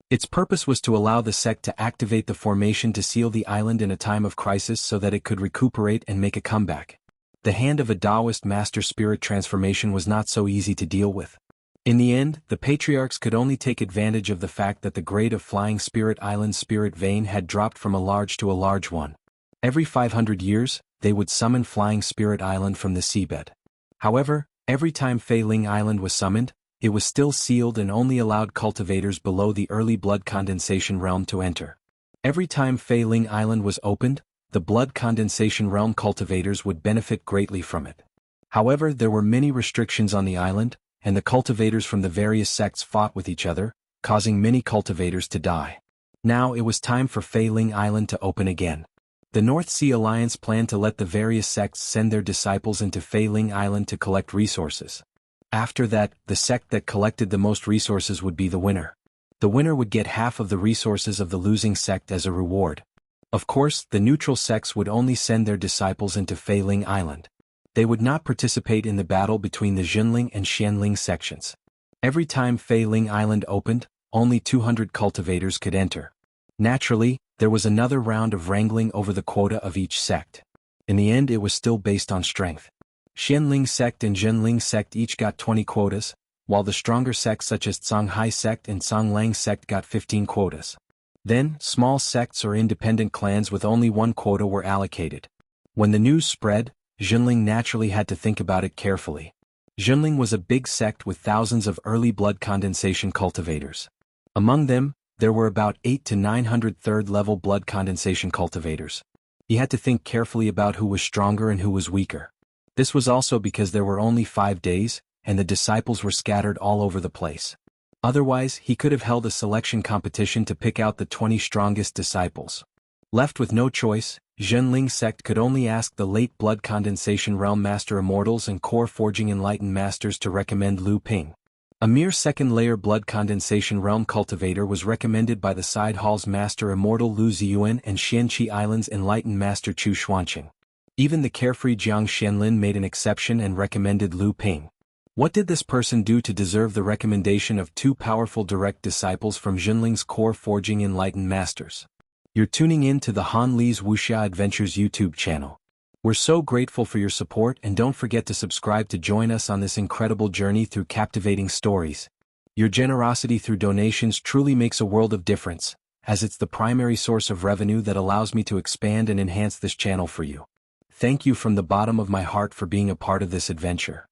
Its purpose was to allow the sect to activate the formation to seal the island in a time of crisis so that it could recuperate and make a comeback. The hand of a Taoist Master Spirit Transformation was not so easy to deal with. In the end, the patriarchs could only take advantage of the fact that the grade of Flying Spirit Island's spirit vein had dropped from a large to a large one. Every 500 years, they would summon Flying Spirit Island from the seabed. However, every time Fei Ling Island was summoned, it was still sealed and only allowed cultivators below the early blood condensation realm to enter. Every time Fei Ling Island was opened, the blood condensation realm cultivators would benefit greatly from it. However, there were many restrictions on the island, and the cultivators from the various sects fought with each other, causing many cultivators to die. Now it was time for Fei Ling Island to open again. The North Sea Alliance planned to let the various sects send their disciples into Fei Ling Island to collect resources. After that, the sect that collected the most resources would be the winner. The winner would get half of the resources of the losing sect as a reward. Of course, the neutral sects would only send their disciples into Fei Ling Island. They would not participate in the battle between the Jinling and Xianling sections. Every time Fei Ling Island opened, only 200 cultivators could enter. Naturally, there was another round of wrangling over the quota of each sect. In the end, it was still based on strength. Xianling sect and Jinling sect each got 20 quotas, while the stronger sects such as Songhai sect and Songlang sect got 15 quotas. Then, small sects or independent clans with only 1 quota were allocated. When the news spread, Jinling naturally had to think about it carefully. Jinling was a big sect with thousands of early blood condensation cultivators. Among them, there were about 800 to 900 third-level blood condensation cultivators. He had to think carefully about who was stronger and who was weaker. This was also because there were only 5 days, and the disciples were scattered all over the place. Otherwise, he could have held a selection competition to pick out the 20 strongest disciples. Left with no choice, Jinling sect could only ask the late blood condensation realm master immortals and core forging enlightened masters to recommend Lu Ping. A mere second-layer blood condensation realm cultivator was recommended by the side hall's master immortal Lu Ziyuan and Xianqi Island's enlightened master Chu Xuanqing. Even the carefree Jiang Xianlin made an exception and recommended Lu Ping. What did this person do to deserve the recommendation of 2 powerful direct disciples from Jinling's core forging enlightened masters? You're tuning in to the Han Li's Wuxia Adventures YouTube channel. We're so grateful for your support, and don't forget to subscribe to join us on this incredible journey through captivating stories. Your generosity through donations truly makes a world of difference, as it's the primary source of revenue that allows me to expand and enhance this channel for you. Thank you from the bottom of my heart for being a part of this adventure.